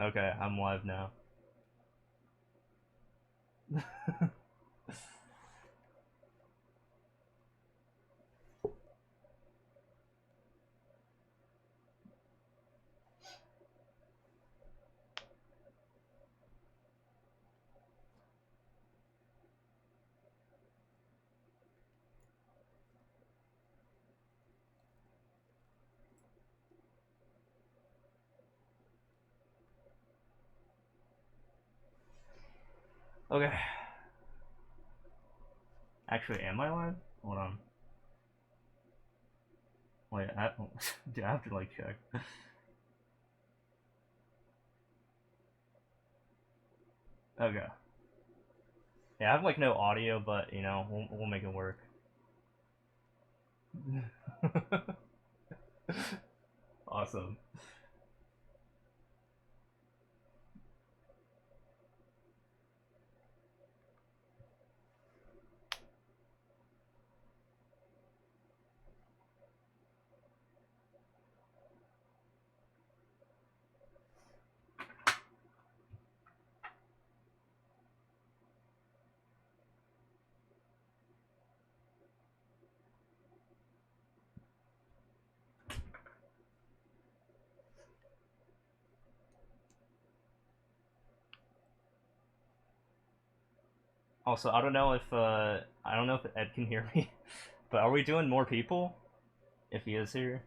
Okay, I'm live now. Okay. Actually, am I live? Hold on. Wait, dude, I have to like check. Okay. Yeah, I have like no audio, but you know, we'll make it work. Awesome. Also, I don't know if Ed can hear me, but are we doing more people? If he is here.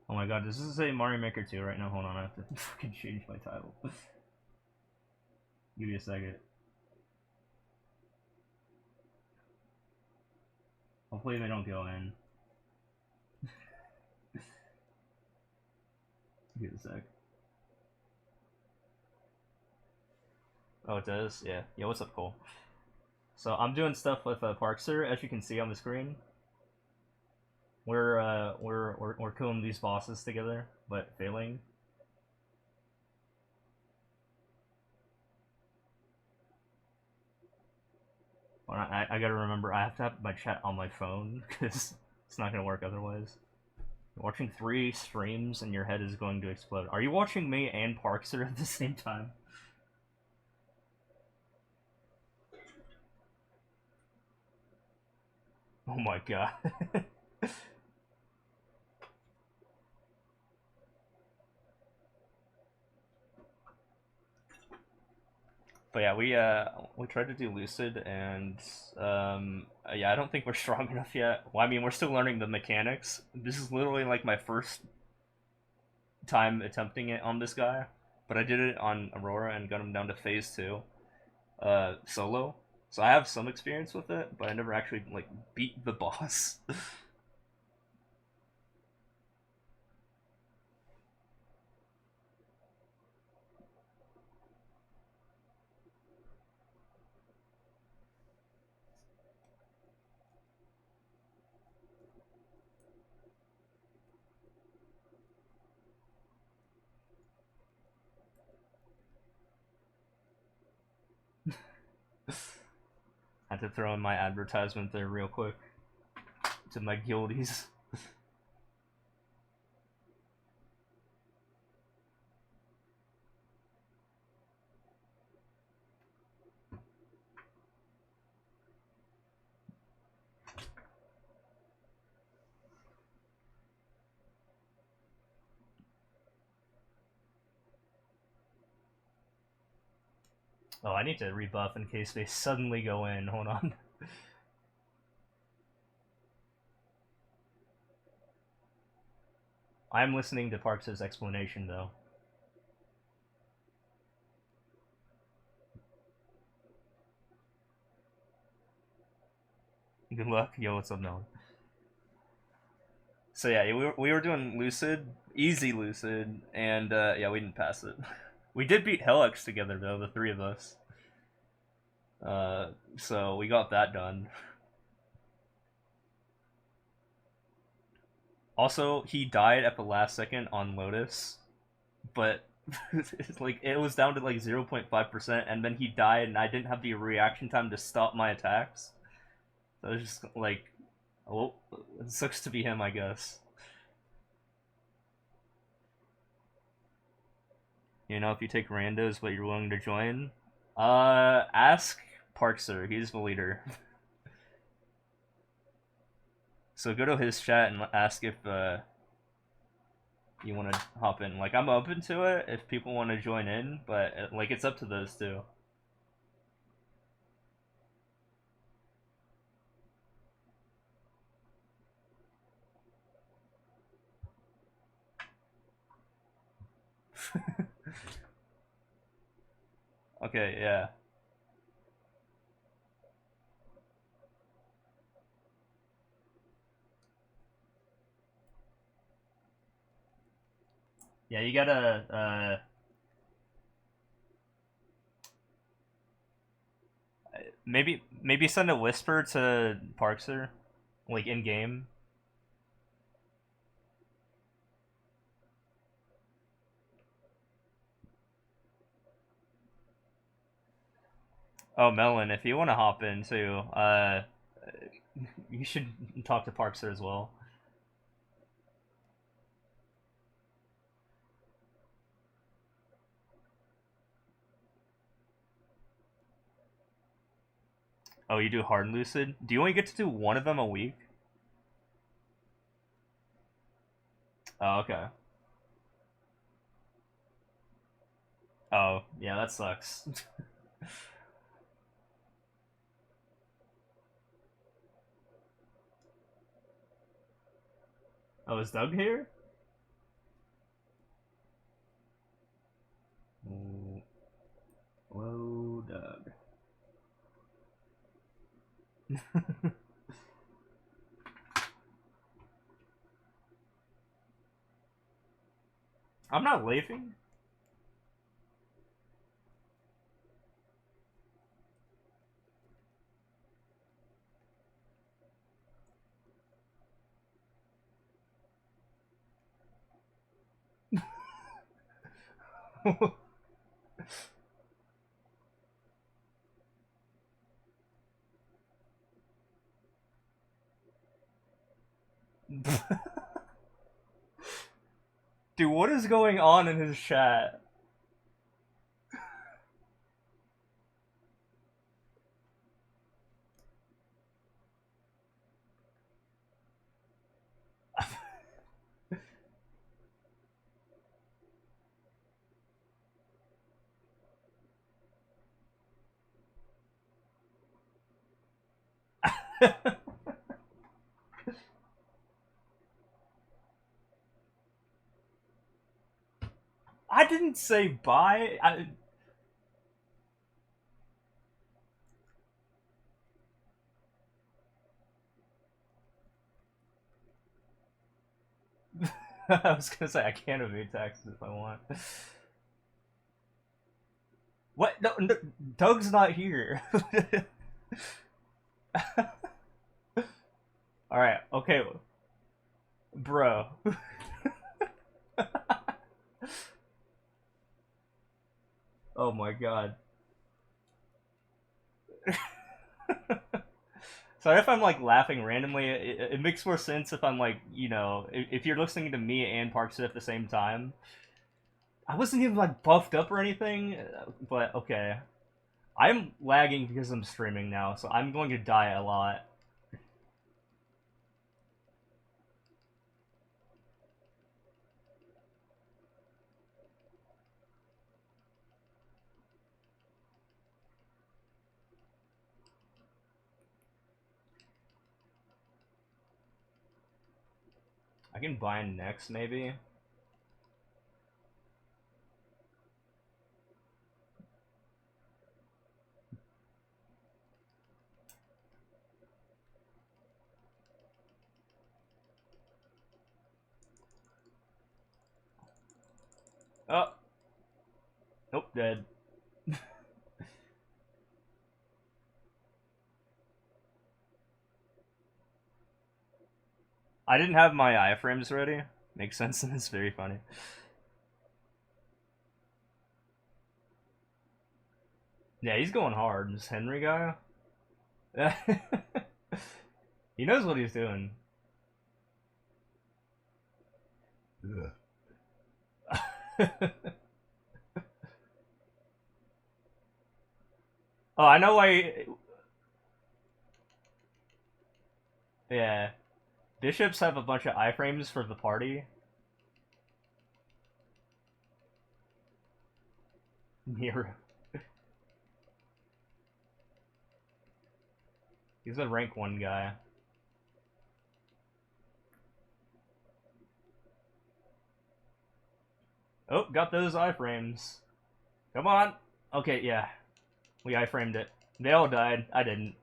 Oh my god, this is a Mario Maker 2 right now. Hold on, I have to fucking change my title. Give me a second. Hopefully they don't go in. Give me a sec. Oh, it does? Yeah. Yeah, what's up, Cole? So I'm doing stuff with PARKZER, as you can see on the screen. We're killing these bosses together, but failing. I gotta remember, I have to have my chat on my phone, because it's not gonna work otherwise. You're watching 3 streams and your head is going to explode. Are you watching me and PARKZER at the same time? Oh my god. But yeah, we tried to do Lucid, and yeah, I don't think we're strong enough yet. Well, I mean, we're still learning the mechanics. This is literally like my first time attempting it on this guy, but I did it on Aurora and got him down to phase 2, solo. So I have some experience with it, but I never actually like beat the boss. I had to throw in my advertisement there real quick to my guildies. Oh, I need to rebuff in case they suddenly go in. Hold on. I'm listening to Parks' explanation, though. Good luck. Yo, what's up, Nolan? So yeah, we were doing Lucid, easy Lucid, and yeah, we didn't pass it. We did beat Helix together though, the three of us. So we got that done. Also, he died at the last second on Lotus, but it's like it was down to like 0.5%, and then he died, and I didn't have the reaction time to stop my attacks. So it was just like, oh, it sucks to be him, I guess. You know, if you take randos, but you're willing to join, ask PARKZER. He's the leader. So go to his chat and ask if you want to hop in. Like, I'm open to it if people want to join in, but like it's up to those two. Okay, yeah. Yeah, you gotta maybe send a whisper to PARKZER, like in game. Oh, Melon, if you want to hop in too, you should talk to PARKZER as well. Oh, you do hard lucid? Do you only get to do one of them a week? Oh, okay. Oh, yeah, that sucks. Oh, is Doug here? Ooh. Hello, Doug. I'm not laughing. Dude, what is going on in his chat? I didn't say bye. I was gonna say I can't evade taxes if I want. What? No, no, Doug's not here. All right, okay, bro. Oh my god. Sorry if I'm like laughing randomly. It makes more sense if I'm like, if you're listening to me and PARKZER at the same time. I wasn't even like buffed up or anything, but okay. I'm lagging because I'm streaming now, so I'm going to die a lot. I can bind next, maybe. Oh, nope, dead. I didn't have my iframes ready. Makes sense, and it's very funny. Yeah, he's going hard. This Henry guy. He knows what he's doing. Oh, I know why. Yeah, bishops have a bunch of iframes for the party. Nero. He's a rank 1 guy. Oh, got those iframes. Come on. Okay, yeah. We iframed it. They all died. I didn't.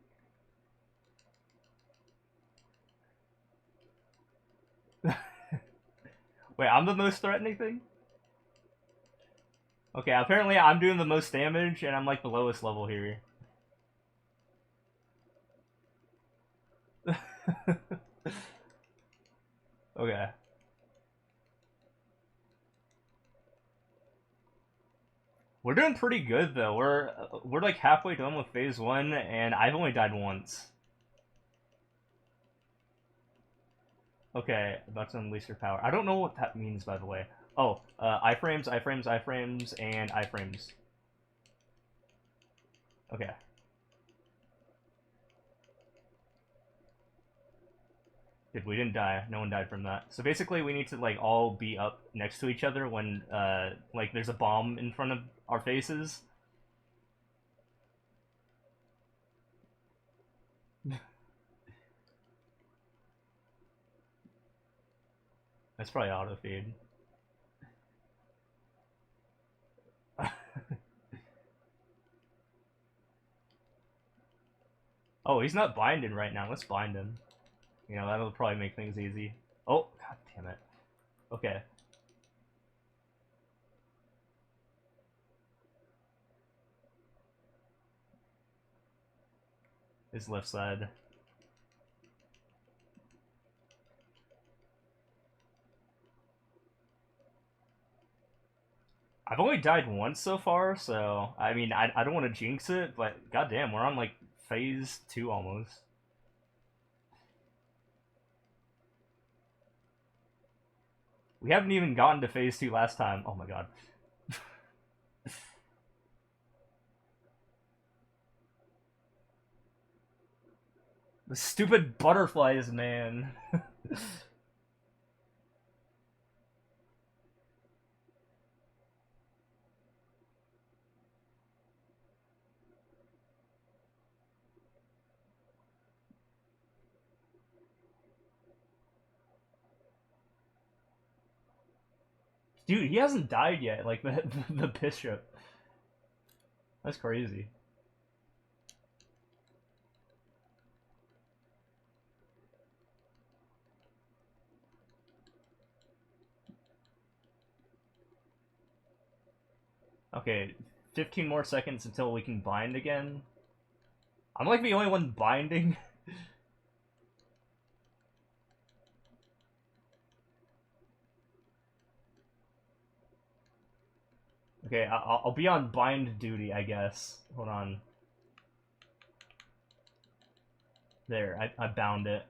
Wait, I'm the most threatening thing? Okay, apparently I'm doing the most damage, and I'm like the lowest level here. Okay. We're doing pretty good though. We're like halfway done with phase 1, and I've only died once. Okay, about to unleash your power. I don't know what that means, by the way. Oh, iframes, iframes, iframes, and iframes. Okay. Good, we didn't die. No one died from that. So basically, we need to like all be up next to each other when like there's a bomb in front of our faces. That's probably auto feed. Oh, he's not binded right now. Let's bind him. You know, that'll probably make things easy. Oh, god damn it. Okay. His left side. I've only died once so far, so I mean, I don't want to jinx it, but goddamn, we're on like phase 2 almost. We haven't even gotten to phase 2 last time. Oh my god. The stupid butterflies, man. Dude, he hasn't died yet, like the bishop. That's crazy. Okay, 15 more seconds until we can bind again. I'm like the only one binding. Okay, I'll be on bind duty, I guess. Hold on. There, I bound it.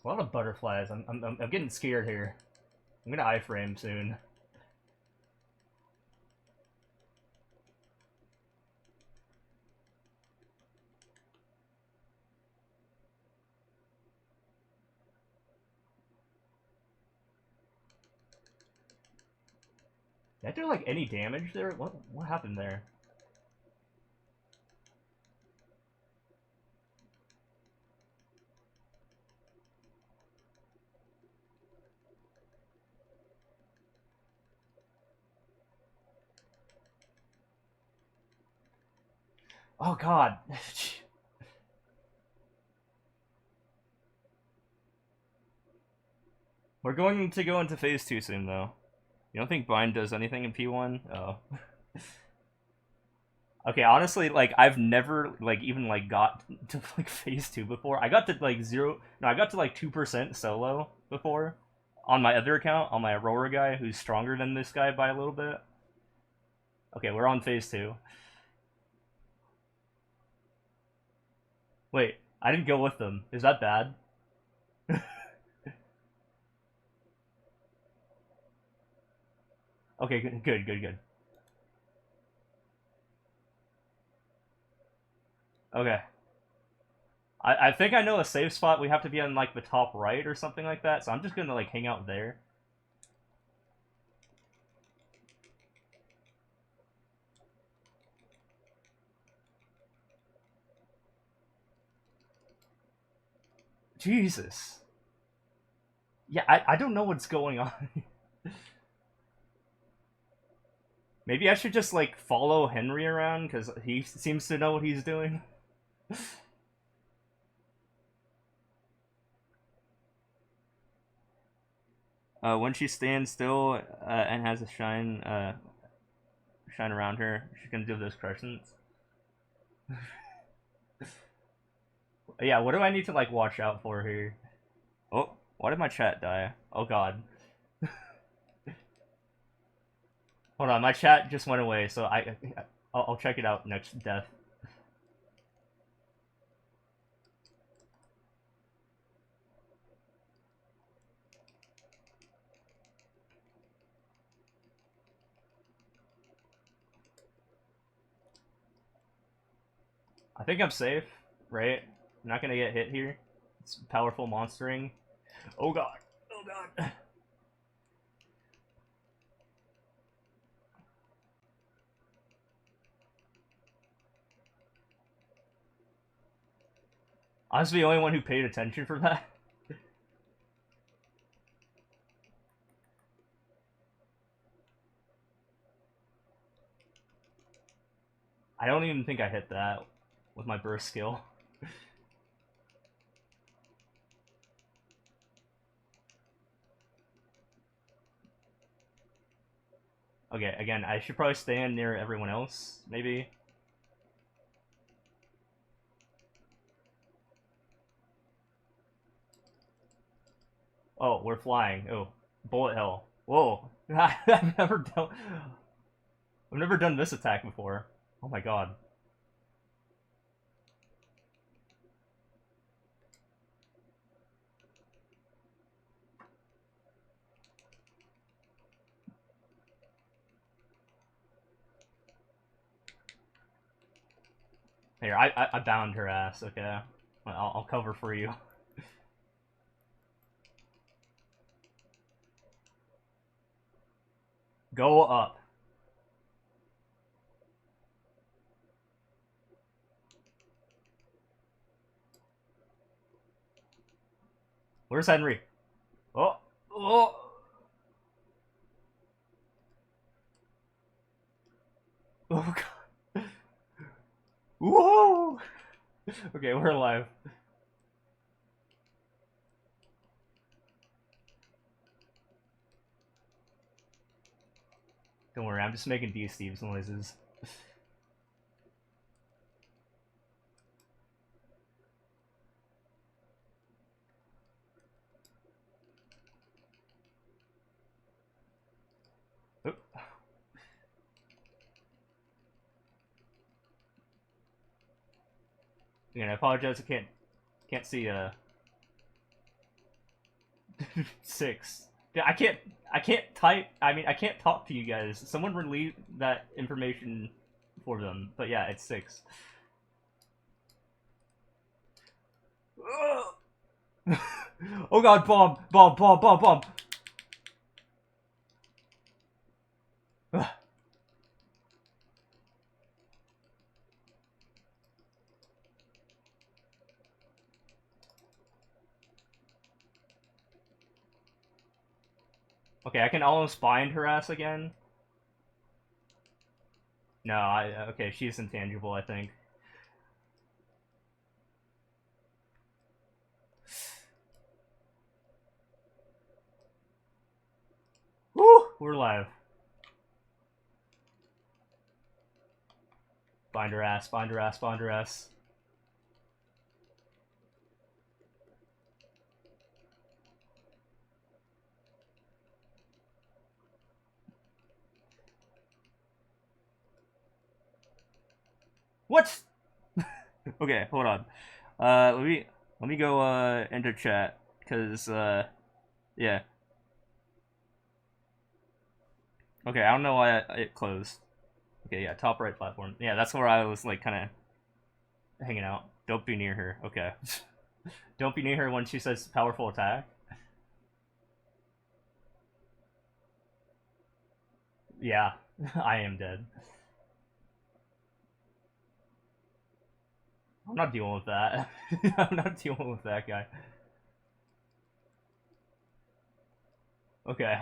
A lot of butterflies. I'm getting scared here. I'm gonna iframe soon. Did I do like any damage there? What happened there? Oh god. We're going to go into phase 2 soon though. You don't think bind does anything in P1? Oh. Okay, honestly, like I've never like even like got to like phase 2 before. I got to like I got to like 2% solo before on my other account, on my Aurora guy who's stronger than this guy by a little bit. Okay, we're on phase 2. Wait, I didn't go with them. Is that bad? Okay, good. Okay. I think I know a safe spot. We have to be on like the top right or something like that. So I'm just gonna like hang out there. Jesus. Yeah, I don't know what's going on. Maybe I should just like follow Henry around because he seems to know what he's doing. When she stands still and has a shine around her, she's gonna do those crescents. Yeah, what do I need to like watch out for here? Oh, why did my chat die? Oh god. Hold on, my chat just went away, so I'll check it out next death. I think I'm safe, right? I'm not gonna get hit here. It's powerful monstering. Oh god. Oh god. I was the only one who paid attention for that. I don't even think I hit that with my burst skill. Okay, again, I should probably stand near everyone else, maybe. Oh, we're flying. Oh, bullet hell. Whoa. I've never done this attack before. Oh my god. Here, I bound her ass, okay? I'll cover for you. Go up. Where's Henry? Oh, oh. Oh god. Whoa! Okay, we're alive. Don't worry, I'm just making D-Steve's noises. Oh. Again, I apologize. I can't see 6. Yeah, I can't type. I mean, I can't talk to you guys. Someone relieve that information for them. But yeah, it's 6. Oh god, bomb. Okay, I can almost bind her ass again. No, okay, she's intangible, I think. Woo! We're live. Bind her ass, bind her ass, bind her ass. What? Okay, hold on. Let me go enter chat because yeah. Okay, I don't know why it closed. Okay, yeah, top right platform. Yeah, that's where I was like kind of hanging out. Don't be near her. Okay. Don't be near her when she says powerful attack. Yeah, I am dead. I'm not dealing with that. I'm not dealing with that guy. Okay.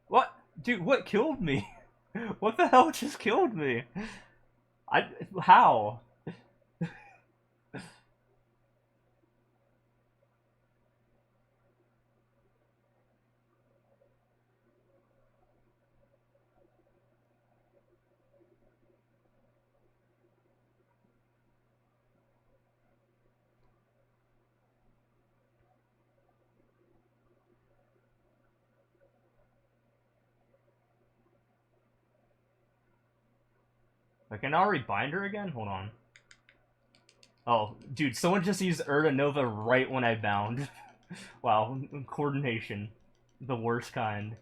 What? Dude, what killed me? What the hell just killed me? I how? I can already bind her again? Hold on. Oh, dude, someone just used Urda Nova right when I bound. Wow, coordination. The worst kind.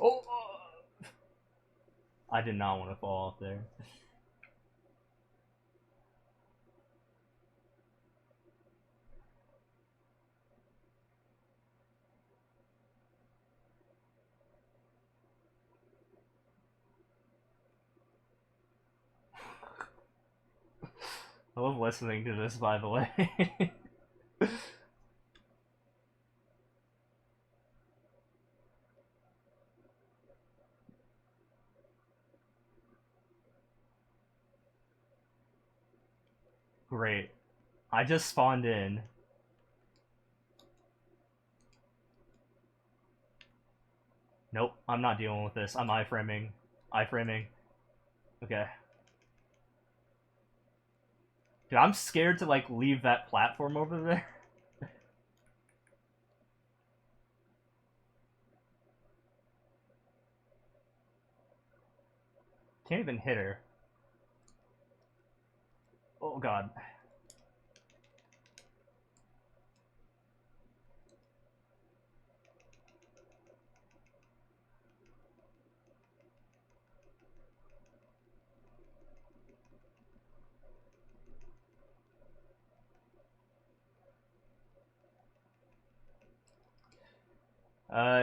Oh! I did not want to fall off there. I love listening to this, by the way. Great. I just spawned in. Nope, I'm not dealing with this. I'm iframing. Iframing. Okay. Dude, I'm scared to, like, leave that platform over there. Can't even hit her. Oh, God.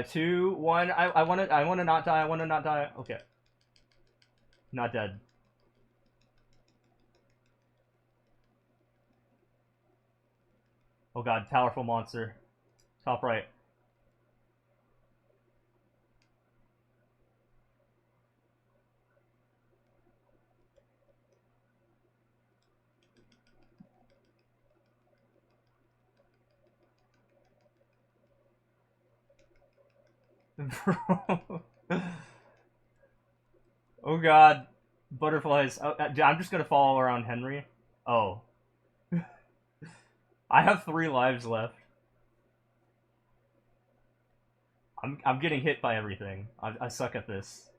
Two, one. I wanna not die. I wanna not die. Okay. Not dead. Oh god, powerful monster. Top right. Oh god. Butterflies. Oh, I'm just gonna follow around Henry. Oh. I have 3 lives left. I'm getting hit by everything. I suck at this.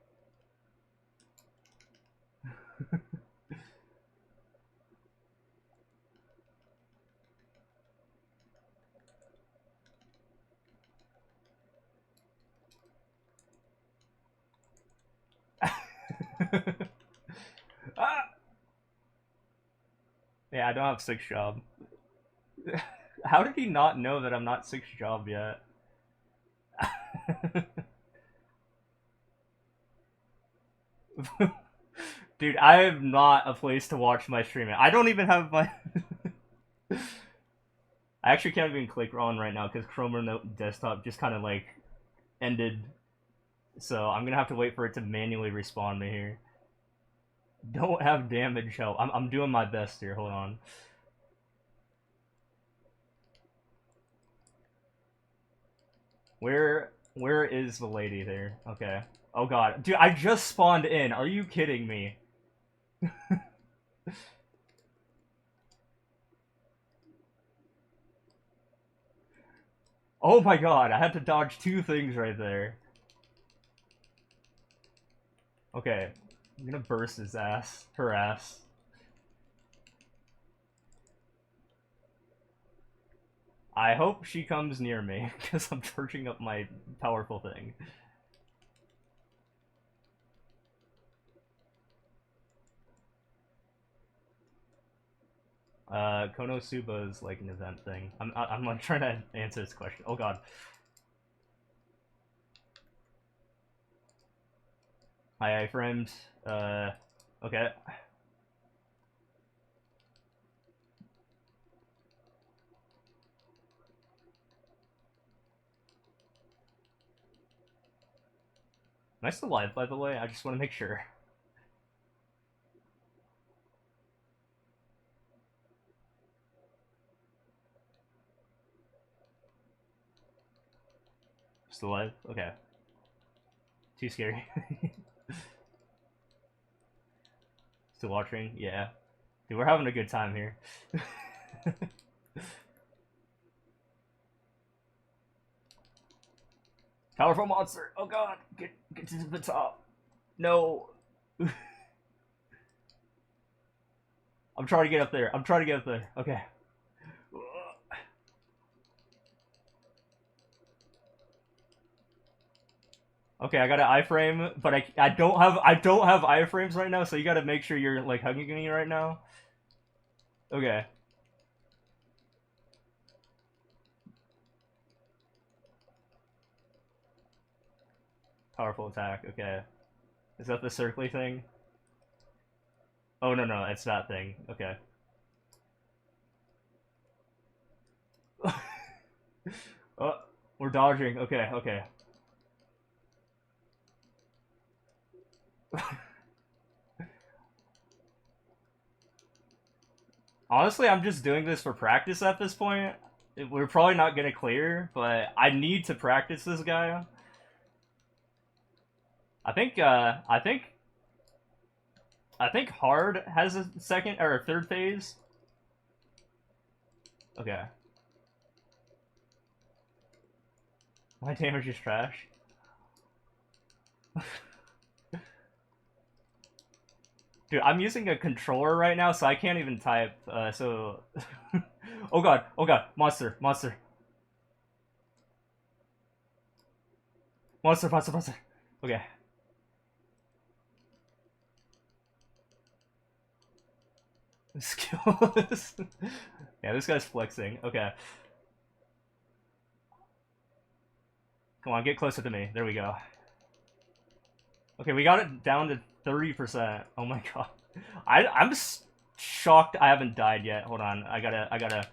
Ah! Yeah, I don't have 6th job. How did he not know that I'm not 6th job yet? Dude, I am not a place to watch my streaming. I don't even have my... I actually can't even click on right now because Chrome Remote Desktop just kind of like ended. So I'm gonna have to wait for it to manually respawn me here. Don't have damage help. I'm doing my best here. Hold on. Where is the lady there? Okay. Oh god. Dude, I just spawned in. Are you kidding me? Oh my god, I had to dodge 2 things right there. Okay. I'm gonna burst his ass. Her ass. I hope she comes near me, because I'm charging up my powerful thing. Konosuba is like an event thing. I'm like trying to answer this question. Oh god. Hi, iframes. Okay. Am I still live, by the way? I just want to make sure. Still live? Okay. Too scary. Still watching? Yeah. Dude, we're having a good time here. Powerful monster! Oh god! Get to the top! No! I'm trying to get up there. I'm trying to get up there. Okay. Okay, I got an iframe, but I don't have iframes right now, so you gotta make sure you're like hugging me right now. Okay. Powerful attack, okay. Is that the circly thing? Oh no no, it's that thing. Okay. Oh, we're dodging. Okay, okay. Honestly, I'm just doing this for practice at this point. We're probably not gonna clear, but I need to practice this guy. I think hard has a second or a third phase. Okay. My damage is trash. Dude, I'm using a controller right now, so I can't even type, so... oh god, monster, monster. Monster, monster, monster. Okay. Skills. Yeah, this guy's flexing. Okay. Come on, get closer to me. There we go. Okay, we got it down to 30%. Oh my god. I'm shocked I haven't died yet. Hold on. I gotta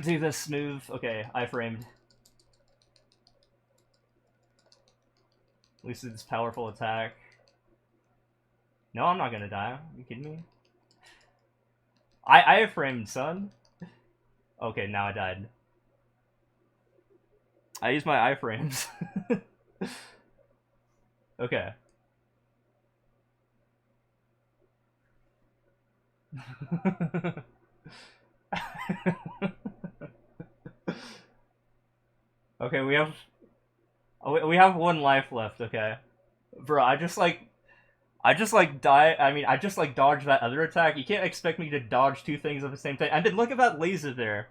do this smooth. Okay, iframed. At least it's powerful attack. No, I'm not gonna die. Are you kidding me? I iframed, son. Okay, now I died. I used my iframes. Okay. Okay, we have one life left. Okay, bro, I just like die. I mean, I just like dodged that other attack. You can't expect me to dodge 2 things at the same time. And then look at that laser there.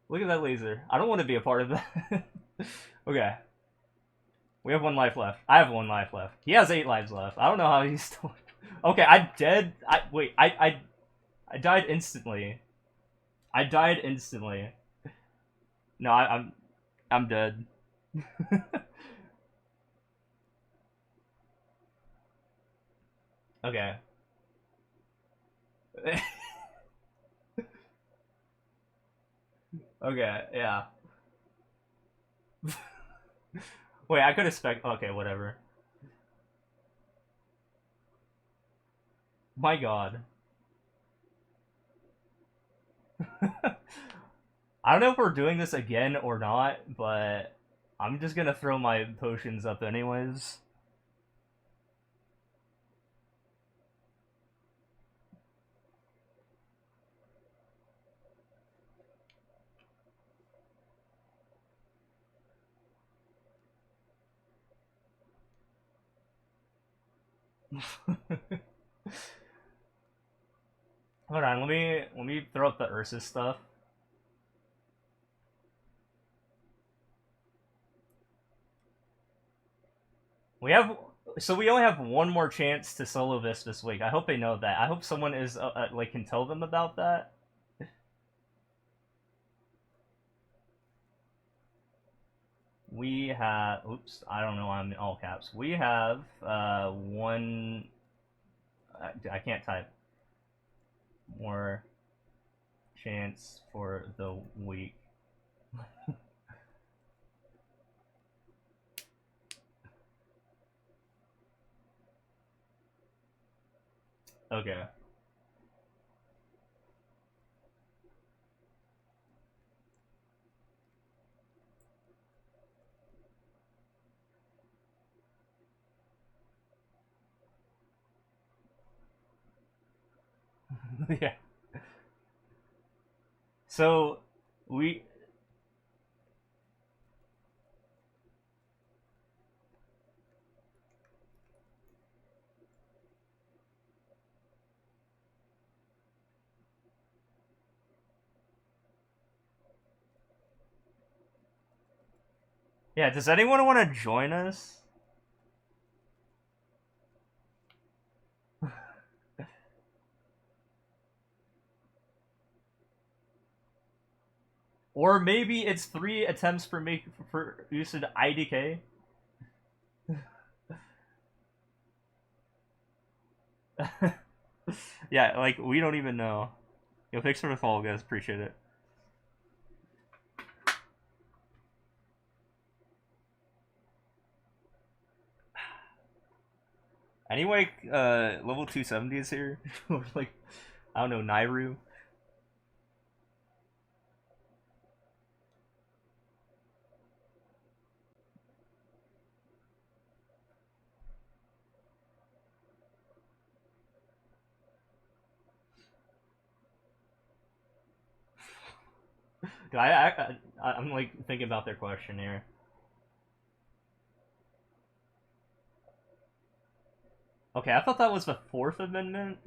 Look at that laser. I don't want to be a part of that. Okay. We have 1 life left. I have 1 life left. He has 8 lives left. I don't know how he's still. Okay, I'm dead. Wait. I died instantly. I died instantly. No, I'm dead. Okay. Okay. Yeah. Wait, I could expect. Okay, whatever. My God. I don't know if we're doing this again or not, but I'm just gonna throw my potions up anyways. Hold on, let me throw up the Ursus stuff. We have so we only have one more chance to solo this week. I hope they know that. I hope someone is like can tell them about that. We have oops, I don't know, I'm in all caps. We have one I can't type. More chance for the week. Okay. Yeah. So we yeah, does anyone want to join us? Or maybe it's 3 attempts for make for using IDK. Yeah, like we don't even know. Yo, thanks for the follow, guys. Appreciate it. Anyway, level 270 is here. Like, I don't know, Nairu. Dude, I'm like thinking about their question here. Okay, I thought that was the Fourth Amendment,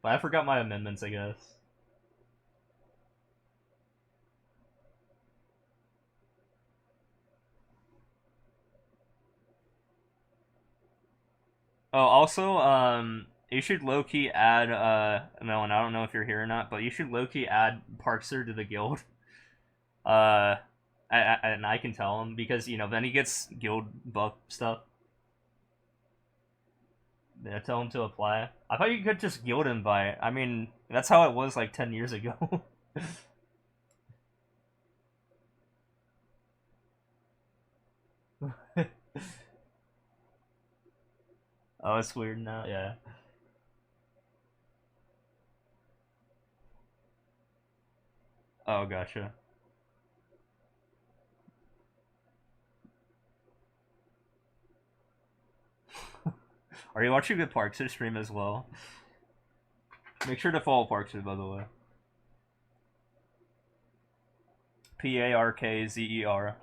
but I forgot my amendments, I guess. Oh, also, you should low key add Melon. I don't know if you're here or not, but you should low key add PARKZER to the guild. Uh, and I can tell him because then he gets guild buff stuff. Yeah, tell him to apply. I thought you could just guild invite. I mean, that's how it was like 10 years ago. Oh, it's weird now. Yeah. Oh, gotcha. Are you watching the PARKZER stream as well? Make sure to follow PARKZER, by the way. PARKZER.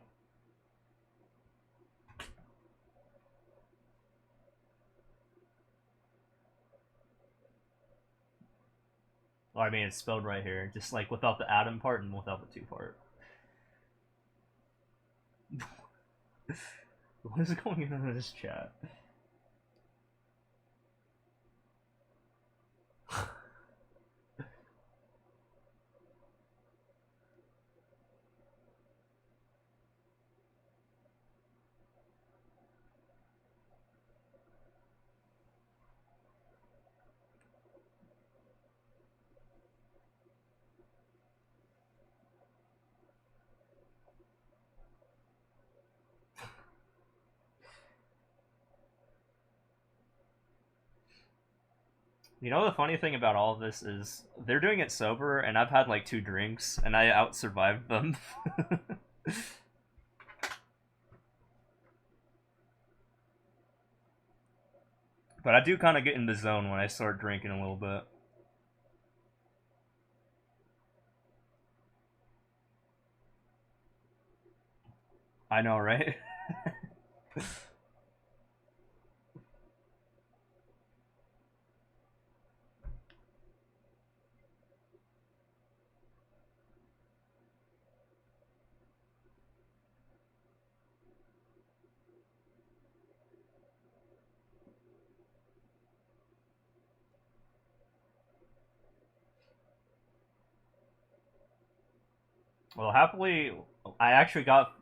Oh, I mean, it's spelled right here, just like without the atom part and without the two part. What is going on in this chat? You know the funny thing about all of this is they're doing it sober, and I've had like 2 drinks, and I out survived them. But I do kind of get in the zone when I start drinking a little bit. I know, right? Well, happily, I actually got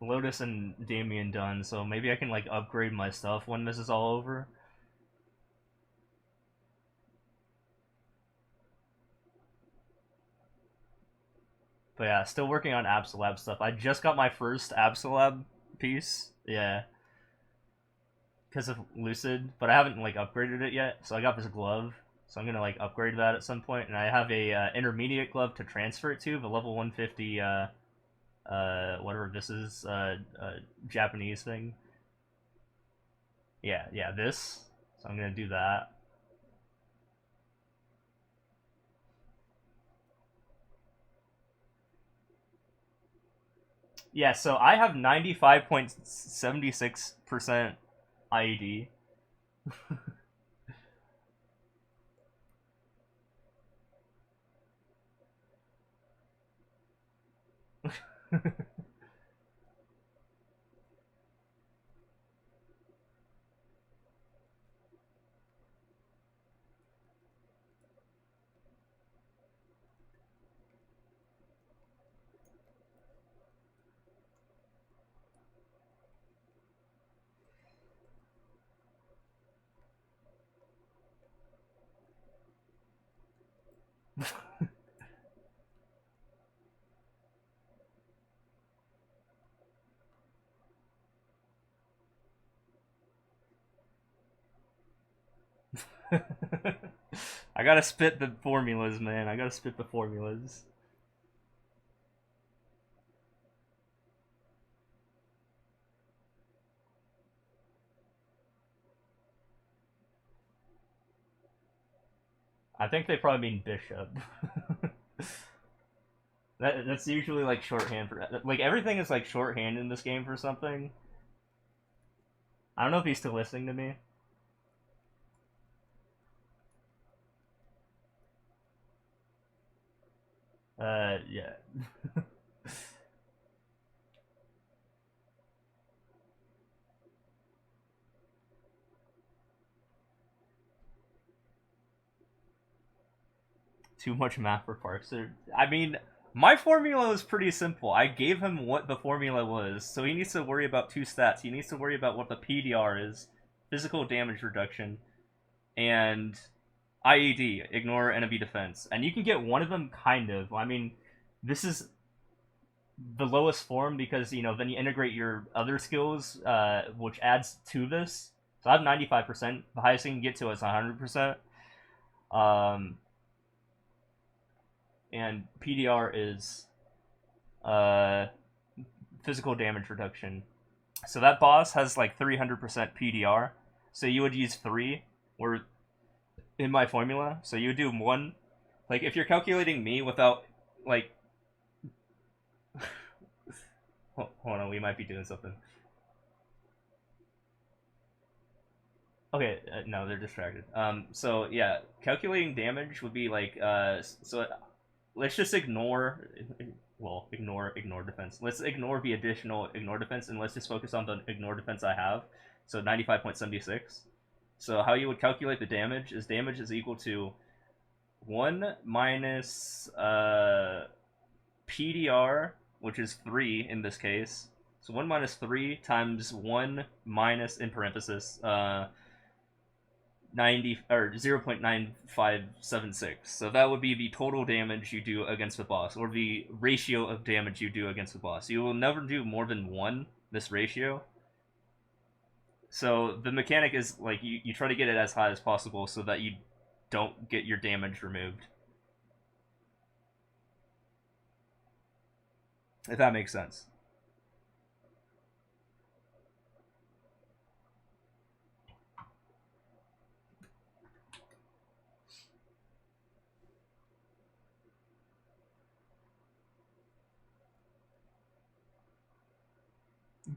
Lotus and Damien done, so maybe I can like upgrade my stuff when this is all over. But yeah, still working on Absolab stuff. I just got my first Absolab piece. Yeah, because of Lucid, but I haven't like upgraded it yet. So I got this glove, so I'm gonna like upgrade that at some point, and I have a intermediate glove to transfer it to, the level 150 whatever this is Japanese thing. Yeah, this. So I'm gonna do that. Yeah, so I have 95.76% IED. I gotta spit the formulas, man. I gotta spit the formulas. I think they probably mean bishop. That's usually like shorthand for like everything is like shorthand in this game for something. I don't know if he's still listening to me. Yeah. Too much math for PARKZER. I mean, my formula is pretty simple. I gave him what the formula was, so he needs to worry about 2 stats. He needs to worry about what the PDR is, physical damage reduction, and IED, ignore enemy defense. And you can get one of them kind of. I mean, this is the lowest form because, then you integrate your other skills, which adds to this. So I have 95%. The highest you can get to is 100%. Um, and PDR is uh, physical damage reduction. So that boss has like 300% PDR. So you would use 3, or in my formula. So you would do 1. Like if you're calculating me without like, hold on, we might be doing something. Okay, no, they're distracted. So yeah, calculating damage would be like, so let's just ignore well, ignore defense. Let's ignore the additional ignore defense and let's just focus on the ignore defense I have. So 95.76. So how you would calculate the damage is equal to 1 minus PDR, which is 3 in this case. So 1 minus 3 times 1 minus, in parenthesis, 90 or 0.9576. So that would be the total damage you do against the boss, or the ratio of damage you do against the boss. You will never do more than 1, this ratio. So the mechanic is like you try to get it as high as possible so that you don't get your damage removed. If that makes sense.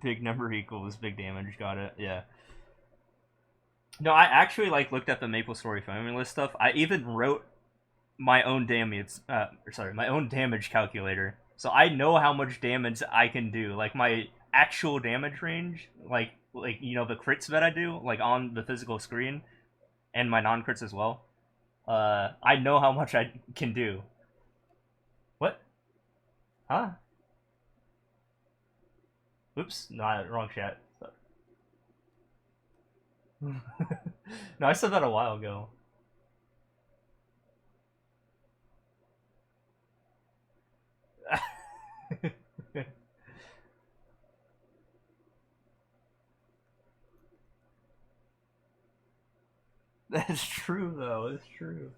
Big number equals big damage. Got it. Yeah. No, I actually like looked at the Maple Story family list stuff. I even wrote my own damage. My own damage calculator. So I know how much damage I can do. Like my actual damage range, like you know the crits that I do, like on the physical screen, and my non crits as well. I know how much I can do. What? Huh? Oops, no, wrong chat. No, I said that a while ago. That's true, though. It's true.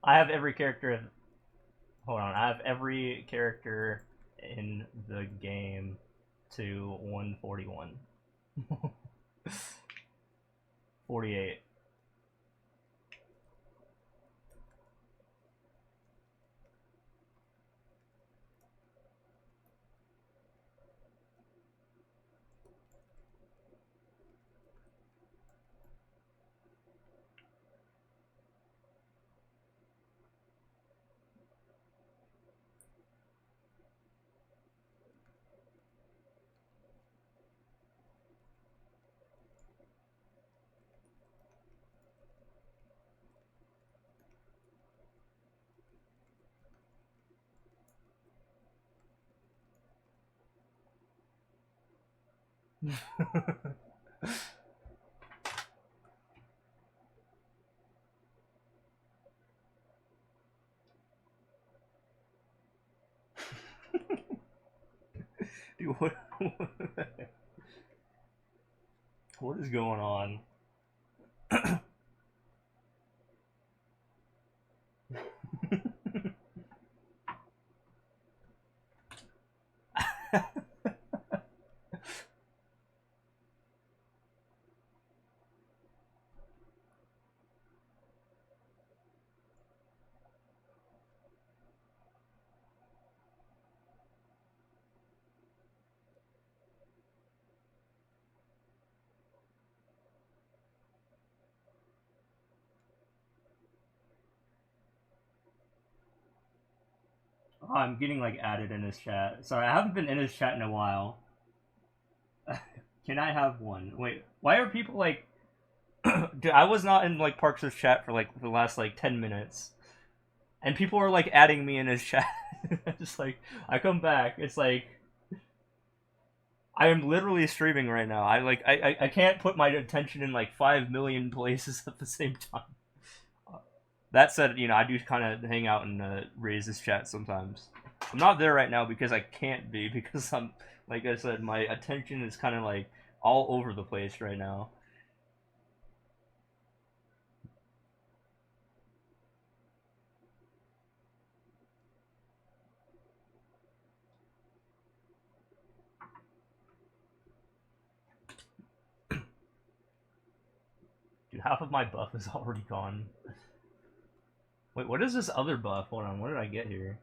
I have every character. Hold on, I have every character in the game to 141. 48. Dude, what is going on? Oh, I'm getting like added in his chat. Sorry, I haven't been in his chat in a while. Can I have one? Wait, why are people like? Dude, I was not in like PARKZER's chat for like the last like 10 minutes, and people are like adding me in his chat. Just like I come back, it's like I am literally streaming right now. I can't put my attention in like 5 million places at the same time. That said, you know I do kind of hang out and raise his chat sometimes. I'm not there right now because I can't be because I'm like I said, my attention is kind of like all over the place right now. Dude, half of my buff is already gone. Wait, what is this other buff? Hold on, what did I get here?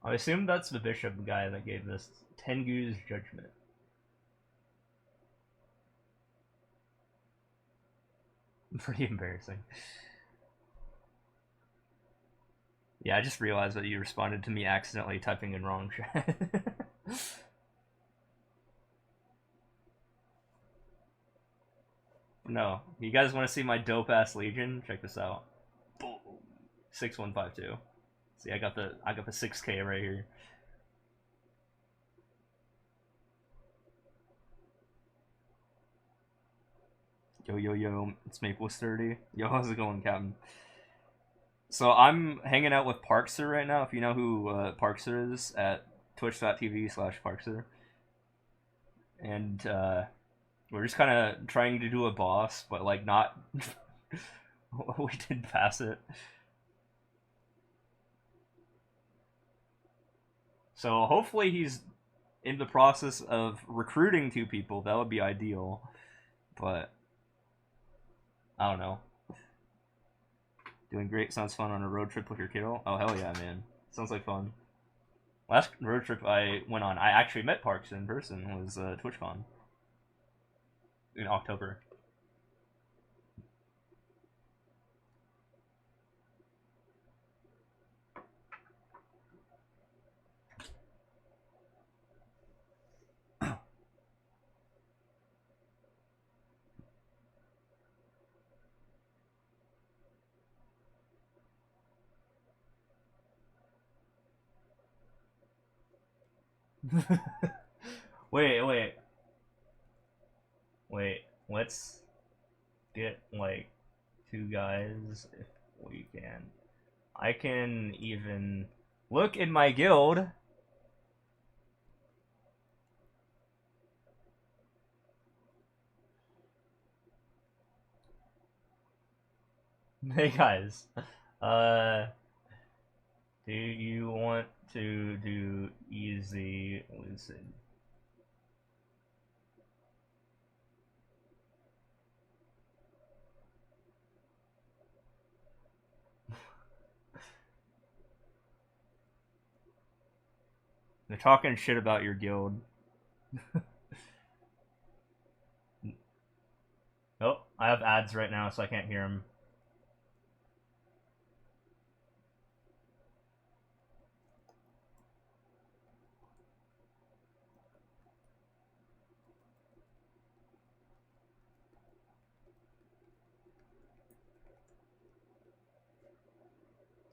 I assume that's the bishop guy that gave this Tengu's Judgment. Pretty embarrassing. Yeah, I just realized that you responded to me accidentally typing in wrong chat. No, you guys want to see my dope ass Legion? Check this out. Boom, 6152. See, I got the 6K right here. Yo yo yo, it's Maple Sturdy. Yo, how's it going, Captain? So I'm hanging out with PARKZER right now. If you know who PARKZER is, at twitch.tv/PARKZER, and we're just kind of trying to do a boss, but like not. We didn't pass it. So hopefully he's in the process of recruiting 2 people. That would be ideal, but I don't know. Doing great. Sounds fun on a road trip with your kiddo. Oh hell yeah, man! Sounds like fun. Last road trip I went on, I actually met Parks in person. Was TwitchCon in October. Wait. Let's get like 2 guys if we can. I can even look in my guild. Hey guys, uh, do you want to do easy lucid? They're talking shit about your guild. Oh, I have ads right now, so I can't hear them.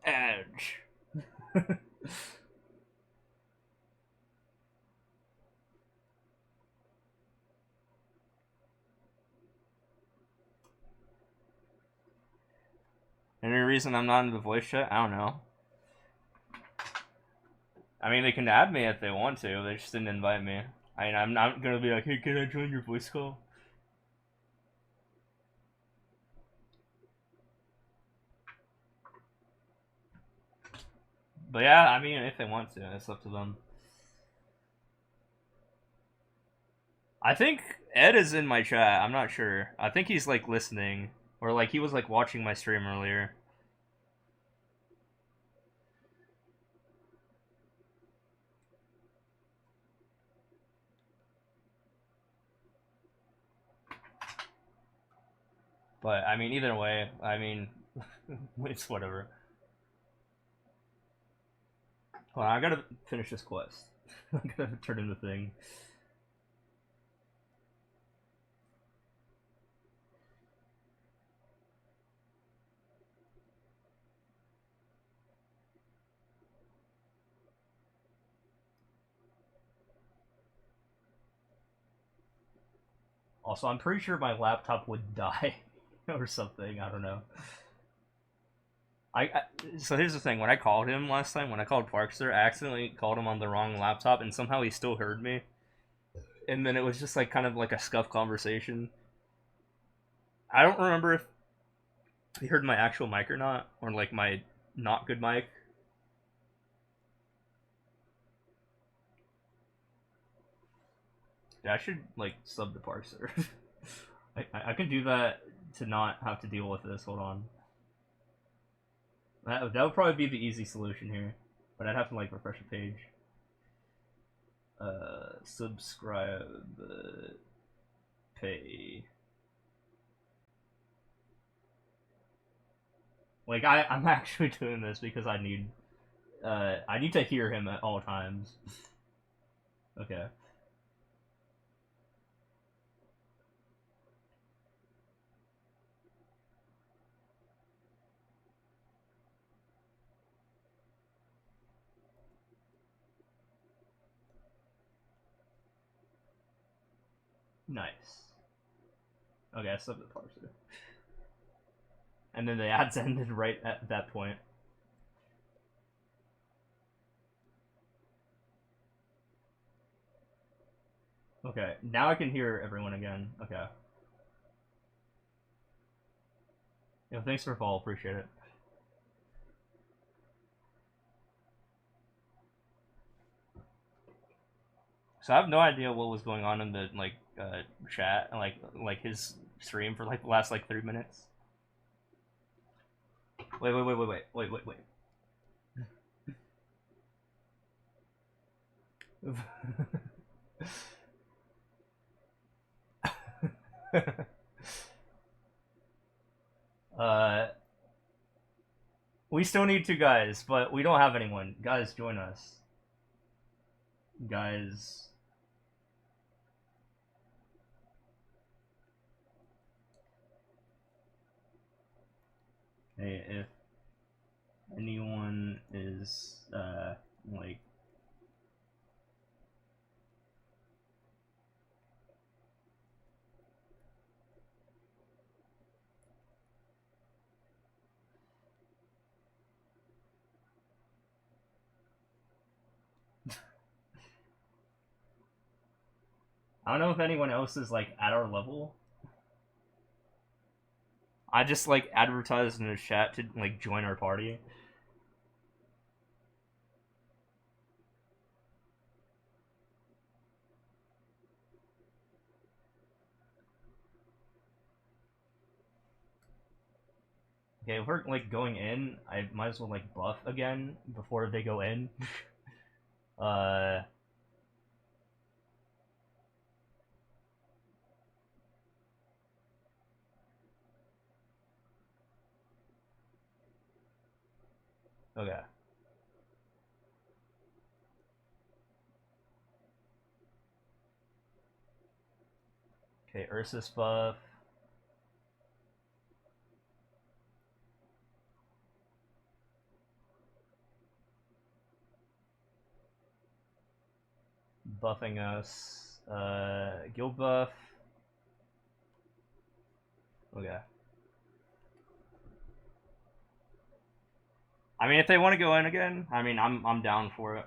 Edge. Any reason I'm not in the voice chat? I don't know. I mean, they can add me if they want to. They just didn't invite me. I mean, I'm not gonna be like, hey, can I join your voice call? But yeah, I mean, if they want to, it's up to them. I think Ed is in my chat. I'm not sure. I think he's like listening, or like he was like watching my stream earlier. But I mean, either way, I mean, it's whatever. Hold on, I gotta finish this quest. I gotta turn in the thing. Also, I'm pretty sure my laptop would die or something. I don't know. I so here's the thing. When I called him last time, when I called PARKZER, I accidentally called him on the wrong laptop, and somehow he still heard me. And then it was just like kind of like a scuff conversation. I don't remember if he heard my actual mic or not, or like my not good mic. Yeah, I should like sub the PARKZER. I can do that to not have to deal with this. Hold on. That would probably be the easy solution here, but I'd have to like refresh the page. Subscribe, pay. Like I'm actually doing this because I need to hear him at all times. Okay. Nice. Okay, I subbed the parser. And then the ads ended right at that point. Okay, now I can hear everyone again. Okay. Yo, thanks for follow, appreciate it. So I have no idea what was going on in the like chat and like his stream for like the last like 3 minutes. Wait. uh, we still need two guys, but we don't have anyone. Guys, join us. Guys. Hey, if anyone is like I don't know if anyone else is like at our level. I just like advertised in the chat to like join our party. Okay, if we're like going in, I might as well like buff again before they go in. uh okay. Okay, Ursus buff. Buffing us. Guild buff. Okay. I mean, if they want to go in again, I mean, I'm down for it.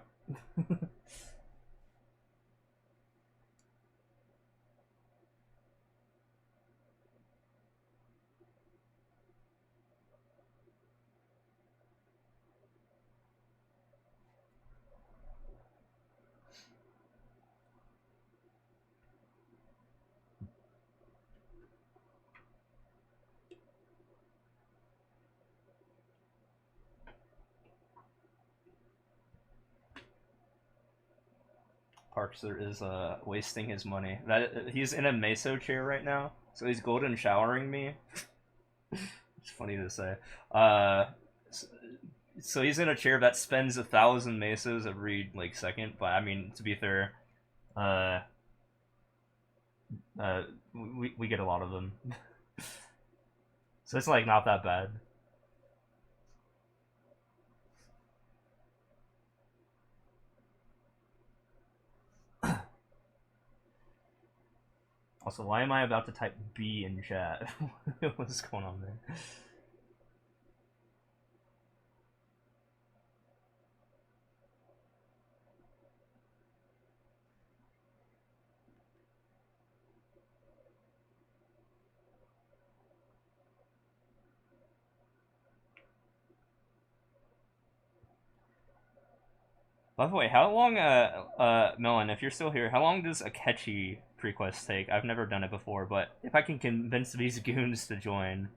PARKZER is wasting his money. That he's in a meso chair right now, so he's golden showering me. It's funny to say. So he's in a chair that spends 1,000 mesos every like second. But I mean, to be fair, uh, uh, we get a lot of them, so it's like not that bad. Also, why am I about to type B in chat? What's going on there? By the way, how long, Melon, if you're still here, how long does a catchy prequest take? I've never done it before, but if I can convince these goons to join,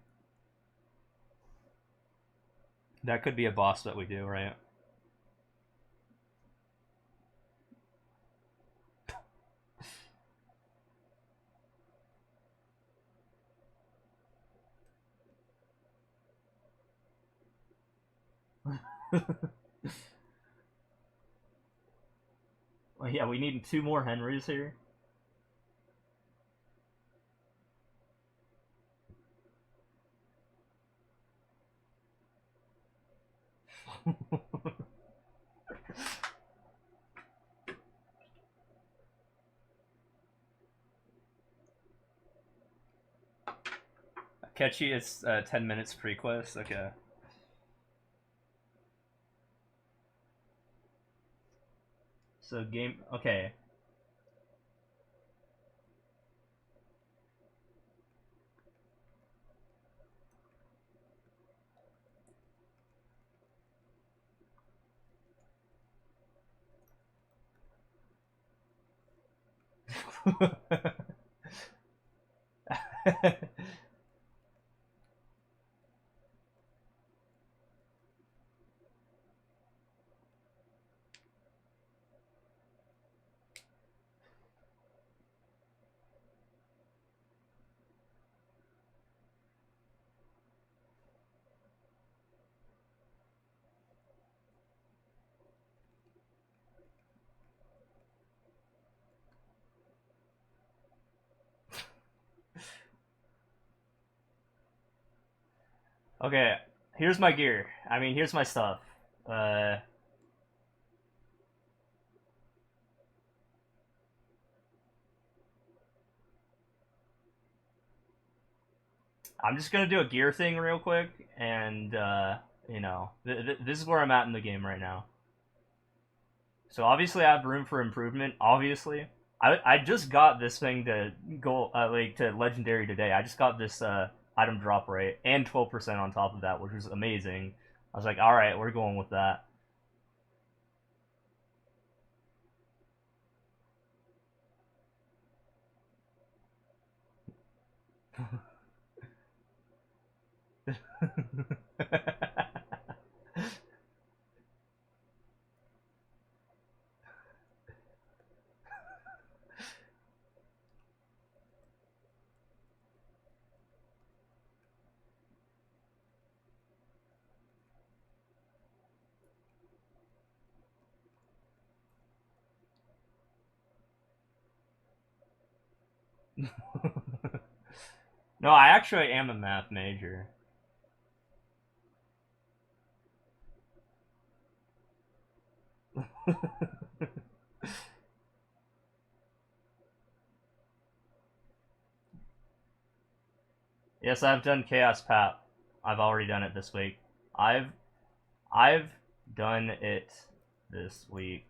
that could be a boss that we do, right? Well, yeah, we need 2 more Henrys here. Catchy is 10 minutes prequest. Okay. So game. Okay. Okay. Here's my gear. I mean, here's my stuff. Uh, I'm just gonna do a gear thing real quick, and this is where I'm at in the game right now. So obviously, I have room for improvement. Obviously, I just got this thing to go like to legendary today. I just got this item drop rate and 12% on top of that, which was amazing. I was like, all right, we're going with that. No, I actually am a math major. Yes, I've done Chaos Pap. I've already done it this week. I've I've done it this week.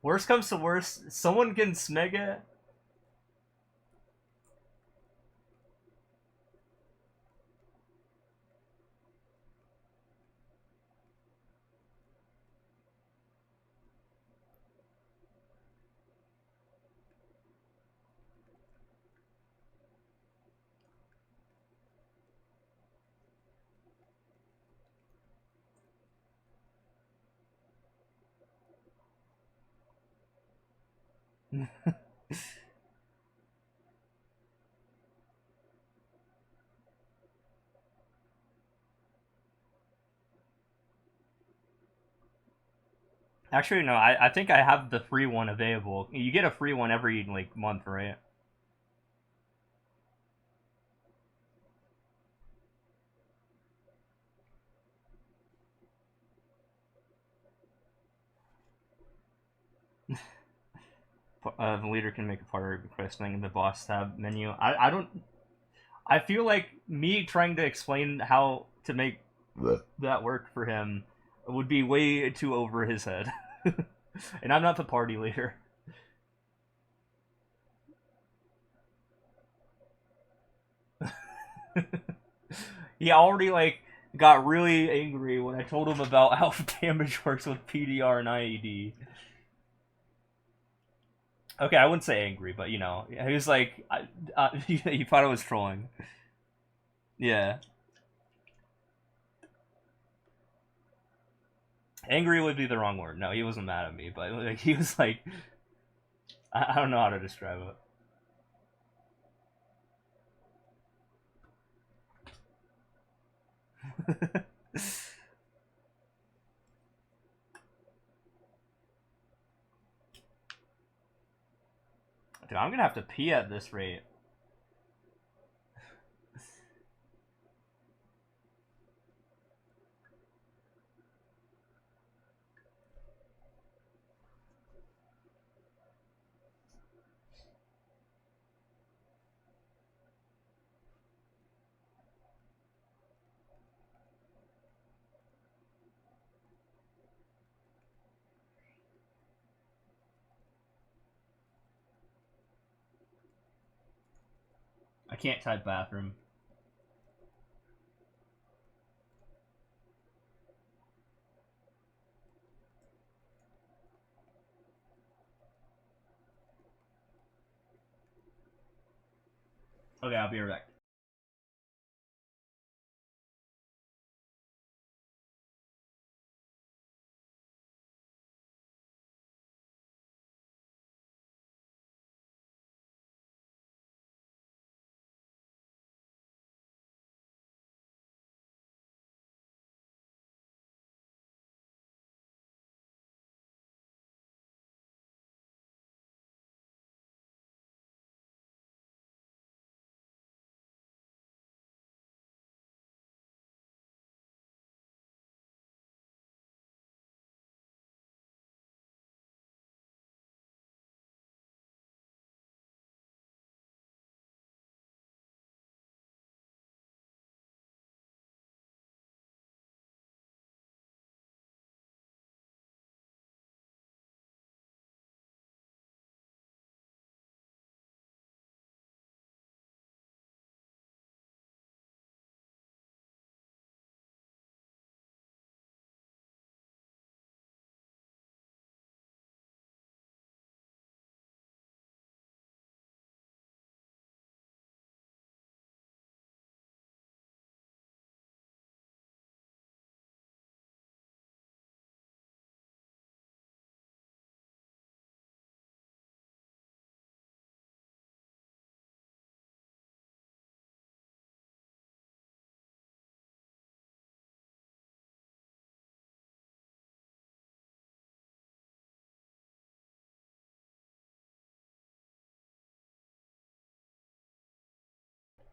Worst comes to worst, someone can smeg it. Actually, no. I think I have the free one available. You get a free one every like month, right? The leader can make a party request thing in the boss tab menu. I don't. I feel like me trying to explain how to make that work for him would be way too over his head. And I'm not the party leader. He already like got really angry when I told him about how damage works with PDR and IED. Okay, I wouldn't say angry, but you know, he was like, he thought I was trolling. Yeah, angry would be the wrong word. No, he wasn't mad at me, but like, he was like, I don't know how to describe it. Dude, I'm gonna have to pee at this rate. I can't type bathroom. Okay, I'll be right back.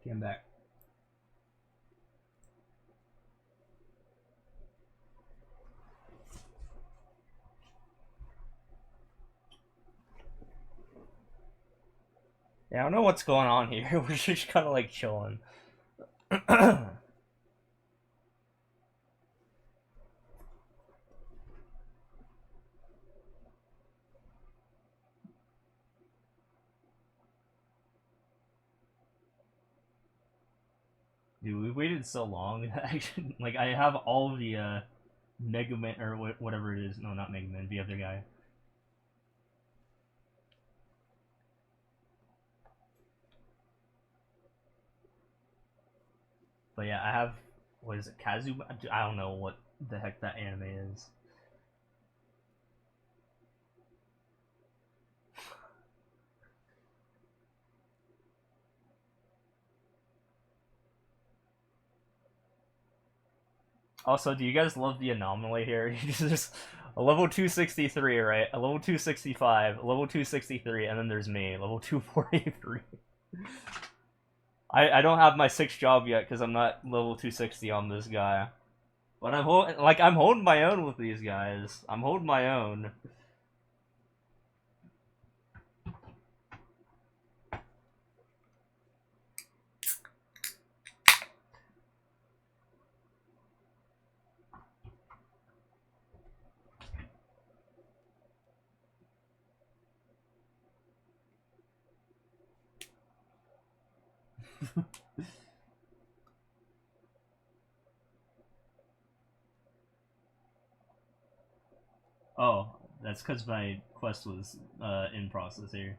Came back. Yeah, I don't know what's going on here. We're just kind of like chilling. Dude, we waited so long. Like I have all the Mega Man or whatever it is. No, not Mega Man. The other guy. But yeah, I have. What is it? Kazu? I don't know what the heck that anime is. Also, do you guys love the anomaly here? You just A level 263, right? A level 265, a level 263, and then there's me, level 243. I don't have my 6th job yet because I'm not level 260 on this guy. But I'm holding my own with these guys. I'm holding my own. Oh, that's because my quest was in process here.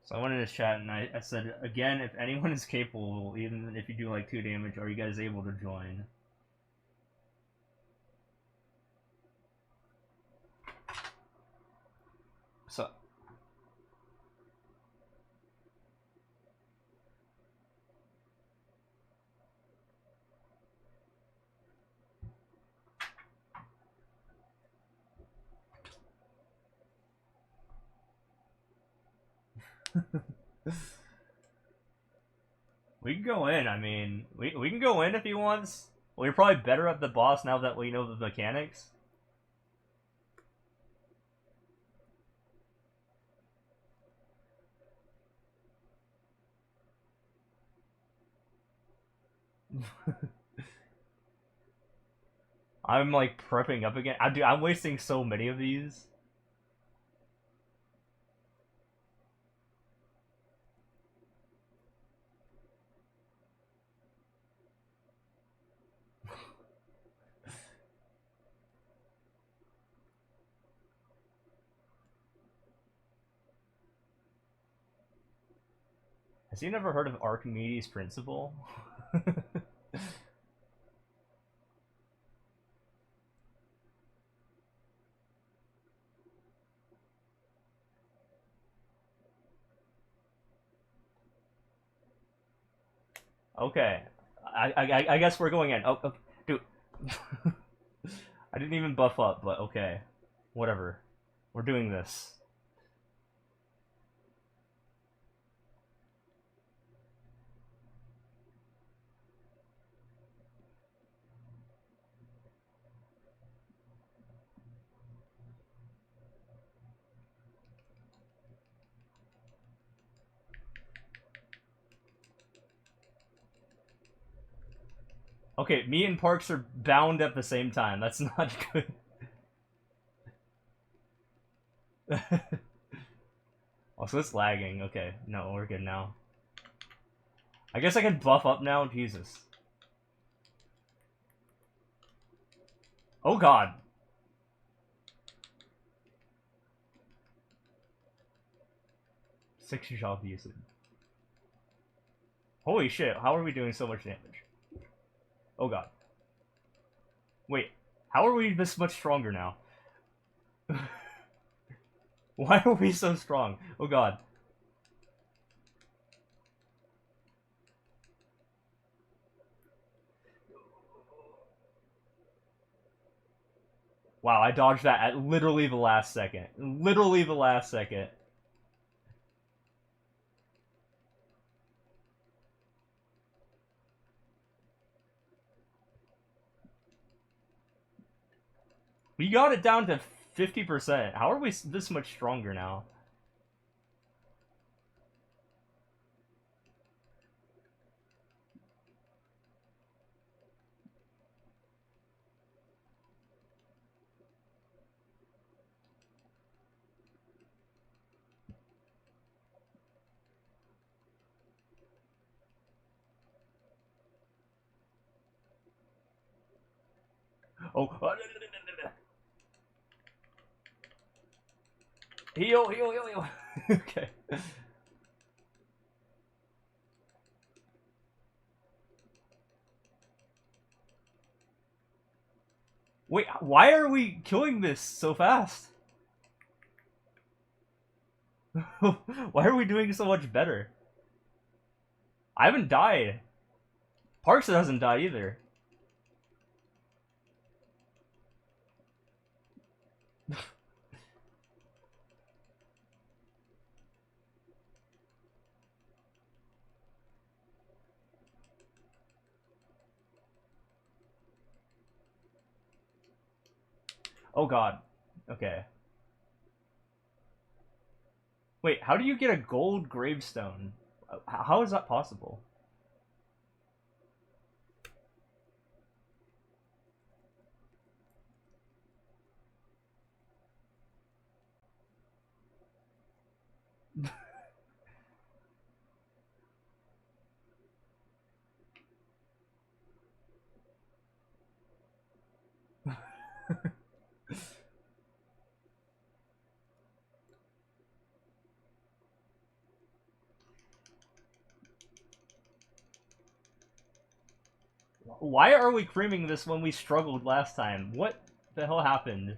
So I went in his chat and I said, again, if anyone is capable, even if you do like 2 damage, are you guys able to join? So we can go in. I mean, we can go in if he wants. We're probably better at the boss now that we know the mechanics. I'm like prepping up again. I'm wasting so many of these. Has he never heard of Archimedes' principle? Okay, I guess we're going in. Oh, okay. Dude, I didn't even buff up, but okay, whatever. We're doing this. Okay, me and Parks are bound at the same time. That's not good. Also, it's lagging. Okay, no, we're good now. I guess I can buff up now. Jesus. Oh God. Six shot usage. Holy shit! How are we doing so much damage? Oh God. Wait, how are we this much stronger now? Why are we so strong? Oh God. Wow, I dodged that at literally the last second. Literally the last second. We got it down to 50%. How are we this much stronger now? Oh. Heal, heal, heal, heal. Okay. Wait, why are we killing this so fast? Why are we doing so much better? I haven't died. PARKZER hasn't died either. Oh god. Okay. Wait, how do you get a gold gravestone? How is that possible? Why are we creaming this when we struggled last time? What the hell happened?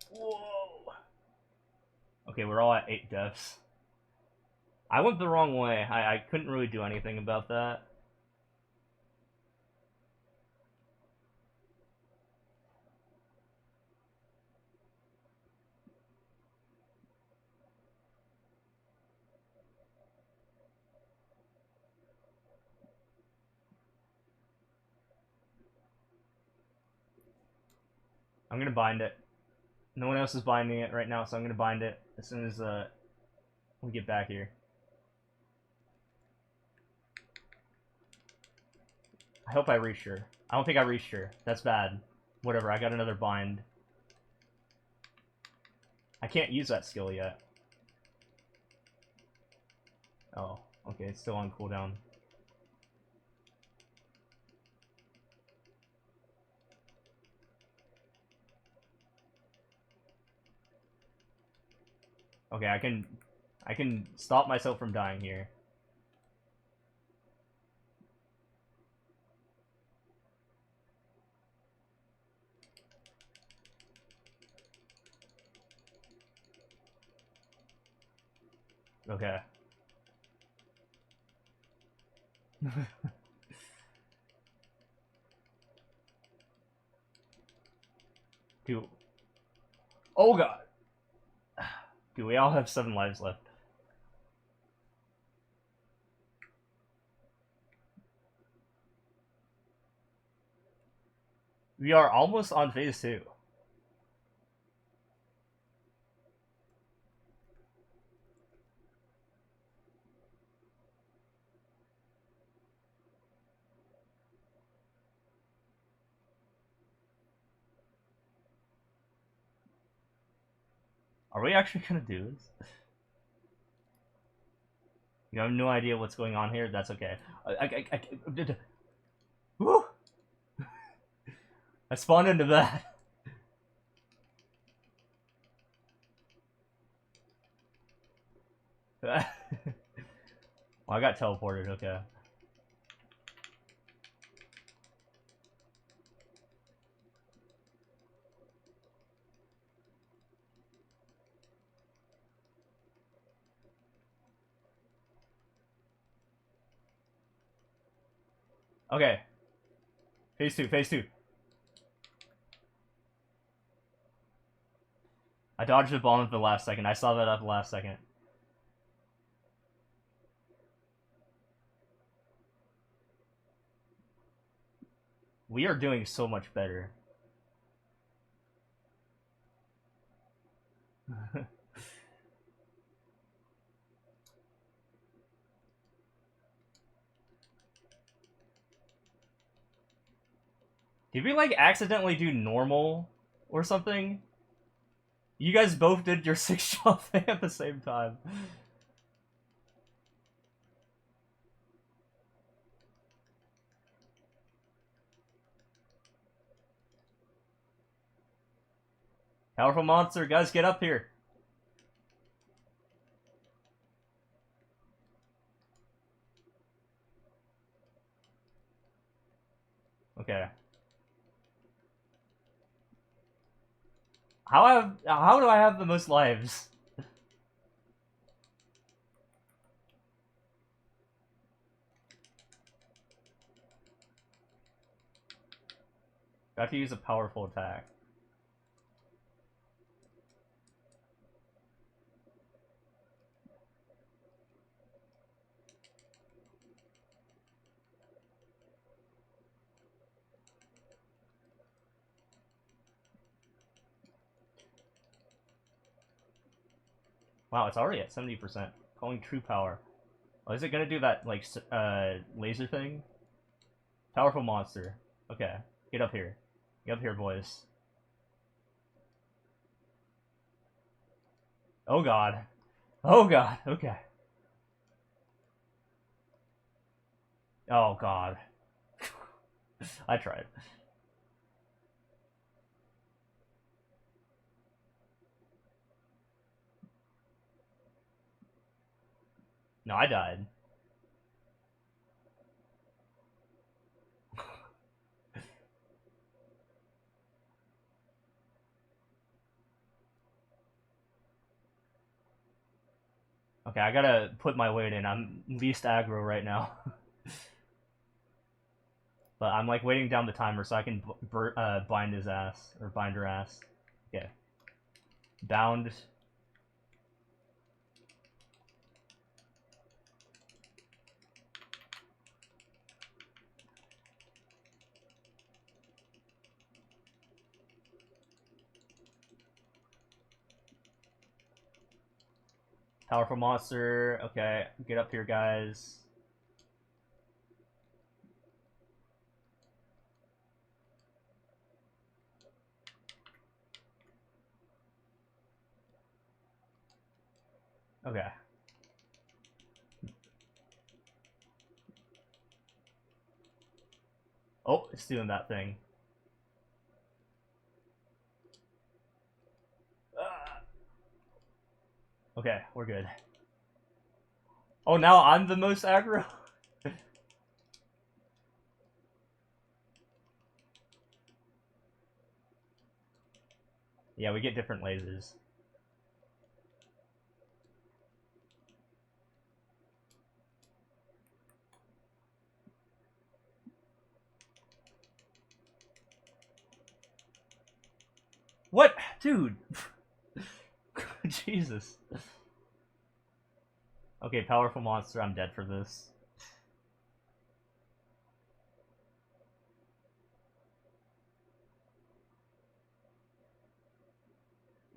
Whoa. Okay, we're all at 8 deaths. I went the wrong way. I couldn't really do anything about that. I'm gonna bind it. No one else is binding it right now, so I'm gonna bind it as soon as we get back here. I hope I reached her. I don't think I reached her. That's bad. Whatever, I got another bind. I can't use that skill yet. Oh, okay, it's still on cooldown. Okay, I can stop myself from dying here. Okay. Dude. Oh god. Dude, we all have 7 lives left. We are almost on phase 2. Are we actually gonna do this? You have no idea what's going on here? That's okay. Woo! I spawned into that. Well, I got teleported, okay. Okay. Phase 2, phase 2. I dodged the bomb at the last second. I saw that at the last second. We are doing so much better. Did we like accidentally do normal or something? You guys both did your 6-shot thing at the same time. Powerful monster, guys, get up here. Okay. How do I have the most lives? I have to use a powerful attack. Wow, it's already at 70%. Calling true power. Oh, is it gonna do that, like, laser thing? Powerful monster. Okay, get up here. Get up here, boys. Oh god. Oh god, okay. Oh god. I tried. No, I died. Okay, I gotta put my weight in. I'm least aggro right now. But I'm like waiting down the timer so I can bind his ass. Or bind her ass. Okay. Bound. Powerful monster. Okay, get up here, guys. Okay. Oh, it's doing that thing. Okay, we're good. Oh, now I'm the most aggro? Yeah, we get different lasers. What? Dude! Jesus. Okay, powerful monster, I'm dead for this.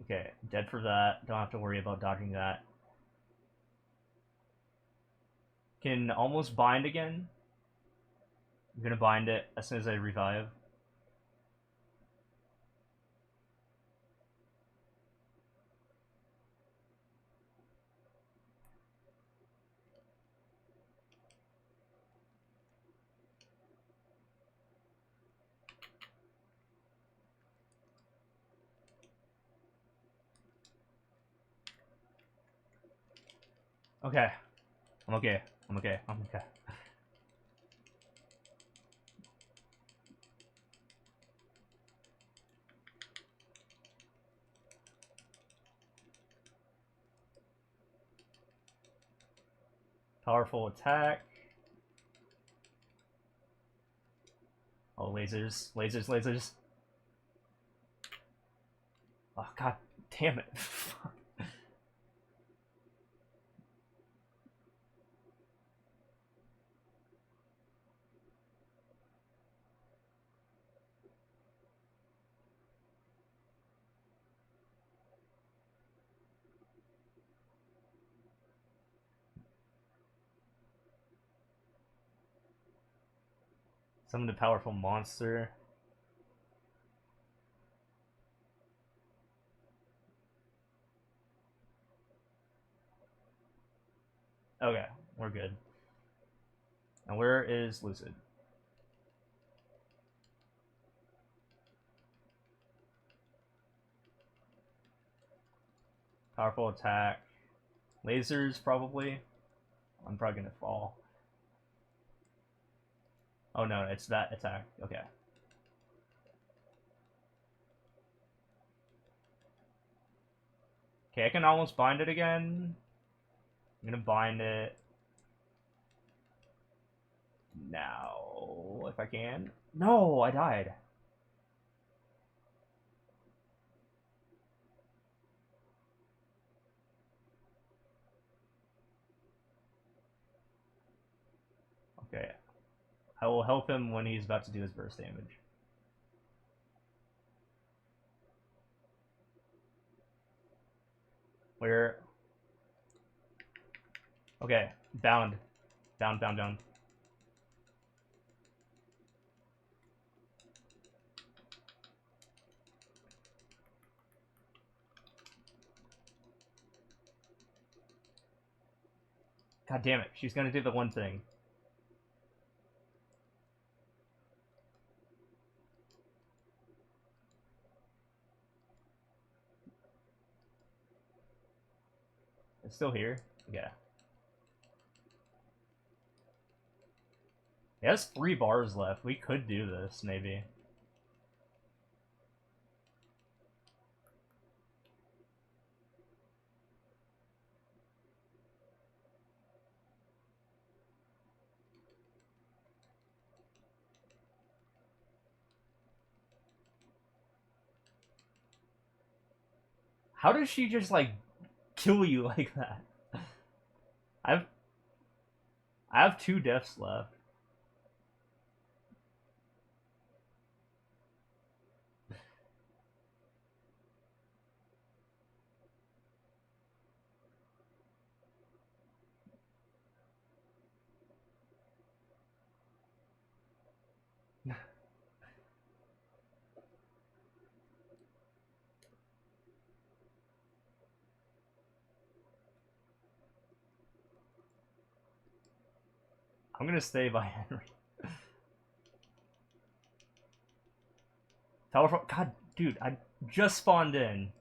Okay, dead for that. Don't have to worry about dodging that. Can almost bind again. I'm gonna bind it as soon as I revive. Okay. I'm okay. I'm okay. I'm okay. Powerful attack. Oh, lasers. Lasers, lasers. Oh, god damn it. Summon a powerful monster. Okay, we're good. And where is Lucid? Powerful attack. Lasers, probably. I'm probably gonna fall. Oh no, it's that attack. Okay. Okay, I can almost bind it again. I'm gonna bind it now, if I can. No, I died. Okay. I will help him when he's about to do his burst damage. Where? Okay, bound. Bound, bound, bound. God damn it, she's gonna do the one thing. It's still here? Yeah. It has 3 bars left. We could do this, maybe. How does she just, like, kill you like that? I've I have 2 deaths left. I'm gonna stay by Henry. Powerful. God, dude, I just spawned in.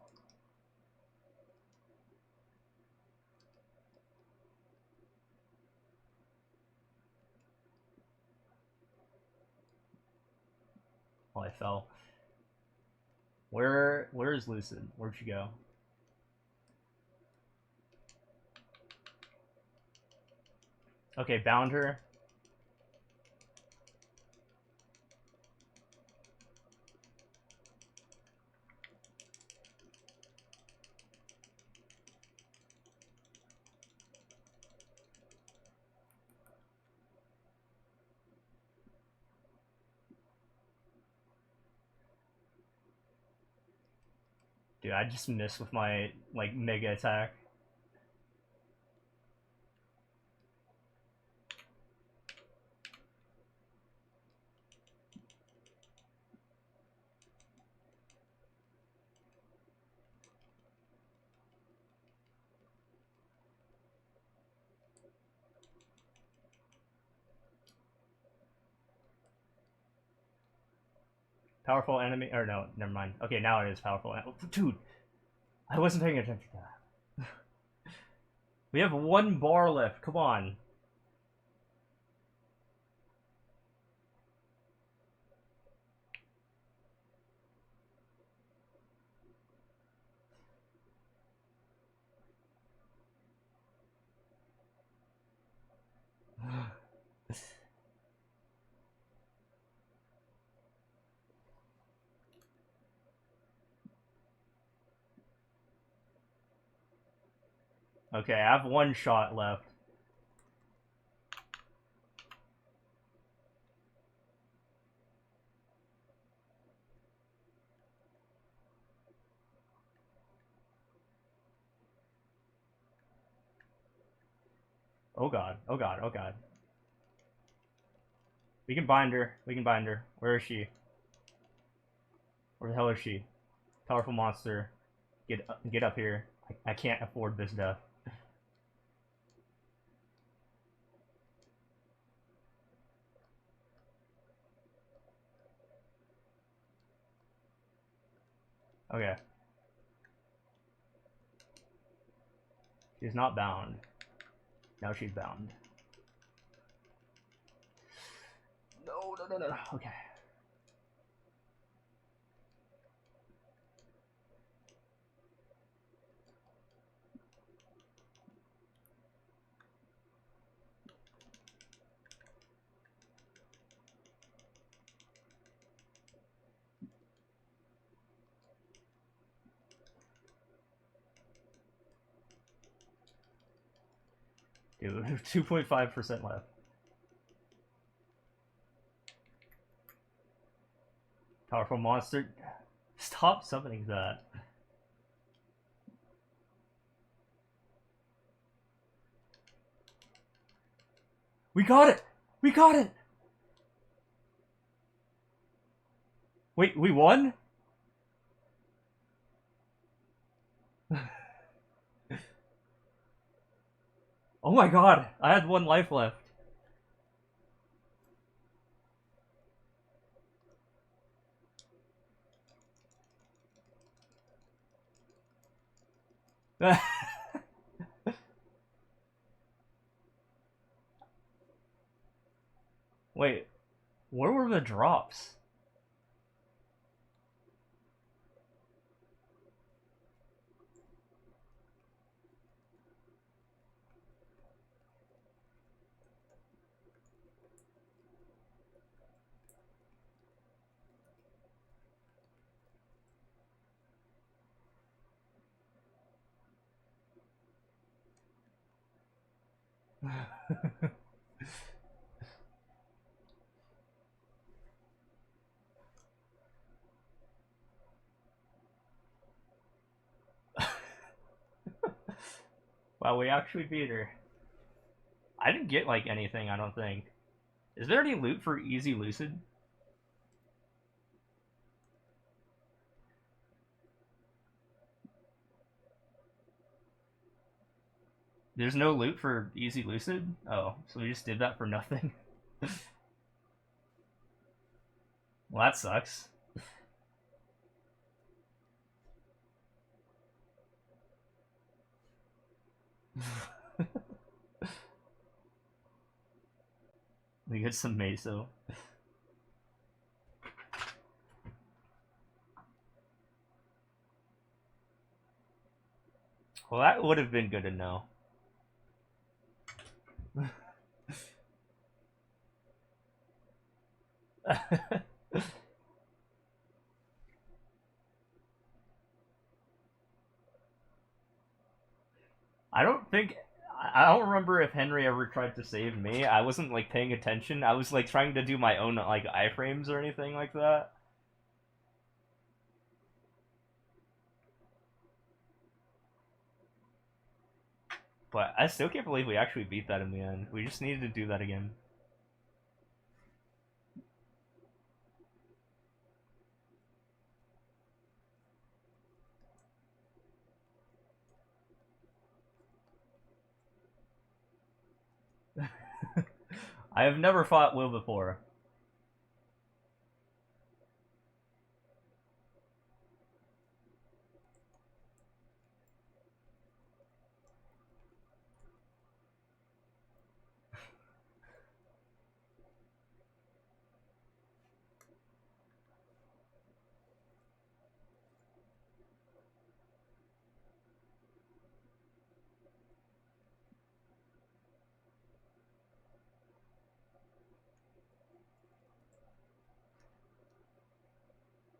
Oh, I fell. Where is Lucid? Where'd she go? Okay, bound her. Dude, I just missed with my, like, mega attack. Powerful enemy, or no, never mind. Okay, now it is powerful. Dude, I wasn't paying attention to that. We have 1 bar left. Come on. Okay, I have 1 shot left. Oh god, oh god, oh god. We can bind her. We can bind her. Where is she? Where the hell is she? Powerful monster. Get up here. I can't afford this death. Okay. She's not bound. Now she's bound. No, no, no, no. Okay. Dude, 2.5% left. Powerful monster. Stop summoning that. We got it! We got it! Wait, we won? Oh my god, I had 1 life left. Wait, where were the drops? Wow, we actually beat her. I didn't get like anything, I don't think. Is there any loot for easy lucid? There's no loot for easy lucid? Oh, so we just did that for nothing? Well, that sucks. We get some meso. Well, that would have been good to know. I don't think I don't remember if Henry ever tried to save me. I wasn't like paying attention. I was like trying to do my own like iframes or anything like that. But I still can't believe we actually beat that in the end. We just needed to do that again. I have never fought Will before.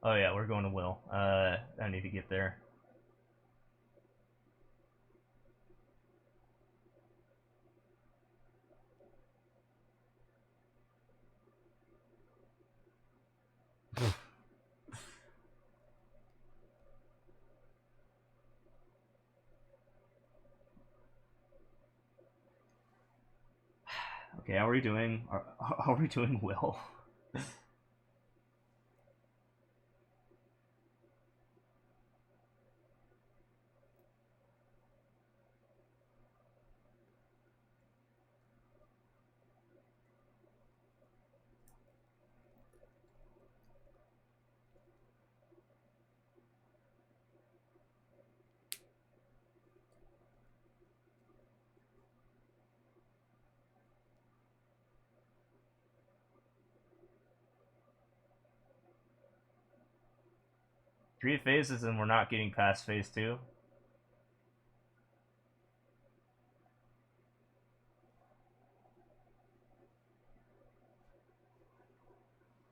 Oh yeah, we're going to Will. I need to get there. Okay, how are we doing? Are we doing Will? 3 phases and we're not getting past phase 2.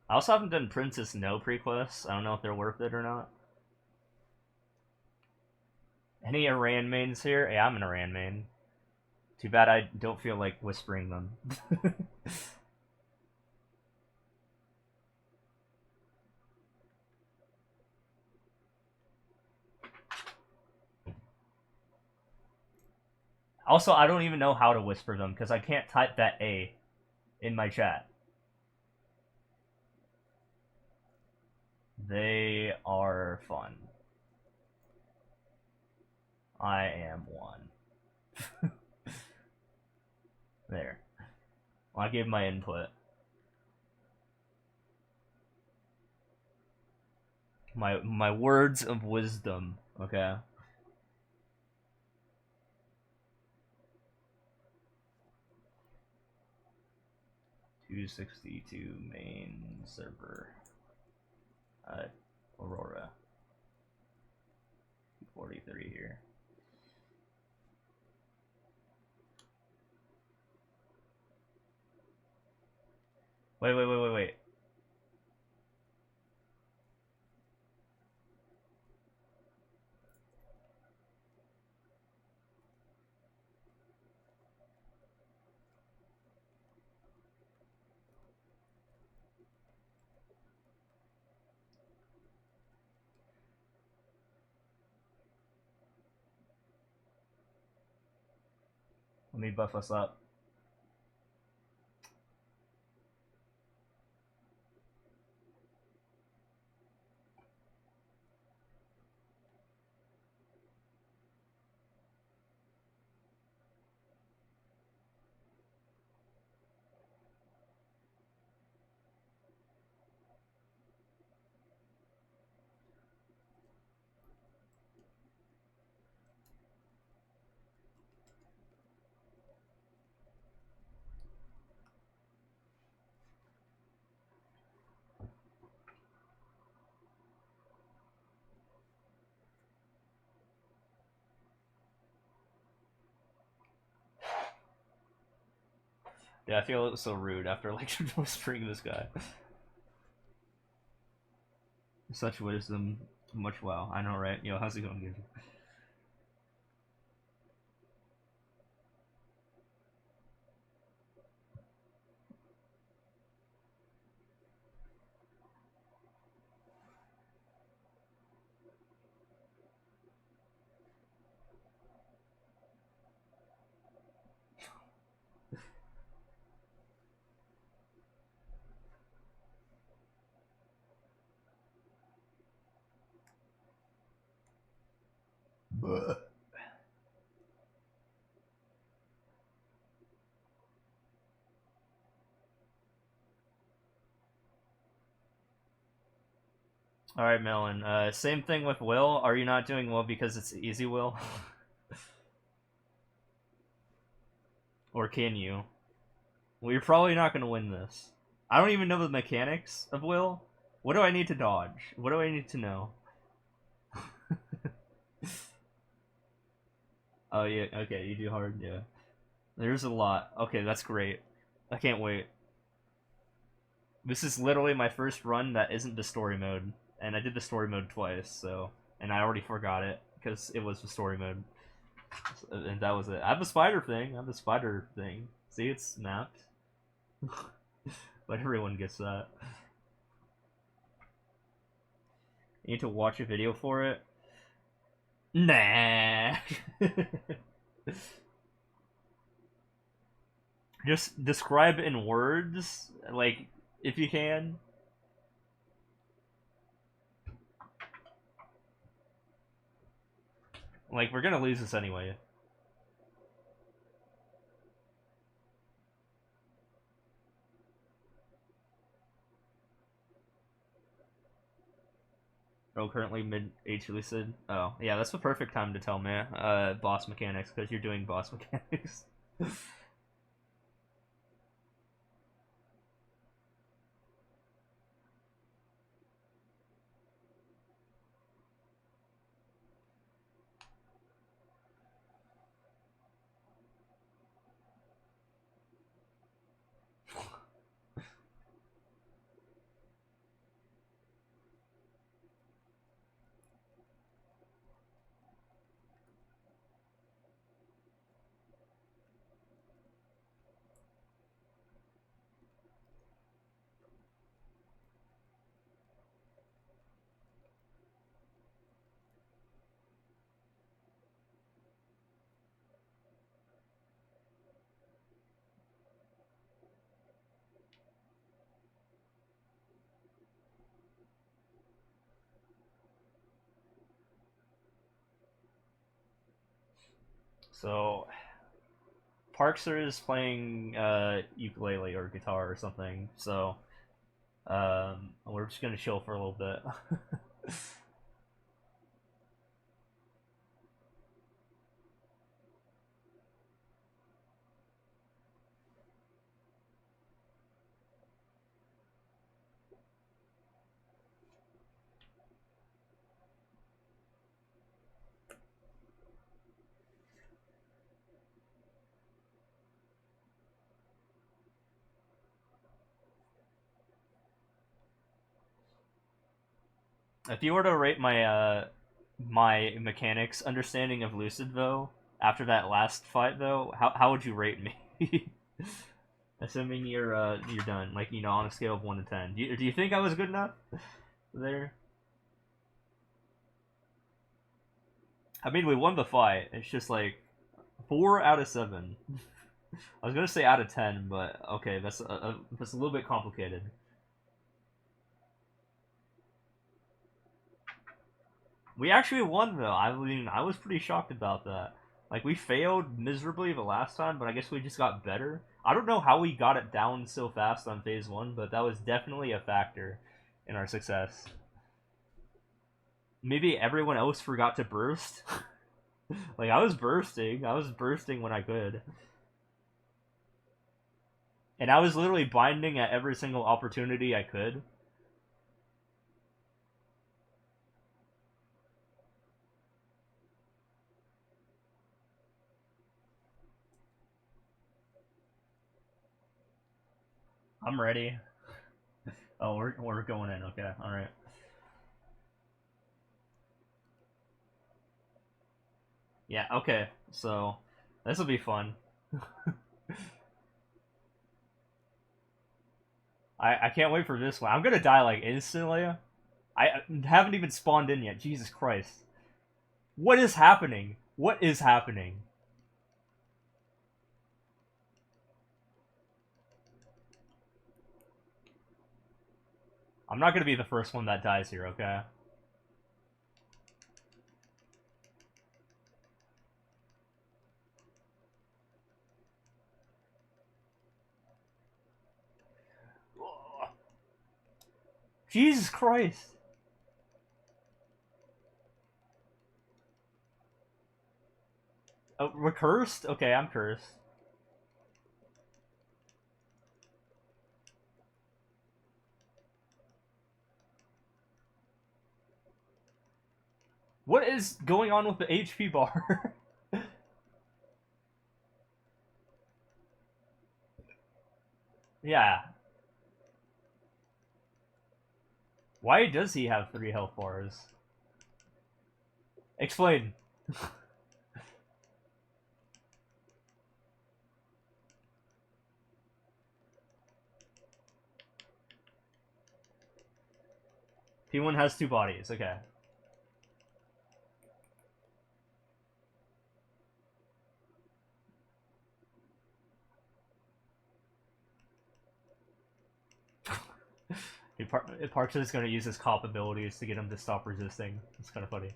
I also haven't done Princess No prequests. I don't know if they're worth it or not. Any Iran mains here? Yeah, I'm an Iran main. Too bad I don't feel like whispering them. Also, I don't even know how to whisper them because I can't type that A in my chat. They are fun. I am one. There. Well, I gave my input. My words of wisdom, okay? .262 main server. Aurora. 43 here. Wait. Let me buff us up. Yeah, I feel it was so rude after like whispering this guy. Such wisdom, much wow. I know, right? Yo, how's it going, dude? All right, Melon. Same thing with Will. Are you not doing Will because it's easy, Will? Or can you? Well, you're probably not gonna win this. I don't even know the mechanics of Will. What do I need to dodge? What do I need to know? Oh yeah, okay, you do hard, yeah. There's a lot. Okay, that's great. I can't wait. This is literally my first run that isn't the story mode, and I did the story mode twice, so and I already forgot it because it was the story mode, and that was it. I have the spider thing. I have the spider thing. See, it's mapped, but everyone gets that. You need to watch a video for it. Nah. Just describe in words, like if you can. Like we're gonna lose this anyway. Oh, currently mid H lucid. Oh, yeah, that's the perfect time to tell me. Boss mechanics, because you're doing boss mechanics. So PARKZER is playing ukulele or guitar or something. So we're just gonna chill for a little bit. If you were to rate my mechanics understanding of Lucid though, after that last fight though, how would you rate me? Assuming you're done, like on a scale of 1 to 10. Do you think I was good enough there? I mean, we won the fight. It's just like 4 out of 7. I was gonna say out of 10, but okay, that's a little bit complicated. We actually won though. I mean, I was pretty shocked about that. Like we failed miserably the last time, but I guess we just got better. I don't know how we got it down so fast on phase 1, but that was definitely a factor in our success. Maybe everyone else forgot to burst. Like I was bursting. I was bursting when I could. And I was literally binding at every single opportunity I could. I'm ready. Oh, we're going in. Okay, all right. Yeah. Okay. So this will be fun. I can't wait for this one. I'm gonna die like instantly. I haven't even spawned in yet. Jesus Christ. What is happening? What is happening? I'm not gonna be the first one that dies here. Okay. Jesus Christ. Oh, we're cursed? Okay, I'm cursed. What is going on with the HP bar? Yeah. Why does he have 3 health bars? Explain. P1 has 2 bodies, okay. PARKZER is going to use his cop abilities to get him to stop resisting. It's kind of funny.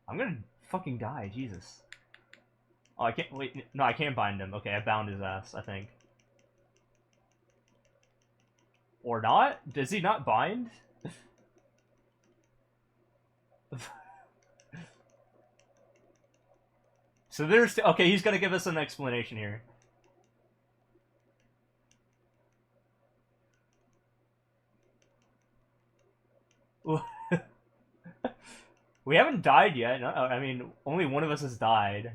I'm gonna fucking die, Jesus. Oh, I can't, wait, no, I can't bind him. Okay, I bound his ass, I think. Or not? Does he not bind? So there's, okay, he's gonna give us an explanation here. We haven't died yet. No, I mean, only one of us has died.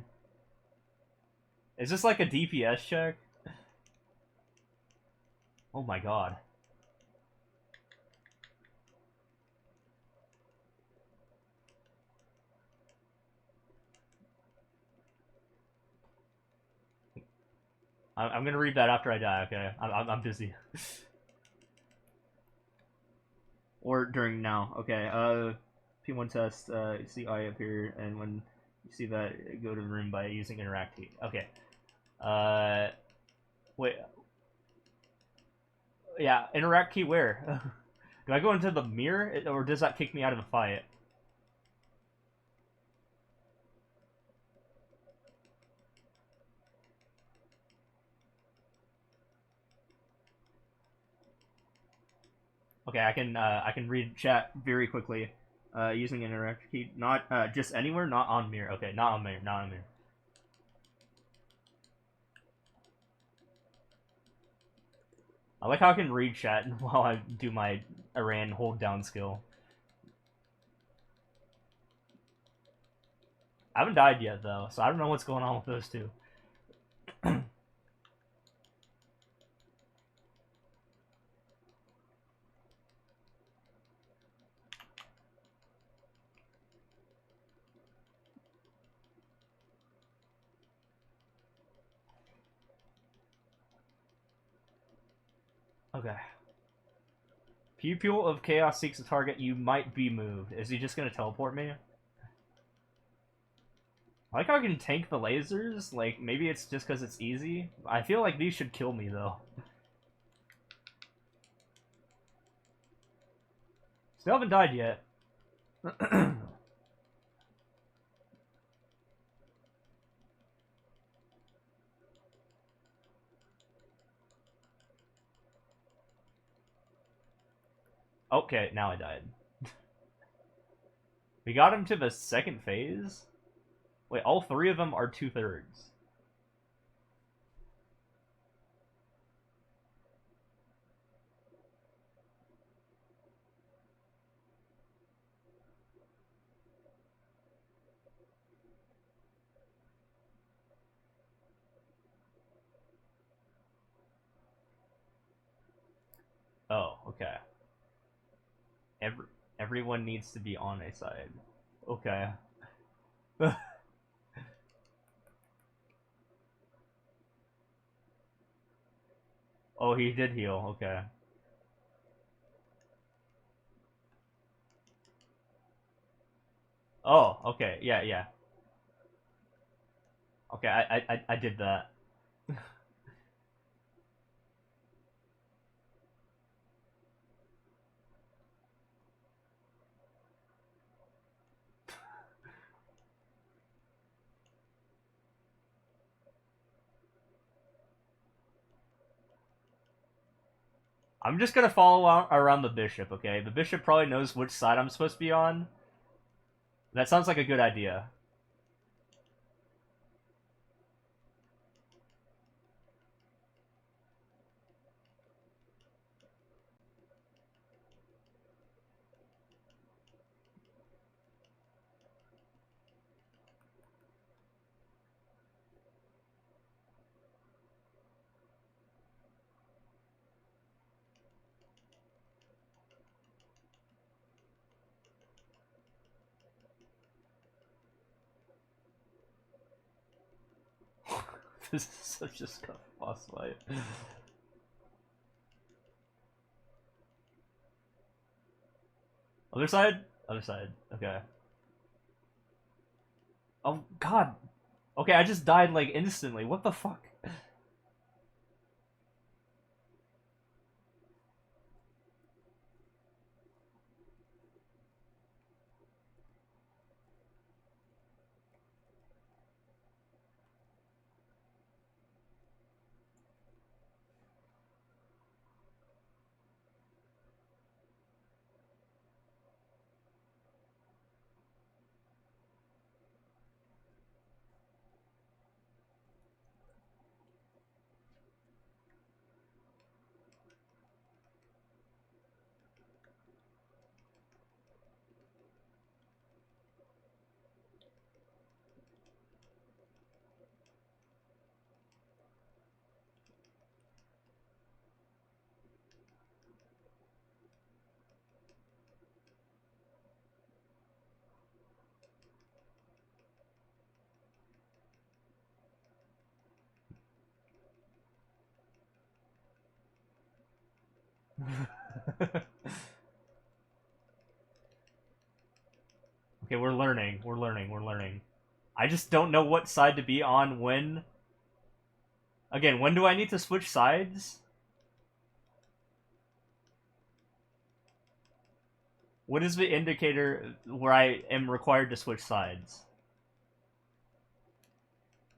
Is this like a DPS check? Oh my god. I'm gonna read that after I die, okay? I'm busy. Or during now, okay. P1 test, you see I appear, and when you see that, go to the room by using interact key. Okay. Uh, wait. Yeah, interact key where? Do I go into the mirror, or does that kick me out of the fight? Okay, I can read chat very quickly, using an interact key. Not just anywhere, not on mirror. Okay, not on mirror, not on mirror. I like how I can read chat while I do my Iran hold down skill. I haven't died yet though, so I don't know what's going on with those two. Okay. Pupil of Chaos seeks a target. You might be moved. Is he just gonna teleport me? I like how I can tank the lasers. Like, maybe it's just because it's easy. I feel like these should kill me, though. Still haven't died yet. Okay, now I died. We got him to the second phase? Wait, all three of them are 2/3. Oh, okay. Every everyone needs to be on a side. Okay. Oh, he did heal. Okay. Oh, okay. Yeah, yeah. Okay, I did that. I'm just gonna follow around the bishop, okay? The bishop probably knows which side I'm supposed to be on. That sounds like a good idea. This is such a scuff boss fight. Other side? Other side. Okay. Oh, God. Okay, I just died, like, instantly. What the fuck? Okay, we're learning. We're learning. We're learning. I just don't know what side to be on when. Again, when do I need to switch sides? What is the indicator where I am required to switch sides?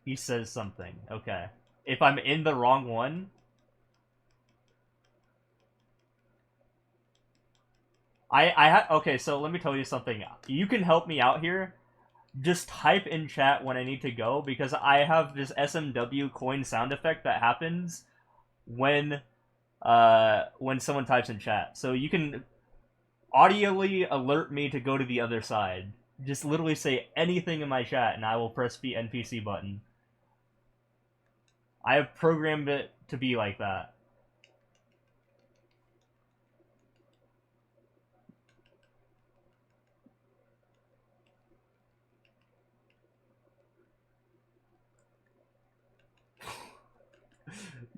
He says something. Okay. If I'm in the wrong one, okay, so let me tell you something. You can help me out here. Just type in chat when I need to go because I have this SMW coin sound effect that happens when someone types in chat. So you can audially alert me to go to the other side. Just literally say anything in my chat and I will press the NPC button. I have programmed it to be like that.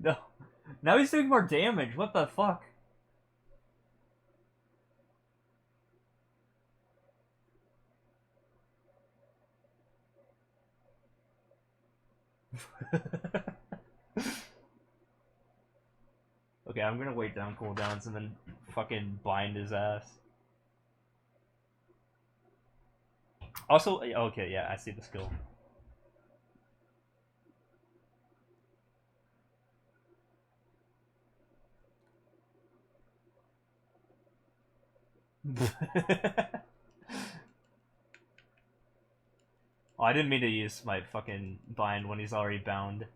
No. Now he's doing more damage. What the fuck? Okay, I'm gonna wait down cooldowns and then fucking bind his ass. Also, okay, yeah, I see the skill. Oh, I didn't mean to use my fucking bind when he's already bound.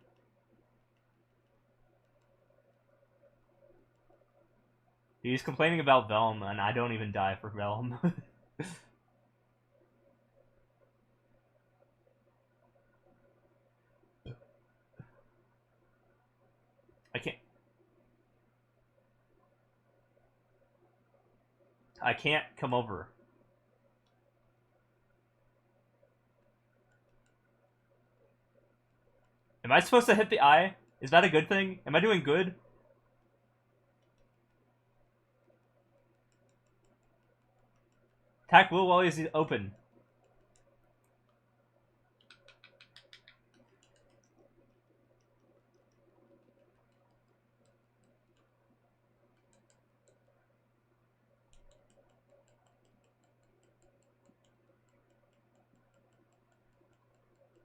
He's complaining about Velm, and I don't even die for Velm. I can't. I can't come over. Am I supposed to hit the eye? Is that a good thing? Am I doing good? Attack will while he's open.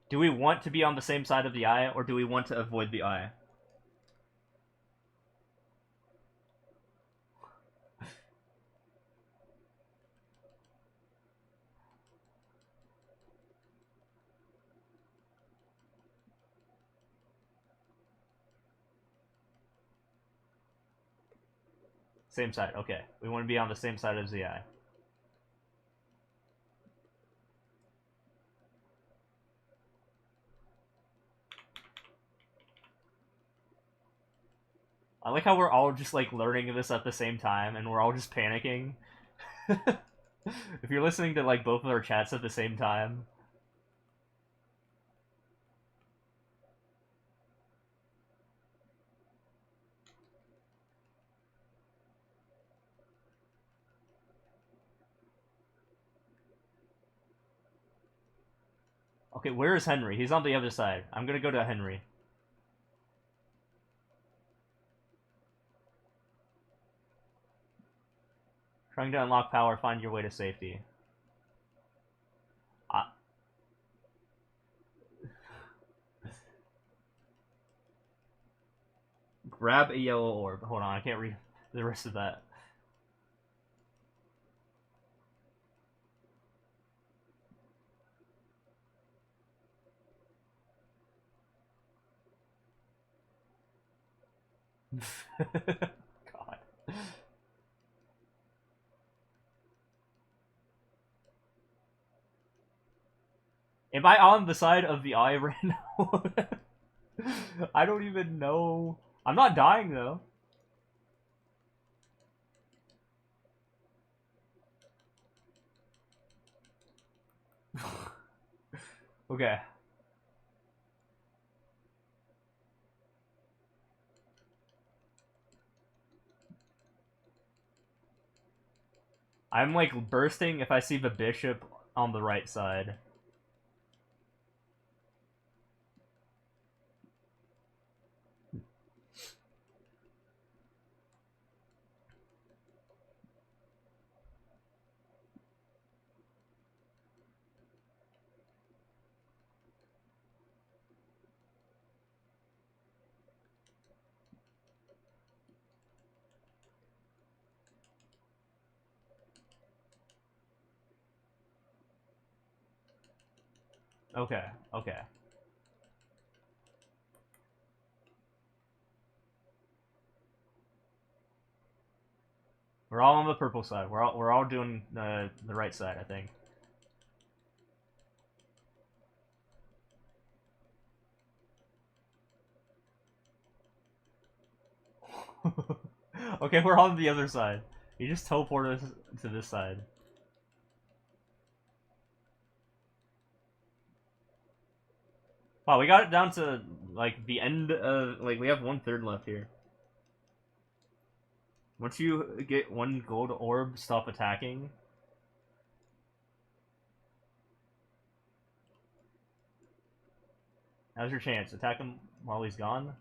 Do we want to be on the same side of the eye, or do we want to avoid the eye? Same side, okay. We want to be on the same side as the eye. I like how we're all just like learning this at the same time and we're all just panicking. If you're listening to like both of our chats at the same time. Okay, where is Henry? He's on the other side. I'm gonna go to Henry. Trying to unlock power, find your way to safety. Grab a yellow orb. Hold on, I can't read the rest of that. God. Am I on the side of the eye right now? I don't even know. I'm not dying though. Okay. I'm like bursting if I see the bishop on the right side. Okay, okay. We're all on the purple side. We're all doing the right side, I think. Okay, we're on the other side. You just teleported us to this side. Wow, we got it down to like the end of like we have 1/3 left here. Once you get one gold orb, stop attacking. Now's your chance. Attack him while he's gone.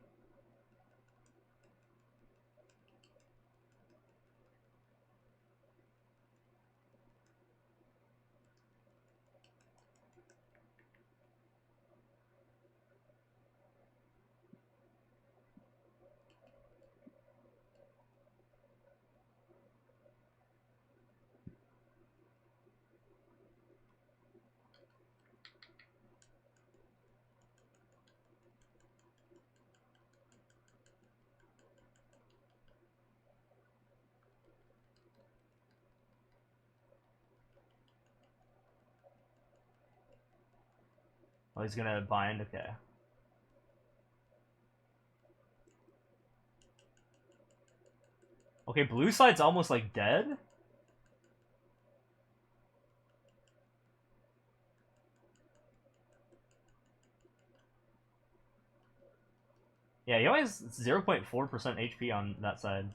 Oh, he's gonna bind. Okay. Okay, blue side's almost like dead. Yeah, he only has 0.4% HP on that side.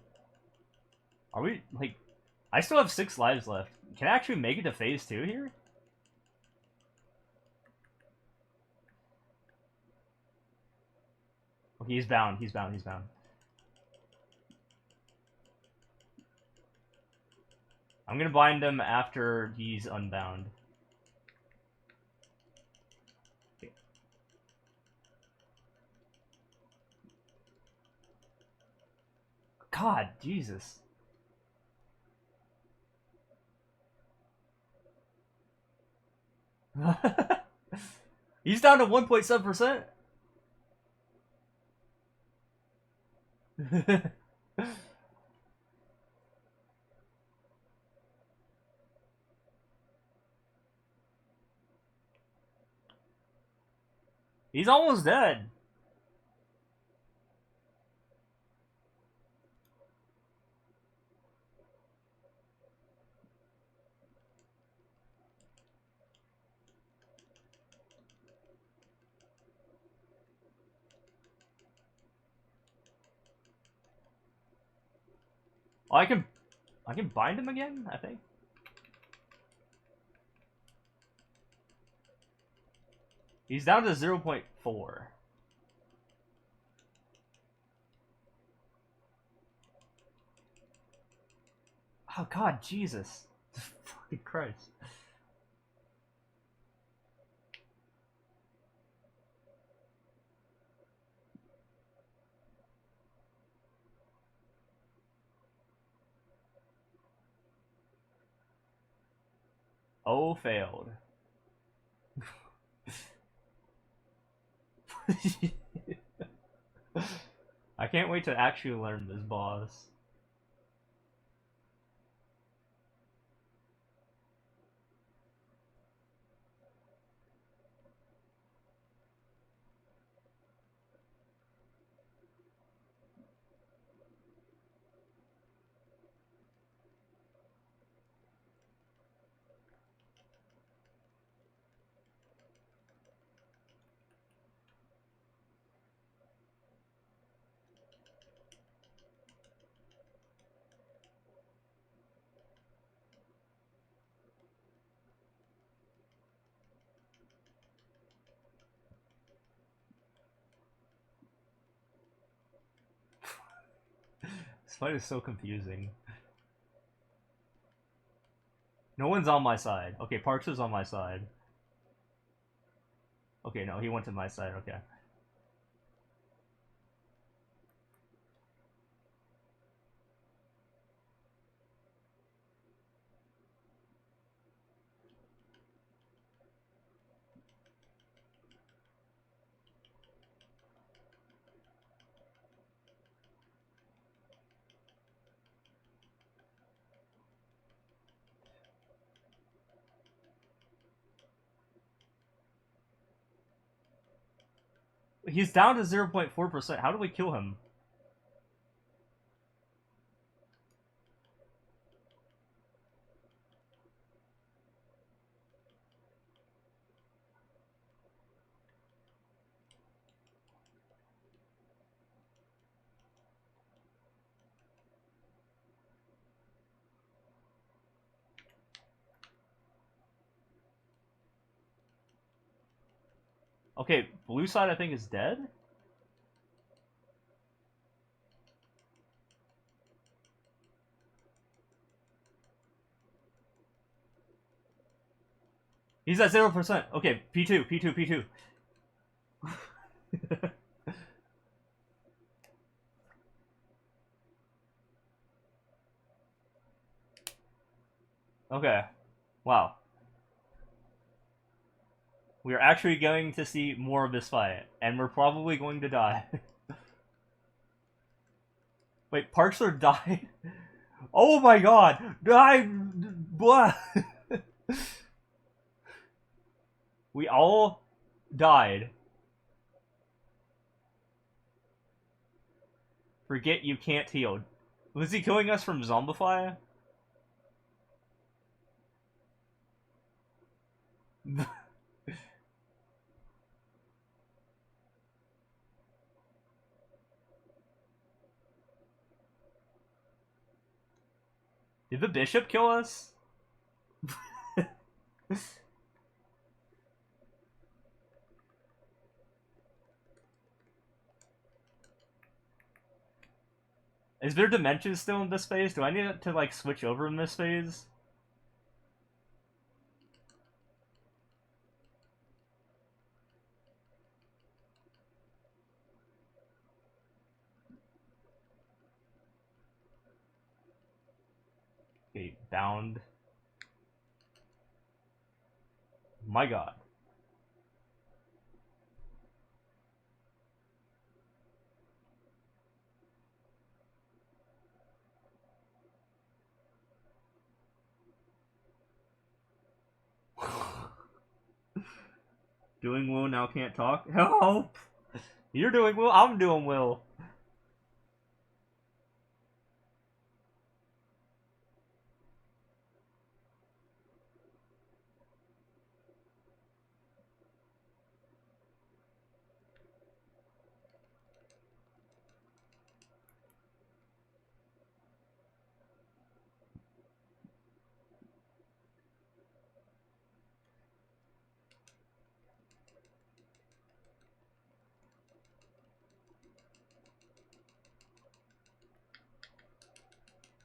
Are we like? I still have 6 lives left. Can I actually make it to phase 2 here? Okay, he's bound. He's bound. He's bound. I'm gonna bind him after he's unbound. God, Jesus. He's down to 1.7%. He's almost dead. Oh, I can bind him again, I think. He's down to 0.4. Oh God, Jesus. Fucking Christ. Oh, failed. I can't wait to actually learn this boss. This fight is so confusing. No one's on my side. Okay, PARKZER's on my side. Okay, no, he went to my side. Okay. He's down to 0.4%. How do we kill him? Okay, blue side I think is dead. He's at 0%. Okay, P2, P2, P2. Okay. Wow. We are actually going to see more of this fight, and we're probably going to die. Wait, PARKZER died? Oh my god! Blah. We all died. Forget you can't heal. Was he killing us from Zombify? Did the bishop kill us? Is there dimensions still in this phase? Do I need to like switch over in this phase? Okay, bound. My god. Doing well, now can't talk? Help! You're doing well, I'm doing well.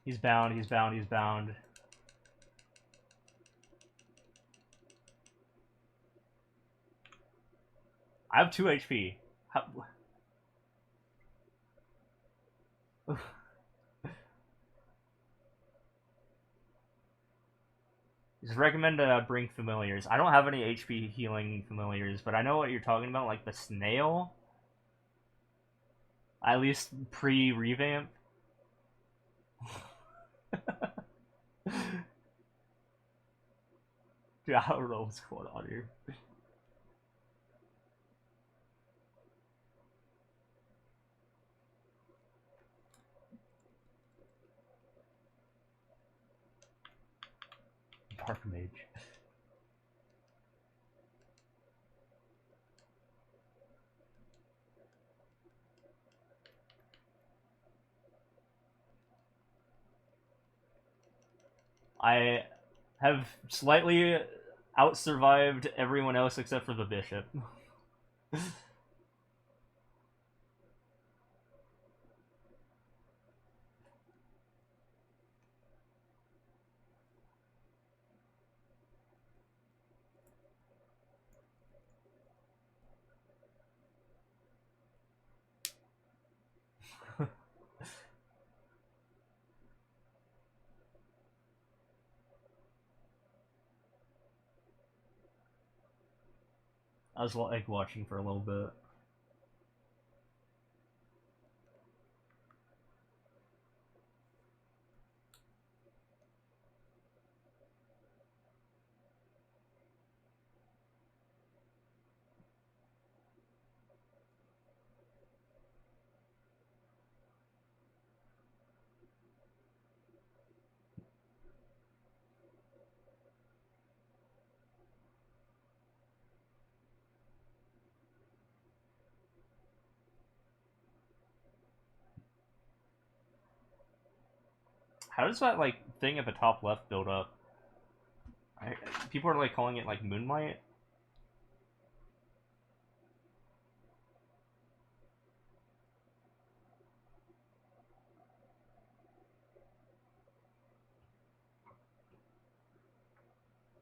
He's bound, he's bound, he's bound. I have 2 HP. How... Just recommend to bring familiars. I don't have any HP healing familiars, but I know what you're talking about, like the snail. At least pre-revamp. Dude, I don't know what's going on here. Dark Mage. I have slightly out-survived everyone else except for the bishop. I was like watching for a little bit. How does that like thing at the top left build up? I, people are like calling it like moonlight.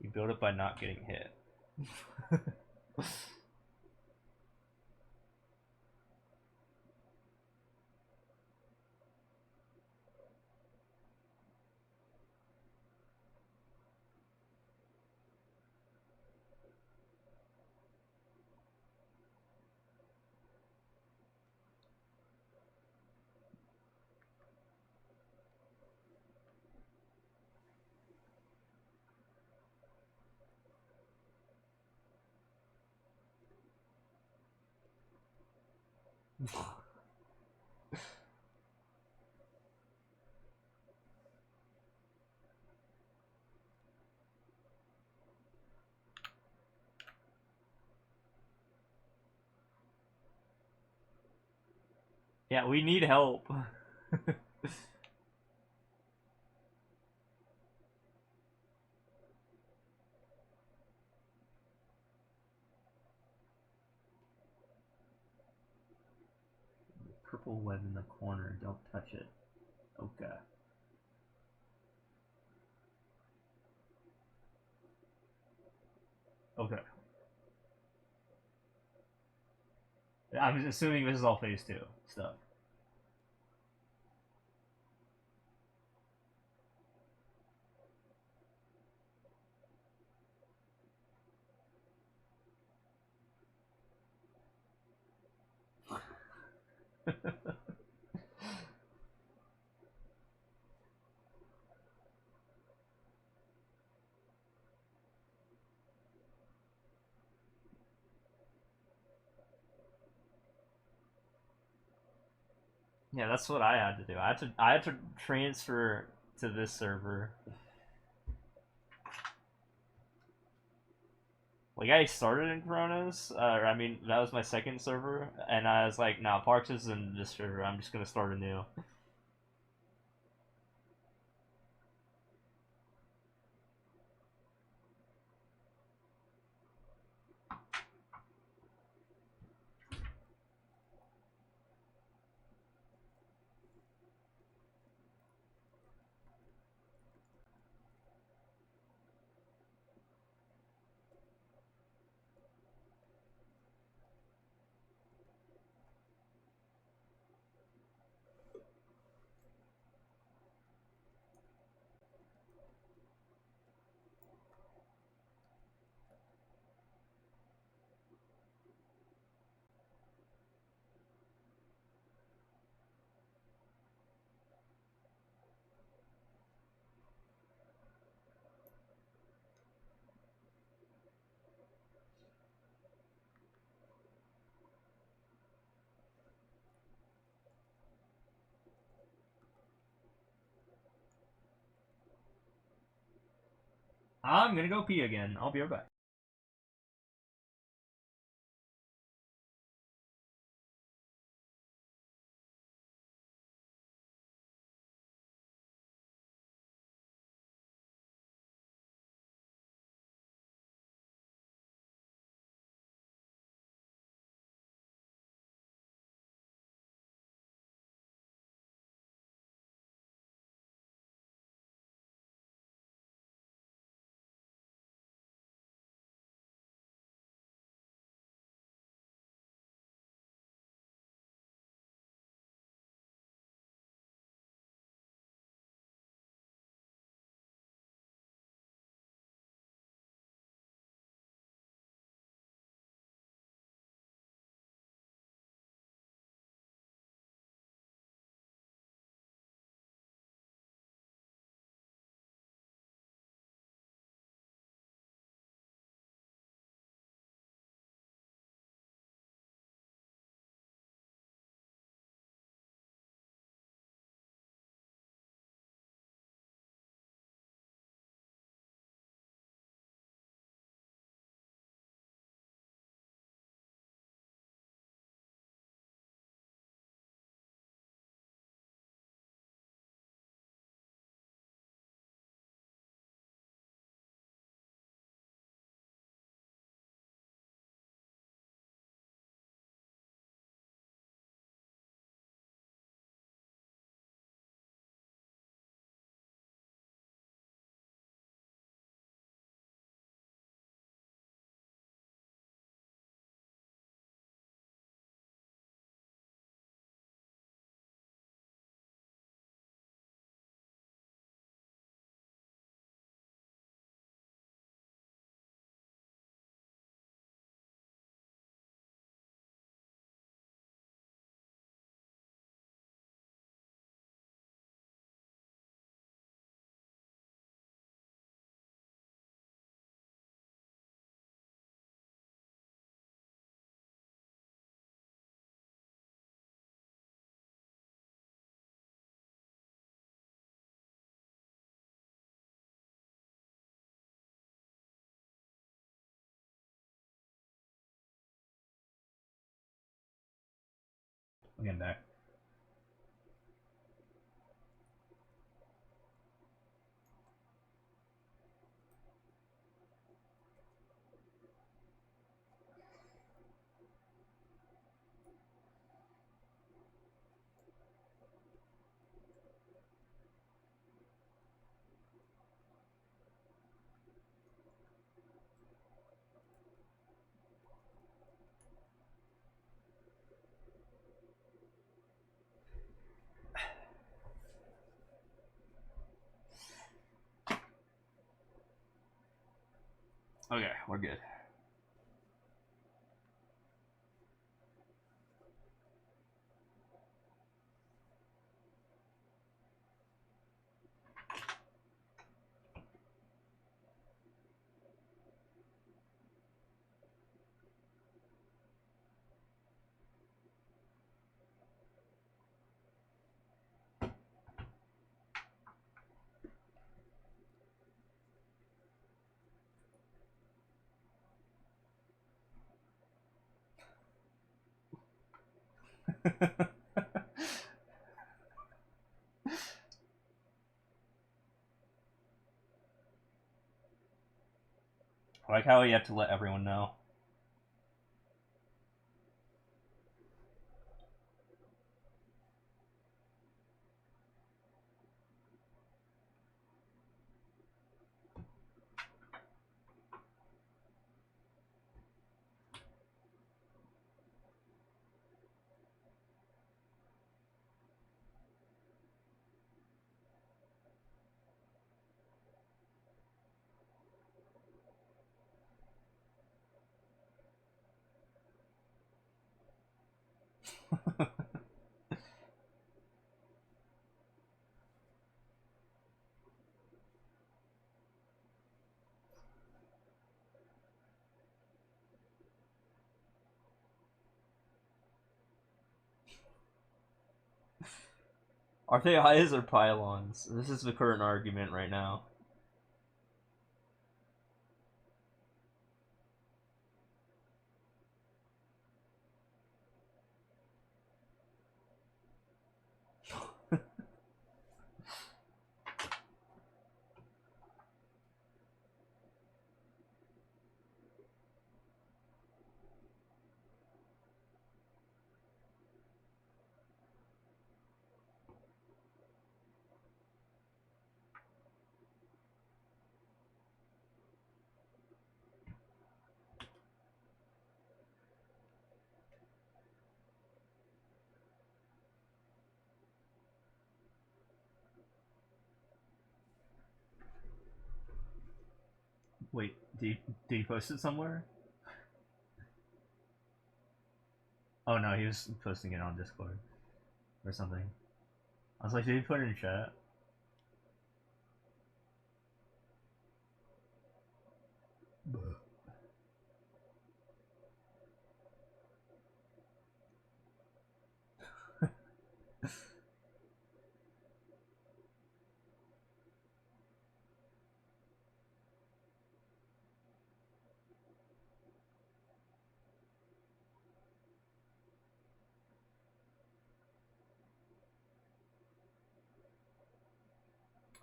You build it by not getting hit. Yeah, we need help. Purple web in the corner. Don't touch it. Okay. Okay. I'm assuming this is all phase 2 stuff. Yeah, that's what I had to do. I had to transfer to this server. Like I started in Coronas, I mean that was my second server, and I was like, "Nah, Parks is in this server. I'm just gonna start anew." I'm gonna go pee again. I'll be right back. I'm getting back. Okay, we're good. I like how you have to let everyone know. Are they eyes or pylons? This is the current argument right now. Wait, did he post it somewhere? Oh no, he was posting it on Discord or something. I was like, did he put it in chat?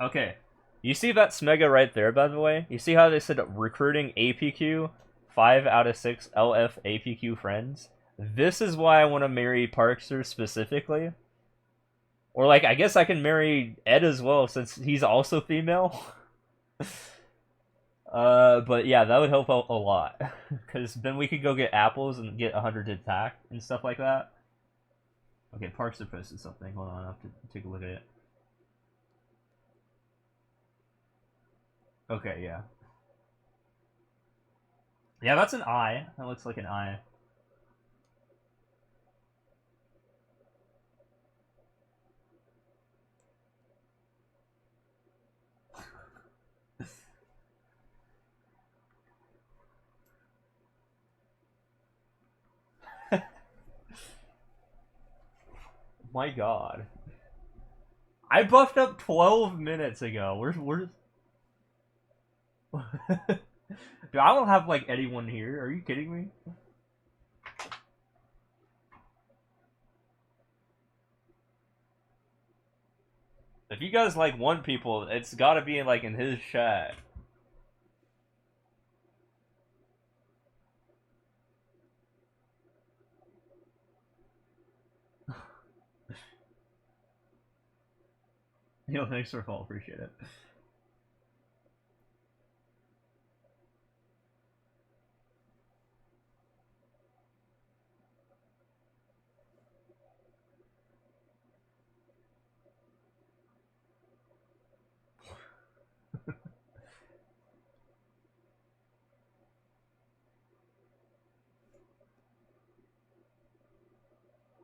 Okay. You see that smega right there, by the way? You see how they said recruiting APQ? 5 out of 6 LF APQ friends? This is why I want to marry PARKZER specifically. Or, like, I guess I can marry Ed as well, since he's also female. But yeah, that would help out a lot. Because then we could go get apples and get 100 attack and stuff like that. Okay, PARKZER posted something. Hold on, I have to take a look at it. Okay, yeah. Yeah, that's an eye. That looks like an eye. My god. I buffed up 12 minutes ago. Where's... Dude, I don't have, like, anyone here. Are you kidding me? If you guys like one people, it's gotta be like in his chat. Yo, thanks for the call. Appreciate it.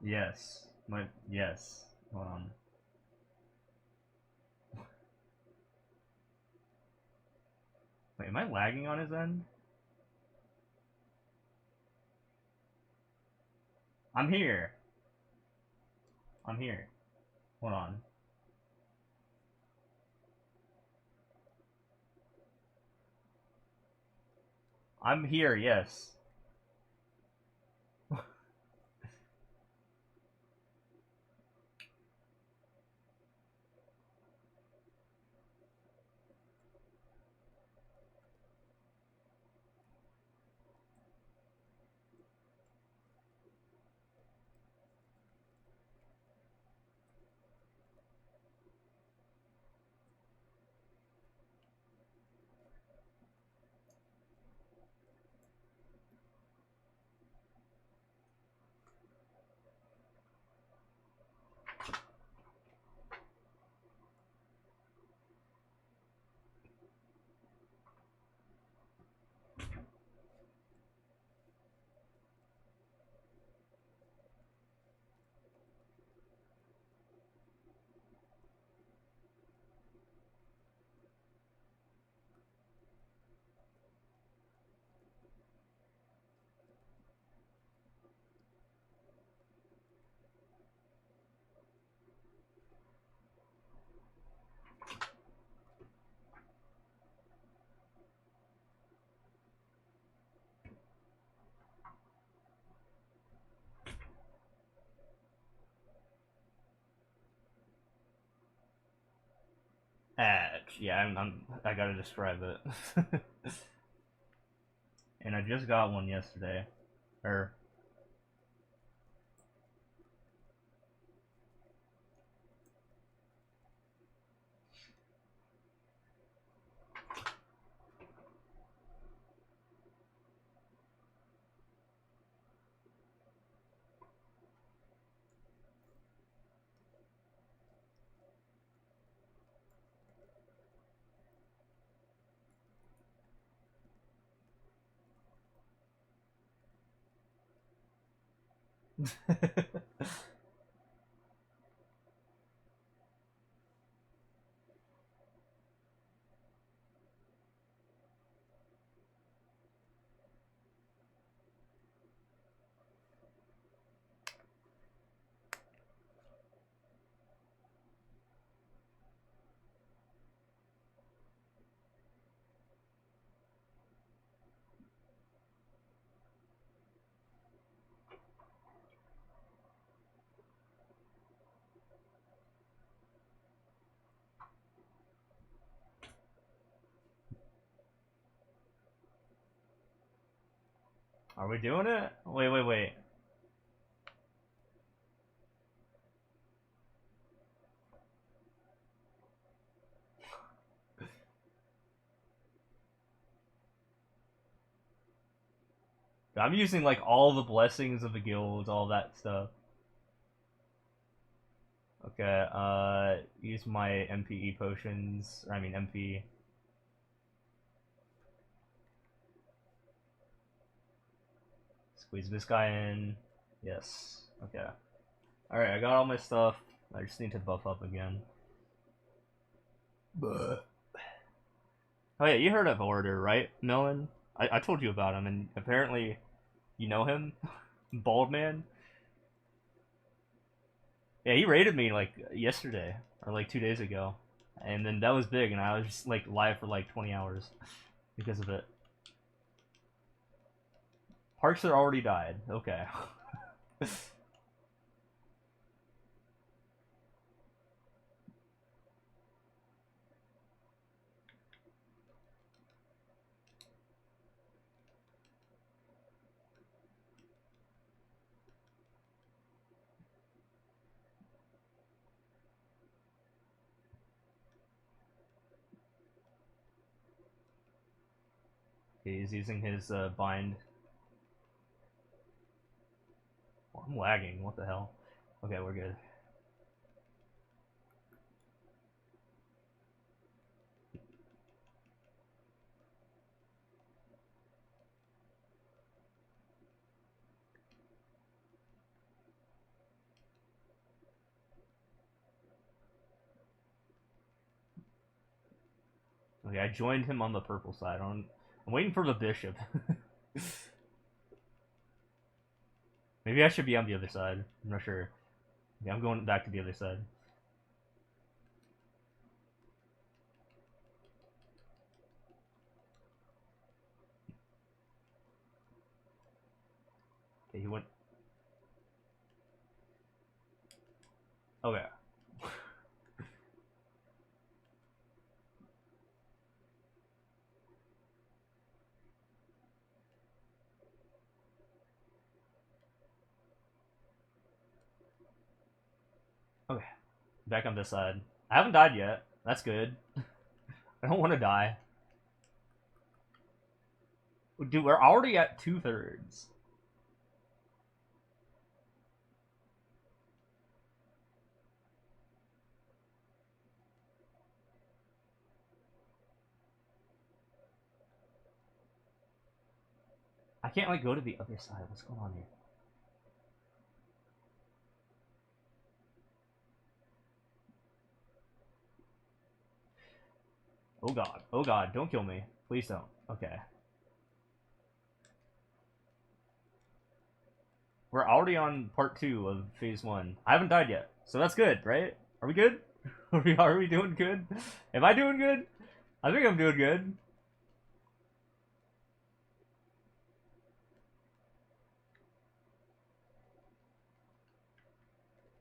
Yes. Yes. Hold on. Wait, am I lagging on his end? I'm here. I'm here. Hold on. I'm here, yes. Yeah, I gotta describe it. And I just got one yesterday. Or are we doing it? Wait. I'm using like all the blessings of the guilds, all that stuff. Okay, use my MPE potions. I mean MP. Squeeze this guy in. Yes. Okay. Alright, I got all my stuff. I just need to buff up again. But oh yeah, you heard of Orator, right, Melon? I told you about him, and apparently you know him? Bald man? Yeah, he raided me like yesterday, or like 2 days ago. And then that was big, and I was just like live for like 20 hours because of it. PARKZER already died. Okay. Okay, he's using his bind. Oh, I'm lagging. What the hell? Okay, we're good. Okay, I joined him on the purple side. I'm waiting for the bishop. Maybe I should be on the other side. I'm not sure. Yeah, I'm going back to the other side. Okay, he went. Okay. Okay. Back on this side. I haven't died yet. That's good. I don't want to die. Dude, we're already at 2/3. I can't like go to the other side. What's going on here? Oh god. Oh god. Don't kill me. Please don't. Okay. We're already on part 2 of phase 1. I haven't died yet. So that's good, right? Are we good? Are we doing good? Am I doing good? I think I'm doing good.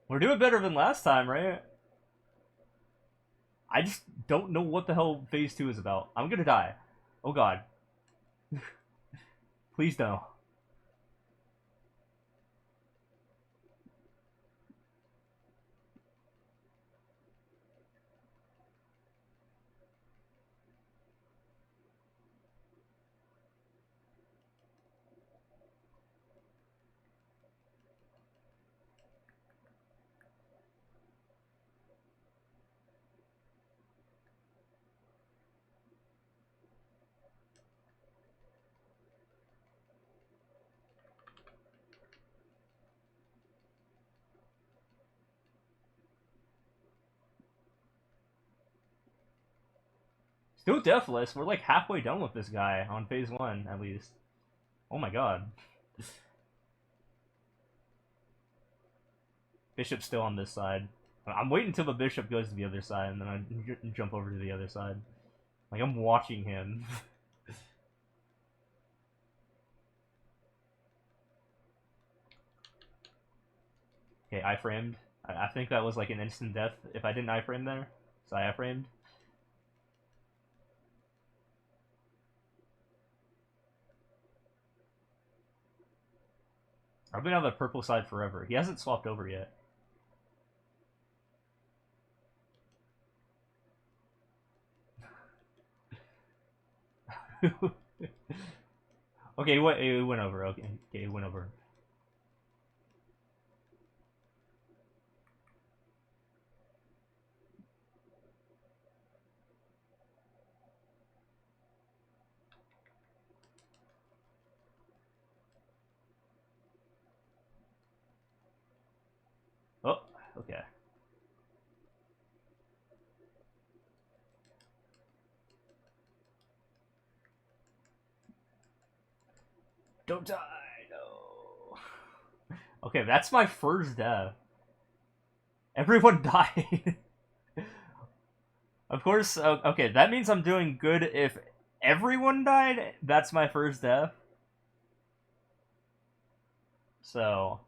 We're doing better than last time, right? I just don't know what the hell phase 2 is about. I'm gonna die. Oh god. Please no. Still deathless. We're like halfway done with this guy on phase 1, at least. Oh my god. Bishop's still on this side. I'm waiting until the bishop goes to the other side, and then I jump over to the other side. Like, I'm watching him. Okay, I framed. I think that was like an instant death if I didn't I frame there. So I framed. I've been on the purple side forever. He hasn't swapped over yet. Okay, he went over. Okay, he went over. Oh, okay. Don't die, no. Okay, that's my first death. Everyone died. Of course, okay, that means I'm doing good if everyone died. That's my first death. So,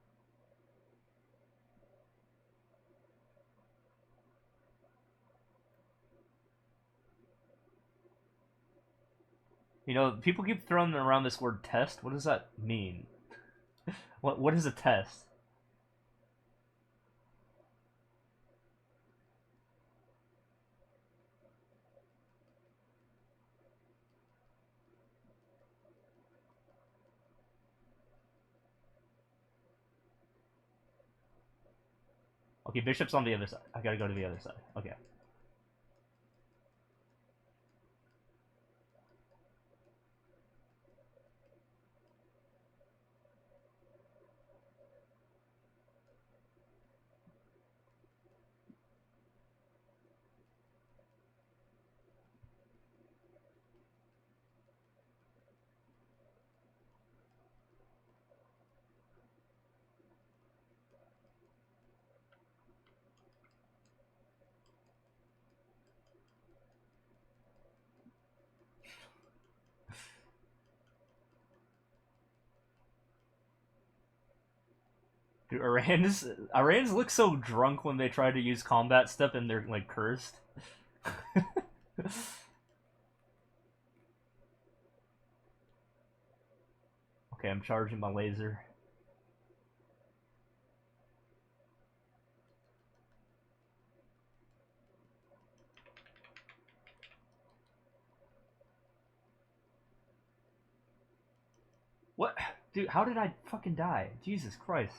you know, people keep throwing around this word test. What does that mean? What is a test? Okay, bishop's on the other side. I gotta go to the other side. Okay. Dude, Irans look so drunk when they try to use combat step and they're like cursed. Okay, I'm charging my laser. What? Dude, how did I fucking die? Jesus Christ.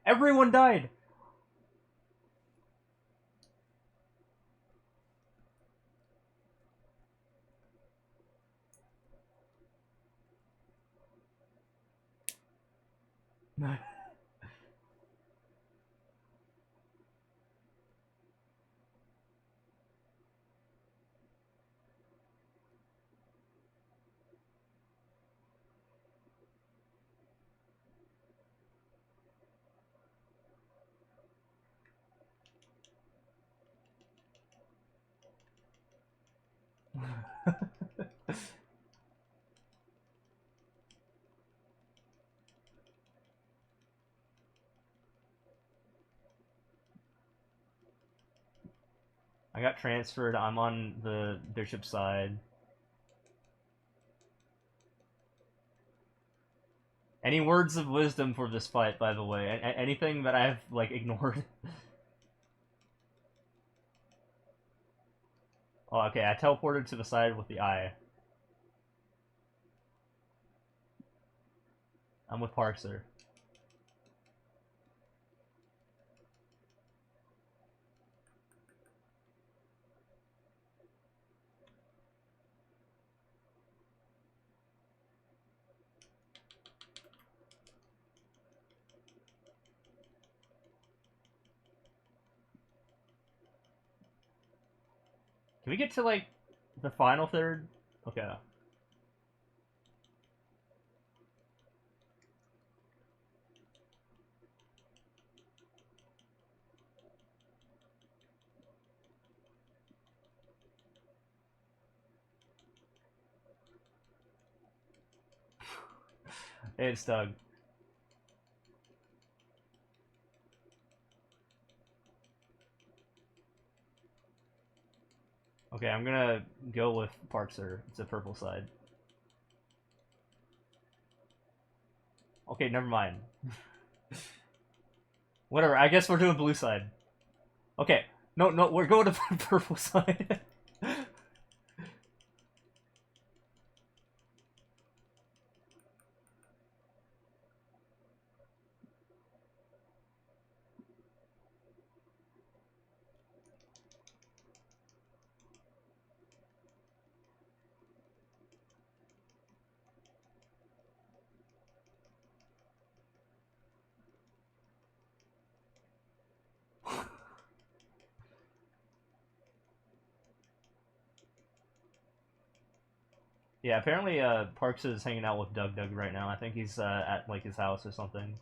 Everyone died! I got transferred. I'm on the bishop side. Any words of wisdom for this fight, by the way? Anything that I've, like, ignored? Oh, okay, I teleported to the side with the eye. I'm with PARKZER. Can we get to, like, the final third? Okay. It's Doug. Okay, I'm gonna go with PARKZER. It's a purple side. Okay, never mind. Whatever, I guess we're doing blue side. Okay, no, we're going to purple side. Yeah, apparently Parks is hanging out with Doug right now. I think he's at like his house or something.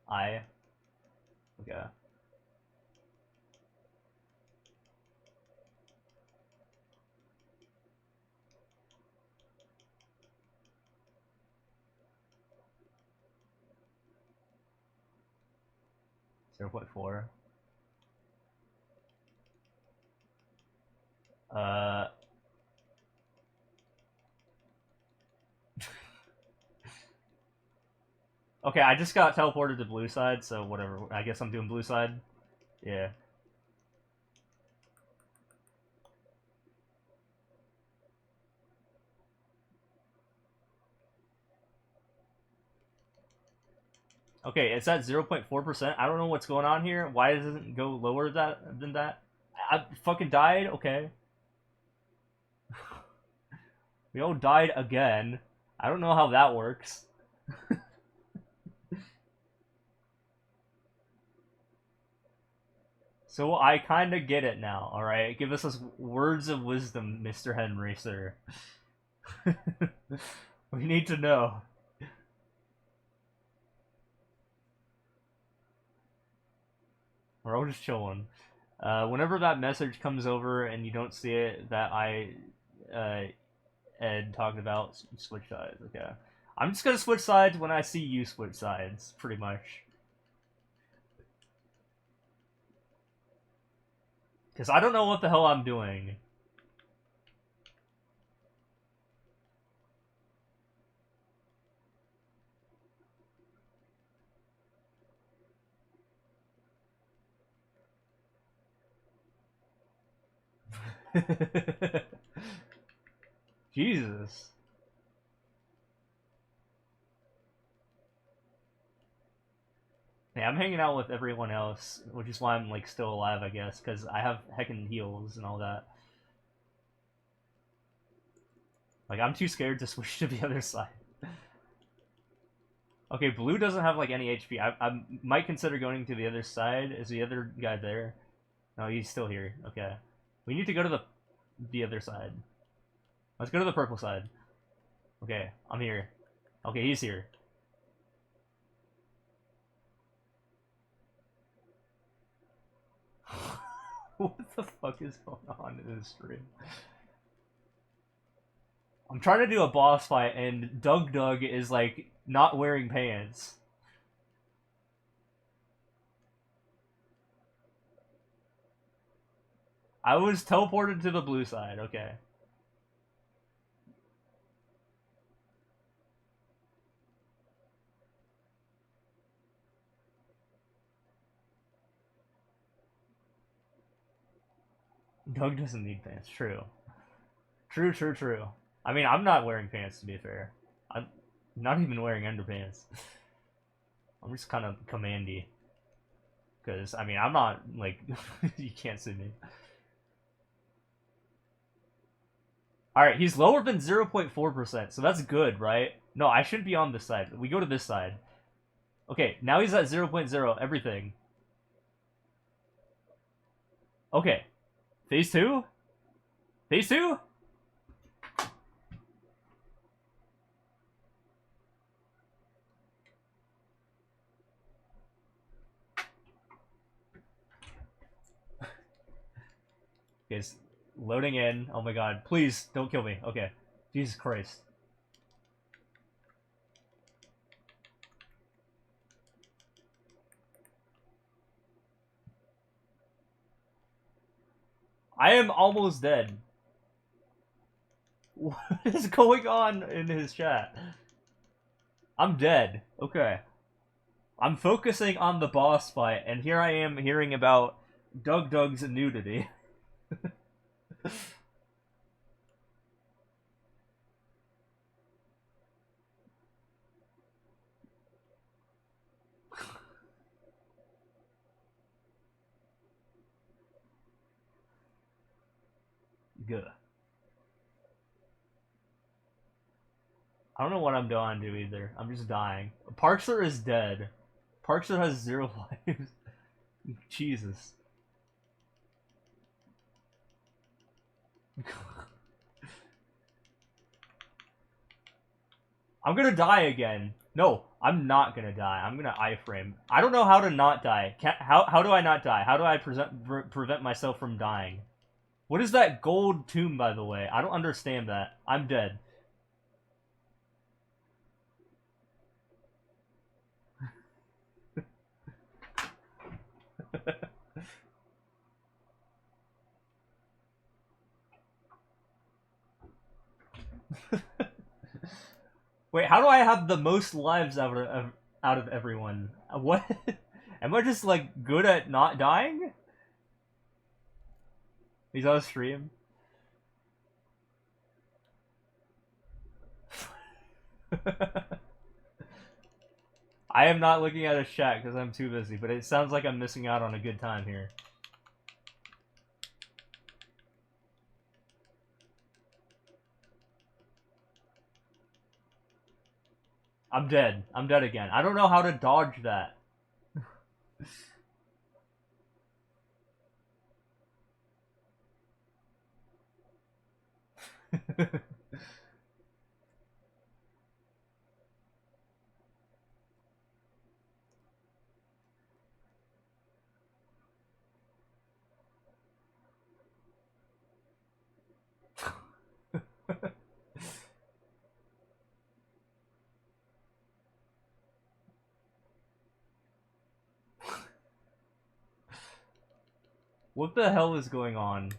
I okay. 0.4. Uh Okay, I just got teleported to blue side, so whatever. I guess I'm doing blue side. Yeah. Okay, it's at 0.4%. I don't know what's going on here. Why doesn't it go lower than that? I fucking died? Okay. We all died again. I don't know how that works. So I kind of get it now, alright? Give us those words of wisdom, Mr. Henry, sir. We need to know. We're all just chilling. Whenever that message comes over and you don't see it, that Ed talked about, switch sides, okay. I'm just gonna switch sides when I see you switch sides, pretty much. Because I don't know what the hell I'm doing. Jesus. Yeah, I'm hanging out with everyone else, which is why I'm like still alive, I guess, because I have heckin' heals and all that. Like, I'm too scared to switch to the other side. Okay, blue doesn't have like any HP. I might consider going to the other side. Is the other guy there? No, he's still here. Okay, we need to go to the other side. Let's go to the purple side. Okay, I'm here. Okay, he's here. What the fuck is going on in this stream? I'm trying to do a boss fight, and Doug is like not wearing pants. I was teleported to the blue side. Okay. Doug doesn't need pants. True. True. I mean, I'm not wearing pants, to be fair. I'm not even wearing underpants. I'm just kind of commandy. Because, I mean, I'm not, like, you can't see me. Alright, he's lower than 0.4%, so that's good, right? No, I should be on this side. We go to this side. Okay, now he's at 0.0, everything. Okay. Phase 2? Phase 2? Okay, it's loading in. Oh my god. Please, don't kill me. Okay. Jesus Christ. I am almost dead. What is going on in his chat? I'm dead. Okay. I'm focusing on the boss fight, and here I am hearing about Doug's nudity. Good. I don't know what I'm doing to either. I'm just dying. PARKZER is dead. PARKZER has 0 lives. Jesus. I'm gonna die again. No, I'm not gonna die. I'm gonna iframe. I don't know how to not die. How do I not die? How do I prevent myself from dying? What is that gold tomb, by the way? I don't understand that. I'm dead. Wait, how do I have the most lives out of everyone? What? Am I just like good at not dying? He's on stream. I am not looking at his chat because I'm too busy, but it sounds like I'm missing out on a good time here. I'm dead. I'm dead again. I don't know how to dodge that. What the hell is going on?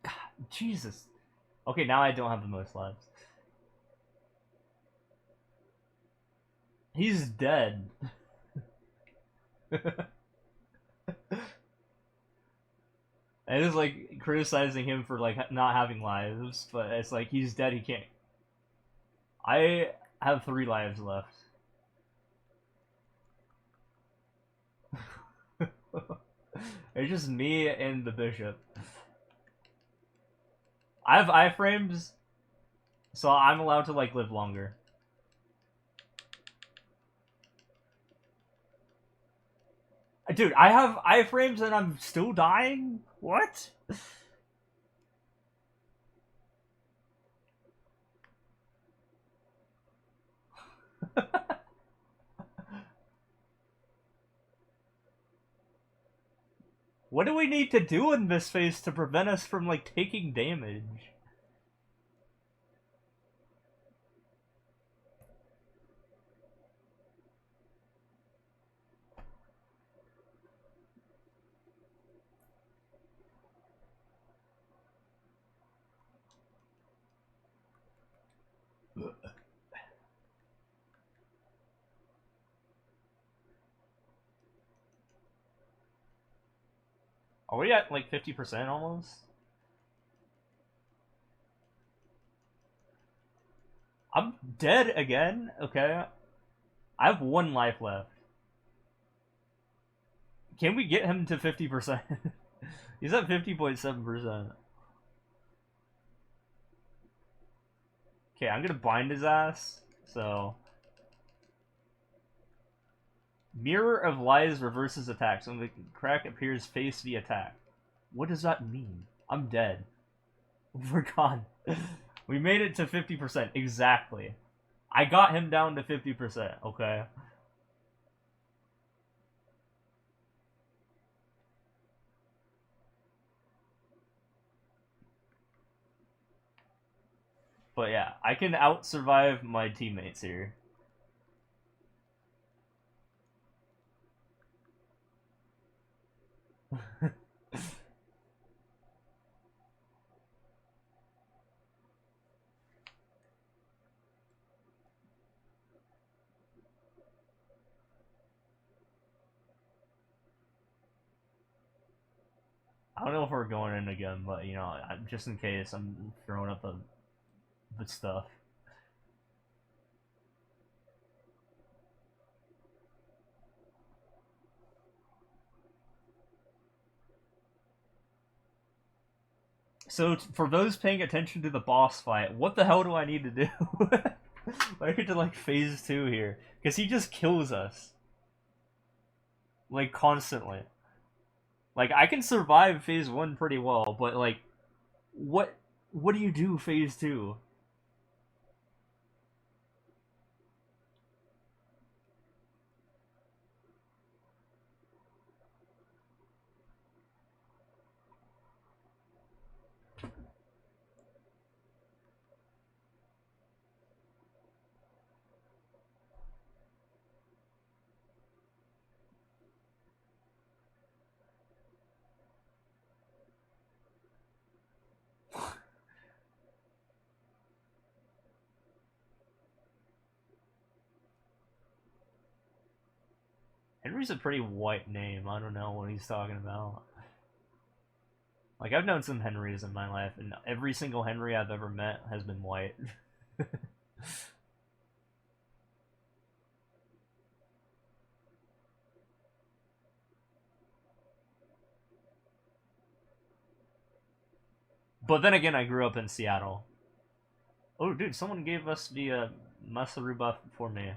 God, Jesus. Okay, now I don't have the most lives. He's dead. I was like criticizing him for like not having lives, but it's like he's dead. He can't. I have 3 lives left. It's just me and the bishop. I have iframes, so I'm allowed to like live longer. Dude, I have iframes and I'm still dying? What? What do we need to do in this phase to prevent us from like taking damage? Are we at like 50% almost? I'm dead again? Okay. I have 1 life left. Can we get him to 50%? He's at 50.7%. Okay, I'm gonna bind his ass. So. Mirror of Lies reverses attacks when the crack appears face the attack. What does that mean? I'm dead. We're gone. We made it to 50%. Exactly. I got him down to 50%, okay? But yeah, I can out-survive my teammates here. I don't know if we're going in again, but you know, just in case, I'm throwing up the stuff. So for those paying attention to the boss fight, what the hell do I need to do? I get to like phase 2 here, because he just kills us, like constantly. Like I can survive phase 1 pretty well, but like, what do you do phase 2? Henry's a pretty white name. I don't know what he's talking about. Like, I've known some Henrys in my life, and every single Henry I've ever met has been white. But then again, I grew up in Seattle. Oh, dude, someone gave us the Masaru buff for me.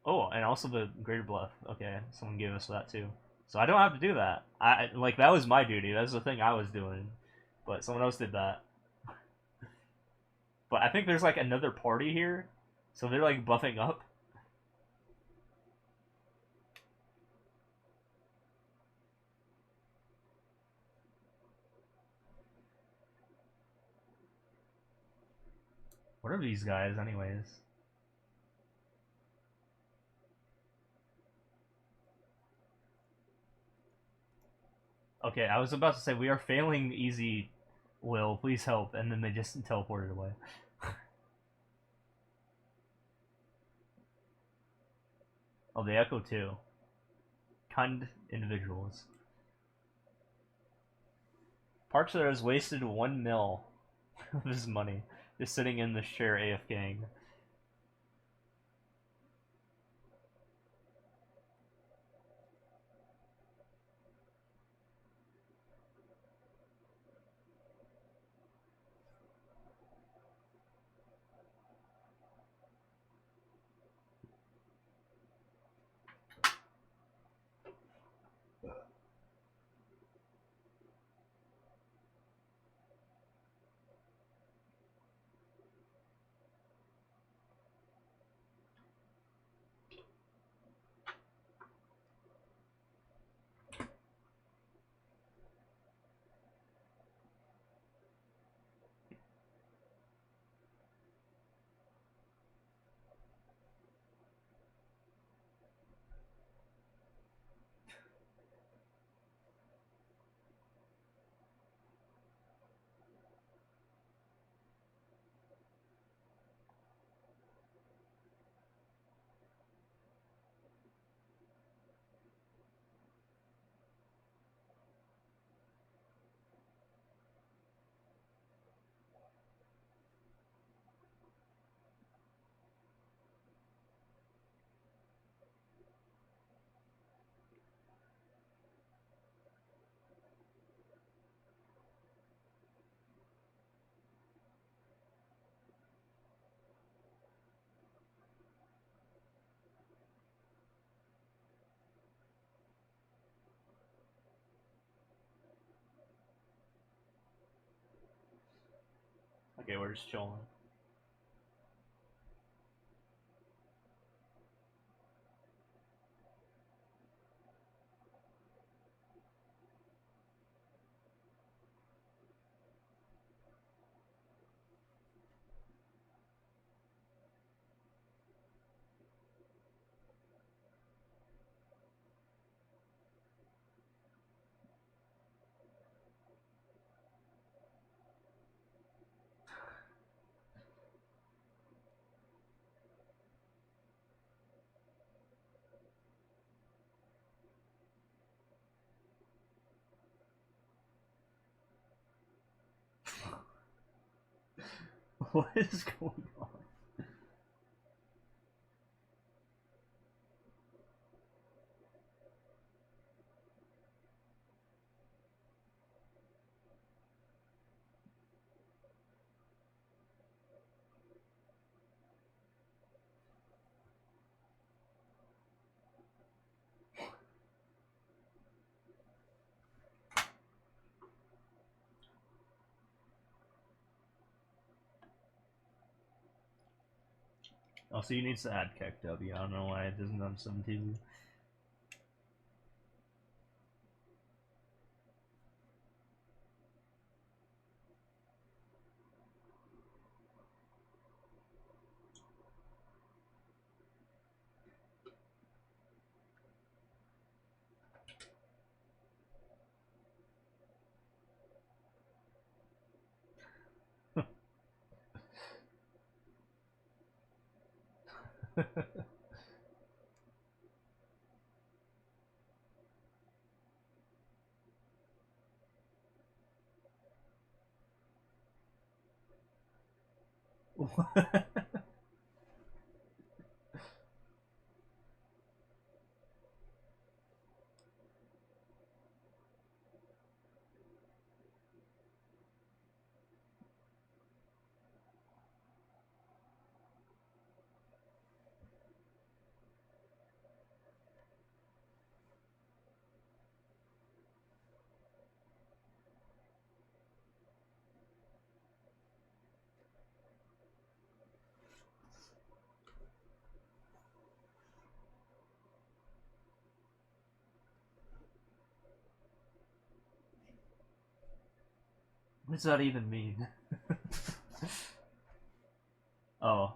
Oh, and also the Greater Bluff. Okay, someone gave us that too. So I don't have to do that. I like that was my duty. That's the thing I was doing. But someone else did that. But I think there's like another party here, so they're like buffing up. What are these guys, anyways? Okay, I was about to say we are failing easy. Will, please help, and then they just teleported away. Oh, they echo too. Kind individuals. PARKZER has wasted 1 mil of his money just sitting in this chair AFKing. Okay, we're just chilling. What is going on? Oh, so you need to add KEKW. I don't know why it doesn't on 17. What does that even mean? Oh.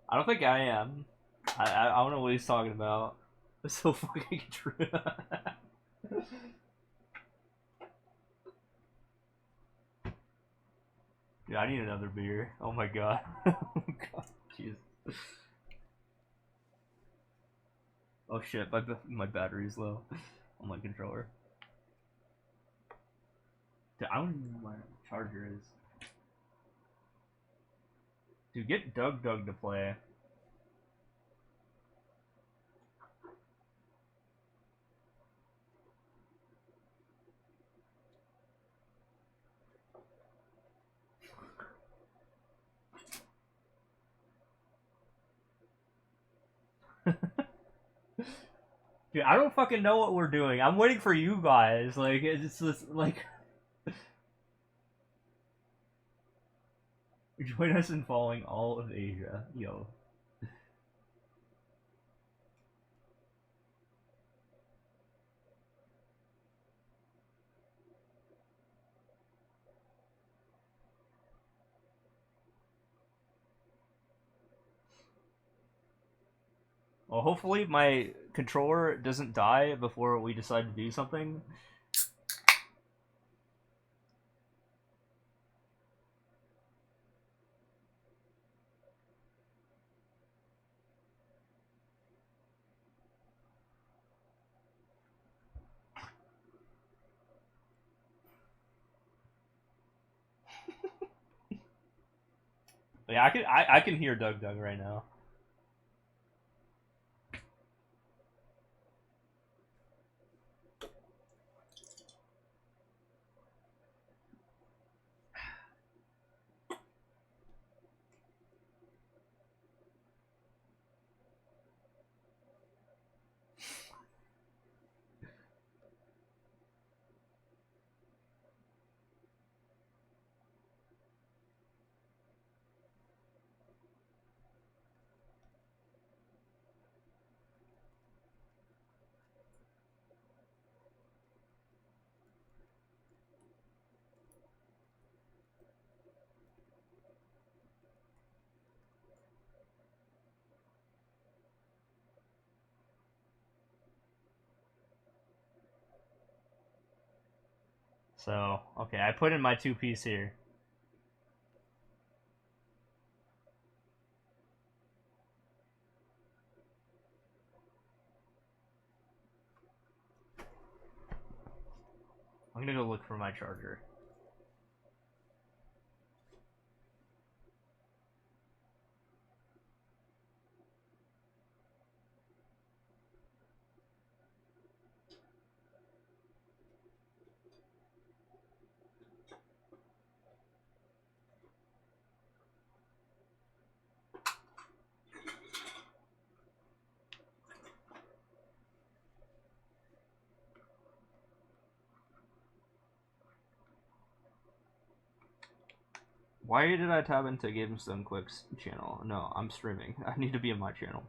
I don't think I am. I don't know what he's talking about. It's so fucking true. Dude, I need another beer. Oh my god. Oh god. Jeez. Oh shit, my battery's low on my controller. Dude, I don't even know where my charger is. Dude, get Doug to play. Dude, I don't fucking know what we're doing. I'm waiting for you guys. Like, it's just like. Join us in following all of Asia. Yo. Well, hopefully my controller doesn't die before we decide to do something. Yeah, I can hear Doug right now. So, okay, I put in my 2-piece here. I'm gonna go look for my charger. Why did I tab into GameStone Quick's channel? No, I'm streaming. I need to be in my channel.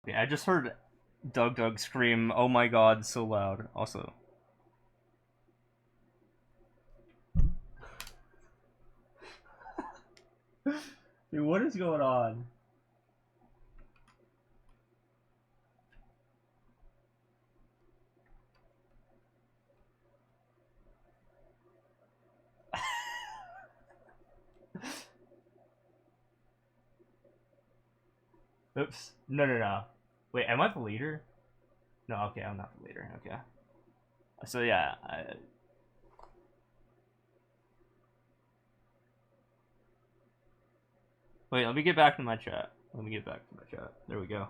Yeah, I just heard Doug scream, "Oh my god," so loud. Also, dude, what is going on? Oops. No, no, no. Wait, am I the leader? No, okay, I'm not the leader. Okay. So yeah, wait. Let me get back to my chat. Let me get back to my chat. There we go.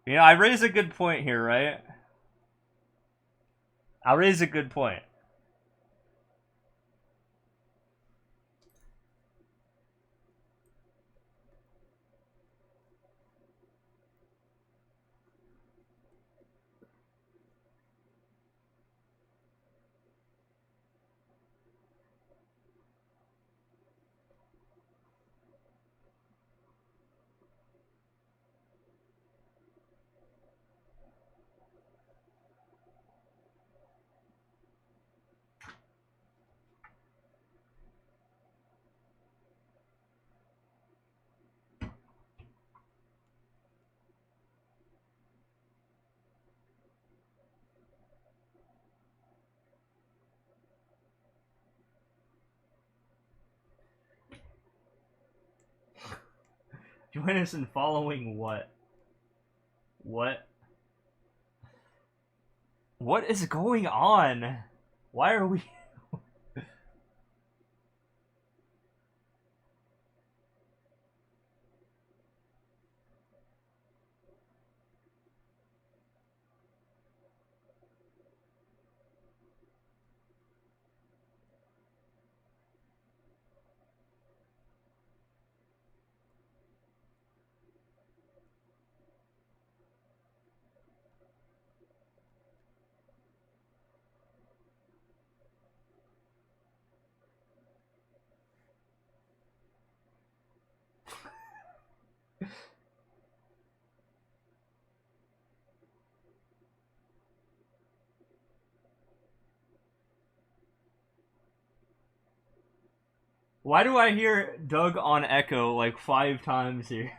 You know, I raise a good point here, right? I raise a good point. Join us in following what? What? What is going on? Why are we? Why do I hear Doug on Echo like 5 times here?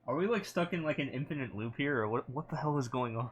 Are we like stuck in like an infinite loop here, or what the hell is going on?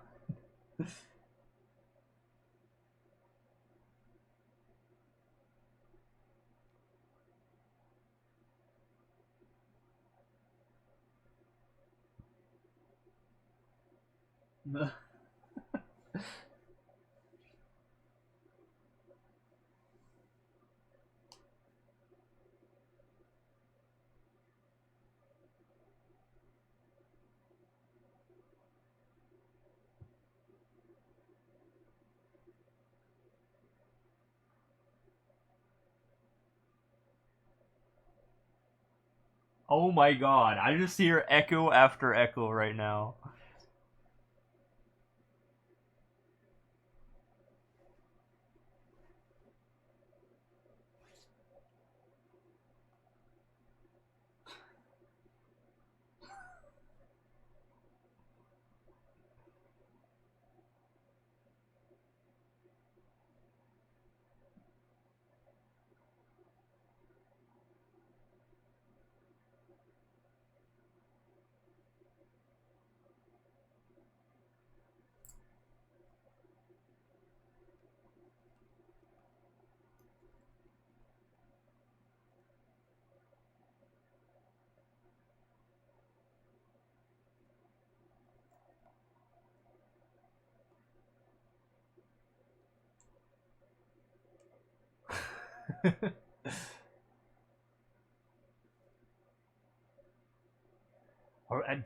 Oh my god, I just hear echo after echo right now.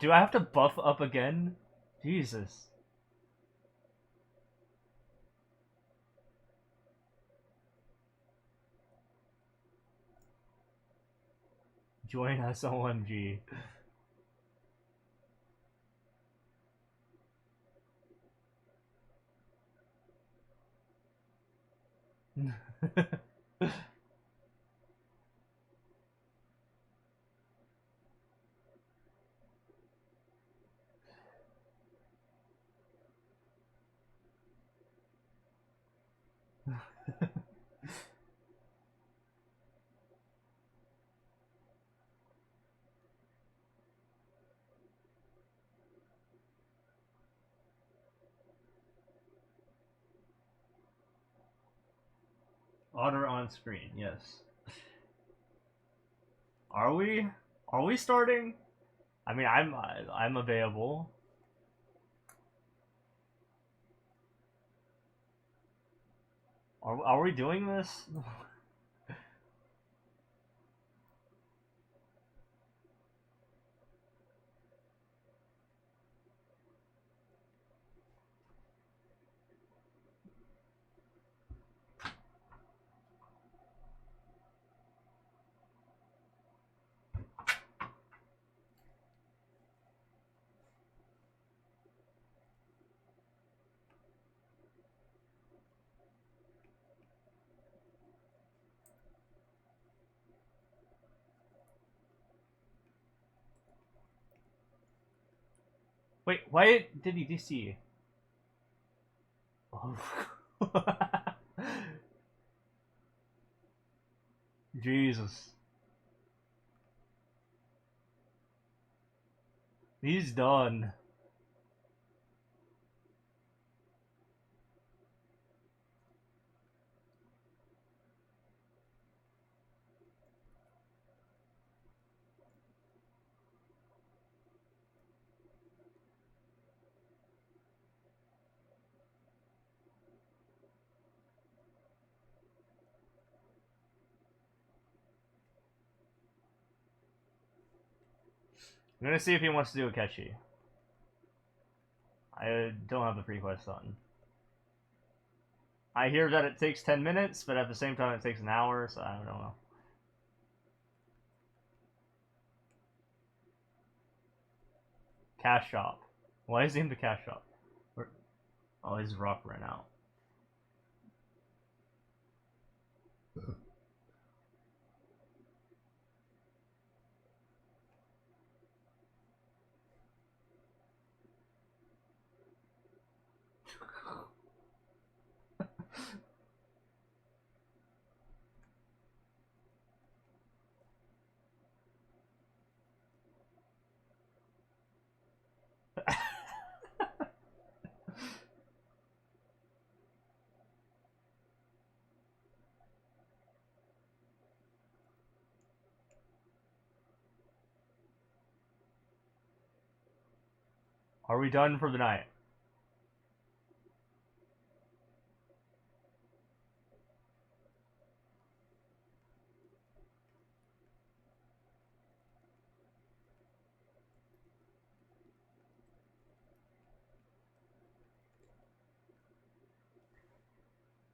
Do I have to buff up again? Jesus. Join us, OMG. Order on screen, yes. Are we? Are we starting? I mean, I'm available. Are we doing this? Wait, why did he DC? Oh. Jesus. He's done. I'm gonna see if he wants to do a catchy. I don't have the pre-quest on. I hear that it takes 10 minutes, but at the same time it takes an hour, so I don't know. Cash shop. Why is he in the cash shop? Where... Oh, his rock ran out. Are we done for the night?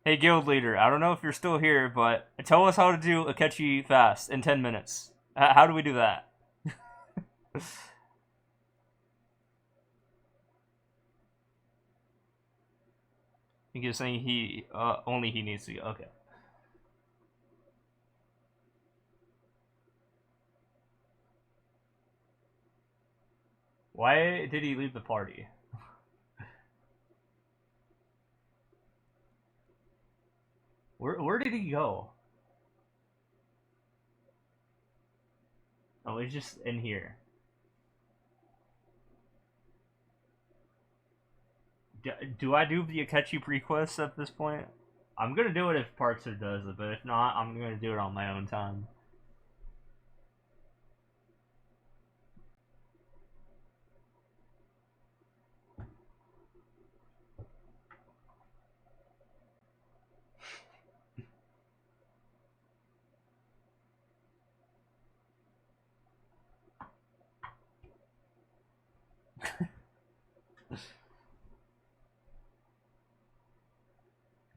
Hey, guild leader, I don't know if you're still here, but tell us how to do a catchy fast in 10 minutes. How do we do that? I think you're saying only he needs to go. Okay. Why did he leave the party? Where did he go? Oh, he's just in here. Do I do the Akechi prequest at this point? I'm gonna do it if PARKZER does it, but if not, I'm gonna do it on my own time.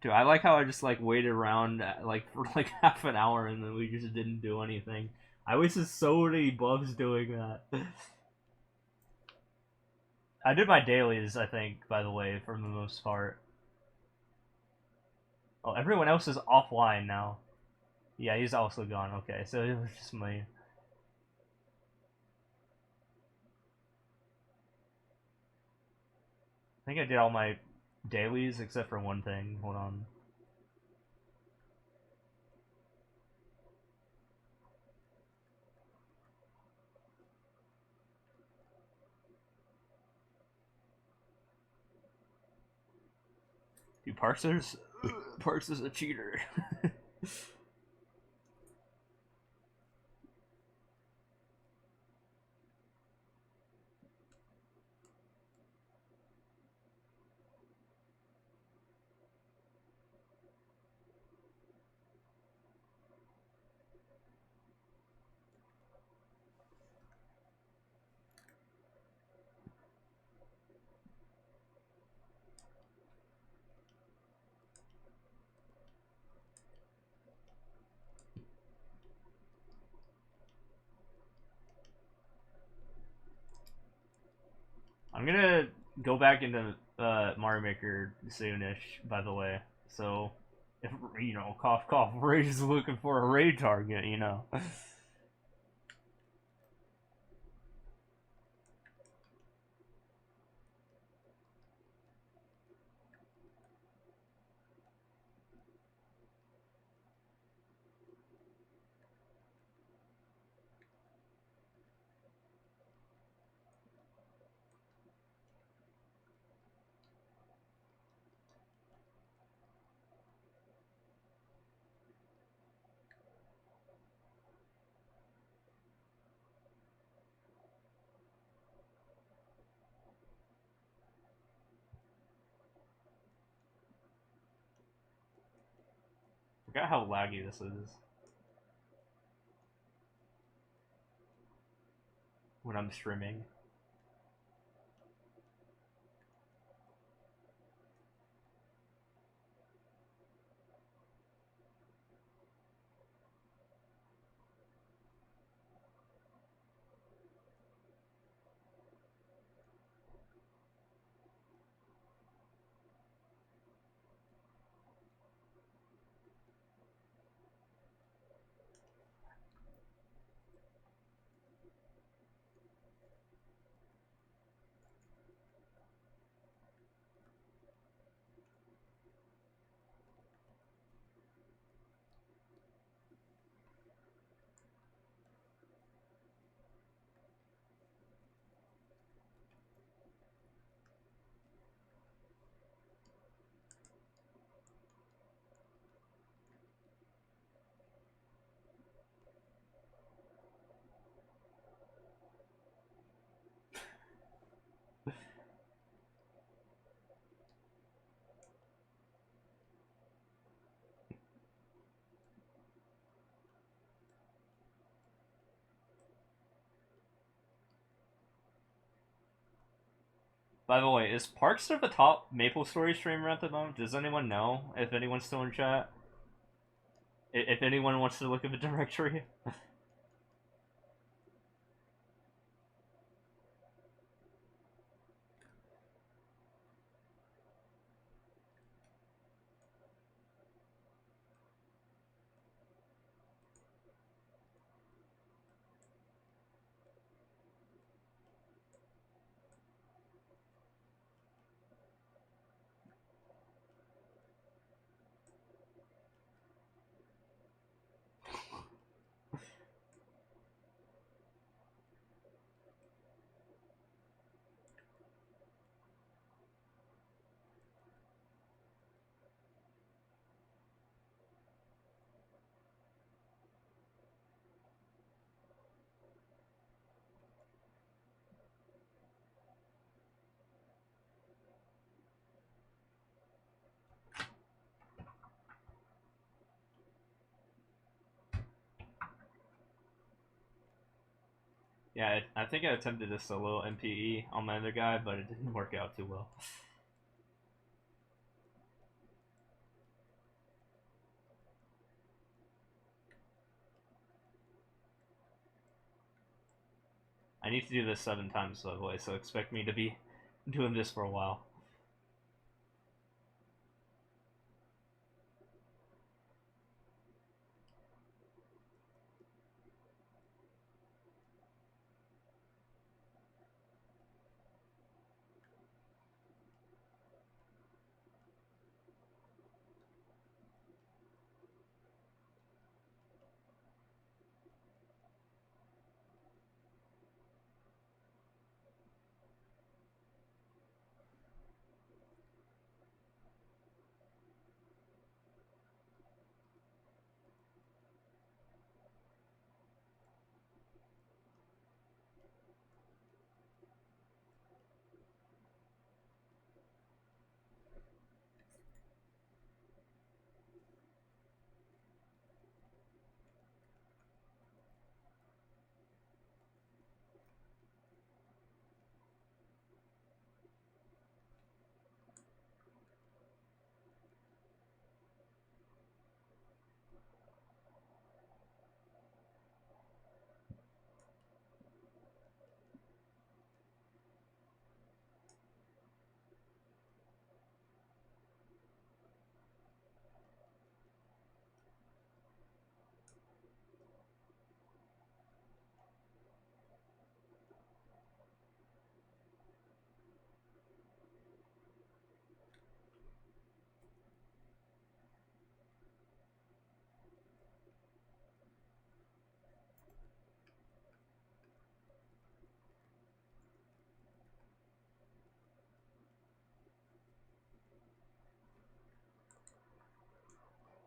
Dude, I like how I just like waited around like for like half an hour and then we just didn't do anything. I wasted so many buffs doing that. I did my dailies, I think, by the way, for the most part. Oh, everyone else is offline now. Yeah, he's also gone. Okay, so it was just me. I think I did all my dailies except for one thing. Hold on. Dude, Parks is a cheater. I'm gonna go back into Mario Maker soonish, by the way. So, if cough cough, Ray's looking for a raid target, Forgot how laggy this is when I'm streaming. By the way, is Parkster the top Maple Story streamer at the moment? Does anyone know? If anyone's still in chat, if anyone wants to look at the directory. Yeah, I think I attempted a solo MPE on my other guy, but it didn't work out too well. need to do this 7 times, by the way, so expect me to be doing this for a while.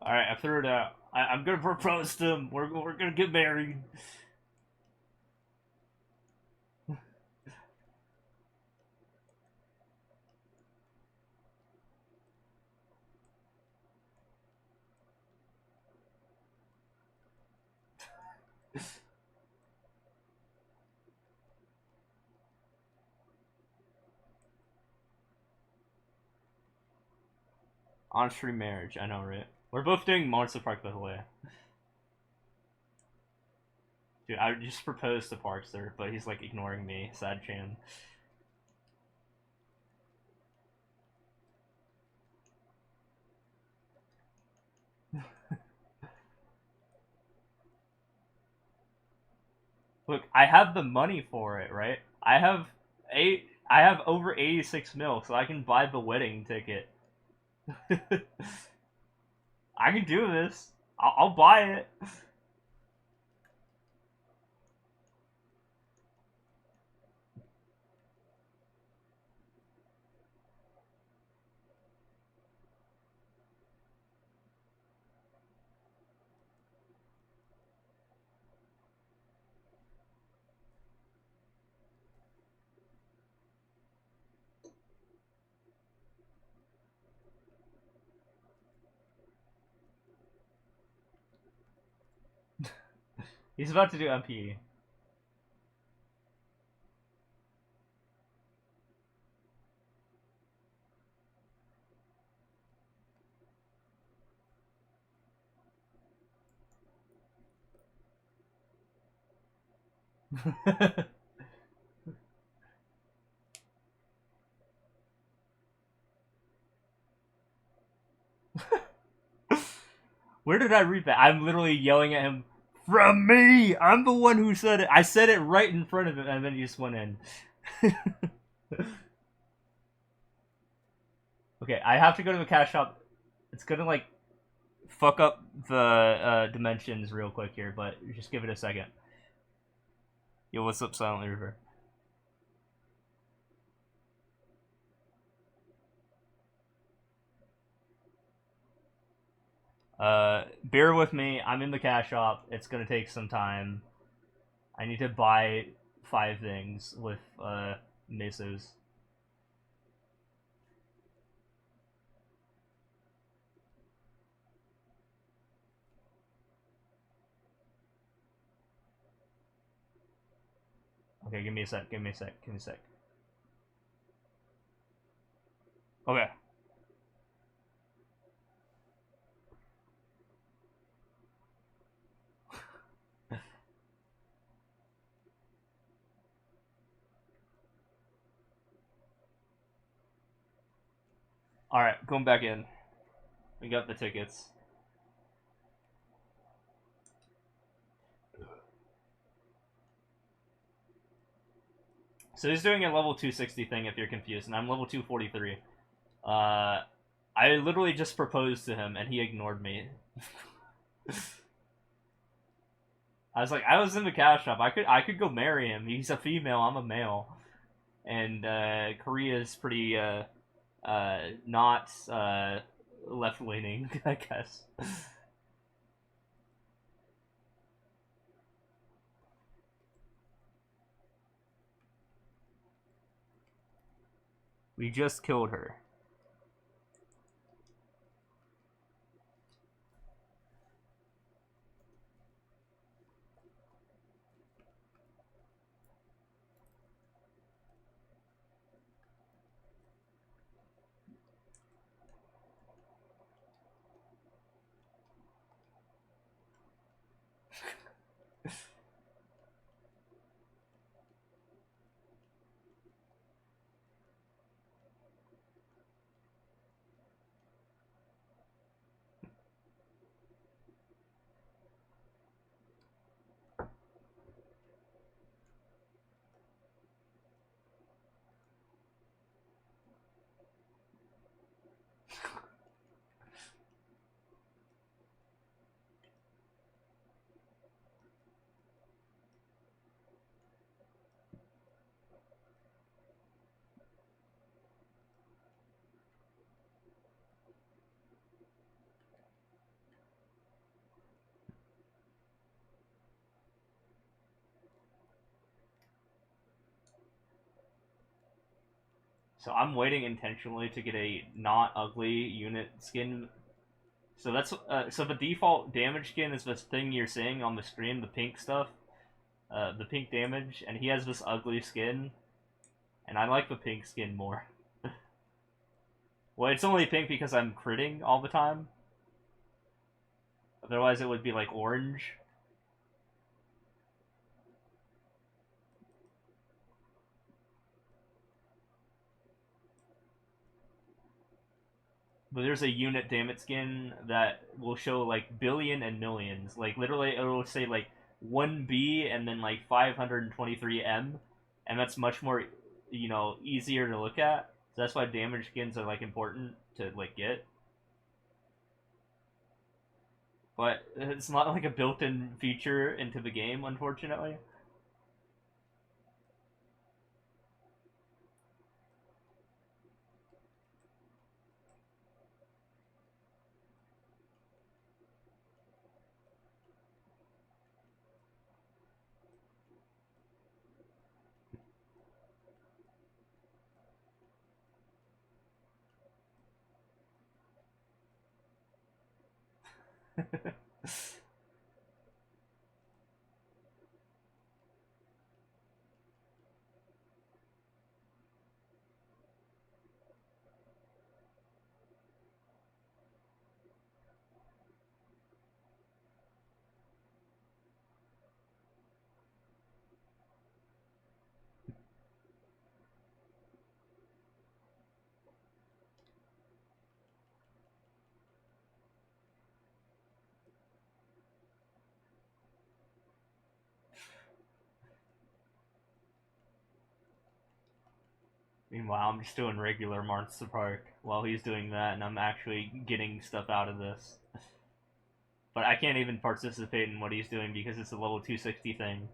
Alright, I threw it out. I'm gonna propose to him. We're gonna get married. On-stream marriage, I know, right? We're both doing Monster Park, by the way. Dude, I just proposed to PARKZER, but he's like ignoring me. Sad Chan. Look, I have the money for it, right? I have over 86 mil, so I can buy the wedding ticket. I can do this. I'll buy it. He's about to do MPE. Where did I read that? I'm literally yelling at him. From me! I'm the one who said it. I said it right in front of him, and then he just went in. Okay, I have to go to the cash shop. It's gonna, like, fuck up the dimensions real quick here, but just give it a second. Yo, what's up, Silent River? Bear with me. I'm in the cash shop. It's gonna take some time. I need to buy 5 things with mesos. Okay, give me a sec. Give me a sec. Give me a sec. Okay. Alright, going back in. We got the tickets. So he's doing a level 260 thing if you're confused, and I'm level 243. I literally just proposed to him, and he ignored me. I was like, I was in the cash shop. I could go marry him. He's a female. I'm a male, and Korea is pretty not left leaning, I guess. We just killed her. So I'm waiting intentionally to get a not ugly unit skin. So that's so the default damage skin is this thing you're seeing on the screen, the pink stuff, the pink damage, and he has this ugly skin, and I like the pink skin more. Well, it's only pink because I'm critting all the time. Otherwise, it would be like orange. But there's a unit damage skin that will show like billion and millions. Like literally, it will say like 1B and then like 523M, and that's much more, easier to look at. So that's why damage skins are like important to like get. But it's not like a built-in feature into the game, unfortunately. Meanwhile, I'm just doing regular March the Park while he's doing that, and I'm actually getting stuff out of this. But I can't even participate in what he's doing because it's a level 260 thing.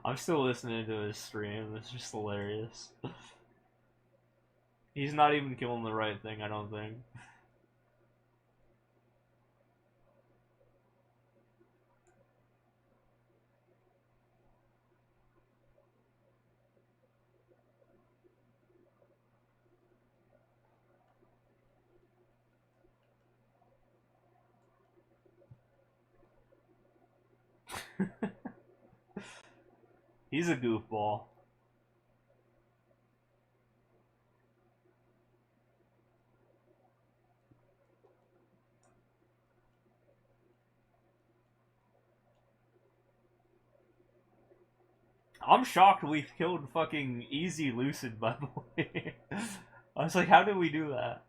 I'm still listening to his stream. It's just hilarious. He's not even killing the right thing, I don't think. He's a goofball. I'm shocked we've killed fucking easy Lucid, by the way. I was like, how did we do that?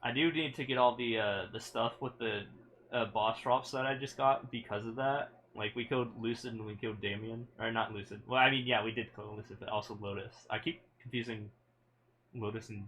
I do need to get all the stuff with the boss drops that I just got because of that. Like we killed Lucid and we killed Damien, or not Lucid. Well, I mean, yeah, we did kill Lucid, but also Lotus. I keep confusing Lotus and.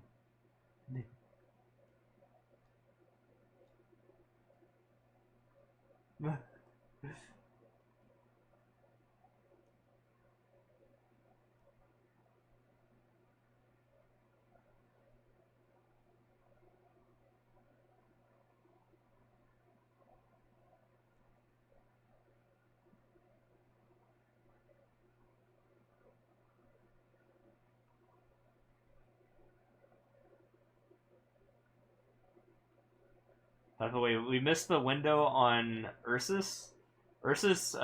By the way, we missed the window on Ursus. Ursus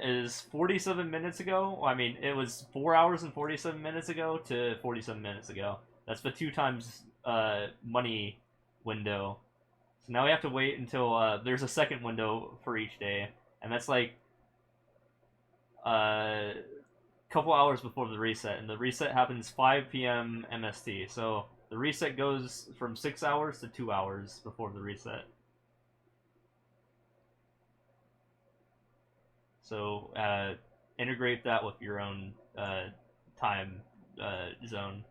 is 47 minutes ago. Well, I mean, it was 4 hours and 47 minutes ago to 47 minutes ago. That's the 2 times money window. So now we have to wait until there's a second window for each day, and that's like a couple hours before the reset, and the reset happens 5 p.m. MST. So the reset goes from 6 hours to 2 hours before the reset. So integrate that with your own time zone.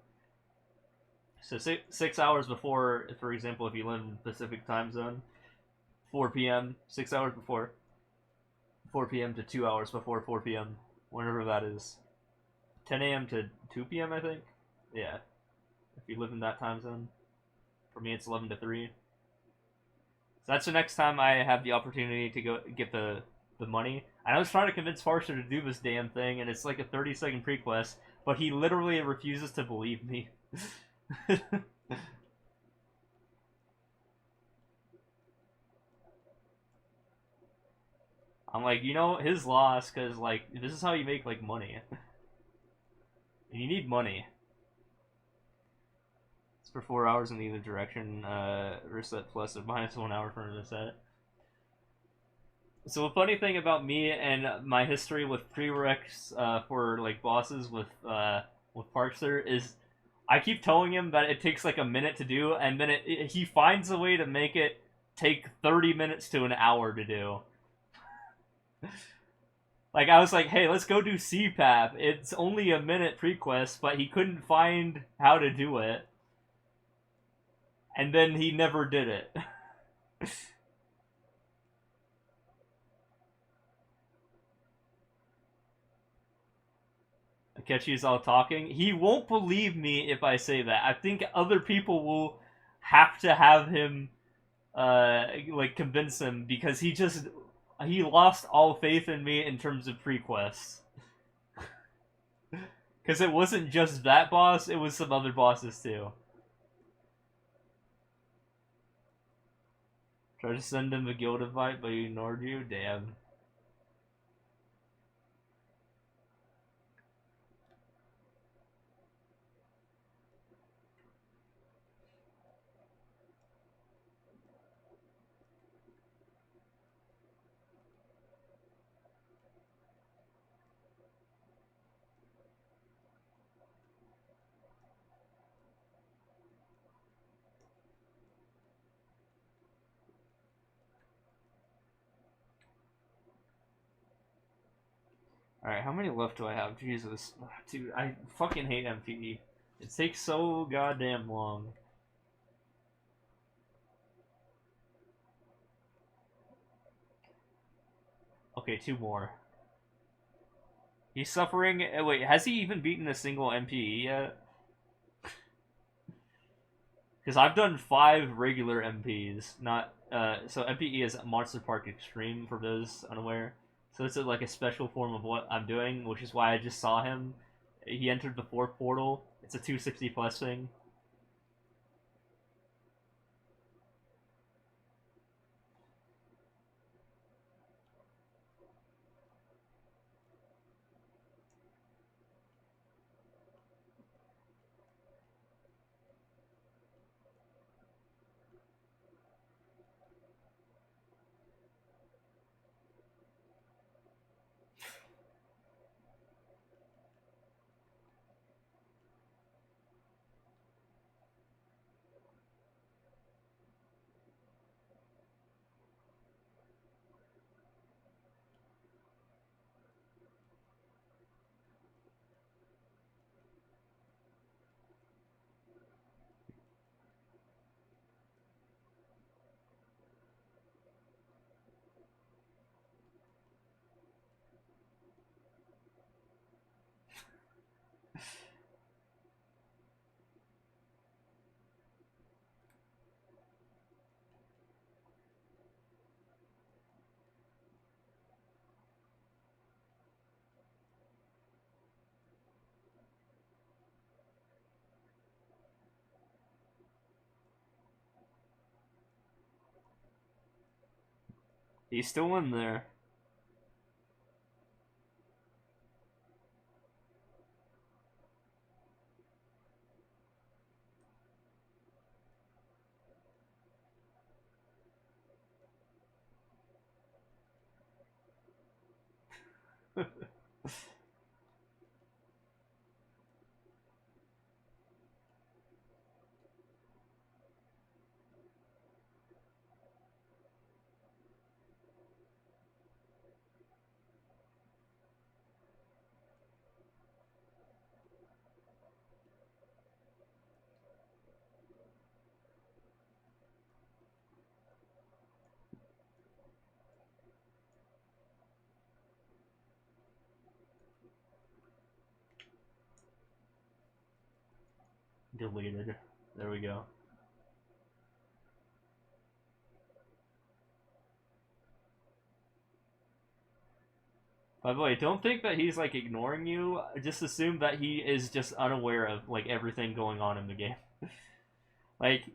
So 6 hours before, for example, if you live in Pacific time zone, 4 p.m., 6 hours before 4 p.m. to 2 hours before 4 p.m., whenever that is. 10 a.m. to 2 p.m., I think. Yeah, if you live in that time zone. For me, it's 11 to 3. So that's the next time I have the opportunity to go get the money. And I was trying to convince Parser to do this damn thing, and it's like a 30-second prequest, but he literally refuses to believe me. I'm like, his loss, because, like, this is how you make, like, money. And you need money. It's for 4 hours in either direction, reset plus or minus 1 hour for a reset. So a funny thing about me and my history with prereqs for like bosses with PARKZER is I keep telling him that it takes like a minute to do, and then he finds a way to make it take 30 minutes to an hour to do. Like I was like, hey, let's go do CPAP. It's only a minute prequest, but he couldn't find how to do it, and then he never did it. Akechi's all talking. He won't believe me if I say that. I think other people will have to have him, like convince him because he lost all faith in me in terms of prequests. Because it wasn't just that boss; it was some other bosses too. Tried to send him a guild invite, but he ignored you. Damn. Alright, how many left do I have? Jesus. Dude, I fucking hate MPE. It takes so goddamn long. Okay, two more. He's suffering. Wait, has he even beaten a single MPE yet? Because I've done 5 regular MPs. Not so MPE is Monster Park Extreme for those unaware. So it's like a special form of what I'm doing, which is why I just saw him. He entered the 4th portal. It's a 260 plus thing. He's still in there. Deleted. There we go. By the way, don't think that he's like ignoring you. Just assume that he is just unaware of like everything going on in the game. Like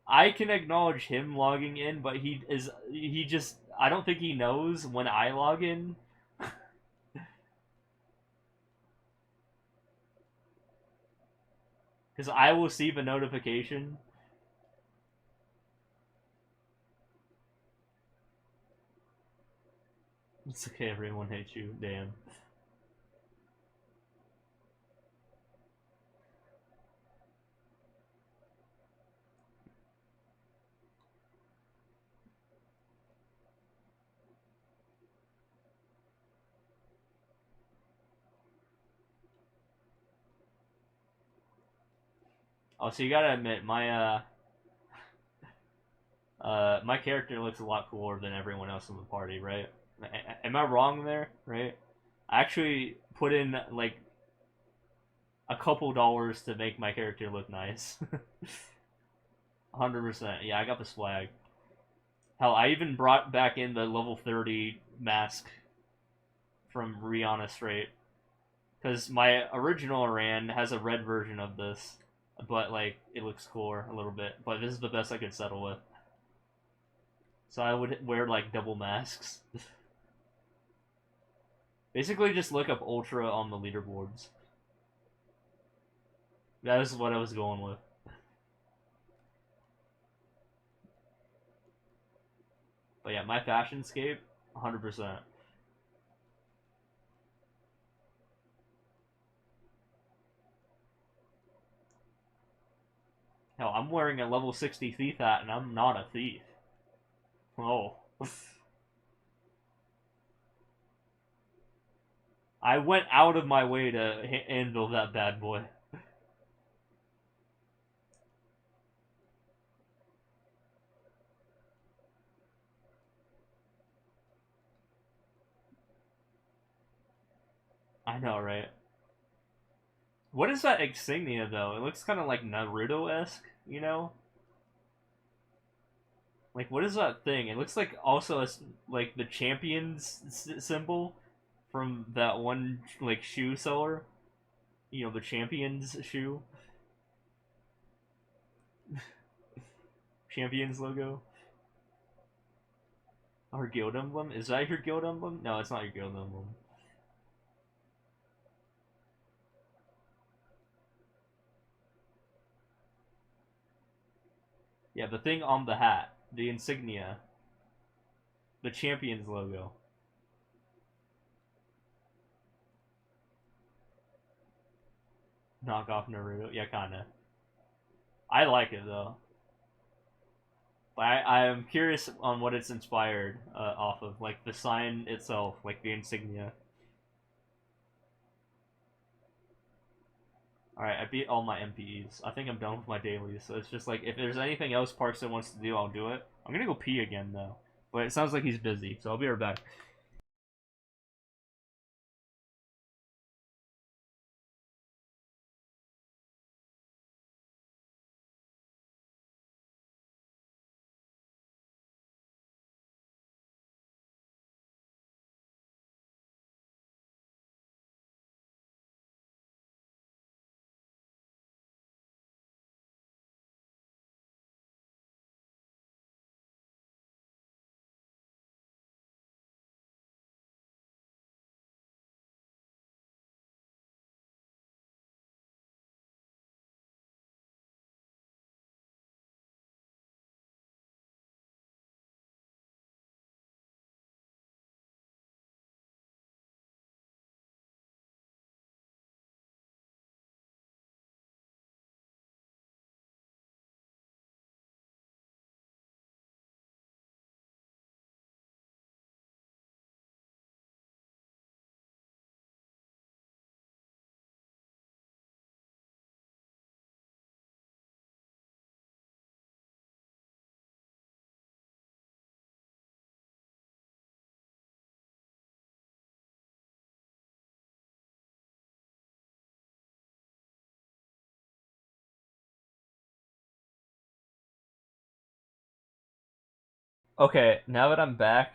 I can acknowledge him logging in, but he just I don't think he knows when I log in. Because I will see the notification. It's okay, everyone hates you. Damn. Oh, so you gotta admit, my character looks a lot cooler than everyone else in the party, right? Am I wrong there? Right? I actually put in like a couple dollars to make my character look nice. 100%. Yeah, I got the swag. Hell, I even brought back in the level 30 mask from Rihanna Straight. Because my original Iran has a red version of this, but like it looks cooler a little bit. But this is the best I could settle with. So I would wear like double masks. Basically, just look up Ultra on the leaderboards. That is what I was going with. But yeah, my fashion scape, 100%. Hell, I'm wearing a level 60 thief hat and I'm not a thief. Oh. I went out of my way to handle that bad boy. I know, right? What is that insignia though? It looks kind of like Naruto-esque, you know? Like, what is that thing? It looks like also like the champions symbol from that one like shoe seller. You know, the champions shoe, champions logo. Our guild emblem? Is that your guild emblem? No, it's not your guild emblem. Yeah, the thing on the hat, the insignia, the champions logo. Knock off Naruto. Yeah, kinda. I like it though. But I am curious on what it's inspired off of, like the sign itself, like the insignia. Alright, I beat all my MPEs. I think I'm done with my dailies, so it's just like, if there's anything else PARKZER wants to do, I'll do it. I'm gonna go pee again, though. But it sounds like he's busy, so I'll be right back. Okay, now that I'm back,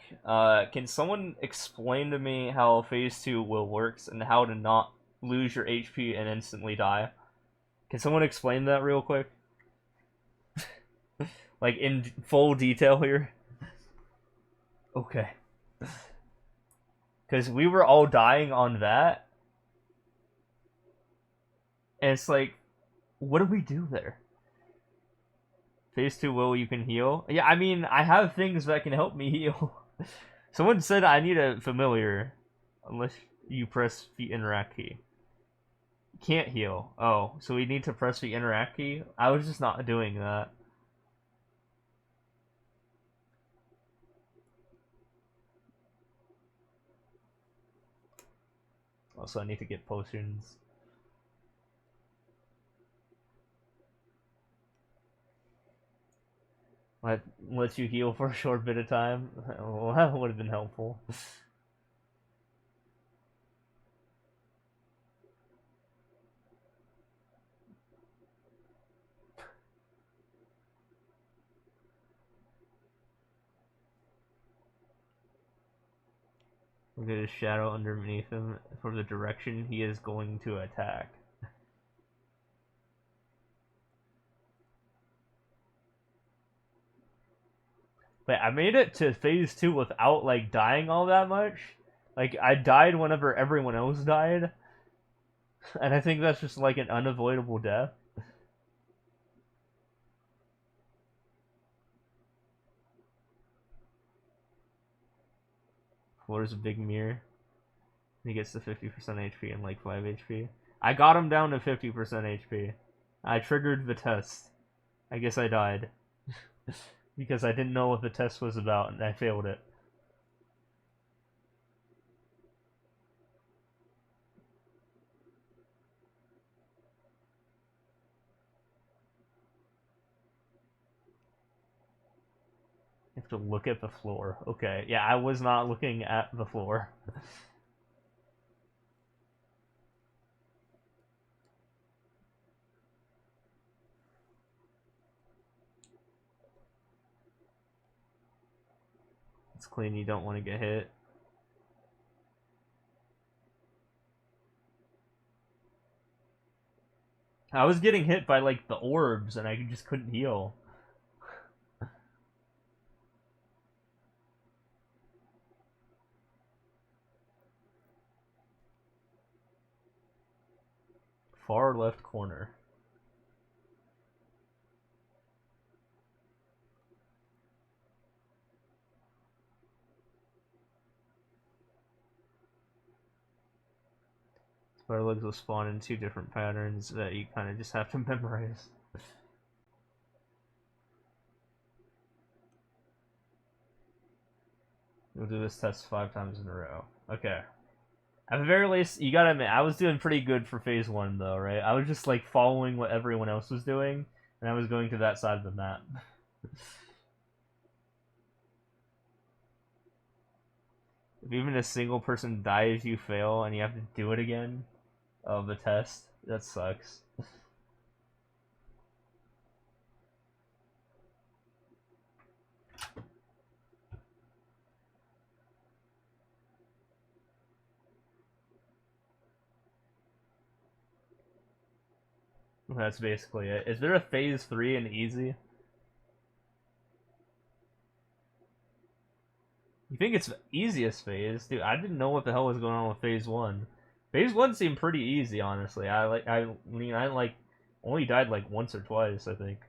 can someone explain to me how Phase 2 will works and how to not lose your HP and instantly die? Can someone explain that real quick? Like, in full detail here? Okay. Because we were all dying on that, and it's like, what do we do there? Phase 2 will, you can heal? Yeah, I mean, I have things that can help me heal. Someone said I need a familiar, unless you press the interact key. Can't heal. Oh, so we need to press the interact key? I was just not doing that. Also, I need to get potions. Let you heal for a short bit of time. Well, that would have been helpful. Look at his shadow underneath him for the direction he is going to attack. Wait, I made it to phase 2 without, like, dying all that much. Like, I died whenever everyone else died. And I think that's just, like, an unavoidable death. Floor's a big mirror. He gets to 50% HP and, like, 5 HP. I got him down to 50% HP. I triggered the test. I guess I died. Because I didn't know what the test was about, and I failed it. have to look at the floor. Okay, yeah, I was not looking at the floor. It's clean, you don't want to get hit. I was getting hit by, like, the orbs, and I just couldn't heal. Far left corner. Spider legs will spawn in 2 different patterns that you kind of just have to memorize. We'll do this test 5 times in a row. Okay. At the very least, you gotta admit, I was doing pretty good for phase 1, though, right? I was just, like, following what everyone else was doing, and I was going to that side of the map. If even a single person dies, you fail, and you have to do it again of the test, that sucks. That's basically it. Is there a phase 3 in easy? You think it's easiest phase? Dude, I didn't know what the hell was going on with phase 1. Phase 1 seemed pretty easy, honestly. I only died like once or twice, I think.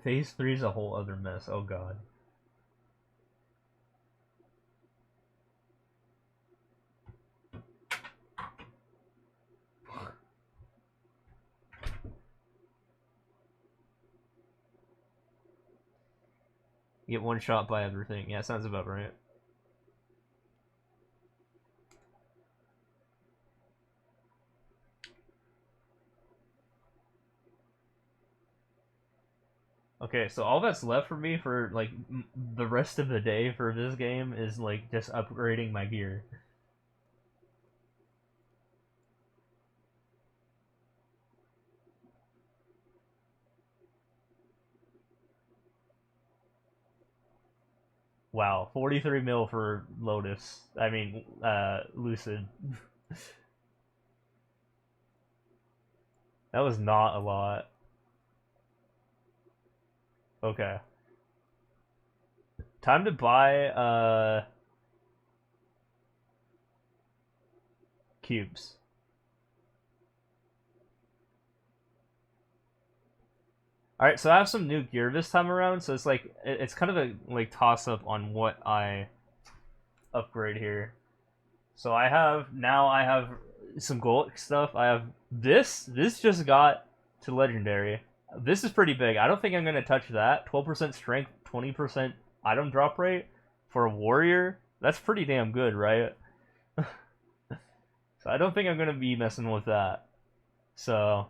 Phase 3 is a whole other mess. Oh god. You get one shot by everything. Yeah, sounds about right. Okay, so all that's left for me for, like, the rest of the day for this game is, like, just upgrading my gear. Wow, 43 mil for Lotus. I mean, Lucid. That was not a lot. Okay. Time to buy, cubes. Alright, so I have some new gear this time around, so it's like, it's kind of a, like, toss-up on what I upgrade here. So I have some gold stuff. I have this just got to legendary. This is pretty big. I don't think I'm going to touch that. 12% strength, 20% item drop rate for a warrior. That's pretty damn good, right? So I don't think I'm going to be messing with that. So,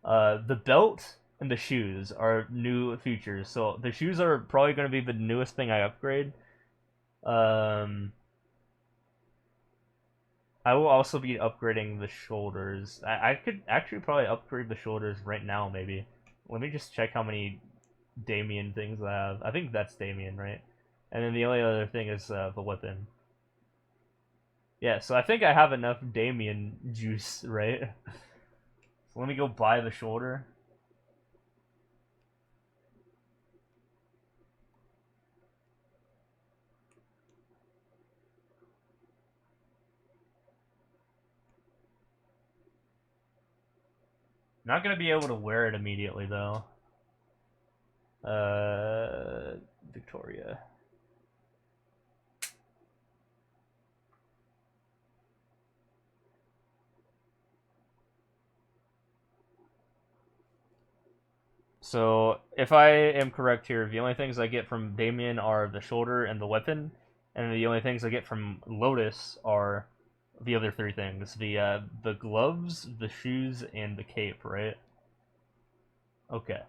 the belt and the shoes are new features. So the shoes are probably going to be the newest thing I upgrade. I will also be upgrading the shoulders. I could actually probably upgrade the shoulders right now, maybe. Let me just check how many Damien things I have. I think that's Damien, right? And then the only other thing is the weapon. Yeah, so I think I have enough Damien juice, right? So let me go buy the shoulder. Not gonna be able to wear it immediately though. Victoria. So, if I am correct here, the only things I get from Damien are the shoulder and the weapon, and the only things I get from Lotus are the other 3 things: the gloves, the shoes, and the cape. Right? Okay.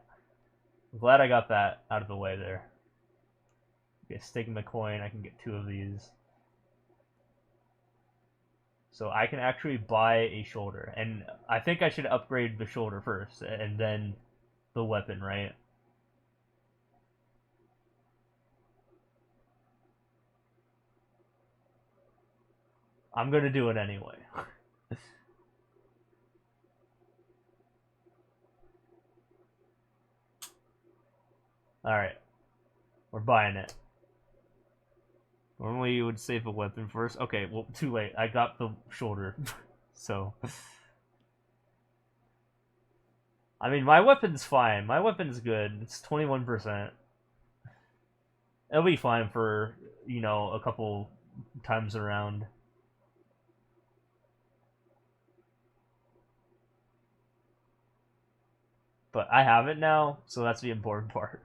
I'm glad I got that out of the way there. Okay, staking the coin, I can get 2 of these. So I can actually buy a shoulder, and I think I should upgrade the shoulder first, and then the weapon, right? I'm gonna do it anyway. Alright, we're buying it. Normally you would save a weapon first. Okay, well, too late. I got the shoulder. So... I mean, my weapon's fine. My weapon's good. It's 21%. It'll be fine for, you know, a couple times around. But I have it now, so that's the important part.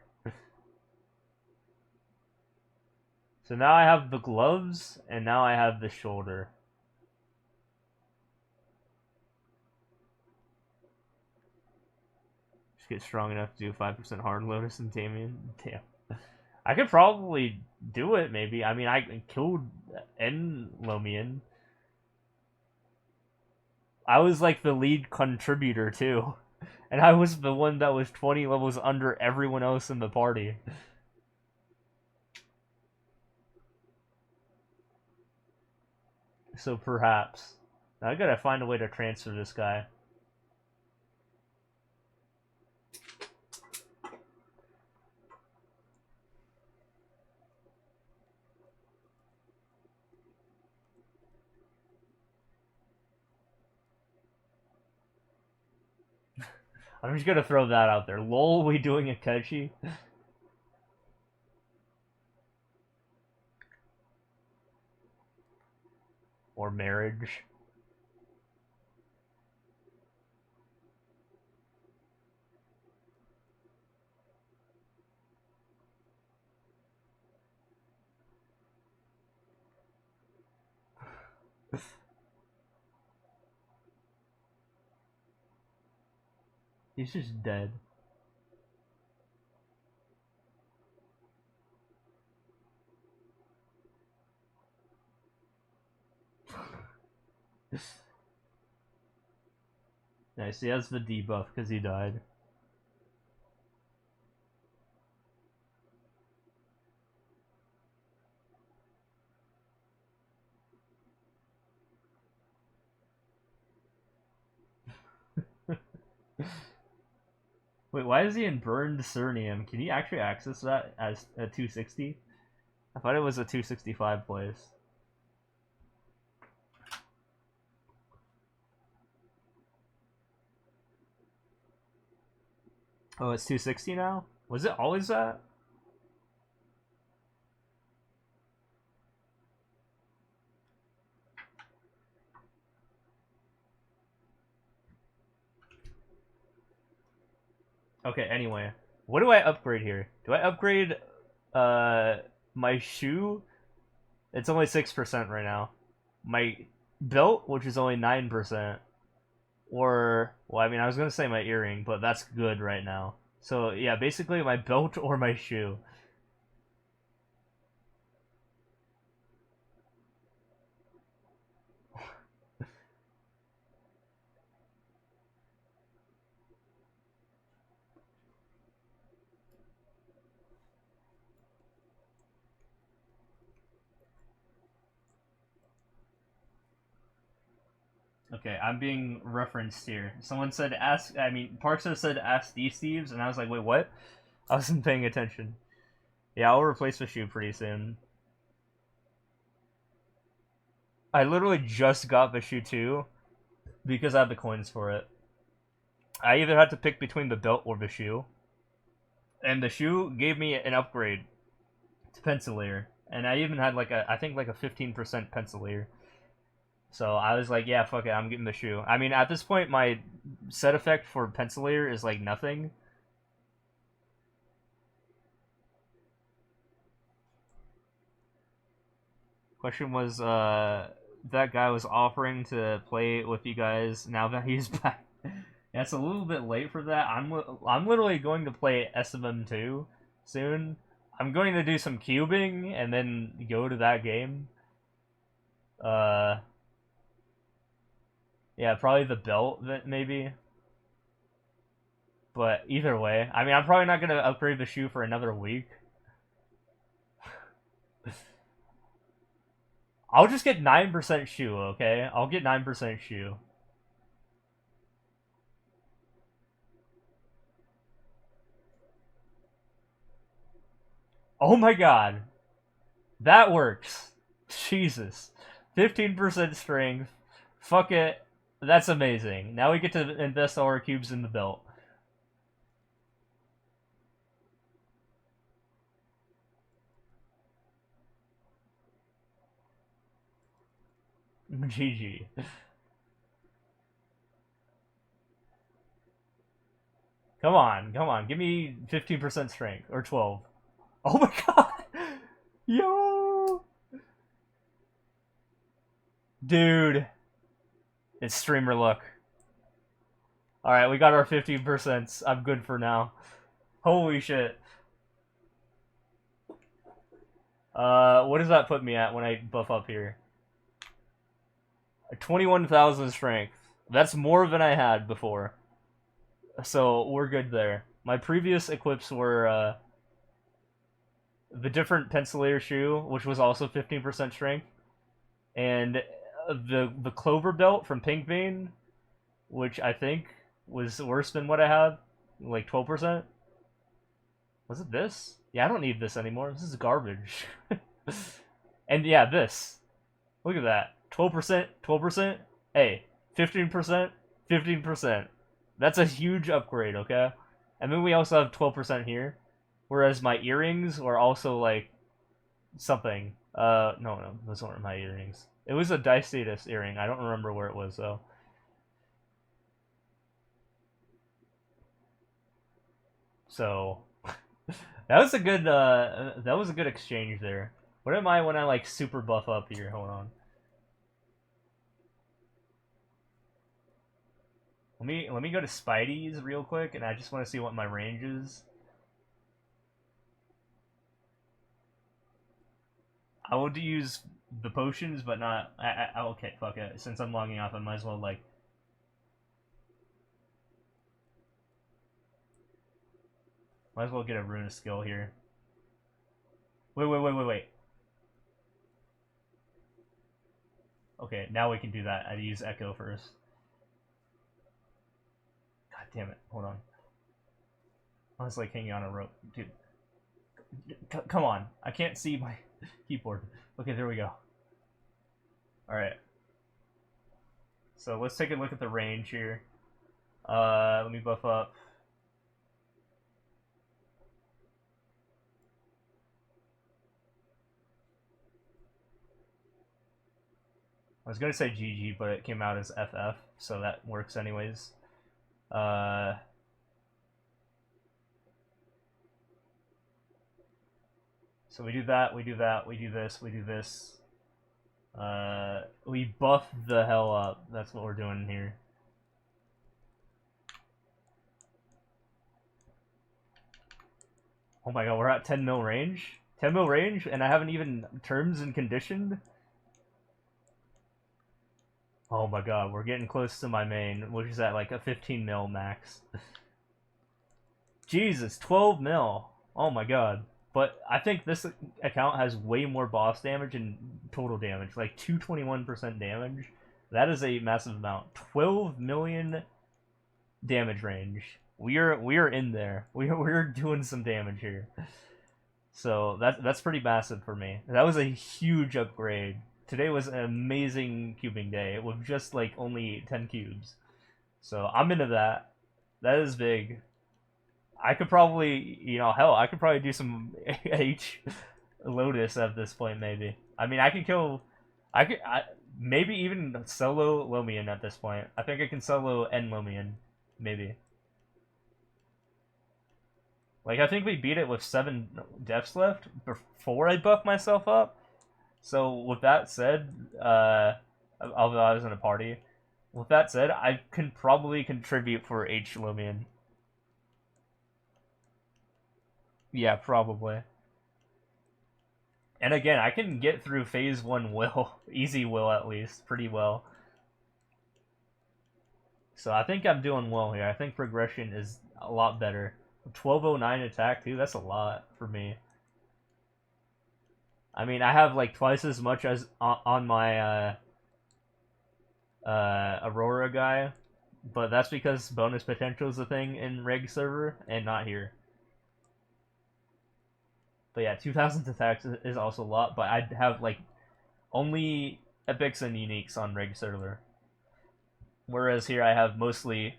So now I have the gloves, and now I have the shoulder. Just get strong enough to do 5% hard Lotus and Damien. Damn. I could probably do it, maybe. I mean, I killed Enlomian. I was like the lead contributor, too. And I was the one that was 20 levels under everyone else in the party. So perhaps. Now I gotta find a way to transfer this guy. I'm just gonna throw that out there. Lol, we doing a Kechi? Or marriage? He's just dead. Nice, he has the debuff because he died. Wait, why is he in Burned Cernium? Can he actually access that as a 260? I thought it was a 265 place. Oh, it's 260 now? Was it always that? Okay, anyway. What do I upgrade here? Do I upgrade my shoe? It's only 6% right now. My belt, which is only 9%. Or, well, I mean, I was gonna say my earring, but that's good right now. So, yeah, basically my belt or my shoe. Okay, I'm being referenced here. Someone said ask, I mean, PARKZER said ask these thieves, and I was like, wait, what? I wasn't paying attention. Yeah, I'll replace the shoe pretty soon. I literally just got the shoe too, because I have the coins for it. I either had to pick between the belt or the shoe. And the shoe gave me an upgrade to Pencilier. And I even had like a, I think like a 15% Pencilier. So I was like, yeah, fuck it, I'm getting the shoe. I mean, at this point, my set effect for Pencilier is like nothing. Question was, that guy was offering to play with you guys now that he's back. Yeah, it's a little bit late for that. I'm literally going to play SMM2 soon. I'm going to do some cubing and then go to that game. Uh, yeah, probably the belt maybe. But either way, I mean, I'm probably not gonna upgrade the shoe for another week. I'll just get 9% shoe, okay? I'll get 9% shoe. Oh my god. That works. Jesus. 15% strength. Fuck it. That's amazing. Now we get to invest all our cubes in the belt. GG. Come on, come on. Give me 15% strength. Or 12. Oh my god! Yo! Dude. It's streamer luck. Alright, we got our 15%. I'm good for now. Holy shit. What does that put me at when I buff up here? 21,000 strength. That's more than I had before. So, we're good there. My previous equips were, the different pencilator shoe, which was also 15% strength, and the clover belt from Pink Vein, which I think was worse than what I had, like 12%. Was it this? Yeah, I don't need this anymore. This is garbage. And yeah, this. Look at that. 12%, 12%. Hey, 15%, 15%. That's a huge upgrade, okay? And then we also have 12% here. Whereas my earrings were also like something. No, those weren't my earrings. It was a dice status earring. I don't remember where it was though. So that was a good exchange there. What am I when I like super buff up here? Hold on. Let me go to Spidey's real quick, and I just want to see what my range is. I will use the potions, but not. Okay, fuck it. Since I'm logging off, I might as well like. Might as well get a rune skill here. Wait. Okay, now we can do that. I use Echo first. God damn it! Hold on. I was like hanging on a rope, dude. Come on! I can't see my keyboard. Okay, there we go. All right. So let's take a look at the range here. Let me buff up. I was gonna say GG, but it came out as FF, so that works anyways. So we do that, we do that, we do this, we do this. We buff the hell up. That's what we're doing here. Oh my god, we're at 10 mil range? 10 mil range, and I haven't even terms and conditioned? Oh my god, we're getting close to my main, which is at like a 15 mil max. Jesus, 12 mil. Oh my god. But I think this account has way more boss damage and total damage, like 221% damage. That is a massive amount. 12 million damage range. We are in there. We're doing some damage here. So that's pretty massive for me. That was a huge upgrade. Today was an amazing cubing day with just like only 10 cubes. So I'm into that. That is big. I could probably, hell, I could probably do some H Lotus at this point, maybe. I mean, I could kill, maybe even solo Lomian at this point. I think I can solo N Lomian, maybe. Like, I think we beat it with 7 deaths left before I buff myself up. So, with that said, although I was in a party, With that said, I can probably contribute for H. Lumion. Yeah, probably. And again, I can get through phase 1 will, easy will at least, pretty well. So I think I'm doing well here. I think progression is a lot better. 1209 attack too, that's a lot for me. I mean, I have like twice as much as on my Aurora guy, but that's because bonus potential is a thing in Reg server and not here. But yeah, 2000 attacks is also a lot, but I'd have like only epics and uniques on Reg server. Whereas here I have mostly,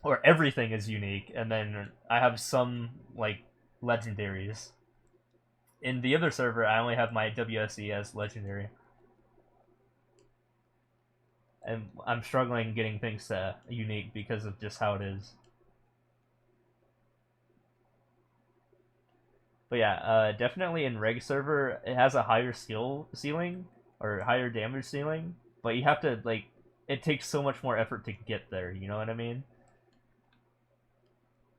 or everything is unique, and then I have some like legendaries. In the other server, I only have my WSE as legendary, and I'm struggling getting things to unique because of just how it is. But yeah, definitely in Reg server, it has a higher skill ceiling or higher damage ceiling, but you have to like, it takes so much more effort to get there. You know what I mean?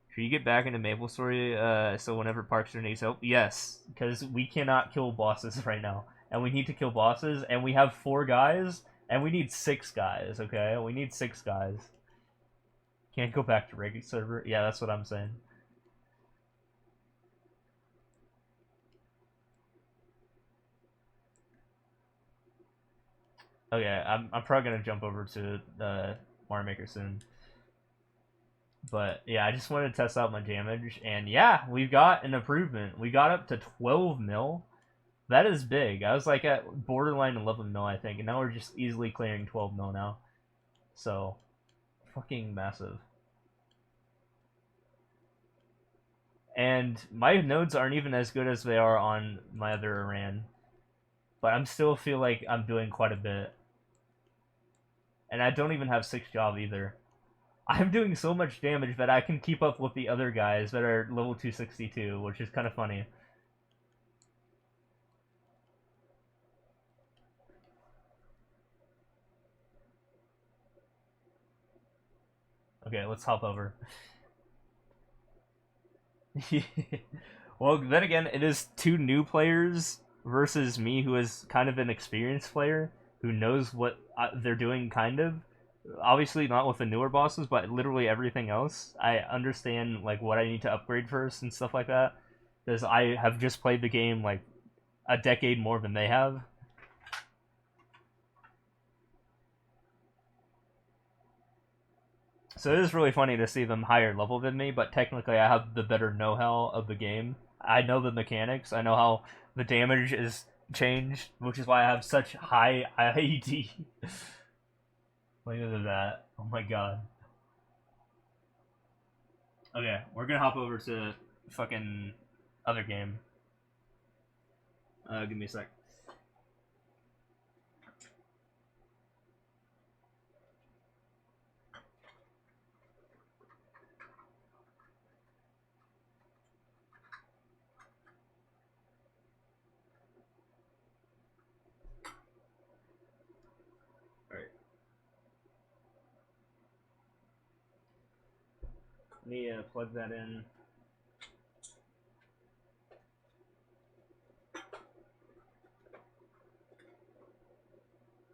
Should you get back into Maple Story so whenever PARKZER needs help? Yes, because we cannot kill bosses right now. And we need to kill bosses, and we have 4 guys, and we need 6 guys, okay? We need 6 guys. Can't go back to regular server? Yeah, that's what I'm saying. Okay, I'm probably gonna jump over to Mario Maker soon. But yeah, I just wanted to test out my damage, and yeah, we've got an improvement. We got up to 12 mil. That is big. I was like at borderline 11 mil, I think, and now we're just easily clearing 12 mil now. So, fucking massive. And my nodes aren't even as good as they are on my other Iran, but I'm still feel like I'm doing quite a bit. And I don't even have 6 job either. I'm doing so much damage that I can keep up with the other guys that are level 262, which is kind of funny. Okay, let's hop over. Well, then again, it is 2 new players versus me, who is kind of an experienced player who knows what they're doing, kind of. Obviously, not with the newer bosses, but literally everything else. I understand like what I need to upgrade first and stuff like that, because I have just played the game like a decade more than they have. So it is really funny to see them higher level than me, but technically I have the better know-how of the game. I know the mechanics. I know how the damage is changed, which is why I have such high IED. Look at that. Oh my god. Okay, we're gonna hop over to fucking other game. Give me a sec. Alright. Let me plug that in.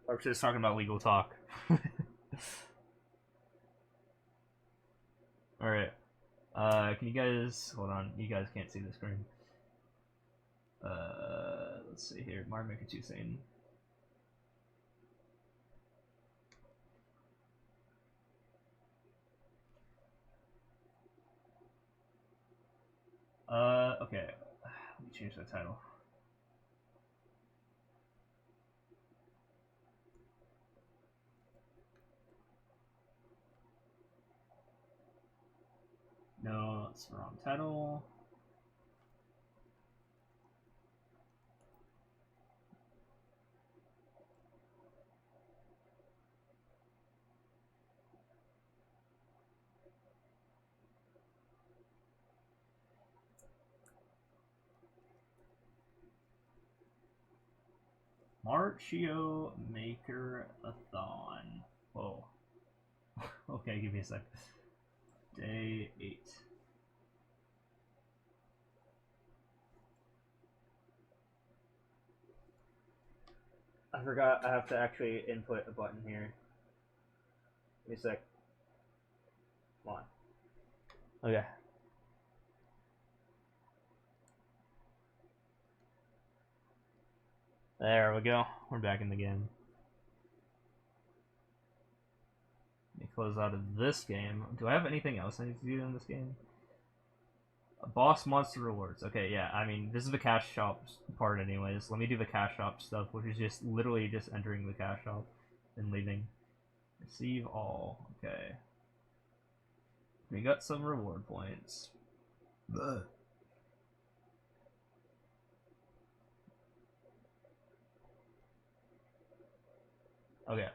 Or just talking about legal talk. Alright. Can you guys hold on? You guys can't see the screen. Let's see here. Mario Maker 2 Sane. Okay. Let me change that title. No, that's the wrong title. Marchio Maker-a-thon. Whoa. Okay, give me a sec. Day 8. I forgot I have to actually input a button here. Give me a sec. Come on. Okay. There we go. We're back in the game. Let me close out of this game. Do I have anything else I need to do in this game? Boss monster rewards. Okay, yeah. I mean, this is the cash shop part, anyways. Let me do the cash shop stuff, which is just literally just entering the cash shop and leaving. Receive all. Okay. We got some reward points. Ugh. Okay.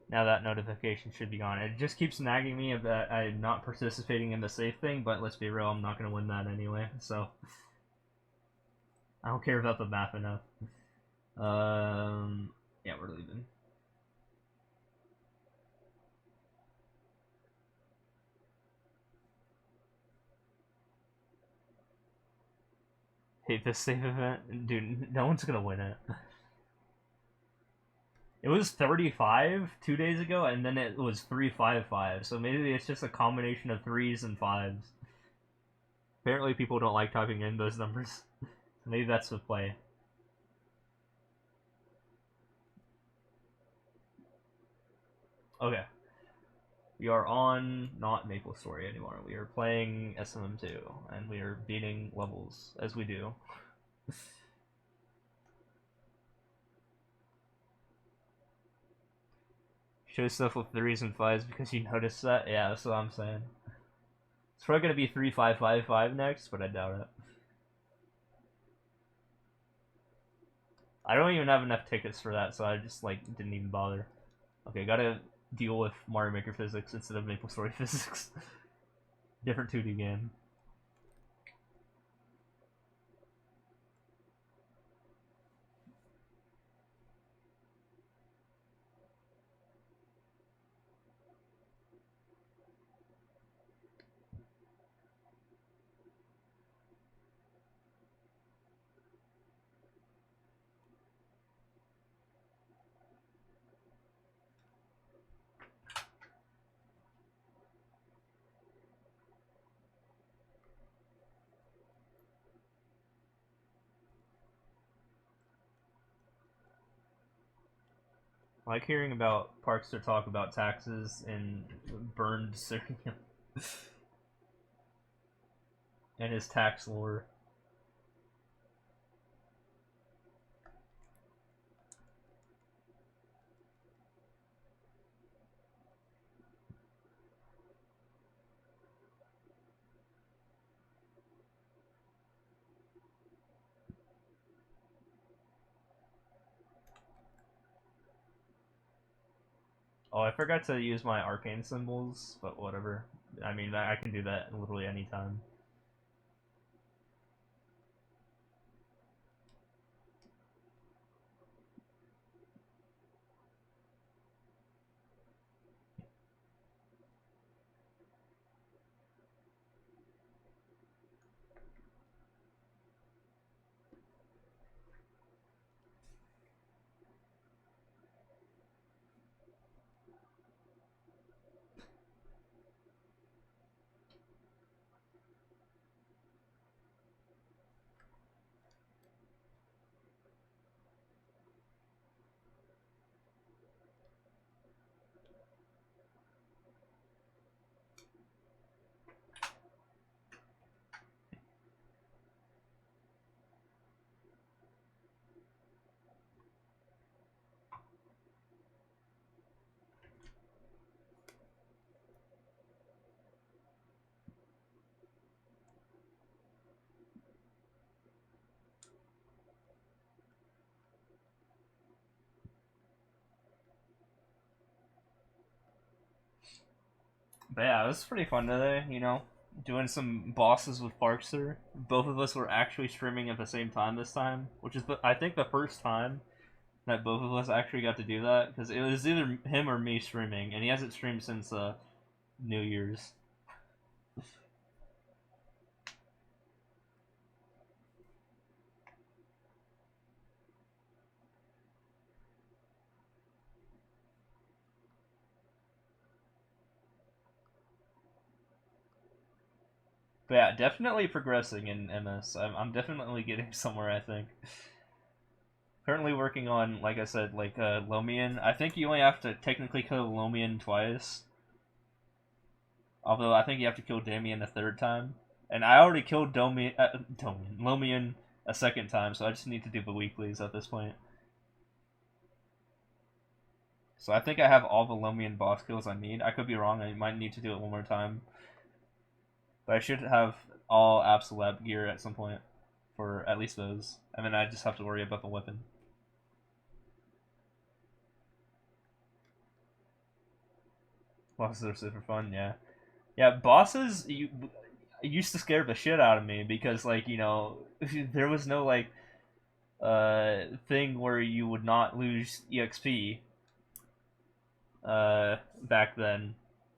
Now that notification should be gone. It just keeps nagging me that I'm not participating in the safe thing, but let's be real, I'm not going to win that anyway, so I don't care about the map enough. Yeah, we're leaving. Hate this safe event. Dude, no one's going to win it. It was 35 2 days ago, and then it was 355, so maybe it's just a combination of 3s and 5s. Apparently people don't like typing in those numbers. Maybe that's the play. Okay. We are on not Maple Story anymore. We are playing SMM2, and we are beating levels, as we do. Show stuff with 3s and 5s because you noticed that? Yeah, that's what I'm saying. It's probably gonna be 3555 next, but I doubt it. I don't even have enough tickets for that, so I just, like, didn't even bother. Okay, gotta deal with Mario Maker physics instead of Maple Story physics. Different 2D game. I like hearing about PARKZER talk about taxes and burned Syrian and his tax lore. Oh, I forgot to use my arcane symbols, but whatever. I mean, I can do that literally anytime. But yeah, it was pretty fun today, you know? Doing some bosses with PARKZER. Both of us were actually streaming at the same time this time, which is, I think, the first time that both of us actually got to do that because it was either him or me streaming, and he hasn't streamed since New Year's. But yeah, definitely progressing in MS. I'm definitely getting somewhere. I think. Currently working on, like I said, like Lomian. I think you only have to technically kill Lomian twice. Although I think you have to kill Damien a third time. And I already killed Lomian a second time, so I just need to do the weeklies at this point. So I think I have all the Lomian boss kills I need. I could be wrong, I might need to do it one more time. But I should have all Absolab gear at some point for at least those. And then I just have to worry about the weapon. Bosses are super fun, yeah. Yeah, bosses used to scare the shit out of me because, like, there was no, like, thing where you would not lose EXP back then.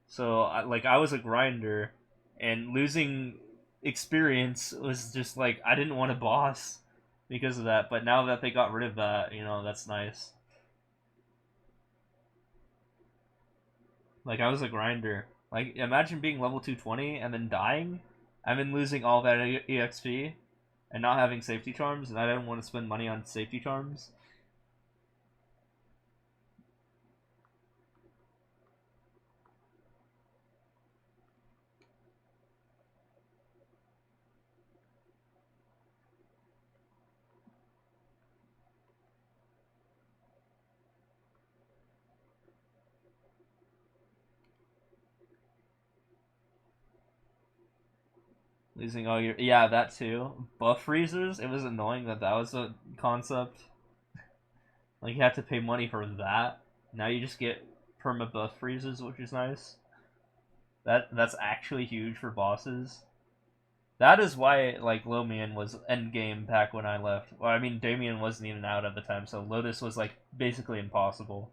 So, I was a grinder, and losing experience was just, like, I didn't want a boss because of that, but now that they got rid of that, that's nice. Like, I was a grinder. Like, imagine being level 220 and then dying, and then losing all that EXP, and not having safety charms, and I didn't want to spend money on safety charms. Losing all your, yeah, that too. Buff freezers. It was annoying that that was a concept. Like, you have to pay money for that. Now you just get perma buff freezers, which is nice. That's actually huge for bosses. That is why, like, Lomian was endgame back when I left. Well, I mean, Damien wasn't even out at the time, so Lotus was, like, basically impossible.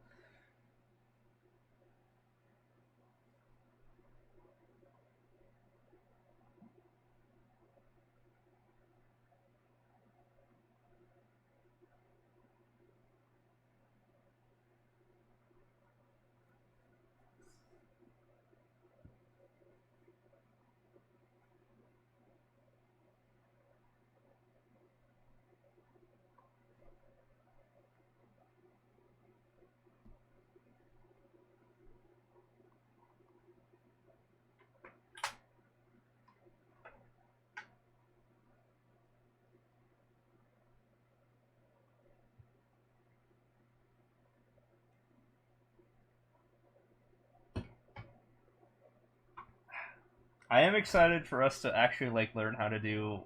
I am excited for us to actually, like, learn how to do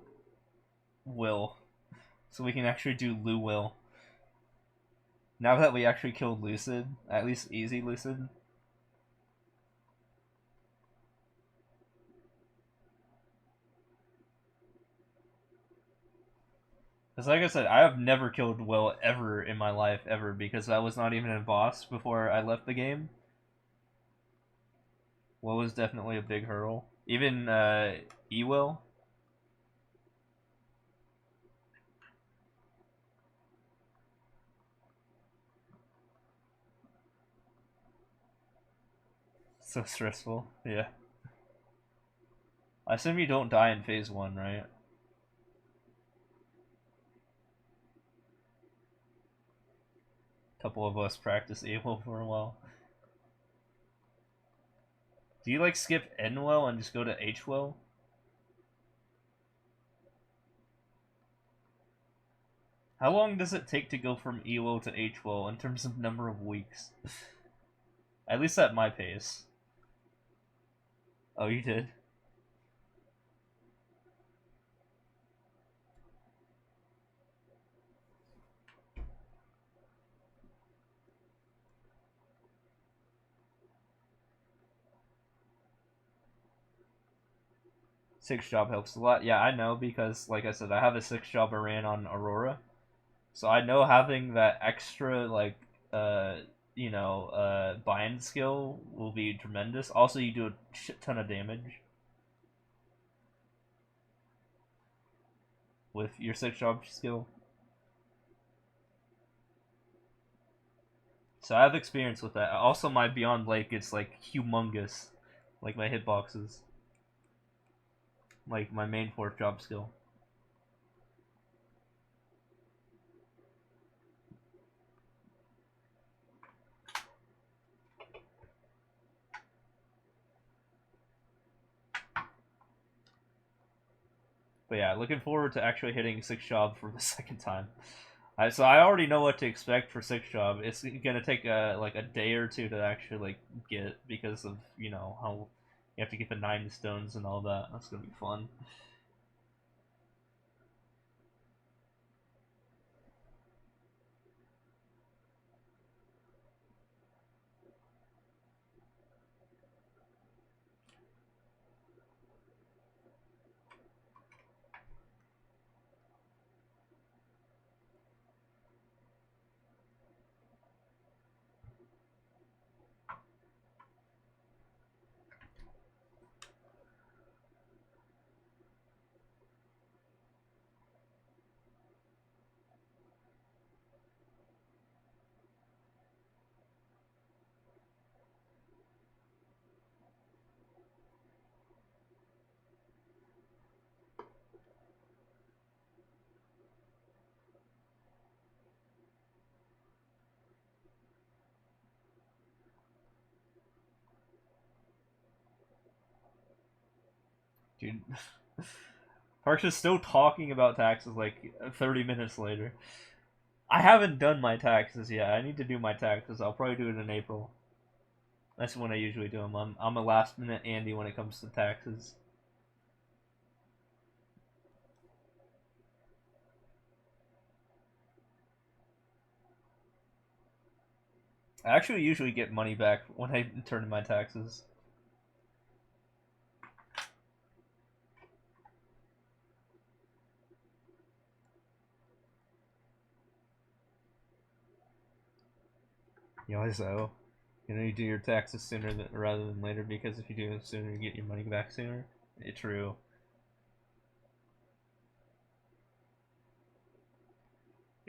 Will. So we can actually do Lou Will. Now that we actually killed Lucid, at least easy Lucid. Because, like I said, I have never killed Will ever in my life, ever, because I was not even a boss before I left the game. Will was definitely a big hurdle. Even E-Will. So stressful, yeah. I assume you don't die in phase 1, right? A couple of us practice E-Will for a while. Do you, like, skip N-Will and just go to H-Will? How long does it take to go from E-Will to H-Will in terms of number of weeks? At least at my pace. Oh, you did? 6 job helps a lot. Yeah, I know, because, like I said, I have a 6 job I ran on Aurora. So I know having that extra like uh bind skill will be tremendous. Also, you do a shit ton of damage with your six job skill. So I have experience with that. Also, my Beyond Lake is like humongous, like my hitboxes, like my main fourth job skill. But yeah, looking forward to actually hitting six job for the second time. So I already know what to expect for six job. It's gonna take like a day or two to actually like get because of how you have to get the 9 stones and all that. That's gonna be fun. Dude, Parks is still talking about taxes like 30 minutes later. I haven't done my taxes yet. I need to do my taxes. I'll probably do it in April. That's when I usually do them. I'm a last minute Andy when it comes to taxes. I actually usually get money back when I turn in my taxes. You always owe. You do your taxes sooner rather than later because if you do it sooner, you get your money back sooner. It's true.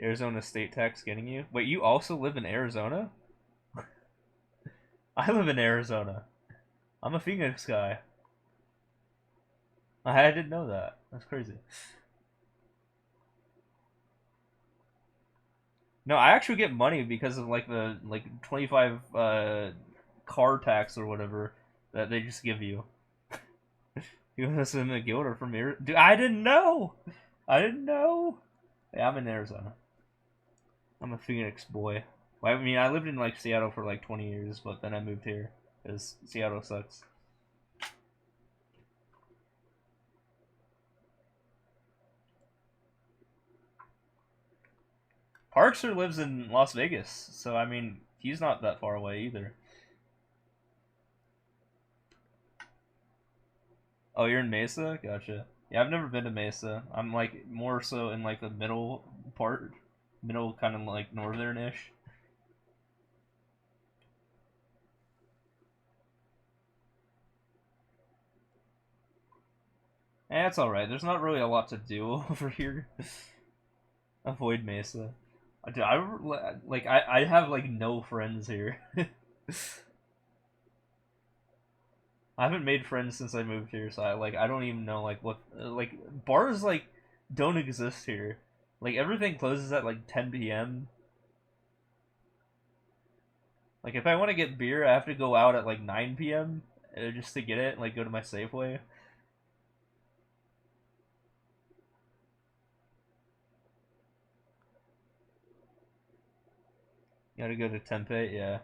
Arizona state tax getting you? Wait, you also live in Arizona? I live in Arizona. I'm a Phoenix guy. I didn't know that. That's crazy. No, I actually get money because of like the 25 car tax or whatever that they just give you. You want in the guild or from here? Dude, I didn't know. I didn't know. Yeah, I'm in Arizona. I'm a Phoenix boy. Well, I mean, I lived in like Seattle for like 20 years, but then I moved here because Seattle sucks. Parkzer lives in Las Vegas, so I mean, he's not that far away either. Oh, you're in Mesa? Gotcha. Yeah, I've never been to Mesa. I'm like more so in like the middle part, middle kind of like northern-ish. Eh, it's all right. There's not really a lot to do over here. Avoid Mesa. Dude, I have like no friends here. I haven't made friends since I moved here, so I don't even know like what like bars like don't exist here. Like everything closes at like 10 p.m. Like if I want to get beer, I have to go out at like 9 p.m. Just to get it. Like go to my Safeway. You gotta go to Tempe. Yeah,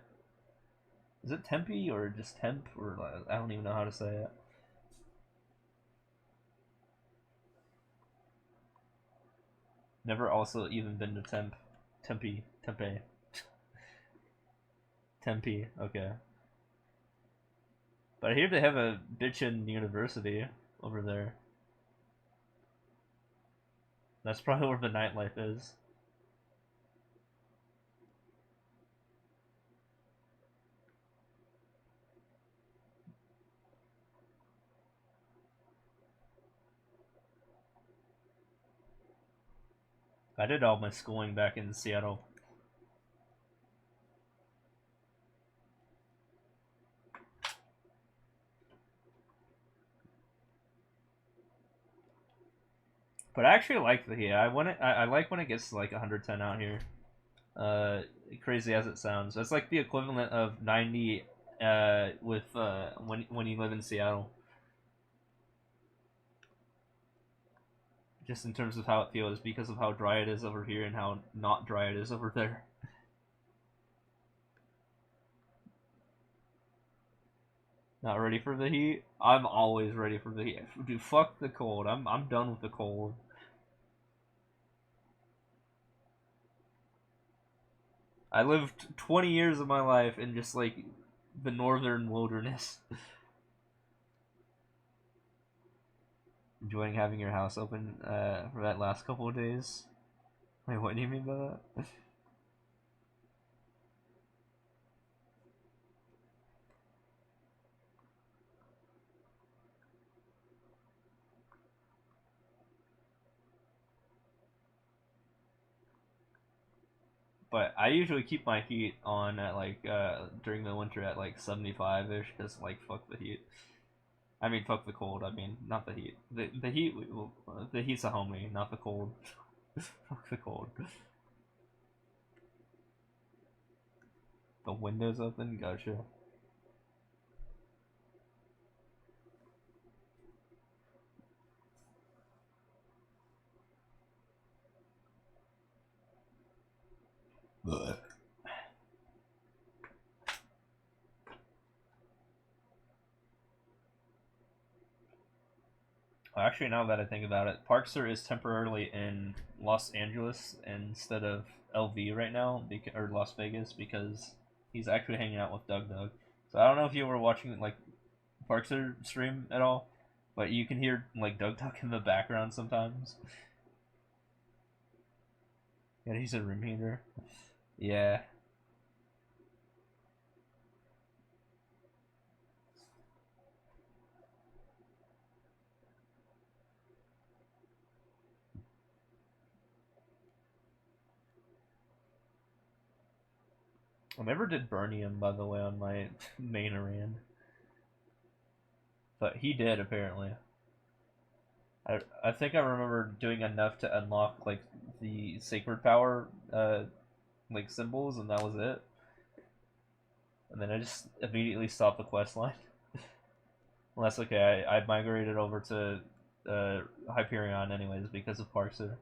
is it Tempe or just Temp or I don't even know how to say it. Never also even been to Tempe. Tempe. Okay, but I hear they have a bitchin' university over there. That's probably where the nightlife is. I did all my schooling back in Seattle. But I actually like the heat. I like when it gets to like 110 out here. Uh, Crazy as it sounds, it's like the equivalent of 90 with when you live in Seattle. Just in terms of how it feels, because of how dry it is over here and how not dry it is over there. Not ready for the heat? I'm always ready for the heat. Dude, fuck the cold. I'm done with the cold. I lived 20 years of my life in just like the northern wilderness. Enjoying having your house open for that last couple of days. Wait, what do you mean by that? But I usually keep my heat on at like during the winter at like 75 ish, because like fuck the heat. I mean fuck the cold. I mean not the heat. The heat the heat's a homie, not the cold. Fuck the cold. The windows open. Gotcha. But actually, now that I think about it, PARKZER is temporarily in Los Angeles instead of LV right now, or Las Vegas, because he's actually hanging out with Doug Doug. So I don't know if you were watching like PARKZER stream at all, but you can hear like Doug Doug in the background sometimes. Yeah, he's a room heater. Yeah, I never did Burnium by the way on my main Aran, but he did apparently. I think I remember doing enough to unlock like the sacred power like symbols, and that was it. And then I just immediately stopped the quest line. Well, that's okay. I migrated over to Hyperion anyways because of Parkzer.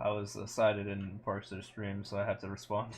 I was cited in Parkzer stream, so I had to respond.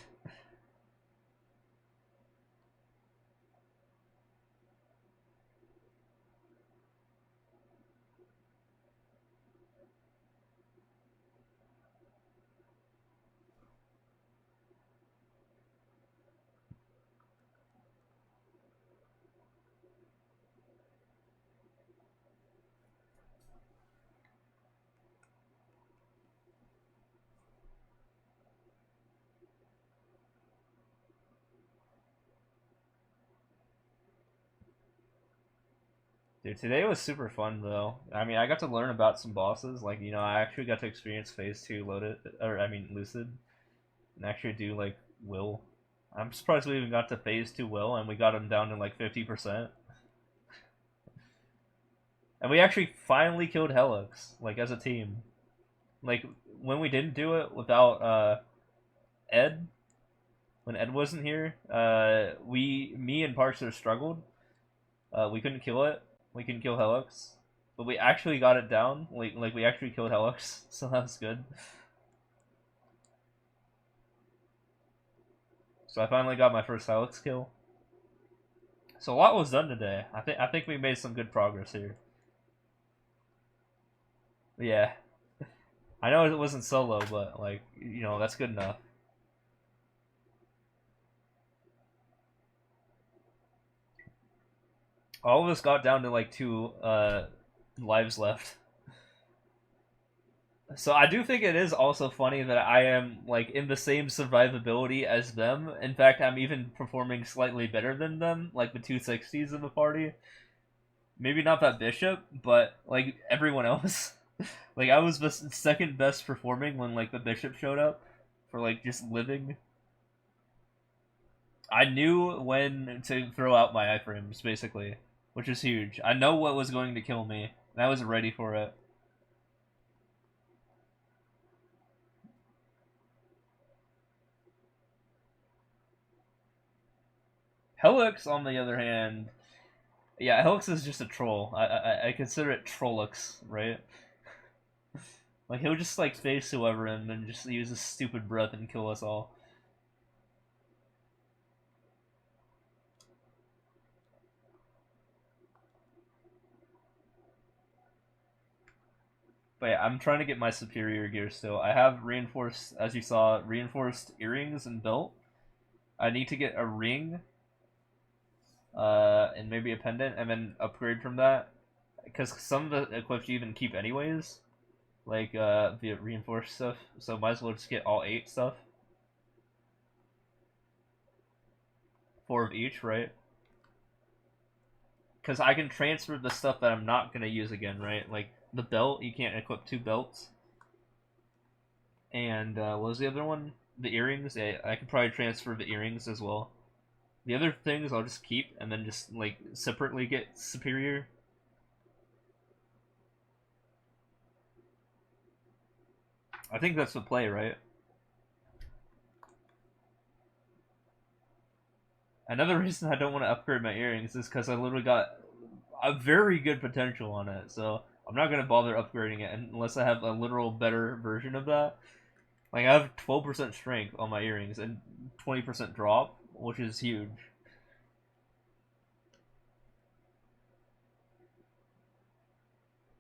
Dude, today was super fun though. I mean, I got to learn about some bosses. Like, I actually got to experience Phase 2 loaded, or I mean, Lucid. and actually do like will. I'm surprised we even got to phase 2 will, and we got him down to like 50%. And we actually finally killed Helix, like as a team. Like when we didn't do it without Ed, when Ed wasn't here, me and PARKZER struggled. We couldn't kill it. We couldn't kill Helix, but we actually got it down. Like we actually killed Helix, so that was good. So I finally got my first Helix kill. So a lot was done today. I think we made some good progress here. Yeah, I know it wasn't solo, but like that's good enough. All of us got down to like 2 lives left. So I do think it is also funny that I am like in the same survivability as them. In fact, I'm even performing slightly better than them, like the 260s in the party. Maybe not that bishop, but like everyone else. Like I was the second best performing when like the bishop showed up for like just living. I knew when to throw out my iframes basically, which is huge. I know what was going to kill me, and I was ready for it. Helix, on the other hand, yeah, Helix is just a troll. I consider it Trollix, right? Like he'll just like face whoever and then just use his stupid breath and kill us all. But yeah, I'm trying to get my superior gear still. I have reinforced, as you saw, reinforced earrings and belt. I need to get a ring, and maybe a pendant, and then upgrade from that. Because some of the equips you even keep anyways, like the reinforced stuff. So might as well just get all 8 stuff. 4 of each, right? Because I can transfer the stuff that I'm not gonna use again, right? Like the belt, you can't equip 2 belts. And what was the other one? The earrings. Yeah, I could probably transfer the earrings as well. The other things I'll just keep and then just like separately get superior. I think that's the play, right? Another reason I don't want to upgrade my earrings is because I literally got a very good potential on it, so I'm not gonna bother upgrading it unless I have a literal better version of that. Like I have 12% strength on my earrings and 20% drop, which is huge.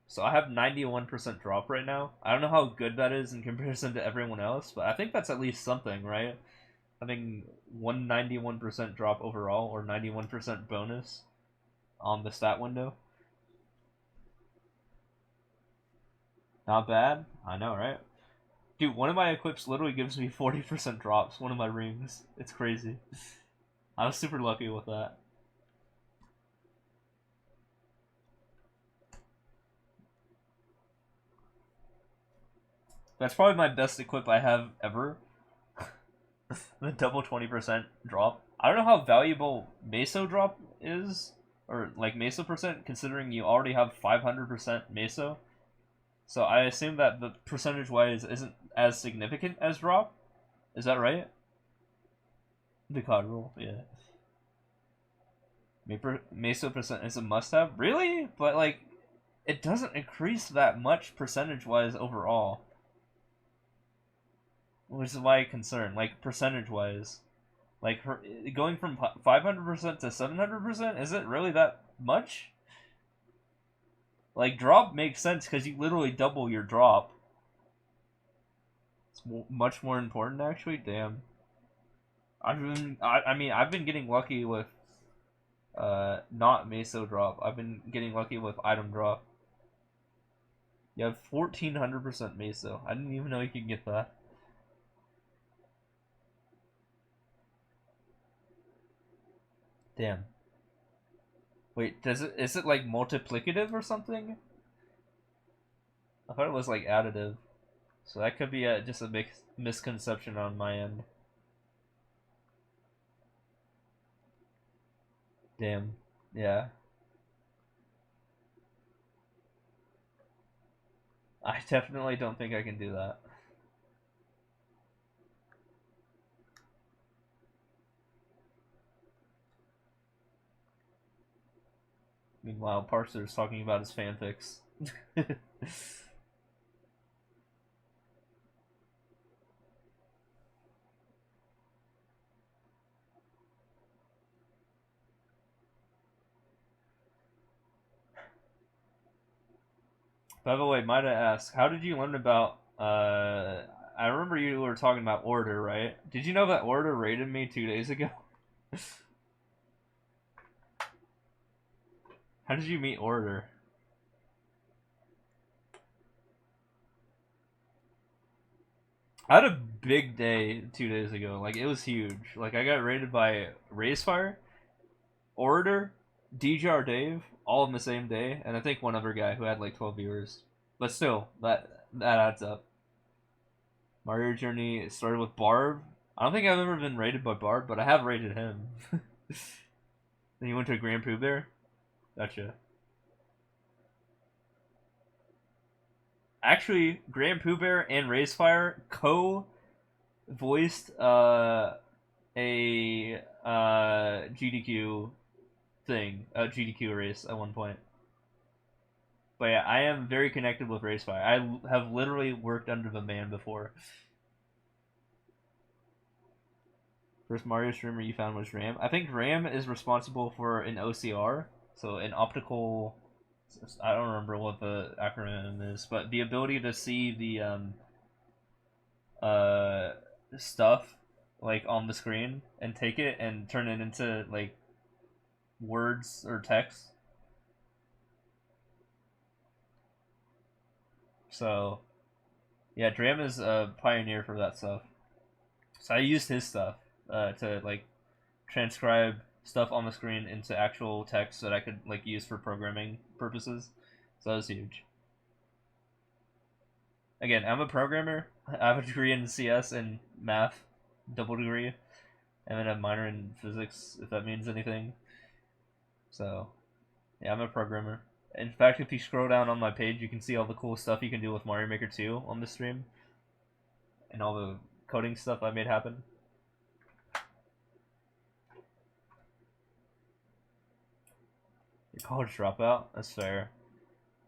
So I have 91% drop right now. I don't know how good that is in comparison to everyone else, but I think that's at least something, right? Having 191% drop overall or 91% bonus on the stat window. Not bad. I know, right? Dude, one of my equips literally gives me 40% drops, one of my rings. It's crazy. I was super lucky with that. That's probably my best equip I have ever. The double 20% drop. I don't know how valuable Meso drop is, or like Meso percent, considering you already have 500% Meso. So I assume that the percentage wise isn't as significant as drop. Is that right? The COD rule, yeah. Meso percent is a must have? Really? But like, it doesn't increase that much percentage wise overall. Which is my concern, like percentage wise. Like going from 500% to 700%, is it really that much? Like drop makes sense because you literally double your drop. It's much more important actually. Damn. I mean I've been getting lucky with not meso drop. I've been getting lucky with item drop. You have 1400% meso. I didn't even know you could get that. Damn. Wait, is it like multiplicative or something? I thought it was like additive. So that could be just a big misconception on my end. Damn. Yeah. I definitely don't think I can do that. Meanwhile, Parkzer's talking about his fanfics. By the way, might I ask, how did you learn about? I remember you were talking about Order, right? Did you know that Order raided me 2 days ago? How did you meet Order? I had a big day 2 days ago. Like it was huge. Like I got raided by Raisefire, Orator, DJR Dave, all in the same day, and I think one other guy who had like 12 viewers. But still, that adds up. Mario Journey started with Barb. I don't think I've ever been raided by Barb, but I have raided him. Then you went to Grand Pooh Bear? Gotcha. Actually, Grand Pooh Bear and Raisefire co-voiced a GDQ thing, a GDQ race at one point. But yeah, I am very connected with Racefire. I have literally worked under the man before. First Mario streamer you found was Ram. I think Ram is responsible for an OCR, so an optical. I don't remember what the acronym is, but the ability to see the uh stuff like on the screen and take it and turn it into like words or text. So yeah, Dram is a pioneer for that stuff. So I used his stuff to like transcribe stuff on the screen into actual text that I could like use for programming purposes. So that was huge. Again, I'm a programmer. I have a degree in CS and math, double degree, and then a minor in physics, if that means anything. So yeah, I'm a programmer. In fact, if you scroll down on my page, you can see all the cool stuff you can do with Mario Maker 2 on the stream, and all the coding stuff I made happen. Your college dropout? That's fair.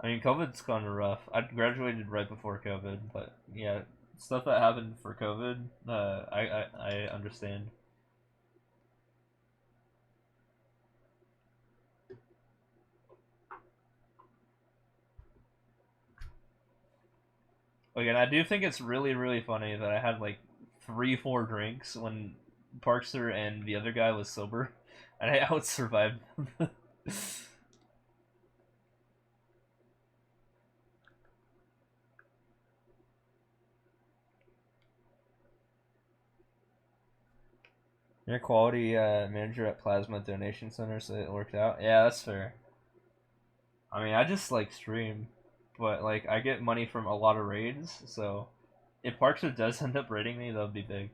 I mean, COVID's kind of rough. I graduated right before COVID, but yeah, stuff that happened for COVID, I understand. Again, I do think it's really, really funny that I had like 3, 4 drinks when Parkzer and the other guy was sober, and I out survived them. You're a quality manager at Plasma Donation Center, so it worked out. Yeah, that's fair. I mean, I just like stream, but like I get money from a lot of raids, so if Parkzer does end up raiding me, that would be big.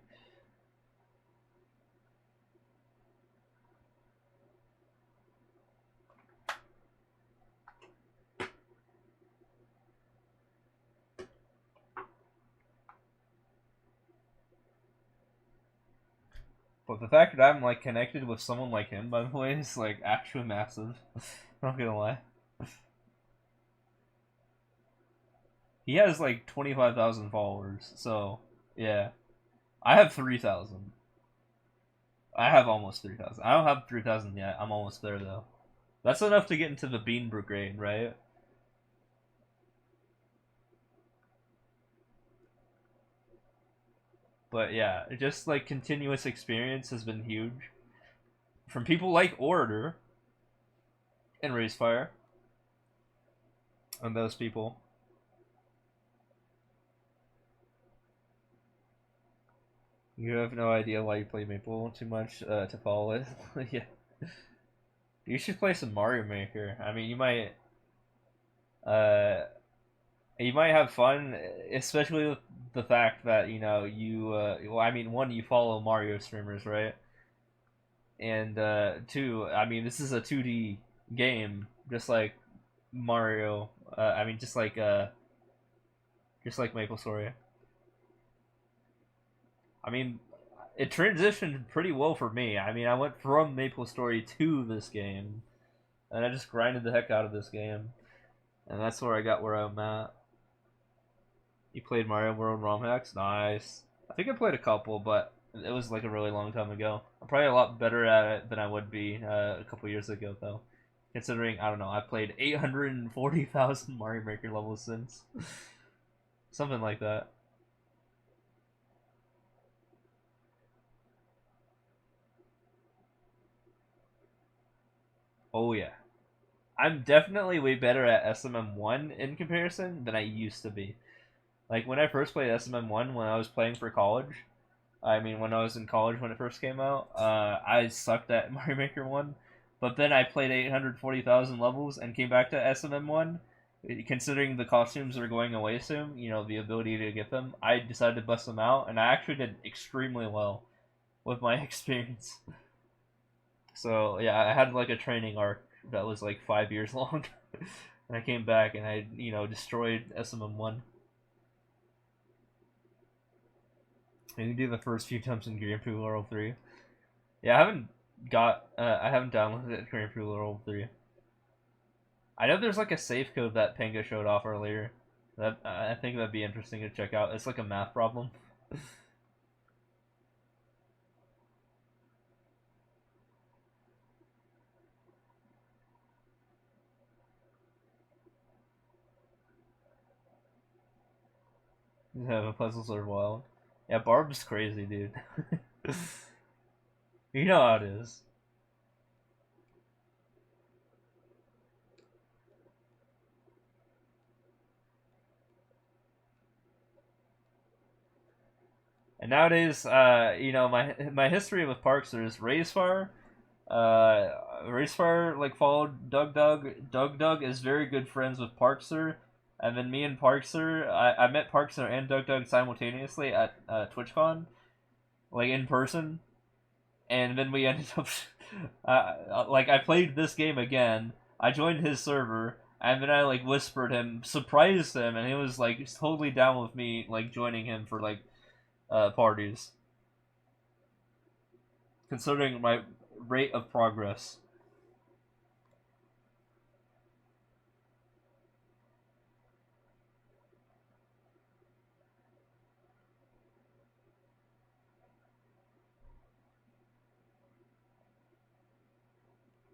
But the fact that I'm like connected with someone like him, by the way, is like actually massive. I'm not gonna lie. He has like 25,000 followers, so yeah. I have 3,000. I have almost 3,000. I don't have 3,000 yet. I'm almost there though. That's enough to get into the Bean Brigade, right? But yeah, just like continuous experience has been huge. From people like Orator and Racefire and those people. You have no idea why you play Maple too much to follow it. Yeah. You should play some Mario Maker. I mean, uh, you might have fun, especially with the fact that you well, I mean, one, you follow Mario streamers, right? And two, I mean, this is a 2D game, just like Mario. I mean, just like Maple Story. I mean, it transitioned pretty well for me. I mean, I went from Maple Story to this game, and I just grinded the heck out of this game, and that's where I got where I'm at. You played Mario World ROM hacks? Nice. I think I played a couple, but it was like a really long time ago. I'm probably a lot better at it than I would be a couple years ago, though. Considering, I don't know, I played 840,000 Mario Maker levels since. Something like that. Oh, yeah. I'm definitely way better at SMM1 in comparison than I used to be. Like, when I first played SMM1 when I was playing for college, I mean, when I was in college when it first came out, I sucked at Mario Maker 1. But then I played 840,000 levels and came back to SMM1. Considering the costumes are going away soon, the ability to get them, I decided to bust them out, and I actually did extremely well with my experience. So, yeah, I had like a training arc that was like 5 years long. And I came back and I, destroyed SMM1. And you do the first few times in Grand Prix World 3. Yeah, I haven't downloaded it Grand Prix World 3. I know there's like a safe code that Panga showed off earlier. That I think that'd be interesting to check out. It's like a math problem. Yeah, the puzzles are wild. Yeah, Barb's crazy, dude. You know how it is. And nowadays, my history with PARKZER is Racefire. Racefire like followed Doug Doug. Doug Doug is very good friends with PARKZER, and then me and PARKZER, I met PARKZER and Doug Doug simultaneously at TwitchCon, like in person, and then we ended up, like I played this game again. I joined his server, and then I like whispered him, surprised him, and he was like totally down with me, like joining him for like parties, considering my rate of progress.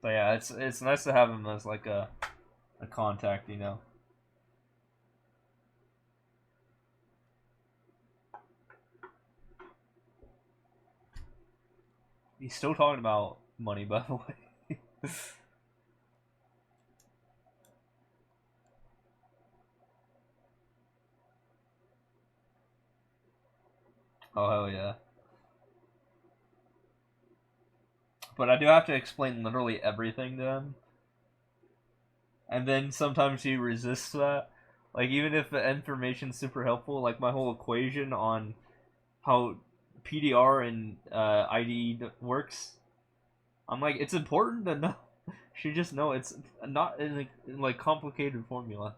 But yeah, it's nice to have him as like a contact. He's still talking about money, by the way. Oh hell yeah! But I do have to explain literally everything to him, and then sometimes he resists that. Like even if the information's super helpful, like my whole equation on how PDR and ID works, I'm like, it's important to know. She just know it's not in like complicated formula.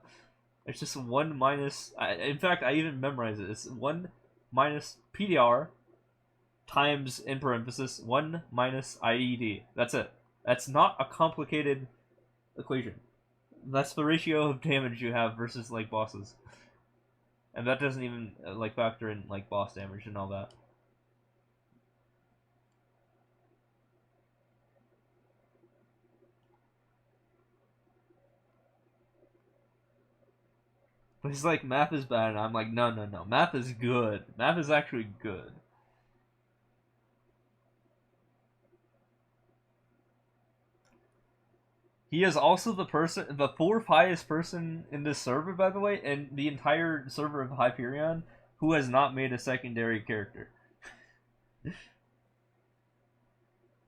It's just one minus. In fact, I even memorize it. It's one minus PDR times in parenthesis one minus IED. That's it. That's not a complicated equation. That's the ratio of damage you have versus like bosses, and that doesn't even like factor in like boss damage and all that. But he's like, math is bad, and I'm like, no, no, no, math is good. Math is actually good. He is also the fourth highest person in this server, by the way, and the entire server of Hyperion, who has not made a secondary character.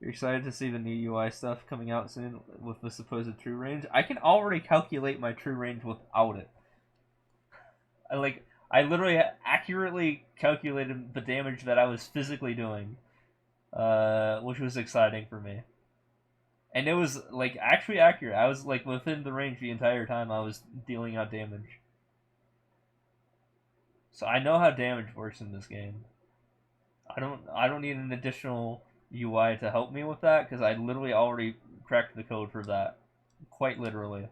You're excited to see the new UI stuff coming out soon with the supposed true range? I can already calculate my true range without it. I literally accurately calculated the damage that I was physically doing, which was exciting for me. And it was like actually accurate. I was like within the range the entire time I was dealing out damage. So I know how damage works in this game. I don't need an additional UI to help me with that because I literally already cracked the code for that. Quite literally.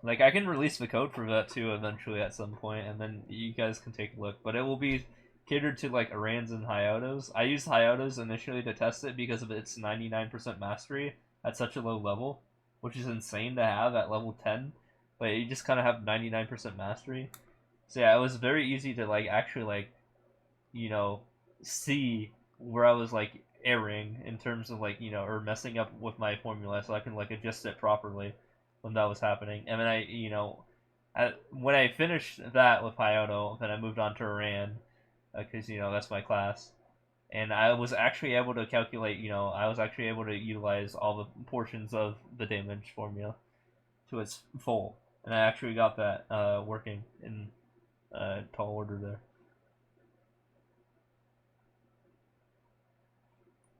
Like I can release the code for that too eventually at some point, and then you guys can take a look. But it will be catered to like Arans and Hyotos. I used Hyotos initially to test it because of its 99% mastery at such a low level, which is insane to have at level 10. But you just kind of have 99% mastery. So yeah, it was very easy to like actually like you know see where I was like erring in terms of like or messing up with my formula, so I can like adjust it properly when that was happening. And then when I finished that with Hyoto, then I moved on to Iran because that's my class, and I was actually able to calculate. I was actually able to utilize all the portions of the damage formula to its full, and I actually got that working in tall order there.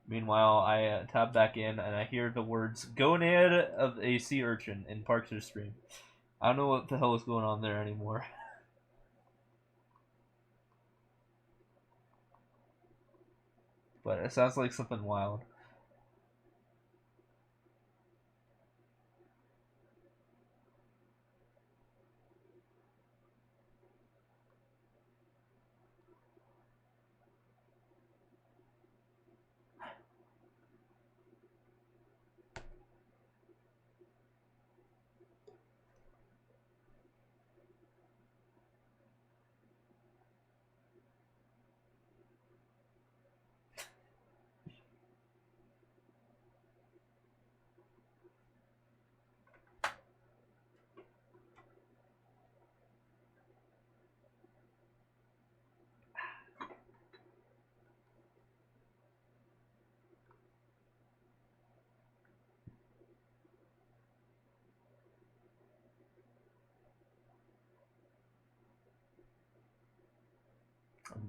Meanwhile, I tab back in and I hear the words "gonad of a sea urchin" in PARKZER stream. I don't know what the hell is going on there anymore. But it sounds like something wild.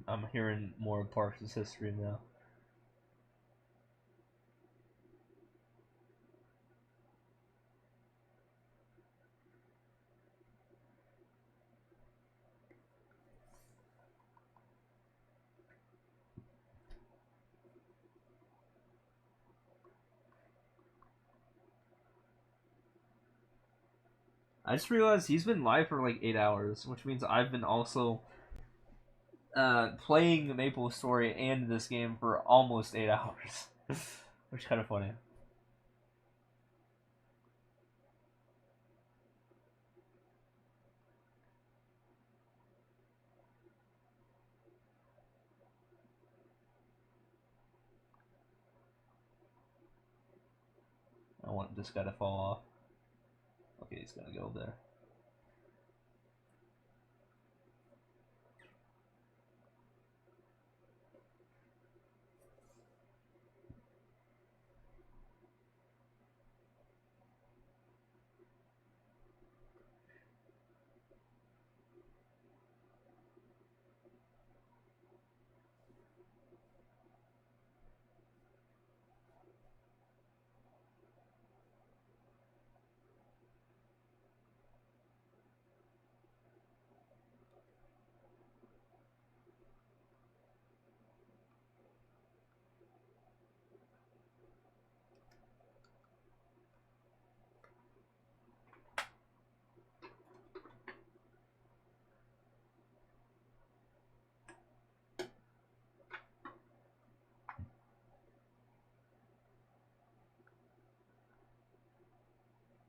I'm hearing more of Parks' history now. I just realized he's been live for like 8 hours, which means I've been also playing the Maple Story and this game for almost 8 hours, which is kind of funny. I want this guy to fall off. Okay, he's gonna go there.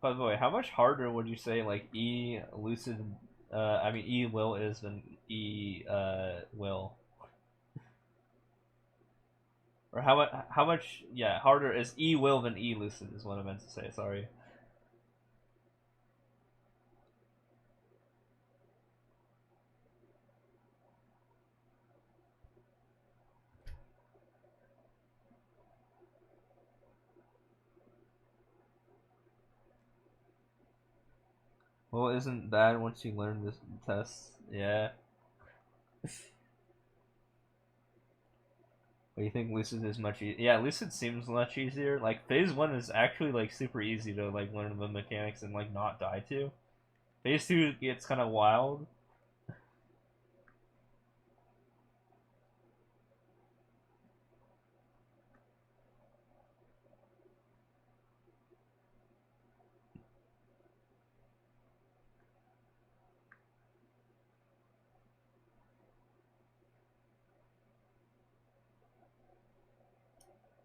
By the way, how much harder would you say like E Lucid, I mean E Will is than E Will? Or how much yeah harder is E Will than E Lucid is what I meant to say. Sorry. Well, isn't bad once you learn the tests. Yeah. But you think Lucid is much easier? Yeah, Lucid seems much easier. Like Phase 1 is actually like super easy to like learn the mechanics and like not die to. Phase 2 gets kind of wild.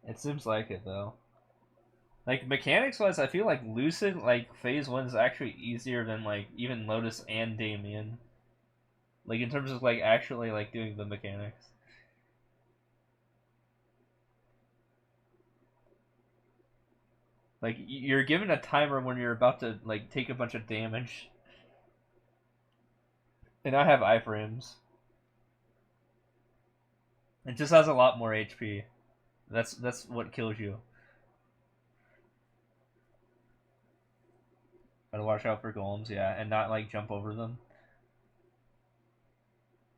It seems like it though. Like mechanics wise, I feel like Lucid like Phase 1 is actually easier than like even Lotus and Damien. Like in terms of like actually like doing the mechanics. Like you're given a timer when you're about to like take a bunch of damage. And I have iframes. It just has a lot more HP. That's what kills you. Gotta watch out for golems, yeah, and not like jump over them.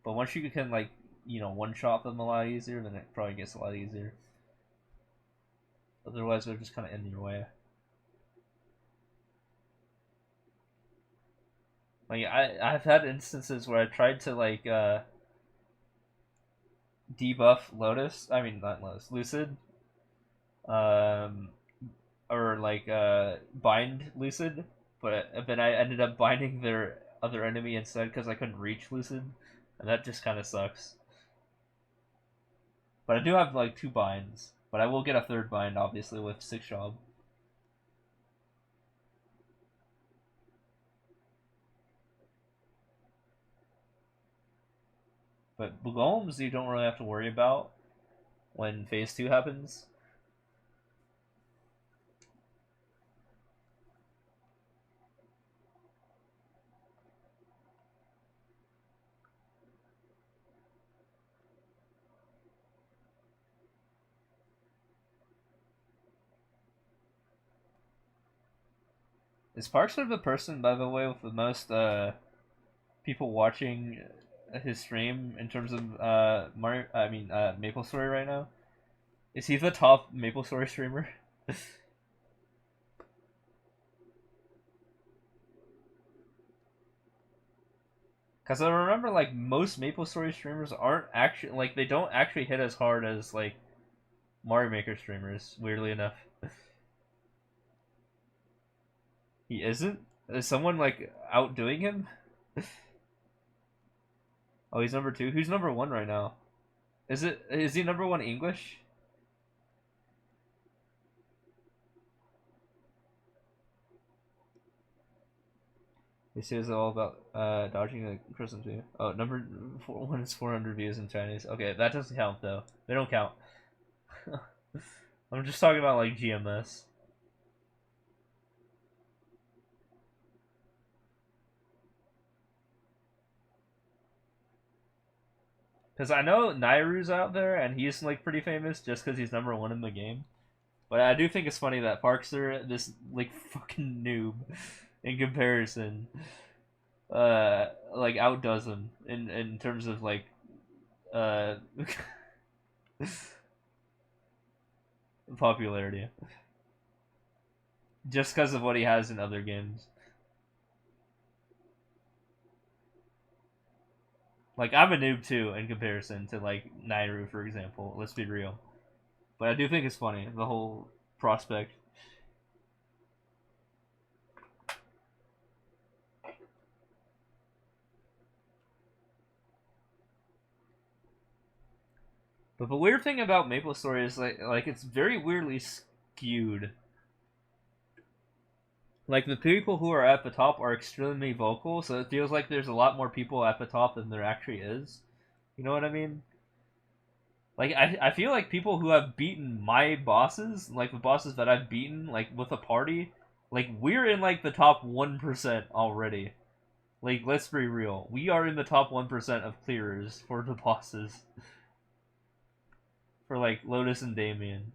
But once you can like one shot them a lot easier, then it probably gets a lot easier. Otherwise, they're just kind of in your way. Like I've had instances where I tried to like debuff Lotus. I mean not Lotus, Lucid. Um, or like bind Lucid, but then I ended up binding their other enemy instead because I couldn't reach Lucid, and that just kind of sucks. But I do have like two binds, but I will get a third bind obviously with six job. But golems you don't really have to worry about when phase 2 happens. Is PARKZER the person, by the way, with the most people watching his stream in terms of Mario? I mean Maple Story right now? Is he the top Maple Story streamer? Because I remember like most Maple Story streamers aren't actually like they don't actually hit as hard as like Mario Maker streamers. Weirdly enough, he isn't. Is someone like outdoing him? Oh, he's number two. Who's number one right now? Is he number one English? He says all about dodging the Christmas too. Oh, number one is 400 views in Chinese. Okay, that doesn't count though. They don't count. I'm just talking about like GMS. Because I know Nairu's out there and he's like pretty famous just because he's number one in the game. But I do think it's funny that PARKZER, this like fucking noob, in comparison, like outdoes him in terms of like uh popularity, just because of what he has in other games. Like I'm a noob too in comparison to like Nairu, for example. Let's be real. But I do think it's funny the whole prospect. But the weird thing about Maple Story is like it's very weirdly skewed. Like the people who are at the top are extremely vocal, so it feels like there's a lot more people at the top than there actually is. You know what I mean? Like I feel like people who have beaten my bosses, like the bosses that I've beaten, like with a party, like we're in like the top 1% already. Like let's be real, we are in the top 1% of clearers for the bosses for like Lotus and Damien.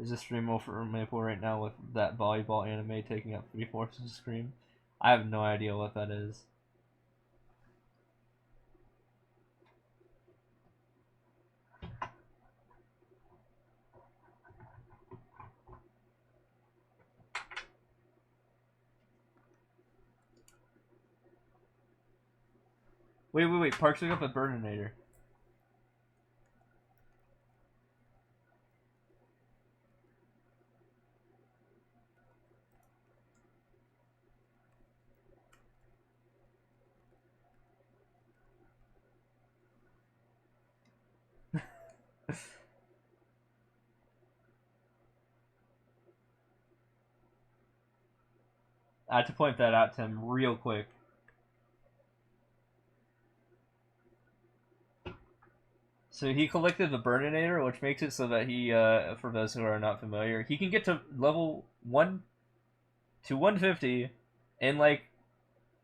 Is a stream over Maple right now with that volleyball anime taking up 3/4 of the screen? I have no idea what that is. Wait. PARKZER got the Burninator. I had to point that out to him real quick. So he collected the Burninator, which makes it so that he, for those who are not familiar, he can get to level 1 to 150 in like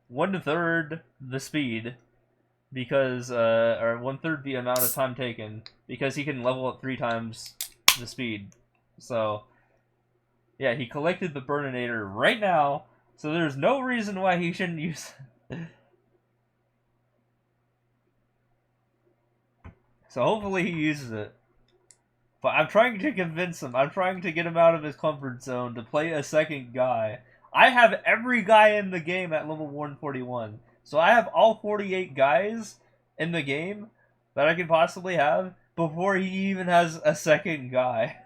1/3 the speed, because, or 1/3 the amount of time taken, because he can level up 3 times the speed. So, yeah, he collected the Burninator right now, so there's no reason why he shouldn't use it. So hopefully he uses it. But I'm trying to convince him. I'm trying to get him out of his comfort zone to play a second guy. I have every guy in the game at level 141. So I have all 48 guys in the game that I could possibly have before he even has a second guy.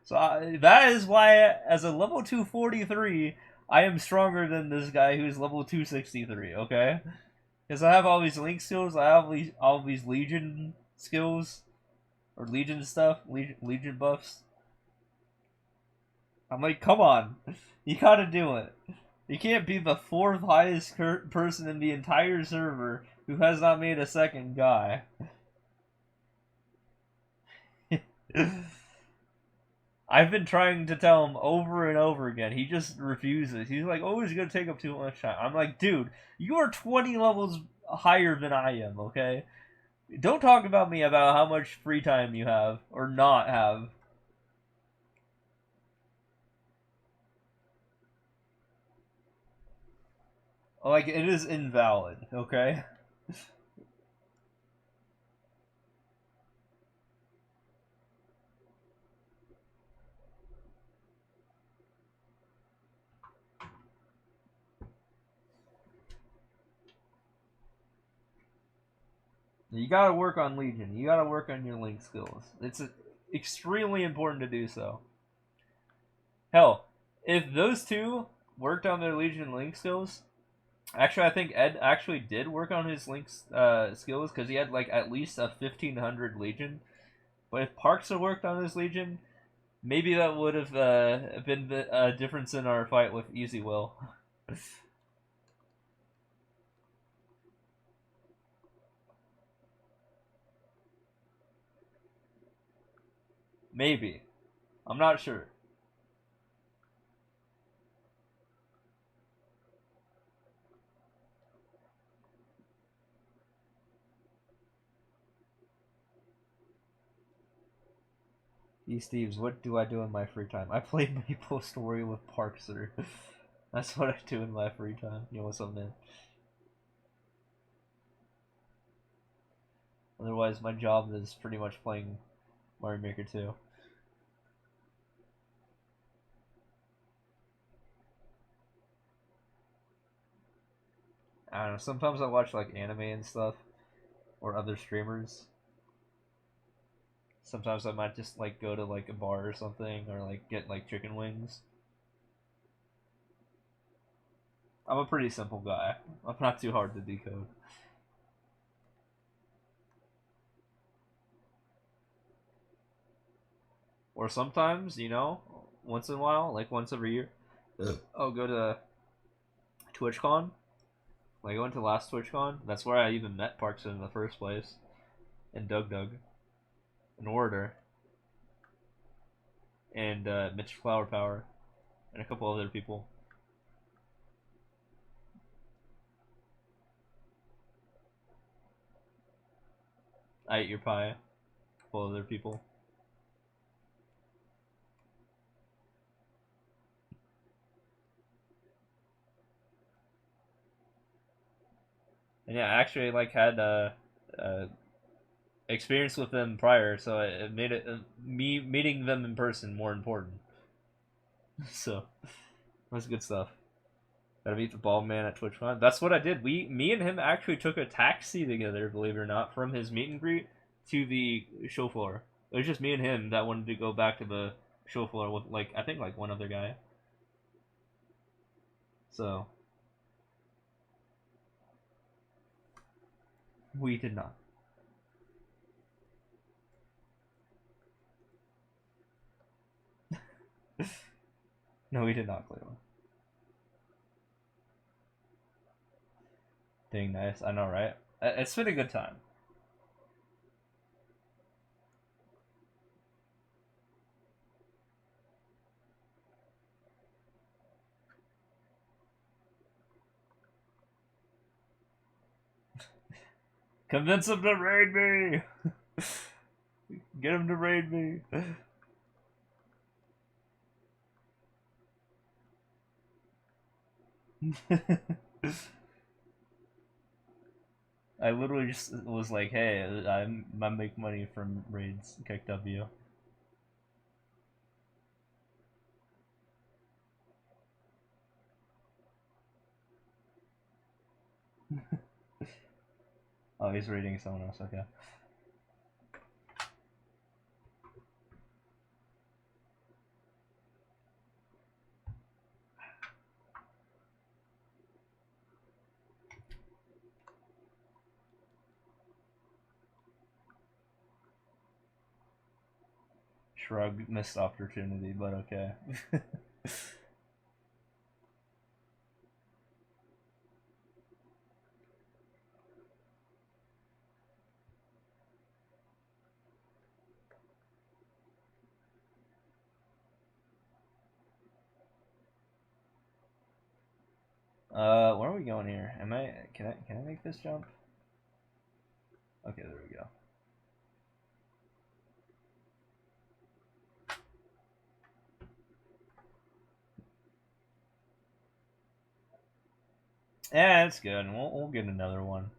So that is why, as a level 243, I am stronger than this guy who's level 263, okay? Because I have all these link skills, I have all these Legion skills, or Legion stuff, Legion buffs. I'm like, come on, you gotta do it. You can't be the 4th highest person in the entire server who has not made a second guy. I've been trying to tell him over and over again. He just refuses. He's like, oh, it's gonna take up too much time. I'm like, dude, you are 20 levels higher than I am, okay? Don't talk about me about how much free time you have, or not have. Like, it is invalid, okay? You gotta work on Legion. You gotta work on your Link skills. It's extremely important to do so. Hell, if those two worked on their Legion and Link skills, actually, I think Ed actually did work on his Link skills, because he had like at least a 1500 Legion. But if PARKZER worked on his Legion, maybe that would have been the difference in our fight with Easy Will. Maybe. I'm not sure. Steves, what do I do in my free time? I play Maple Story with PARKZER. That's what I do in my free time. Yo, what's up, man? Otherwise, my job is pretty much playing Mario Maker 2. I don't know, sometimes I watch like anime and stuff, or other streamers. Sometimes I might just like go to like a bar or something, or like get like chicken wings. I'm a pretty simple guy. I'm not too hard to decode. Or sometimes, you know, once in a while, like once every year, I'll go to TwitchCon. Like I went to last TwitchCon. That's where I even met PARKZER in the first place. And Doug, and Order, and Mitch Flower Power, and a couple other people. I ate your pie. A couple other people. And yeah, I actually like had uh experience with them prior, so it made it me meeting them in person more important. So that's good stuff. Gotta meet the bald man at TwitchCon. That's what I did. Me and him actually took a taxi together, believe it or not, from his meet and greet to the show floor. It was just me and him that wanted to go back to the show floor with like I think like one other guy. So we did not. No, we did not, Cleveland. Dang nice. I know, right? It's been a good time. Convince him to raid me. Get him to raid me. I literally just was like, "Hey, I make money from raids, KW." Oh, he's raiding someone else. Okay. Shrug, missed opportunity, but okay. Where are we going here? Am I? Can I make this jump? Okay, there we go. Yeah, it's good. We'll get another one.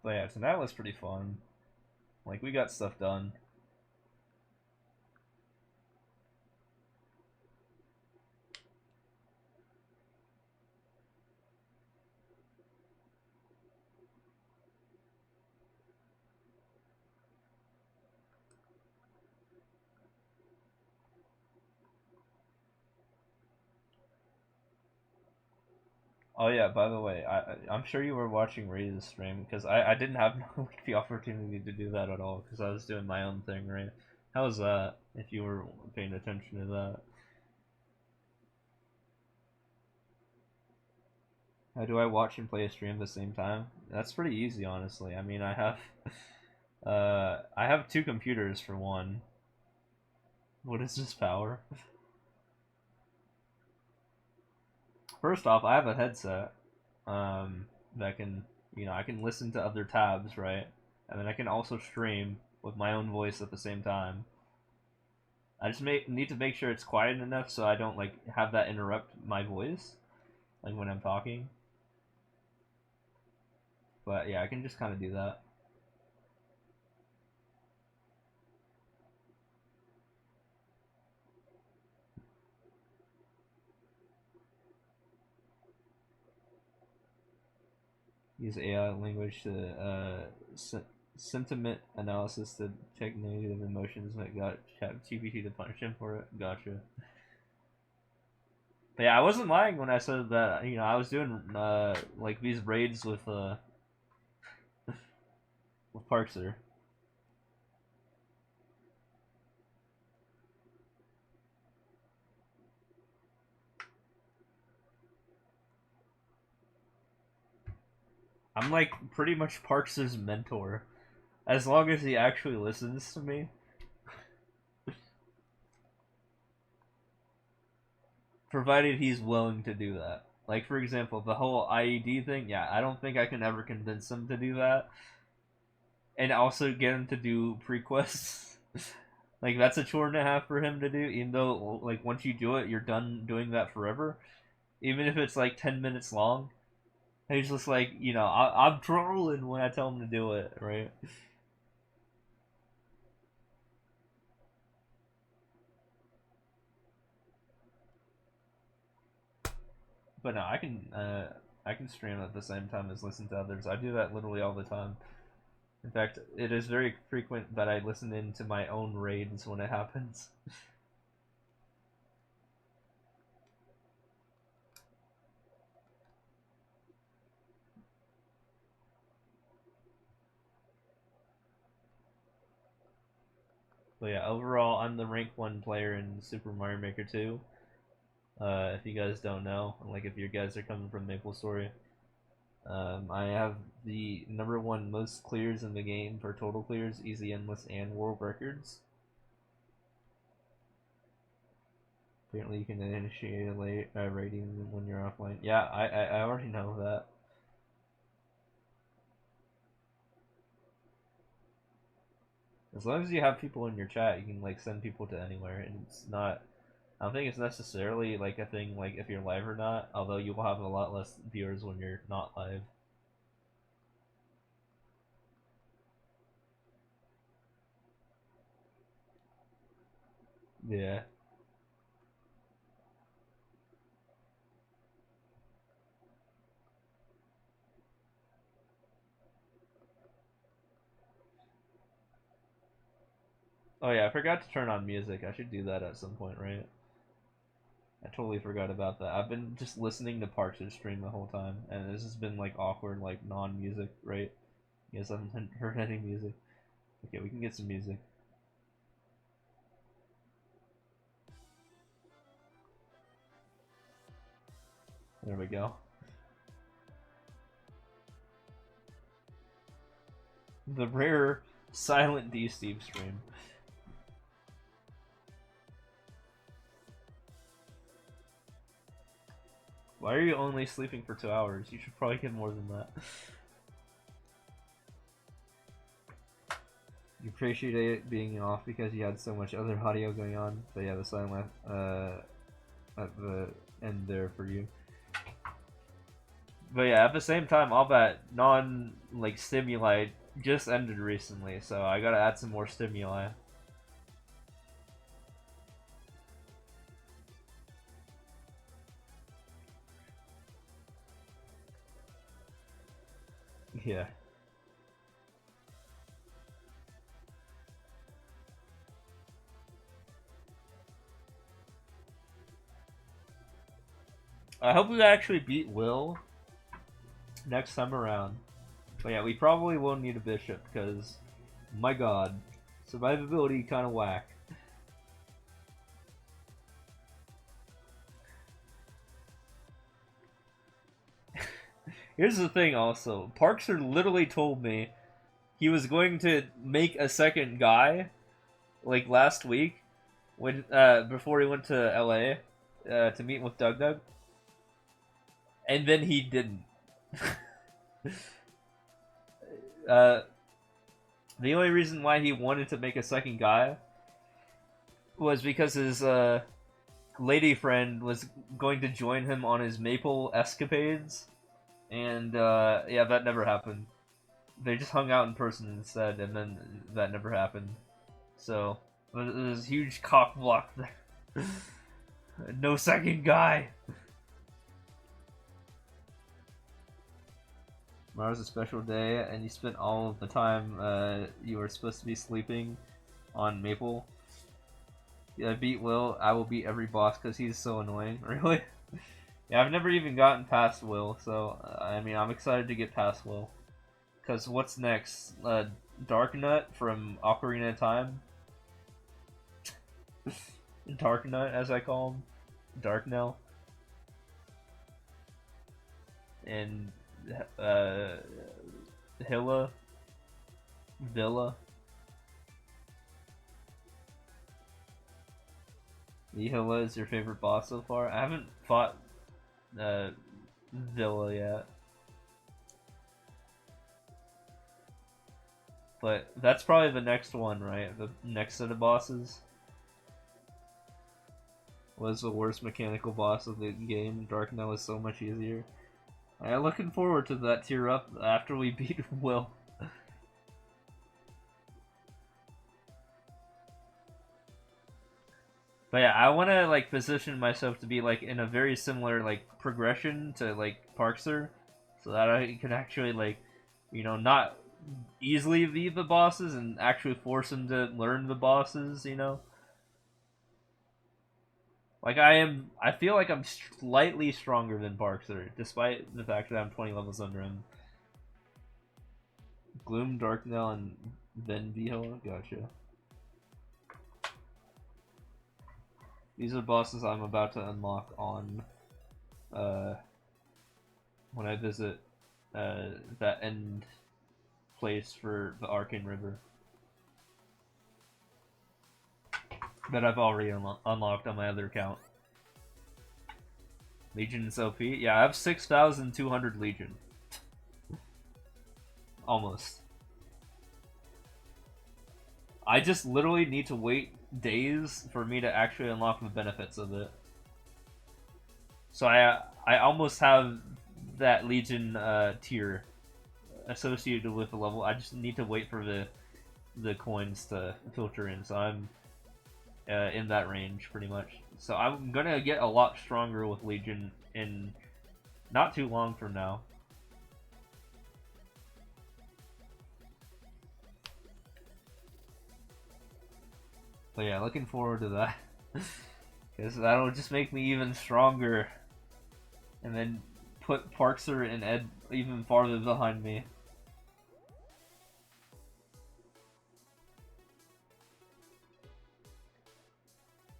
But yeah, so that was pretty fun. Like we got stuff done. Oh yeah, by the way, I'm sure you were watching Ray's stream because I didn't have like the opportunity to do that at all because I was doing my own thing, right? How was that? If you were paying attention to that, how do I watch and play a stream at the same time? That's pretty easy, honestly. I mean, I have two computers for one. What is this power? First off, I have a headset, that can, I can listen to other tabs, right? And then I can also stream with my own voice at the same time. I just need to make sure it's quiet enough so I don't like have that interrupt my voice, like when I'm talking. But yeah, I can just kind of do that. Use AI language to sentiment analysis to check negative emotions. That got ChatGPT to punish him for it. Gotcha. But yeah, I wasn't lying when I said that. I was doing like these raids with PARKZER. I'm like pretty much PARKZER's mentor. As long as he actually listens to me. Provided he's willing to do that. Like, for example, the whole IED thing, yeah, I don't think I can ever convince him to do that. And also get him to do prequests. Like, that's a chore and a half for him to do, even though, like, once you do it, you're done doing that forever. Even if it's, like, 10 minutes long. He's just like, you know, I'm trolling when I tell him to do it, right? But no, I can stream at the same time as listen to others. I do that literally all the time. In fact, it is very frequent that I listen into my own raids when it happens. But yeah, overall, I'm the rank 1 player in Super Mario Maker 2. If you guys don't know, like if you guys are coming from MapleStory, I have the #1 most clears in the game for total clears, easy, endless, and world records. Apparently, you can initiate a rating when you're offline. Yeah, I already know that. As long as you have people in your chat, you can like send people to anywhere, and it's not. I don't think it's necessarily like a thing like if you're live or not. Although you will have a lot less viewers when you're not live. Yeah. Oh yeah, I forgot to turn on music. I should do that at some point, right? I totally forgot about that. I've been just listening to PARKZER stream the whole time, and this has been like awkward, like non-music, right? You guys haven't heard any music. Okay, we can get some music. There we go. The rare silent D-Steve stream. Why are you only sleeping for 2 hours? You should probably get more than that. You appreciate it being off because you had so much other audio going on. But yeah, the silent at the end there for you. But yeah, at the same time, all that non like stimuli just ended recently, so I gotta add some more stimuli. Yeah. I hope we actually beat Will next time around. But yeah, we probably will need a bishop because, my god, survivability kind of whack. Here's the thing also, PARKZER literally told me he was going to make a second guy, like last week, when before he went to LA to meet with Doug, and then he didn't. uh, the only reason why he wanted to make a second guy was because his lady friend was going to join him on his maple escapades, and yeah, that never happened. They just hung out in person instead, and then that never happened. So there's a huge cock block there. No second guy. Tomorrow's a special day, and you spent all of the time you were supposed to be sleeping on Maple. Yeah, beat Will. I will beat every boss because he's so annoying. Really? Yeah, I've never even gotten past Will, so I mean, I'm excited to get past Will. Because what's next? Dark Nut from Ocarina of Time? Dark Nut, as I call him. Dark Nell. And uh, Hilla, Villa. Hilla is your favorite boss so far? I haven't fought uh, Villa yet. But that's probably the next one, right? The next set of bosses was the worst mechanical boss of the game. Dark Knight was so much easier. I'm looking forward to that tier up after we beat Will. But yeah, I want to like position myself to be like in a very similar like progression to like PARKZER, so that I can actually like, not easily beat the bosses and actually force them to learn the bosses. Like I feel like I'm slightly stronger than PARKZER, despite the fact that I'm 20 levels under him. Gloom, Darknell, and then Vihila. Gotcha. These are bosses I'm about to unlock on when I visit that end place for the Arcane River that I've already unlocked on my other account. Legion's OP? Yeah, I have 6,200 Legion. Almost. I just literally need to wait days for me to actually unlock the benefits of it. So I almost have that Legion tier associated with the level. I just need to wait for the coins to filter in. So I'm in that range pretty much. So I'm gonna get a lot stronger with Legion in not too long from now. But yeah, looking forward to that. Because that'll just make me even stronger. And then put PARKZER and Ed even farther behind me.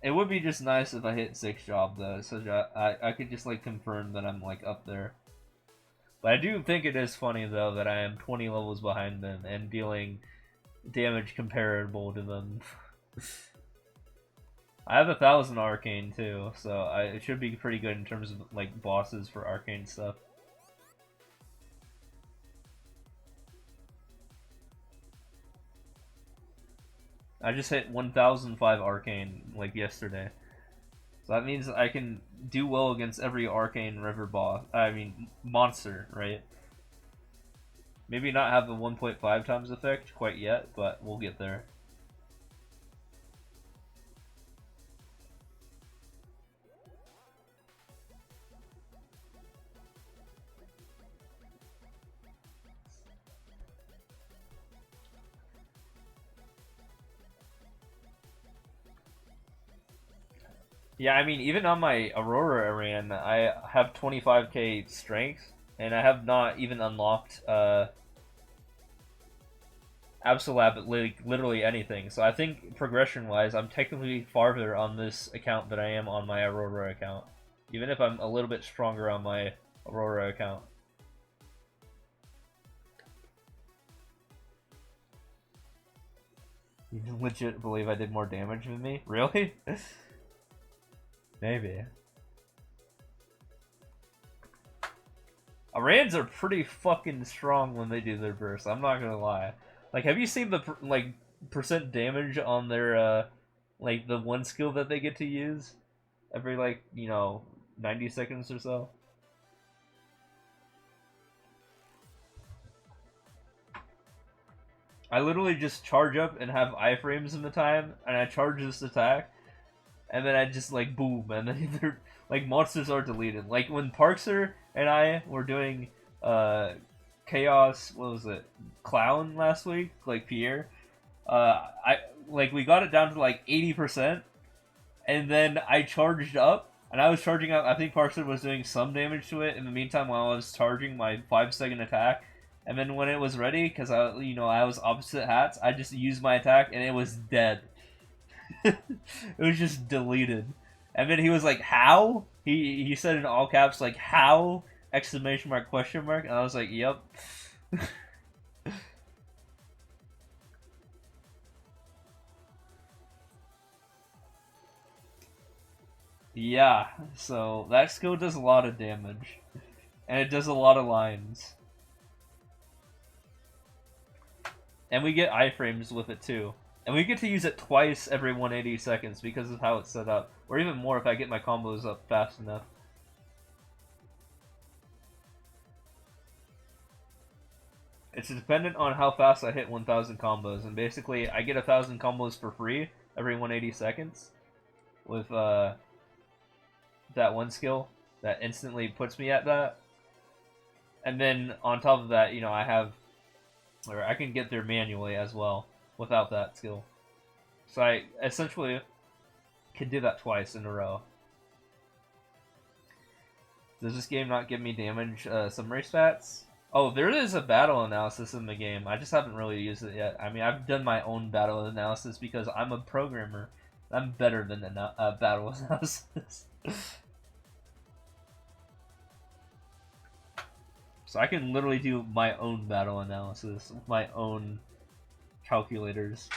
It would be just nice if I hit 6 job though, so I could just like confirm that I'm like up there. But I do think it is funny though that I am 20 levels behind them and dealing damage comparable to them. I have 1,000 arcane too, so it should be pretty good in terms of like bosses for arcane stuff. I just hit 1,005 arcane like yesterday, so that means I can do well against every arcane river boss. I mean monster, right? Maybe not have the 1.5 times effect quite yet, but we'll get there. Yeah, I mean, even on my Aurora Aran, I have 25k strength, and I have not even unlocked Absolab, literally anything. So I think progression-wise, I'm technically farther on this account than I am on my Aurora account, even if I'm a little bit stronger on my Aurora account. You legit believe I did more damage than me? Really? Maybe. Arans are pretty fucking strong when they do their burst. I'm not gonna lie. Like, have you seen the like percent damage on their like the one skill that they get to use every 90 seconds or so? I literally just charge up and have iframes in the time, and I charge this attack, and then I just like boom, and then they're like monsters are deleted. Like when PARKZER and I were doing Chaos, what was it, Clown last week, like Pierre, we got it down to like 80%, and then I charged up, and I was charging up. I think PARKZER was doing some damage to it in the meantime while I was charging my 5-second attack. And then when it was ready, because I was opposite hats, I just used my attack and it was dead. It was just deleted. And then he was like, "How?" He said in all caps like, "How?" Exclamation mark, question mark, and I was like, yep. Yeah, so that skill does a lot of damage. And it does a lot of lines. And we get iframes with it too. And we get to use it twice every 180 seconds because of how it's set up. Or even more if I get my combos up fast enough. It's dependent on how fast I hit 1,000 combos. And basically, I get 1,000 combos for free every 180 seconds. With that one skill that instantly puts me at that. And then on top of that, you know, I can get there manually as well without that skill. So I essentially can do that twice in a row. Does this game not give me damage summary stats? Oh, there is a battle analysis in the game. I just haven't really used it yet. I mean, I've done my own battle analysis because I'm a programmer. I'm better than battle analysis. So I can literally do my own battle analysis with my own calculators.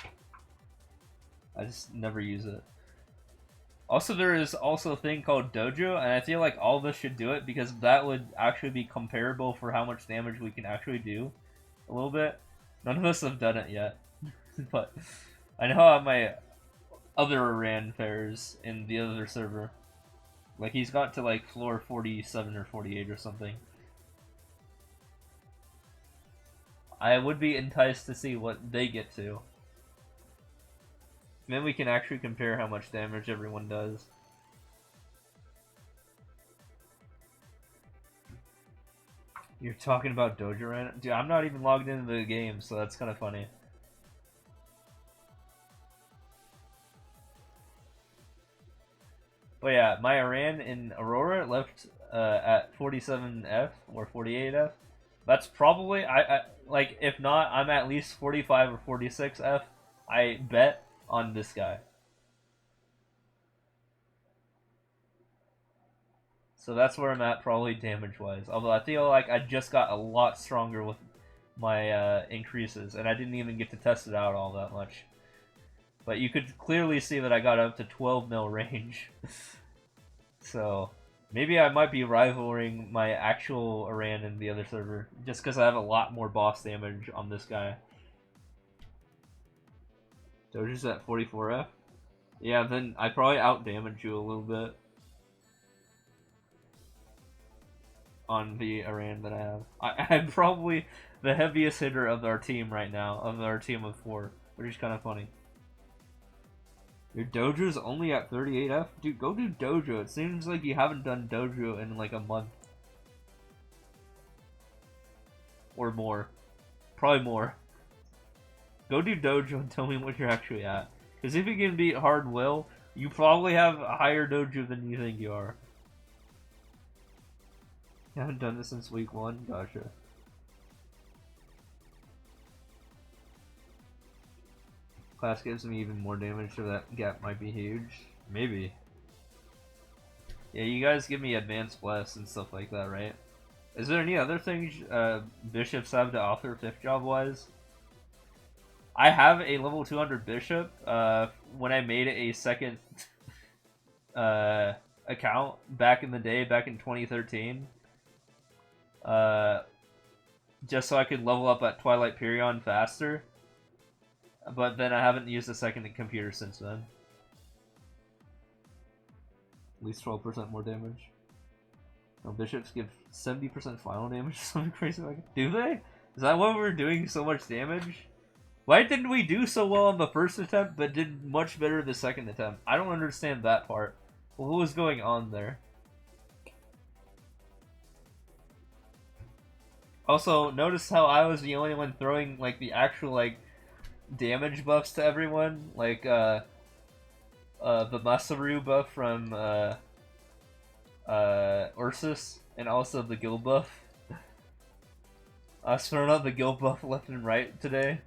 I just never use it. Also, there is also a thing called Dojo, and I feel like all of us should do it because that would actually be comparable for how much damage we can actually do. A little bit. None of us have done it yet. But I know how my other Iran fares in the other server. Like, he's got to like floor 47 or 48 or something. I would be enticed to see what they get to. Then we can actually compare how much damage everyone does. You're talking about Dojo right now? Dude, I'm not even logged into the game, so that's kind of funny. But yeah, my Iran in Aurora left at 47F or 48F. That's probably, I like, if not, I'm at least 45 or 46F, I bet, on this guy. So that's where I'm at, probably damage-wise. Although I feel like I just got a lot stronger with my increases, and I didn't even get to test it out all that much. But you could clearly see that I got up to 12 mil range. So maybe I might be rivaling my actual Iran in the other server, just because I have a lot more boss damage on this guy. Dojo's at 44F? Yeah, then I probably out-damage you a little bit. On the Iran that I have. I'm probably the heaviest hitter of our team right now, of our team of 4, which is kind of funny. Your Dojo's only at 38F? Dude, go do Dojo. It seems like you haven't done Dojo in like a month. Or more. Probably more. Go do Dojo and tell me what you're actually at. Because if you can beat Hard Will, you probably have a higher Dojo than you think you are. You haven't done this since week 1? Gotcha. Class gives me even more damage, so that gap might be huge. Maybe. Yeah, you guys give me advanced bless and stuff like that, right? Is there any other things bishops have to offer 5th job wise? I have a level 200 bishop when I made a second account back in the day, back in 2013. Just so I could level up at Twilight Perion faster. But then I haven't used a second computer since then. At least 12% more damage. No, bishops give 70% final damage or something crazy like that. Do they? Is that why we're doing so much damage? Why didn't we do so well on the first attempt, but did much better the second attempt? I don't understand that part. What was going on there? Also, notice how I was the only one throwing, like, the actual, like, damage buffs to everyone, like the Masaru buff from Ursus, and also the guild buff. I was throwing out the guild buff left and right today.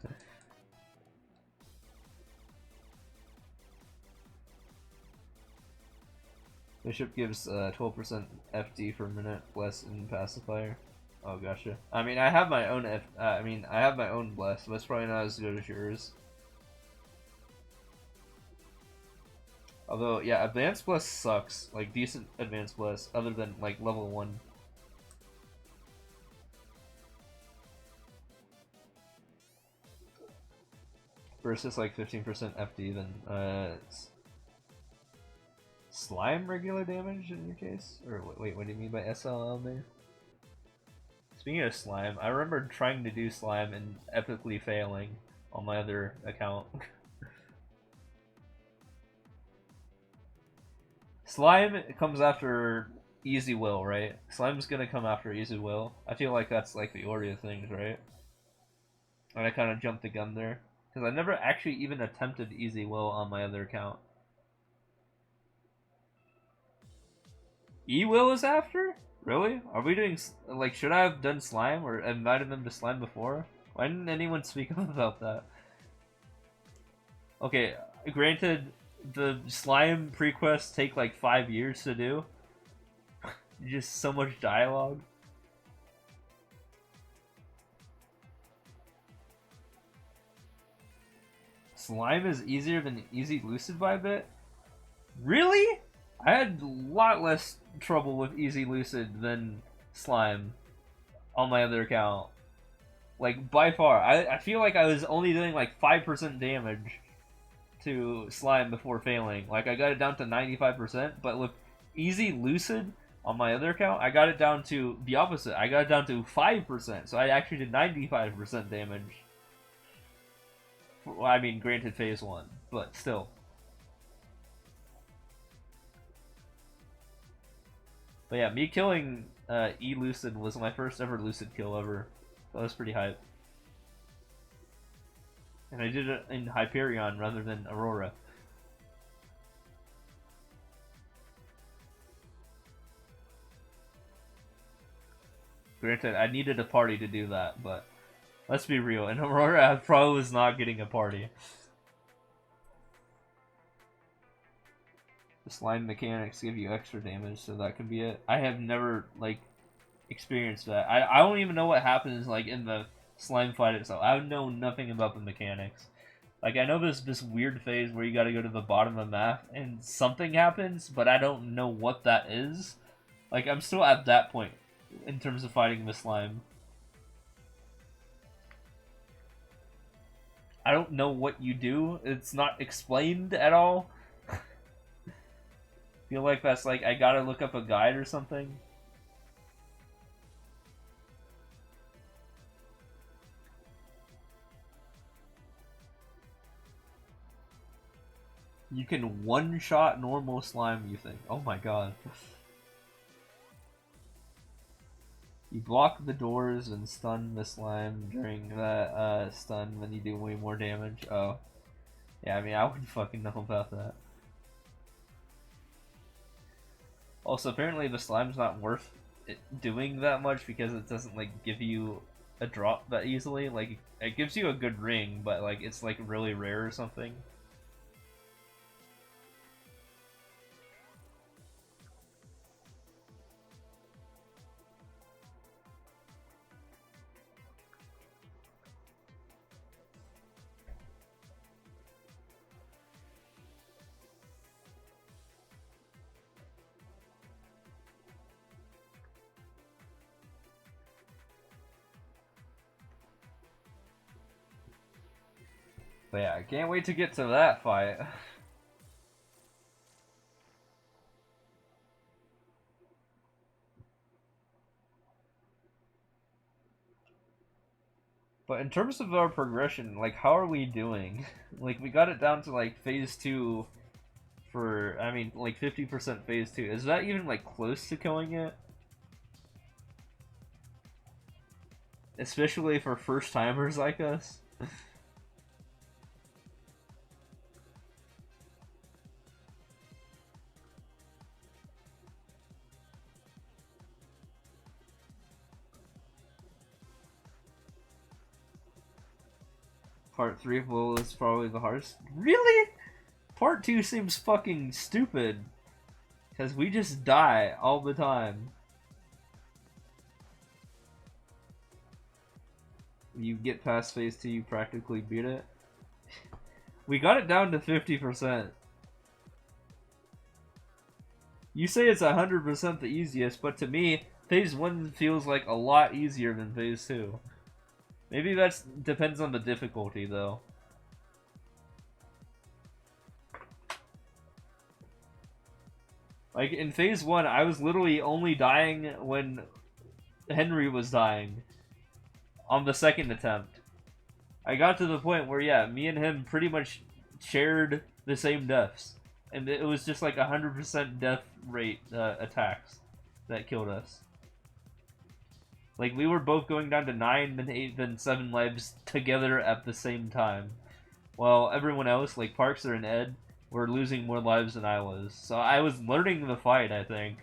Bishop gives 12% FD per minute less in pacifier. Oh, gotcha. I mean, I have my own I have my own bless, but it's probably not as good as yours. Although, yeah, advanced bless sucks. Like decent advanced bless, other than like level 1. Versus like 15% FD, then slime regular damage in your case? Or wait, what do you mean by SLL there? Speaking of slime, I remember trying to do slime and epically failing on my other account. Slime comes after Easy Will, right? Slime's gonna come after Easy Will. I feel like that's like the order of things, right? And I kind of jumped the gun there. Because I never actually even attempted Easy Will on my other account. E-Will is after? Really? Are we doing, like, should I have done Slime or invited them to Slime before? Why didn't anyone speak up about that? Okay, granted, the Slime prequests take like 5 years to do. Just so much dialogue. Slime is easier than Easy Lucid by a bit? Really? I had a lot less trouble with Easy Lucid than Slime on my other account. Like, by far. I feel like I was only doing like 5% damage to Slime before failing. Like, I got it down to 95%, but with Easy Lucid on my other account, I got it down to the opposite. I got it down to 5%, so I actually did 95% damage. Well, I mean, granted phase 1, but still. But yeah, me killing E-Lucid was my first ever Lucid kill ever. So that was pretty hype. And I did it in Hyperion rather than Aurora. Granted, I needed a party to do that, but let's be real. In Aurora, I probably was not getting a party. The slime mechanics give you extra damage, so that could be it. I have never, like, experienced that. I don't even know what happens, like, in the slime fight itself. I know nothing about the mechanics. Like, I know there's this weird phase where you gotta go to the bottom of the map, and something happens, but I don't know what that is. Like, I'm still at that point in terms of fighting the slime. I don't know what you do. It's not explained at all. Feel like that's like, I gotta look up a guide or something. You can one-shot normal slime, you think. Oh my god. You block the doors and stun the slime during that stun when you do way more damage. Oh. Yeah, I mean, I wouldn't fucking know about that. Also, apparently the slime's not worth it doing that much because it doesn't, like, give you a drop that easily. Like, it gives you a good ring, but, like, it's, like, really rare or something. But yeah, I can't wait to get to that fight. But in terms of our progression, like, how are we doing? Like, we got it down to, like, phase 2 for, I mean, like, 50% phase 2. Is that even, like, close to killing it? Especially for first-timers like us? Part 3 of Will is probably the hardest. Really? Part 2 seems fucking stupid. Because we just die all the time. You get past phase 2, you practically beat it. We got it down to 50%. You say it's 100% the easiest, but to me, phase 1 feels like a lot easier than phase 2. Maybe that depends on the difficulty, though. Like, in phase 1, I was literally only dying when Henry was dying on the second attempt. I got to the point where, yeah, me and him pretty much shared the same deaths. And it was just like 100% death rate attacks that killed us. Like, we were both going down to 9, then 8, then 7 lives together at the same time. While everyone else, like PARKZER and Ed, were losing more lives than I was. So I was learning the fight, I think.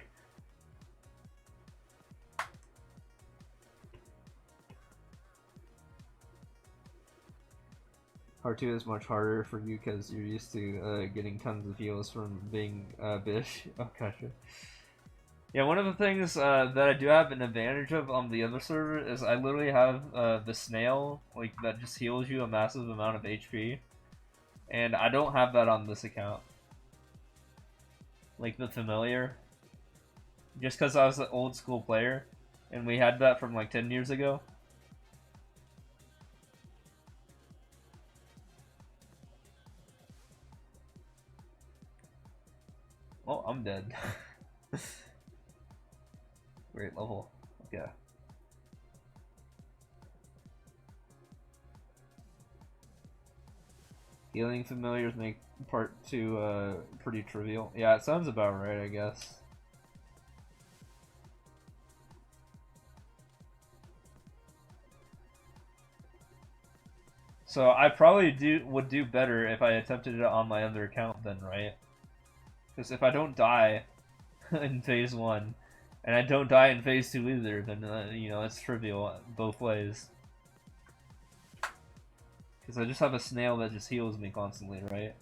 Part 2 is much harder for you because you're used to getting tons of heals from being Bish. Oh, gotcha. Yeah, one of the things that I do have an advantage of on the other server is I literally have the snail, like, that just heals you a massive amount of HP. And I don't have that on this account. Like the familiar. Just because I was an old school player, and we had that from like 10 years ago. Oh, I'm dead. Great level. Okay. Healing familiars make part 2 pretty trivial. Yeah, it sounds about right, I guess. So I probably would do better if I attempted it on my other account then, right? Because if I don't die in phase 1, and I don't die in phase 2 either, then, you know, it's trivial both ways. Because I just have a snail that just heals me constantly, right?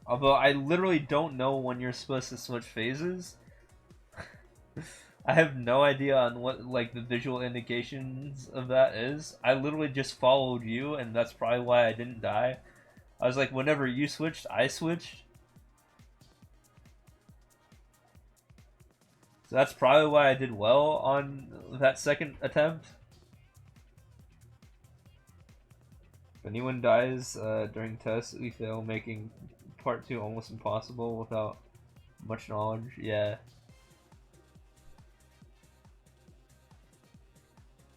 Although I literally don't know when you're supposed to switch phases. I have no idea on what, like, the visual indications of that is. I literally just followed you, and that's probably why I didn't die. I was like, whenever you switched, I switched. So that's probably why I did well on that second attempt. If anyone dies during tests, we fail, making part 2 almost impossible without much knowledge. Yeah.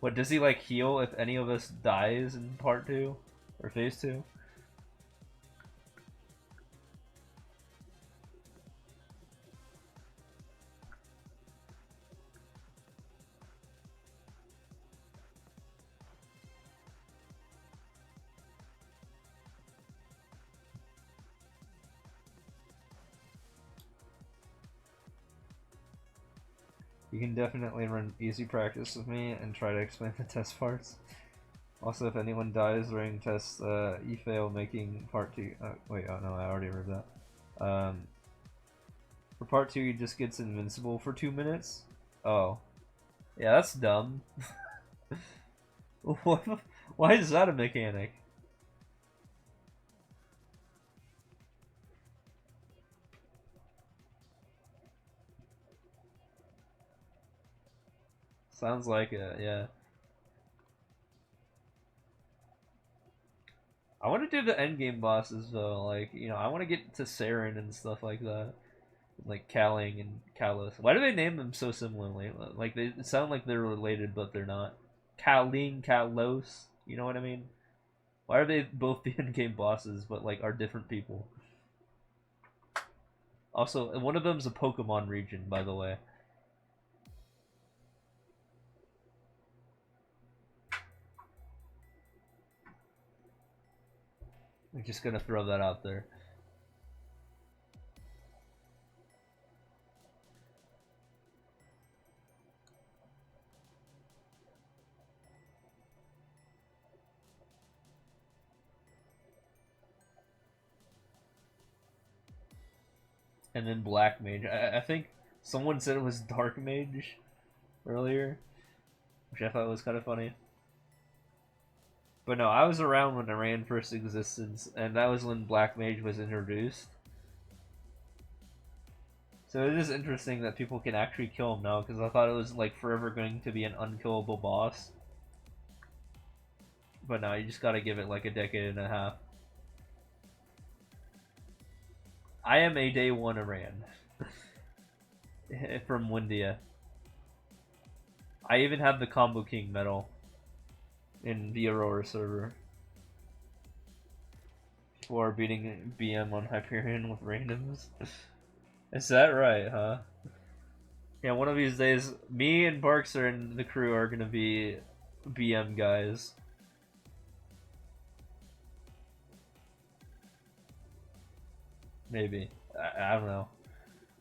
What, does he, like, heal if any of us dies in part 2? Or phase 2? You can definitely run easy practice with me and try to explain the test parts. Also, if anyone dies during tests, you fail, making part 2... wait, oh no, I already read that. For part 2, he just gets invincible for 2 minutes. Oh. Yeah, that's dumb. Why is that a mechanic? Sounds like it, yeah. I want to do the endgame bosses though, like, you know, I want to get to Saren and stuff like that. Like Kaling and Kalos. Why do they name them so similarly? Like, they sound like they're related, but they're not. Kaling, Kalos, you know what I mean? Why are they both the endgame bosses, but like are different people? Also, one of them's a Pokemon region, by the way. I'm just gonna throw that out there. and then Black Mage. I think someone said it was Dark Mage earlier, which I thought was kind of funny. But no, I was around when Iran first existed, and that was when Black Mage was introduced. So it is interesting that people can actually kill him now, because I thought it was like forever going to be an unkillable boss. But no, you just gotta give it like a decade and a half. I am a day one Iran from Windia. I even have the Combo King medal in the Aurora server for beating BM on Hyperion with randoms. Is that right, huh? Yeah, one of these days, me and PARKZER and the crew are gonna be BM guys. Maybe. I don't know.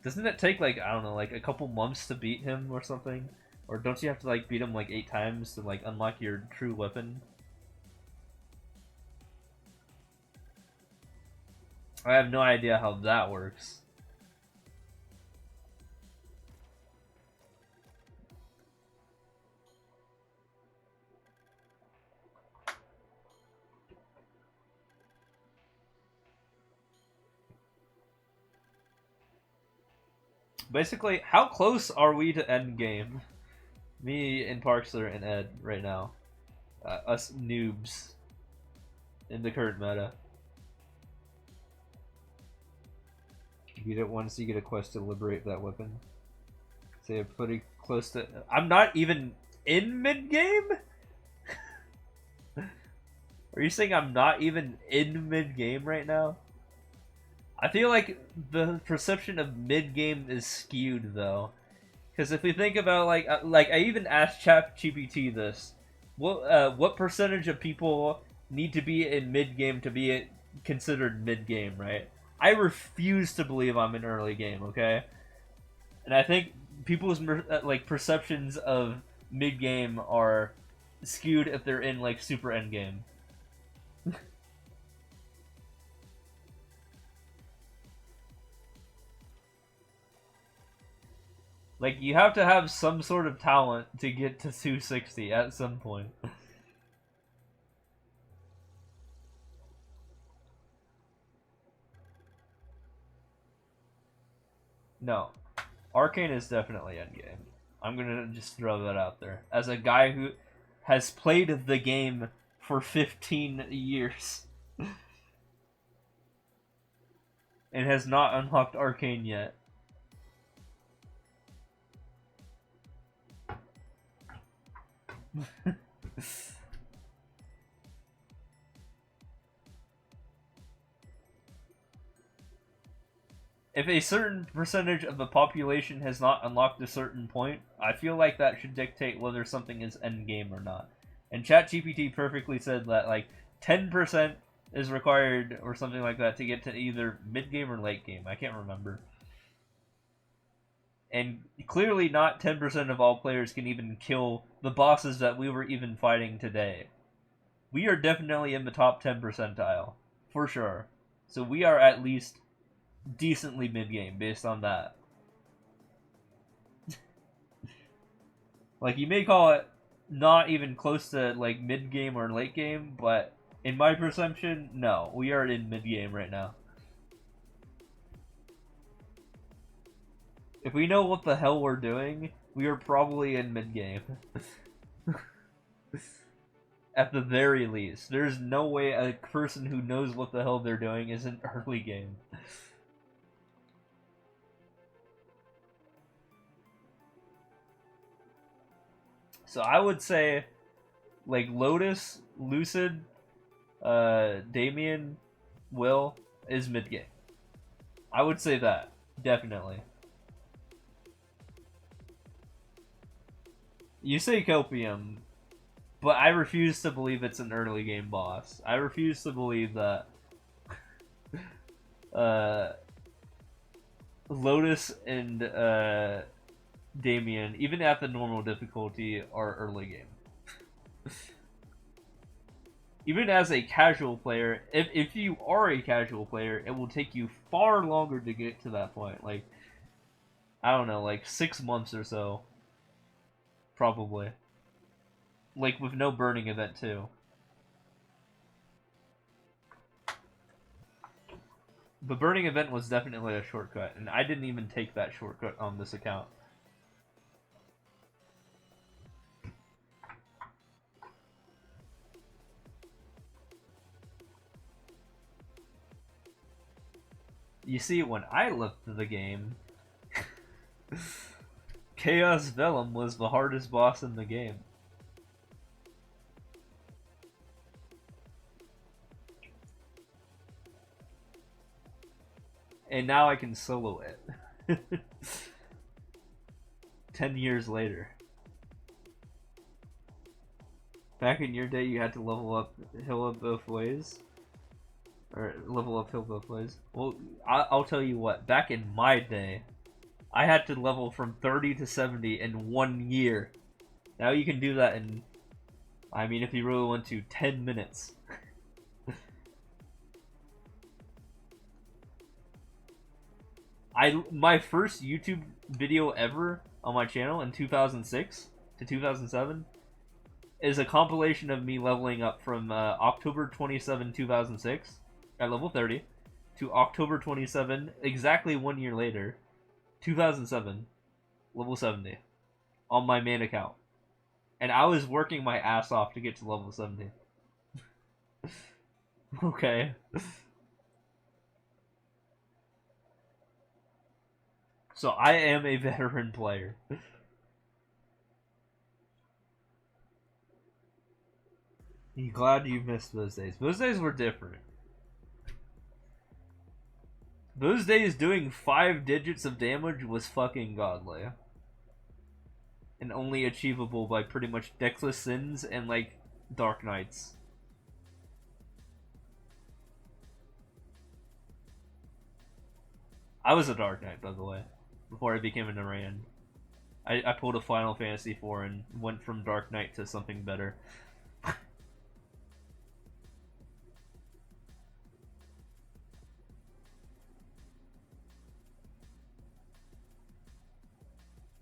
Doesn't it take like, I don't know, like a couple months to beat him or something? Or don't you have to like beat him like 8 times to like unlock your true weapon? I have no idea how that works. Basically, how close are we to end game? Me and PARKZER and Ed right now. Us noobs in the current meta. You beat it once, you get a quest to liberate that weapon. So you're pretty close to... I'm not even in mid-game? Are you saying I'm not even in mid-game right now? I feel like the perception of mid-game is skewed, though. Because if we think about, like I even asked ChatGPT this. What percentage of people need to be in mid-game to be considered mid-game, right? I refuse to believe I'm in early game, okay? And I think people's like perceptions of mid-game are skewed if they're in like super end game. Like you have to have some sort of talent to get to 260 at some point. No. Arcane is definitely endgame. I'm gonna just throw that out there. As a guy who has played the game for 15 years and has not unlocked Arcane yet. If a certain percentage of the population has not unlocked a certain point, I feel like that should dictate whether something is endgame or not. And ChatGPT perfectly said that like 10% is required or something like that to get to either mid game or late game. I can't remember. And clearly not 10% of all players can even kill the bosses that we were even fighting today. We are definitely in the top 10 percentile, for sure. So we are at least decently mid-game based on that. Like, you may call it not even close to, like, mid-game or late game, but in my perception, no. We are in mid-game right now. If we know what the hell we're doing, we are probably in mid-game. At the very least. There's no way a person who knows what the hell they're doing is in early game. So I would say, like, Lotus, Lucid, Damien, Will is mid-game. I would say that, definitely. You say Copium, but I refuse to believe it's an early game boss. I refuse to believe that Lotus and Damien, even at the normal difficulty, are early game. even as a casual player, if you are a casual player, it will take you far longer to get to that point. Like, I don't know, like 6 months or so, probably. Like with no burning event too. The burning event was definitely a shortcut, and I didn't even take that shortcut on this account. You see, when I looked at the game, Chaos Vellum was the hardest boss in the game. And now I can solo it. 10 years later. Back in your day, you had to level up hill up both ways. Or level up hill both ways. Well, I'll tell you what. Back in my day, I had to level from 30 to 70 in 1 year. Now you can do that in, I mean, if you really want to, 10 minutes. My first YouTube video ever on my channel in 2006 to 2007 is a compilation of me leveling up from October 27, 2006 at level 30 to October 27, exactly 1 year later, 2007, level 70 on my main account. And I was working my ass off to get to level 70. Okay. So I am a veteran player. I'm glad you missed those days. Those days were different. Those days doing 5 digits of damage was fucking godly. And only achievable by pretty much Deckless Sins and like Dark Knights. I was a Dark Knight, by the way, before I became an Iran. I pulled a Final Fantasy 4 and went from Dark Knight to something better.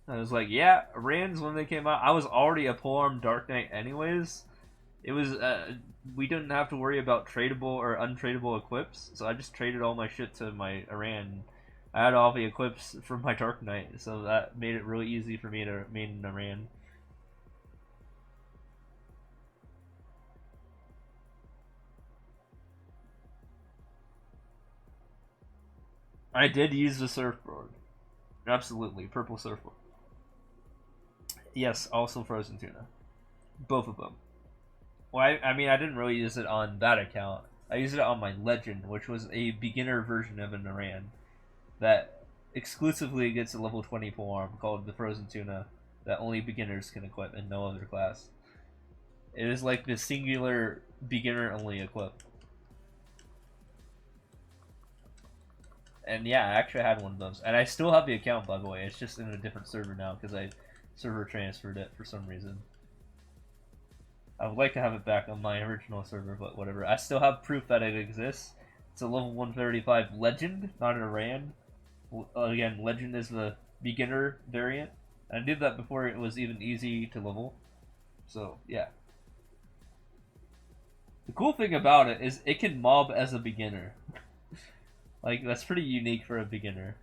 I was like, yeah, Rans when they came out, I was already a polearm Dark Knight anyways. It was, we didn't have to worry about tradable or untradeable equips, so I just traded all my shit to my Iran. I had all the equips from my Dark Knight, so that made it really easy for me to main an Iran. I did use the surfboard. Absolutely, purple surfboard. Yes, also frozen tuna. Both of them. Well, I mean, I didn't really use it on that account. I used it on my Legend, which was a beginner version of an Iran that exclusively gets a level 20 polearm called the Frozen Tuna that only beginners can equip and no other class. It is like the singular beginner-only equip. And yeah, I actually had one of those. And I still have the account, by the way. It's just in a different server now because I server transferred it for some reason. I would like to have it back on my original server, but whatever. I still have proof that it exists. It's a level 135 Legend, not an Iran. Again, Legend is the beginner variant. I did that before it was even easy to level. So, yeah. The cool thing about it is it can mob as a beginner. Like, that's pretty unique for a beginner.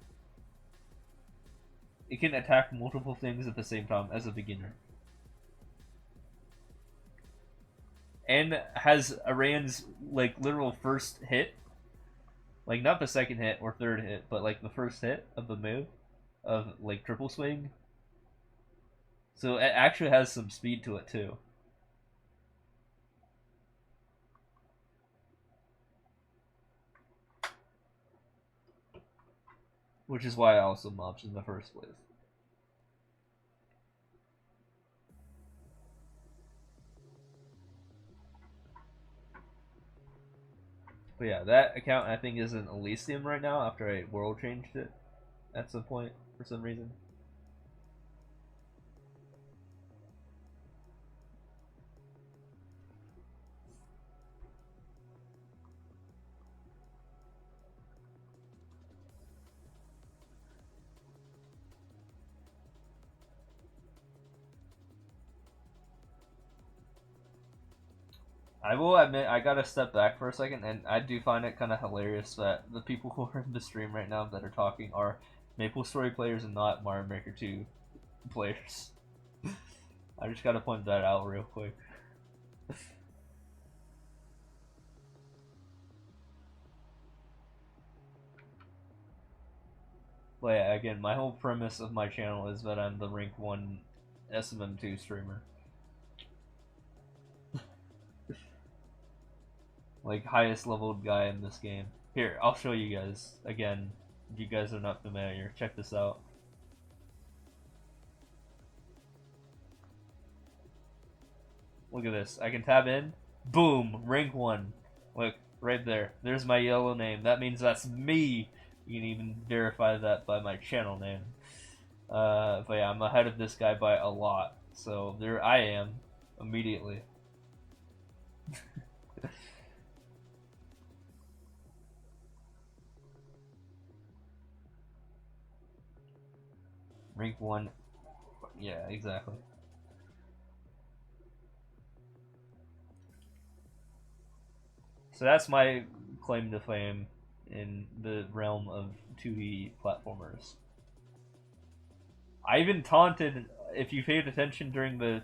It can attack multiple things at the same time as a beginner. And has Iran's, like, literal first hit. Like, not the second hit or third hit, but, like, the first hit of the move. Of, like, triple swing. So it actually has some speed to it, too. Which is why I also mobs in the first place. But yeah, that account I think is in Elysium right now after I world changed it at some point for some reason. I will admit, I gotta step back for a second, and I do find it kind of hilarious that the people who are in the stream right now that are talking are Maple Story players and not Mario Maker 2 players. I just gotta point that out real quick. But yeah, again, my whole premise of my channel is that I'm the rank 1 SMM2 streamer. Like, highest leveled guy in this game. Here, I'll show you guys. Again, if you guys are not familiar, check this out. Look at this. I can tab in. Boom! Rank 1. Look, right there. There's my yellow name. That means that's me. You can even verify that by my channel name. But yeah, I'm ahead of this guy by a lot. So there I am. Immediately. Rank 1. Yeah, exactly. So that's my claim to fame in the realm of 2D platformers. I even taunted, if you paid attention during the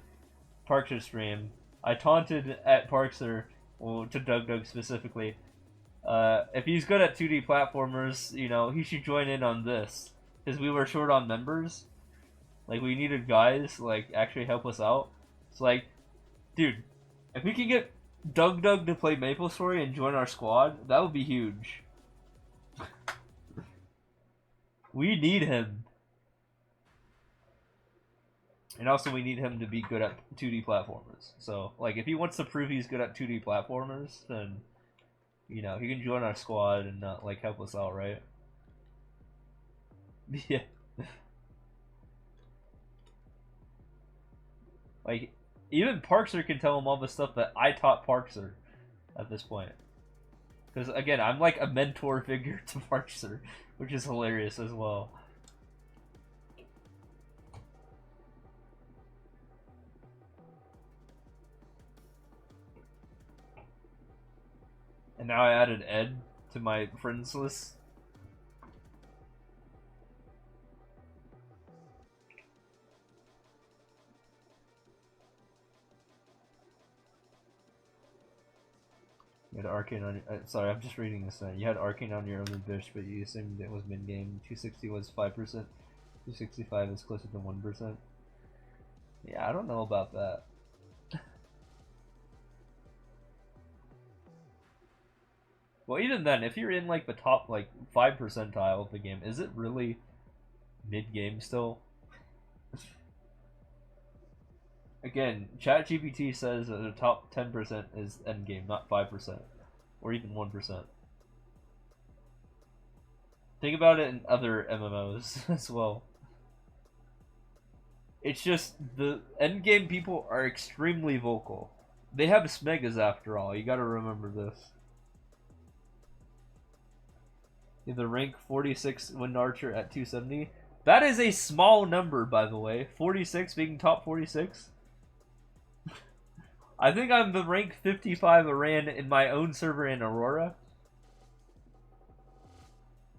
PARKZER stream, I taunted at PARKZER, well, to Doug specifically, if he's good at 2D platformers, you know, he should join in on this. Because we were short on members. Like, we needed guys, like, actually help us out. It's like, dude, if we could get Doug to play Maple Story and join our squad, that would be huge. We need him. And also we need him to be good at 2D platformers. So, like, if he wants to prove he's good at 2D platformers, then, you know, he can join our squad and, like, help us out, right? Yeah. Like, even PARKZER can tell him all the stuff that I taught PARKZER at this point. Because, again, I'm like a mentor figure to PARKZER, which is hilarious as well. And now I added Ed to my friends list. You had Arcane on your, sorry, I'm just reading this now. You had Arcane on your only dish, but you assumed it was mid-game. 260 was 5%. 265 is closer to 1%. Yeah, I don't know about that. Well, even then, if you're in like the top like 5 percentile of the game, is it really mid-game still? Again, ChatGPT says that the top 10% is endgame, not 5%. Or even 1%. Think about it in other MMOs as well. It's just, the endgame people are extremely vocal. They have Smegas after all, you gotta remember this. The rank 46 Wind Archer at 270. That is a small number, by the way. 46 being top 46. I think I'm the rank 55 Iran in my own server in Aurora.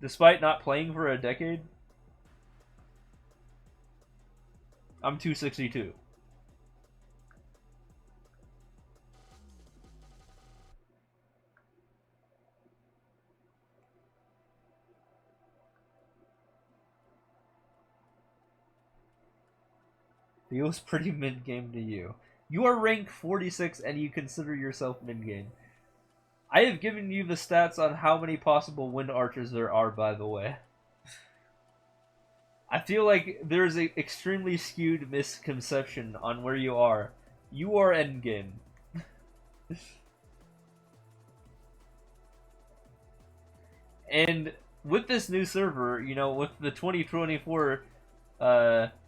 Despite not playing for a decade. I'm 262. Feels pretty mid-game to you. You are rank 46 and you consider yourself mid-game. I have given you the stats on how many possible Wind Archers there are, by the way. I feel like there's an extremely skewed misconception on where you are. You are endgame. And with this new server, you know, with the 2024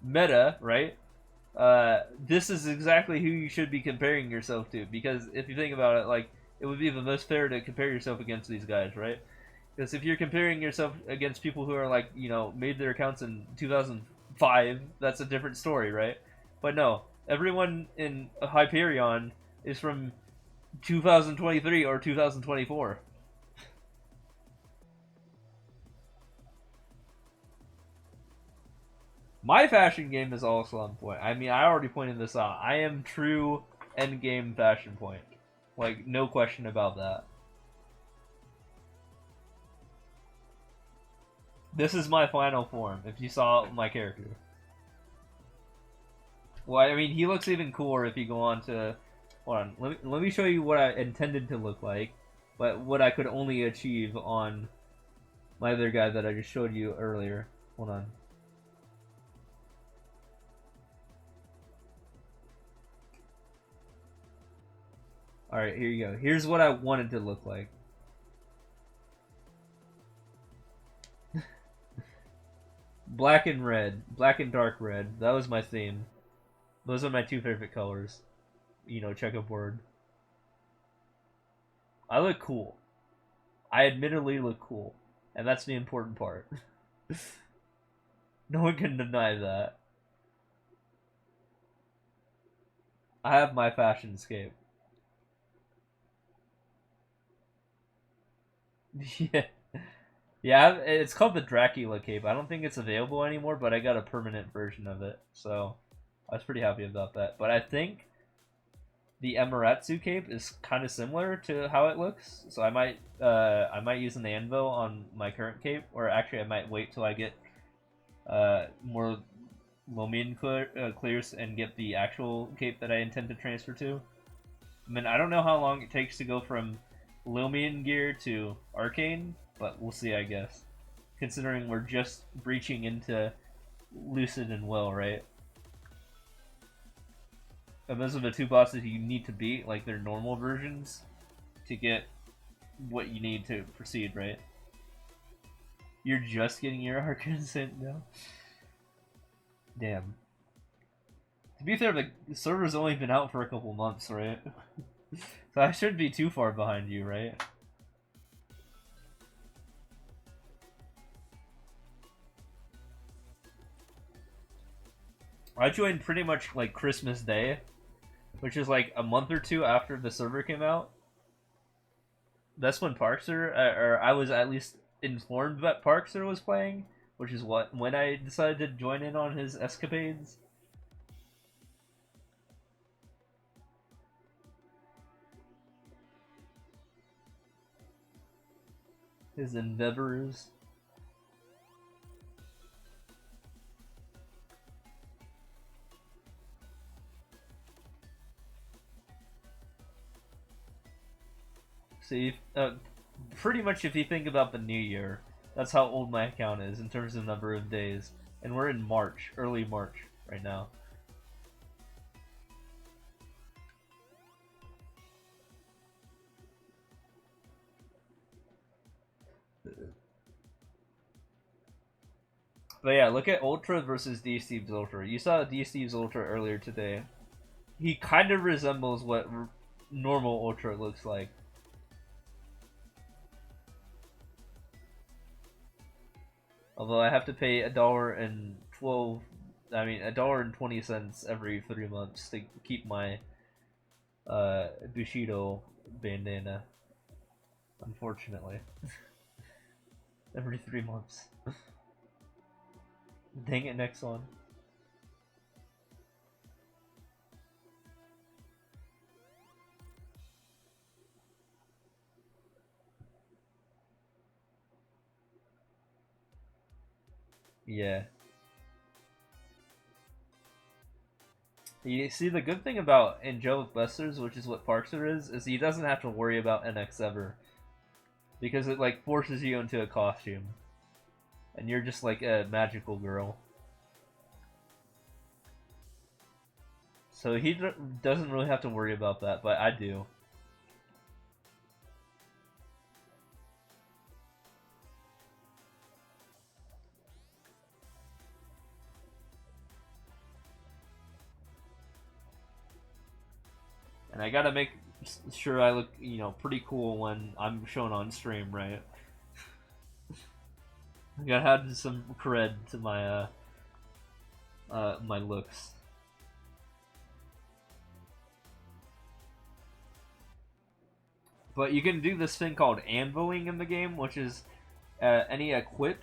meta, right? This is exactly who you should be comparing yourself to, because if you think about it, like, it would be the most fair to compare yourself against these guys, right? Because if you're comparing yourself against people who are, like, you know, made their accounts in 2005, that's a different story, right? But no, everyone in Hyperion is from 2023 or 2024. My fashion game is also on point. I mean, I already pointed this out. I am true endgame fashion point. Like, no question about that. This is my final form, if you saw my character. Well, I mean, he looks even cooler if you go on to... Hold on, let me show you what I intended to look like, but what I could only achieve on my other guy that I just showed you earlier. Hold on. Alright, here you go. Here's what I wanted to look like. Black and red. Black and dark red. That was my theme. Those are my two favorite colors. You know, checkerboard. I look cool. I admittedly look cool. And that's the important part. No one can deny that. I have my fashion scape. Yeah. Yeah, it's called the Dracula cape. I don't think it's available anymore, but I got a permanent version of it. So, I was pretty happy about that. But I think the Emeratsu cape is kind of similar to how it looks. So I might use an anvil on my current cape, or actually I might wait till I get more Lomian clears and get the actual cape that I intend to transfer to. I mean, I don't know how long it takes to go from Lomian gear to Arcane, but we'll see, I guess. Considering we're just breaching into Lucid and Will, right? And those are the two bosses you need to beat, like their normal versions, to get what you need to proceed, right? You're just getting your Arcane sent now? Damn. To be fair, the server's only been out for a couple months, right? So I shouldn't be too far behind you, right? I joined pretty much like Christmas Day, which is like a month or two after the server came out. That's when PARKZER, or I was at least informed that PARKZER was playing, which is when I decided to join in on his escapades. His endeavors. See, pretty much if you think about the new year, that's how old my account is in terms of number of days. And we're in March, early March right now. But yeah, look at Ultra versus D-Steve's Ultra. You saw D-Steve's Ultra earlier today. He kind of resembles what normal Ultra looks like. Although I have to pay $1.20 every 3 months to keep my Bushido bandana. Unfortunately. Every 3 months. Dang it, next one. Yeah. You see, the good thing about Angelic Busters, which is what PARKZER is he doesn't have to worry about NX ever. Because it, like, forces you into a costume. And you're just like a magical girl. So he doesn't really have to worry about that, but I do. And I gotta make sure I look, you know, pretty cool when I'm shown on stream, right? I gotta add some cred to my my looks. But you can do this thing called anviling in the game, which is any equip.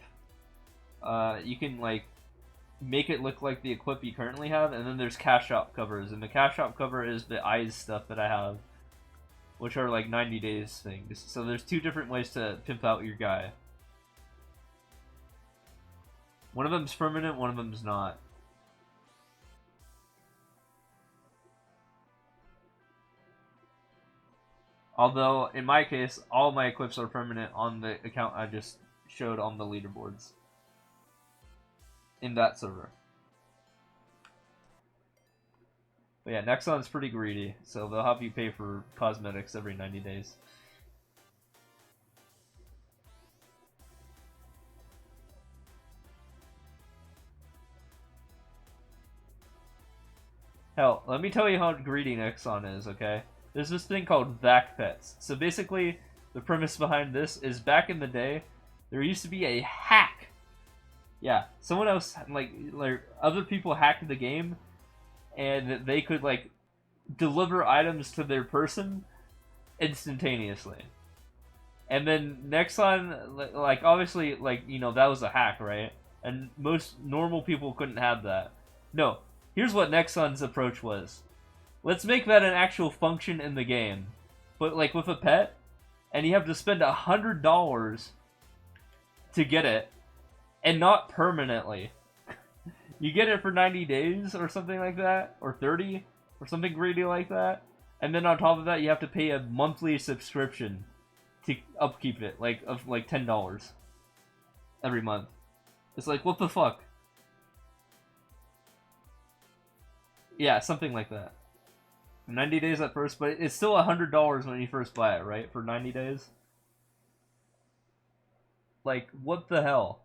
You can like make it look like the equip you currently have, and then there's cash shop covers, and the cash shop cover is the eyes stuff that I have, which are like 90 days things. So there's two different ways to pimp out your guy. One of them's permanent, one of them's not. Although, in my case, all my equips are permanent on the account I just showed on the leaderboards. In that server. But yeah, Nexon's pretty greedy, so they'll have you pay for cosmetics every 90 days. Hell, let me tell you how greedy Nexon is, okay? There's this thing called VAC pets. So basically, the premise behind this is back in the day, there used to be a hack. Yeah, someone else, like other people hacked the game, and they could, like, deliver items to their person instantaneously. And then Nexon, like, obviously, like, you know, that was a hack, right? And most normal people couldn't have that. No, here's what Nexon's approach was. Let's make that an actual function in the game. But, like, with a pet, and you have to spend $100 to get it, and not permanently. You get it for 90 days or something like that, or 30, or something greedy like that. And then on top of that, you have to pay a monthly subscription to upkeep it, like of like $10 every month. It's like, what the fuck? Yeah, something like that. 90 days at first, but it's still $100 when you first buy it, right? For 90 days. Like, what the hell?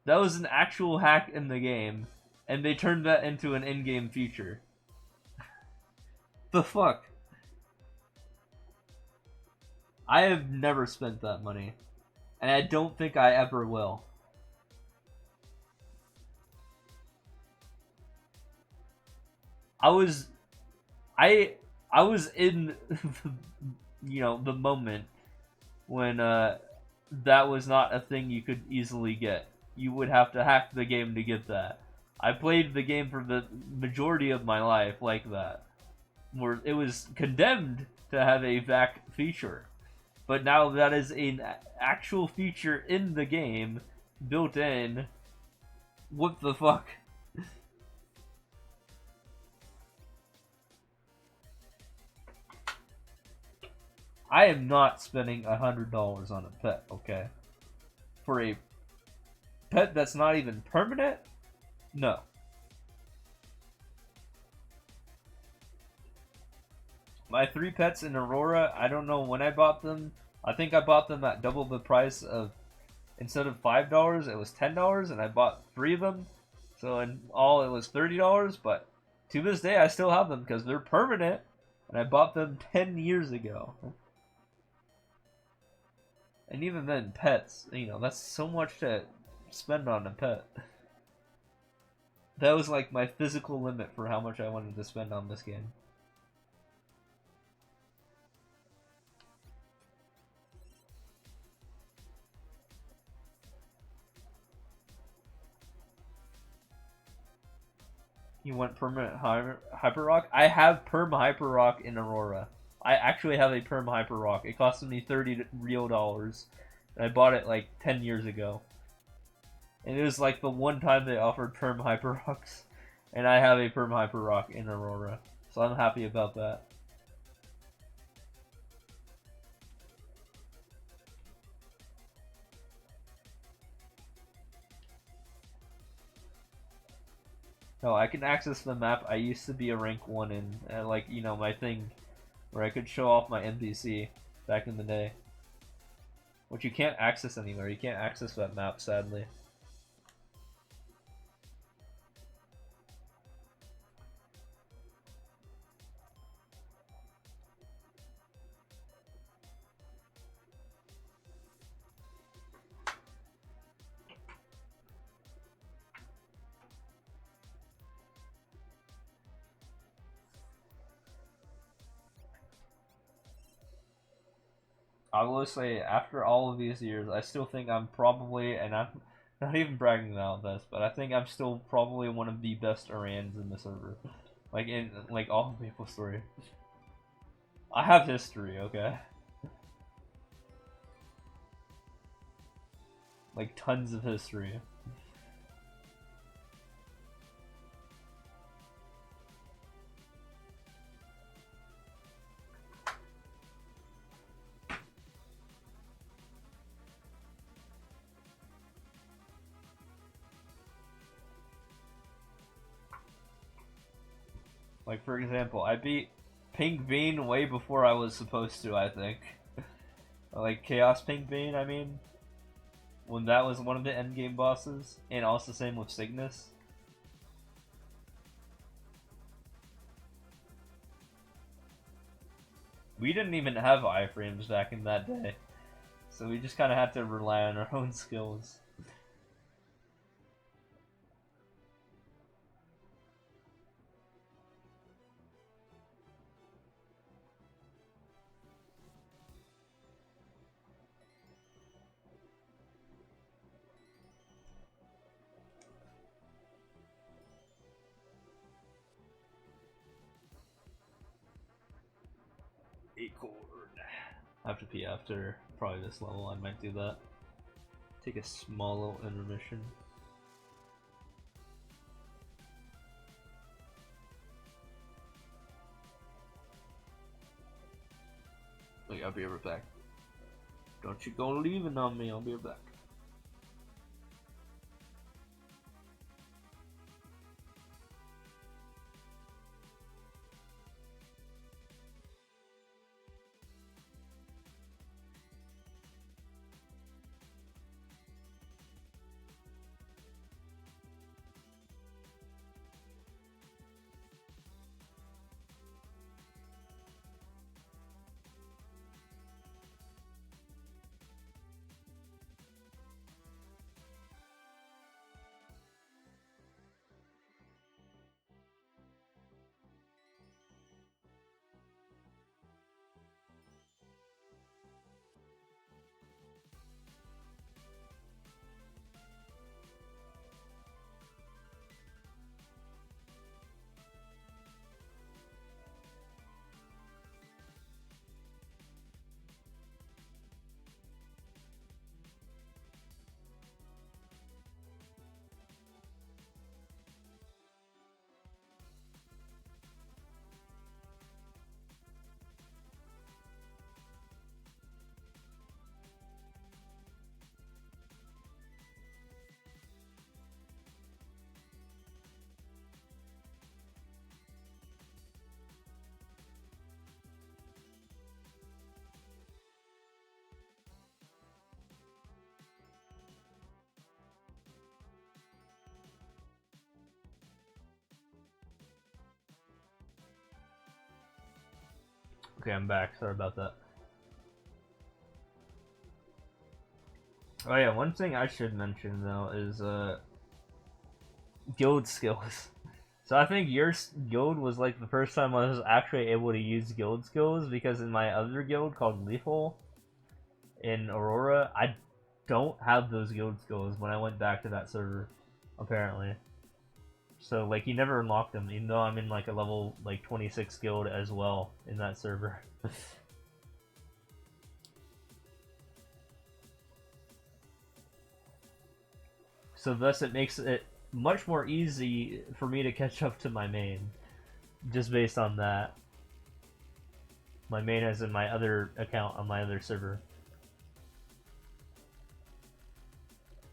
That was an actual hack in the game, and they turned that into an in-game feature. The fuck? I have never spent that money, and I don't think I ever will. I was in, you know, the moment when that was not a thing you could easily get. You would have to hack the game to get that. I played the game for the majority of my life like that, where it was condemned to have a VAC feature. But now that is an actual feature in the game, built in. What the fuck? I am not spending $100 on a pet, okay? For a pet that's not even permanent? No. My 3 pets in Aurora, I don't know when I bought them. I think I bought them at double the price of, instead of $5, it was $10, and I bought 3 of them. So in all, it was $30, but to this day, I still have them because they're permanent, and I bought them 10 years ago. And even then, pets, you know, that's so much to spend on a pet. That was like my physical limit for how much I wanted to spend on this game. You want permanent Hyper Rock? I have perm Hyper Rock in Aurora. I actually have a perm Hyper Rock. It costed me $30 real dollars. And I bought it like 10 years ago. And it was like the one time they offered perm Hyper Rocks. And I have a perm Hyper Rock in Aurora. So I'm happy about that. No, I can access the map I used to be a rank 1 in. Like, you know, my thing where I could show off my NPC back in the day. Which you can't access anymore. You can't access that map, sadly. I will say, after all of these years, I still think I'm probably, and I'm not even bragging about this, but I think I'm still probably one of the best Irans in the server. Like, in, like, all of MapleStory. I have history, okay? Like, tons of history. Like, for example, I beat Pink Bean way before I was supposed to, I think. Like, Chaos Pink Bean, I mean. When that was one of the endgame bosses. And also same with Cygnus. We didn't even have iframes back in that day. So we just kind of had to rely on our own skills. Acorn. I have to pee after probably this level. I might do that. Take a small little intermission. Wait, I'll be right back. Don't you go leaving on me, I'll be right back. Okay, I'm back. Sorry about that. Oh yeah, one thing I should mention though is guild skills. So I think your guild was like the first time I was actually able to use guild skills, because in my other guild called Lethal in Aurora, I don't have those guild skills when I went back to that server, apparently. So like you never unlocked them, even though I'm in like a level like 26 guild as well in that server. So thus it makes it much more easy for me to catch up to my main, just based on that. My main is in my other account on my other server.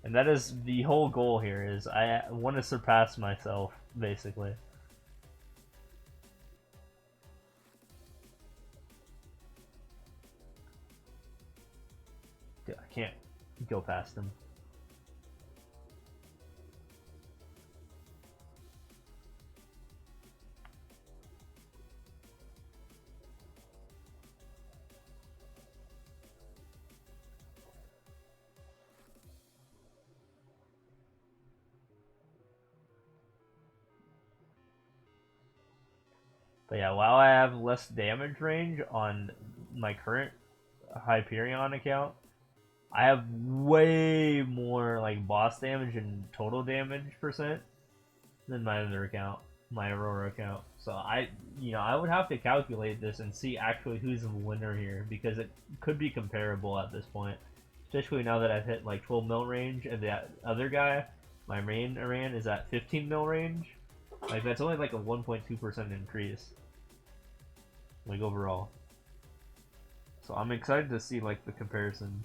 And that is the whole goal here, is I want to surpass myself, basically. I can't go past him. But yeah, while I have less damage range on my current Hyperion account, I have way more like boss damage and total damage percent than my other account, my Aurora account. So I would have to calculate this and see actually who's the winner here because it could be comparable at this point. Especially now that I've hit like 12 mil range and that other guy, my main Aran, is at 15 mil range. Like that's only like a 1.2% increase, like overall. So I'm excited to see like the comparison.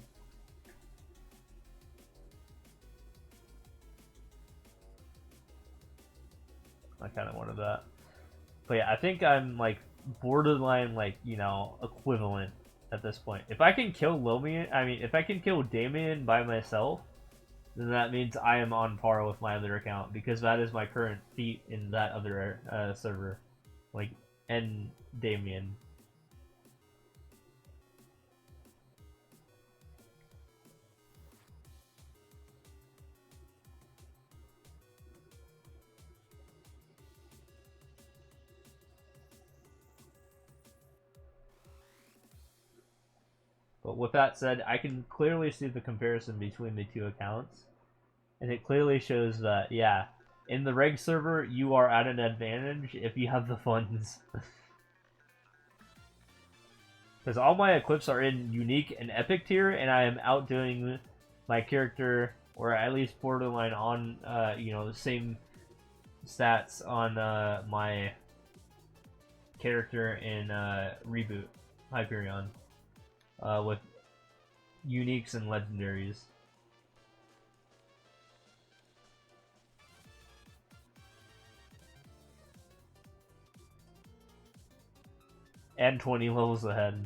I kind of wanted that. But yeah, I think I'm like borderline like, equivalent at this point. If I can kill if I can kill Damien by myself, then that means I am on par with my other account because that is my current feat in that other server. Like, and Damien. But with that said, I can clearly see the comparison between the two accounts. And it clearly shows that, yeah, in the reg server, you are at an advantage if you have the funds. Because all my equips are in unique and epic tier, and I am outdoing my character, or at least borderline on, the same stats on my character in Reboot, Hyperion. With uniques and legendaries. And 20 levels ahead.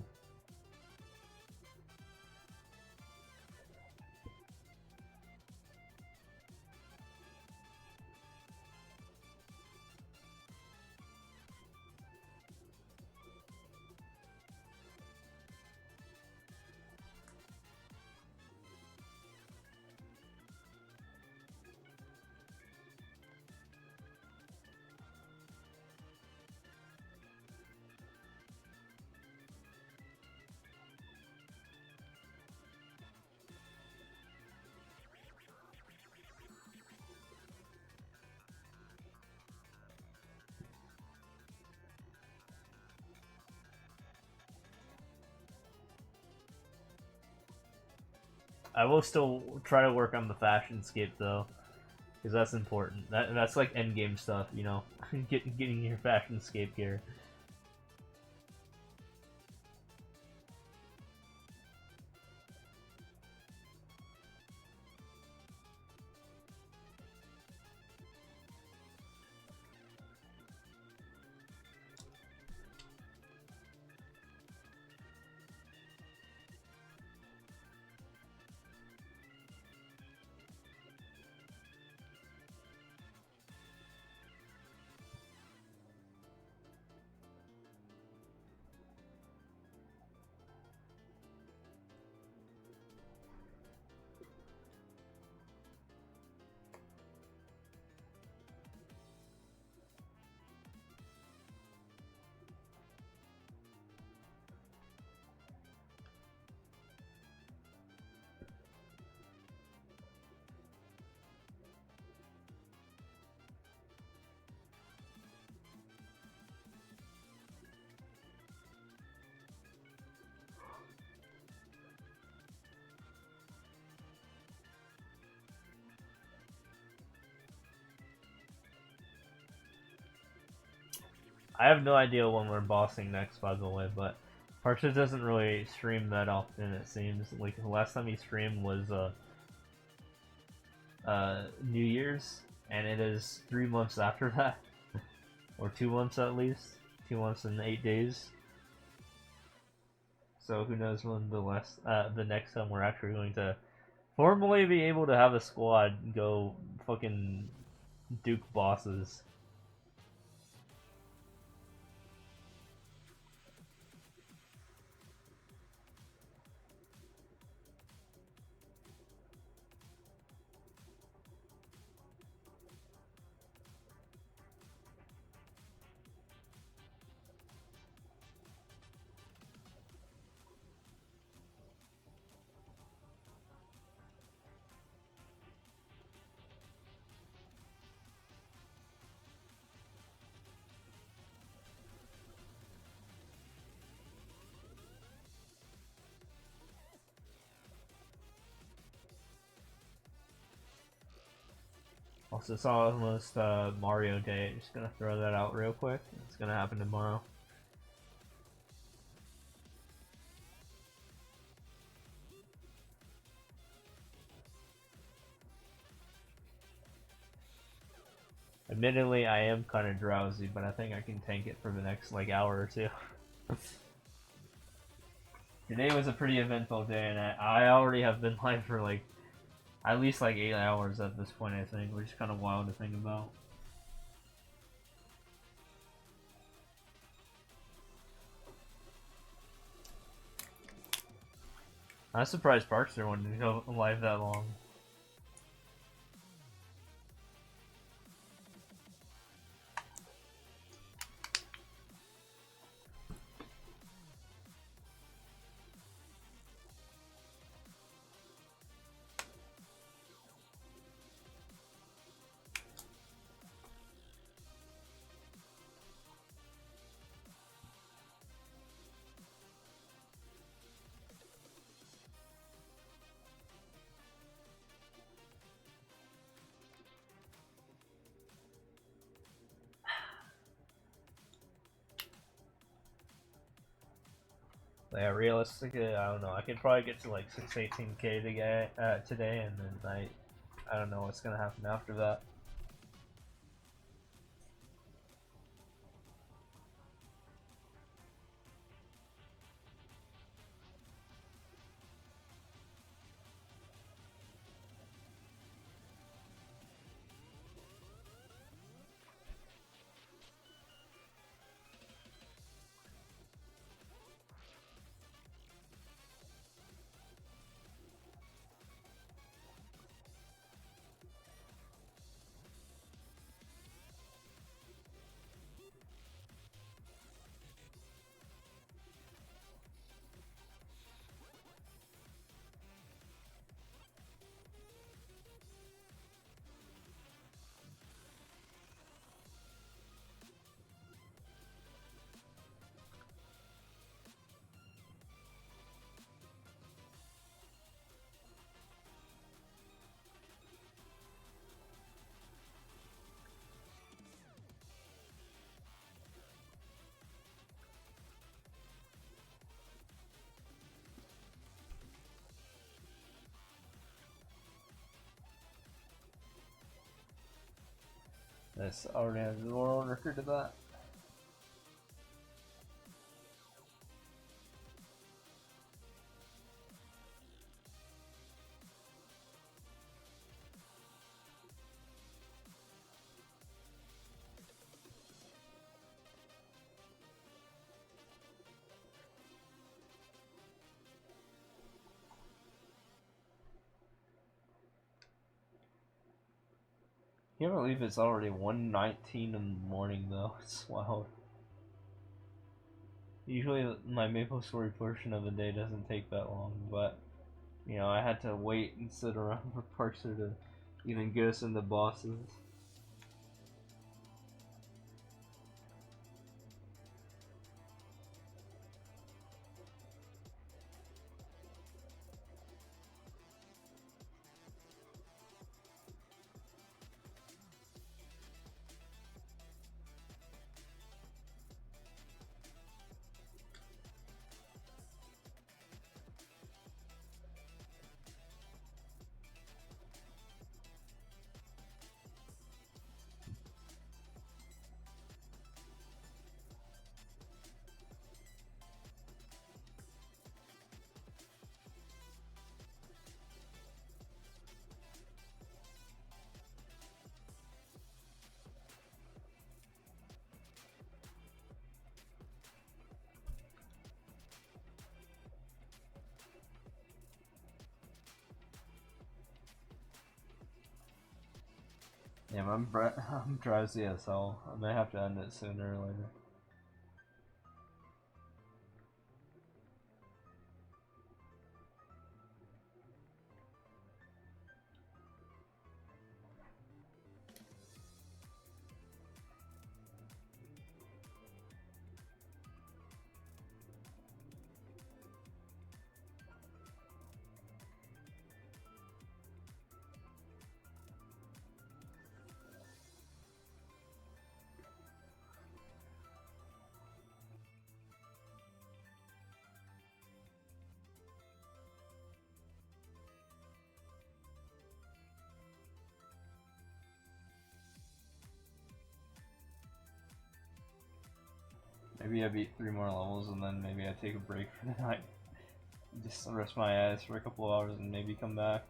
I will still try to work on the fashion scape though, because that's important. That's like end game stuff, getting your fashion scape gear. I have no idea when we're bossing next, by the way, but PARKZER doesn't really stream that often, it seems. Like, the last time he streamed was, New Year's, and it is 3 months after that. Or 2 months at least. 2 months and 8 days. So who knows when the next time we're actually going to formally be able to have a squad go fucking duke bosses. Also, it's almost Mario Day. Just gonna throw that out real quick. It's gonna happen tomorrow. Admittedly, I am kind of drowsy, but I think I can tank it for the next like hour or two. Today was a pretty eventful day, and I already have been live for like at least like 8 hours at this point. I think, which is kind of wild to think about. I was surprised PARKZER wanted to go live that long. Yeah, realistically, I don't know. I could probably get to like 618K today, and then I don't know what's gonna happen after that. This already has the world record of that. Can't believe it's already 1:19 in the morning though. It's wild. Usually my Maple Story portion of the day doesn't take that long, but you know, I had to wait and sit around for PARKZER to even get us into bosses. Yeah, I'm drowsy as hell. I may have to end it sooner or later. Maybe I beat 3 more levels and then maybe I take a break for the night. Just rest my eyes for a couple hours and maybe come back.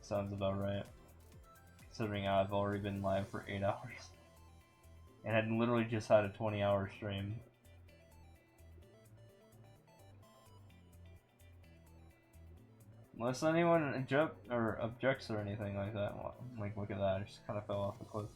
Sounds about right. Considering I've already been live for 8 hours. And had literally just had a 20-hour stream. Unless anyone objects or anything like that. Like, look at that, I just kind of fell off the cliff.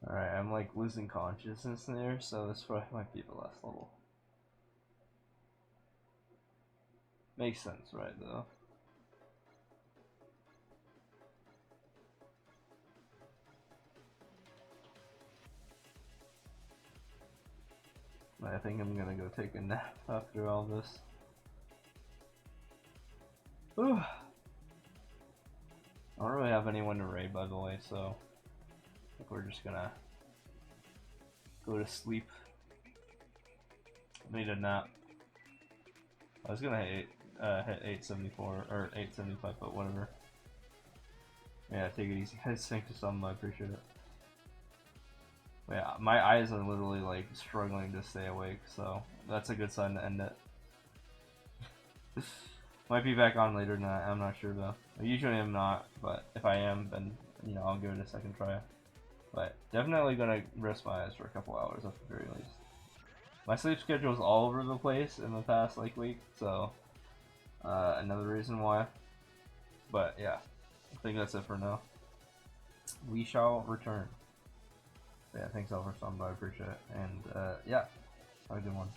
Alright, I'm like losing consciousness there, so this probably might be the last level. Makes sense, right, though? I think I'm gonna go take a nap after all this. Whew. I don't really have anyone to raid, by the way, so I think we're just gonna go to sleep. I need a nap. I was gonna hit 874 or 875, but whatever. Yeah, take it easy, guys. Thanks for something. I appreciate it. Yeah, my eyes are literally like struggling to stay awake, so that's a good sign to end it. Might be back on later tonight. I'm not sure though. I usually am not, but if I am, then you know I'll give it a second try. But definitely gonna rest my eyes for a couple hours at the very least. My sleep schedule is all over the place in the past like week, so another reason why. But yeah, I think that's it for now. We shall return. Yeah, thanks all for stopping by. I appreciate it, and yeah, have a good one.